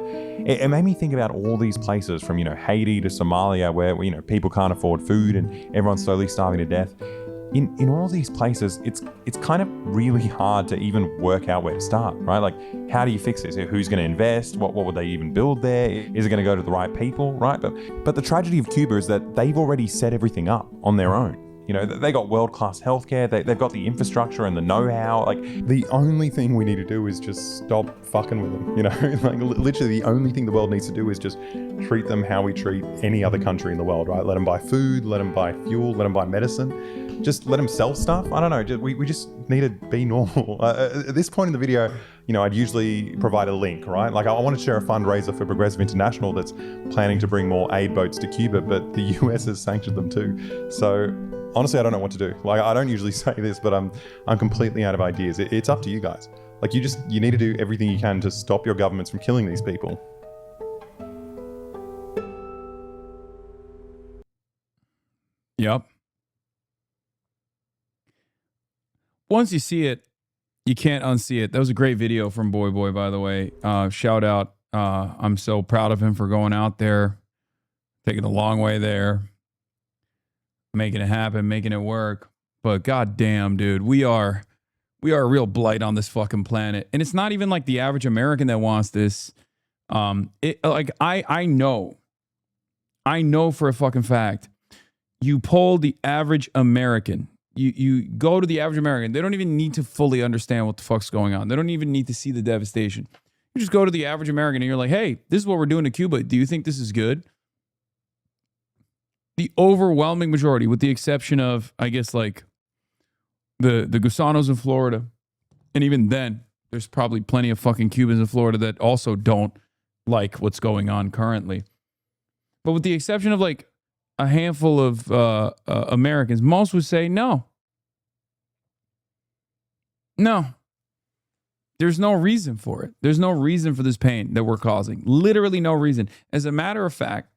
it made me think about all these places from, you know, Haiti to Somalia where, you know, people can't afford food and everyone's slowly starving to death. In all these places, it's kind of really hard to even work out where to start, right? Like, how do you fix this? Who's going to invest? What would they even build there? Is it going to go to the right people, right? But the tragedy of Cuba is that they've already set everything up on their own. You know, they got world-class healthcare, they've got the infrastructure and the know-how. Like, the only thing we need to do is just stop fucking with them, you know? Like, literally the only thing the world needs to do is just treat them how we treat any other country in the world, right? Let them buy food, let them buy fuel, let them buy medicine. Just let them sell stuff. I don't know, we just need to be normal. At this point in the video, you know, I'd usually provide a link, right? Like, I want to share a fundraiser for Progressive International that's planning to bring more aid boats to Cuba, but the US has sanctioned them too. So honestly, I don't know what to do. Like, I don't usually say this, but I'm completely out of ideas. It's up to you guys. Like, you need to do everything you can to stop your governments from killing these people. Yep. Once you see it, you can't unsee it. That was a great video from Boy, by the way. Shout out I'm so proud of him for going out there, taking a long way there, making it happen, making it work. But goddamn, dude, we are a real blight on this fucking planet. And it's not even like the average American that wants this. I know for a fucking fact, you poll the average American. You go to the average American. They don't even need to fully understand what the fuck's going on. They don't even need to see the devastation. You just go to the average American and you're like, hey, this is what we're doing to Cuba. Do you think this is good? The overwhelming majority, with the exception of, I guess, like the Gusanos in Florida. And even then, there's probably plenty of fucking Cubans in Florida that also don't like what's going on currently. But with the exception of like a handful of Americans, most would say no. No. There's no reason for it. There's no reason for this pain that we're causing. Literally no reason. As a matter of fact,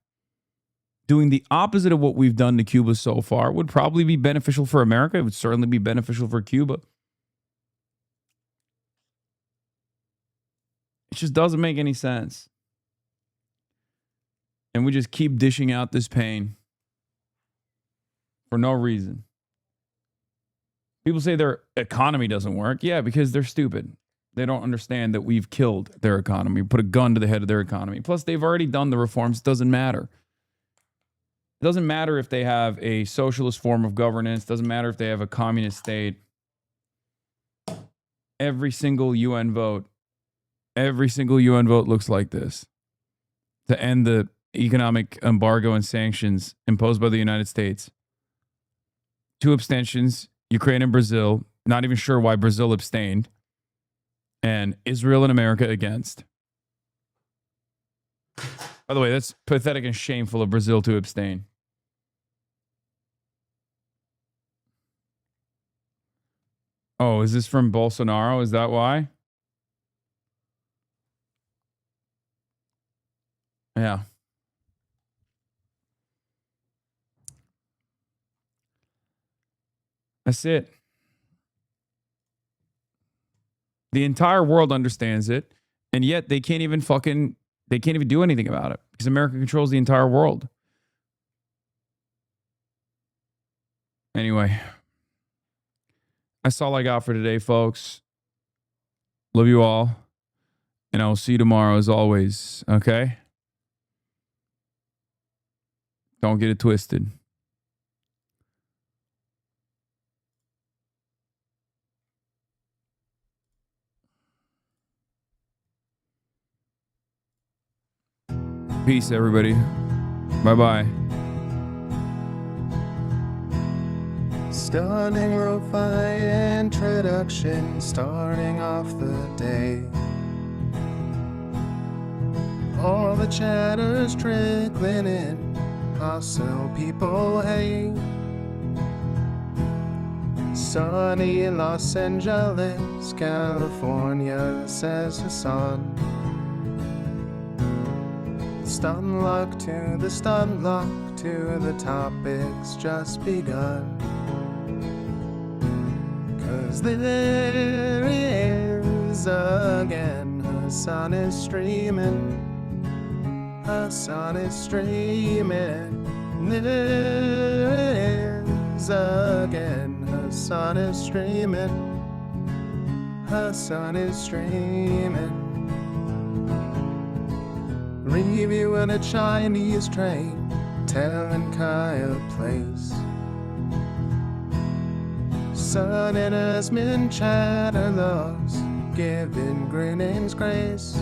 doing the opposite of what we've done to Cuba so far would probably be beneficial for America. It would certainly be beneficial for Cuba. It just doesn't make any sense. And we just keep dishing out this pain for no reason. People say their economy doesn't work. Yeah, because they're stupid. They don't understand that we've killed their economy, put a gun to the head of their economy. Plus, they've already done the reforms. It doesn't matter. It doesn't matter if they have a socialist form of governance. It doesn't matter if they have a communist state. Every single UN vote looks like this. To end the economic embargo and sanctions imposed by the United States. 2 abstentions, Ukraine and Brazil. Not even sure why Brazil abstained. And Israel and America against. By the way, that's pathetic and shameful of Brazil to abstain. Oh, is this from Bolsonaro? Is that why? Yeah. That's it. The entire world understands it, and yet they can't even do anything about it because America controls the entire world. Anyway, that's all I got for today, folks. Love you all, and I will see you tomorrow as always, okay? Don't get it twisted. Peace, everybody. Bye-bye. Stunning lo-fi introduction, starting off the day. All the chatter's trickling in, hostile people hate. Sunny in Los Angeles, California, says Hasan. Stun luck to the stun luck to the topics just begun. 'Cause there is again, Hasan is streaming. Hasan is streaming. There is again, Hasan is streaming. Hasan is streaming. Reviewing a Chinese train, telling Kyle place. Sun and Asmin chatter loves, giving Greening's grace.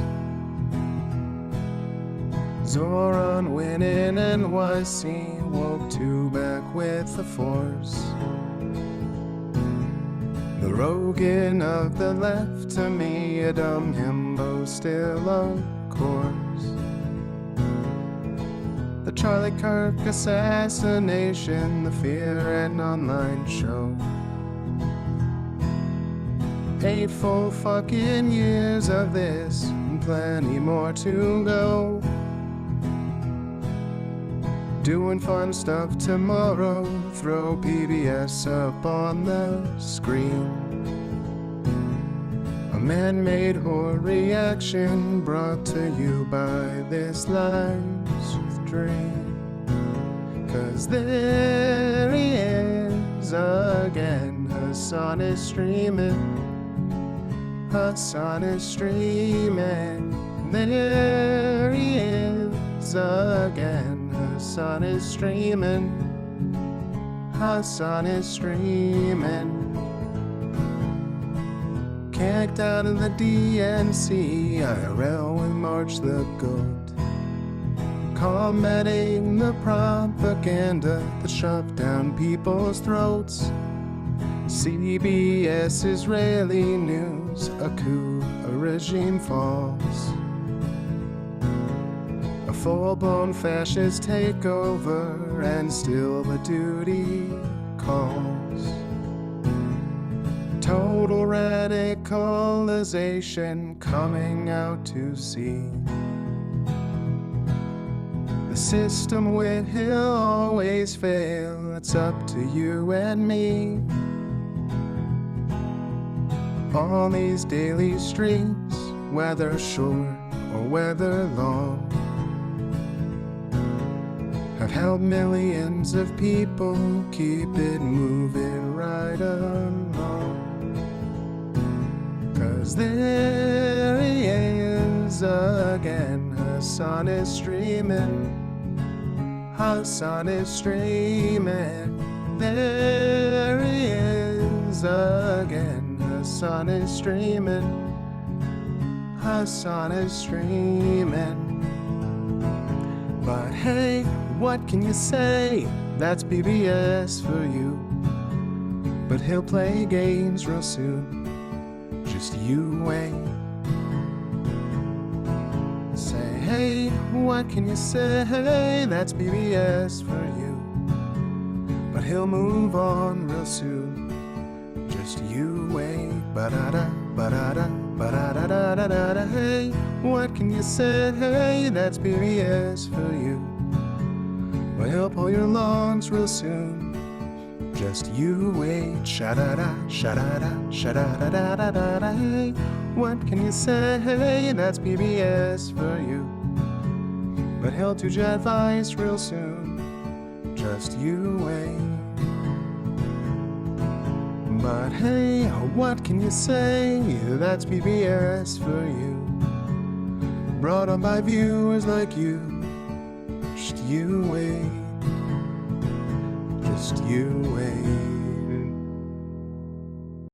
Zoran winning NYC, woke 2 back with the force. The Rogan of the left, to me a dumb himbo, still of course. The Charlie Kirk assassination, the Fear and Online show. 8 full fucking years of this, and plenty more to go. Doing fun stuff tomorrow, throw PBS up on the screen. man-made horror reaction brought to you by this life's dream. 'Cause there he is again, Hasan is streaming. Hasan is streaming. There he is again, Hasan is streaming. Hasan is streaming. Kicked out of the DNC, IRL with March the Goat, combating the propaganda that shoved down people's throats. CBS Israeli news, a coup, a regime falls. A full-blown fascist takeover, and still the duty calls. Total radicalization coming out to sea. The system will always fail, it's up to you and me. On these daily streets, whether short or whether long, have helped millions of people keep it moving right along. 'Cause there he is again, Hasan is streaming. Hasan is streaming. There he is again, Hasan is streaming. Hasan is streaming. But hey, what can you say? That's BBS for you. But he'll play games real soon. Just you wait. Say, hey, what can you say? That's BBS for you. But he'll move on real soon. Just you wait. Ba-da-da, ba-da-da, ba-da-da-da-da-da. Hey, what can you say? Hey, that's BBS for you. But he'll pull your lungs real soon. Just you wait. Sha-da-da, sha-da-da, sha-da-da-da-da-da. Hey, what can you say? Hey, that's BBS for you. But he'll do your advice real soon. Just you wait. But hey, what can you say? That's BBS for you. Brought on by viewers like you. Just you wait. Just you wait.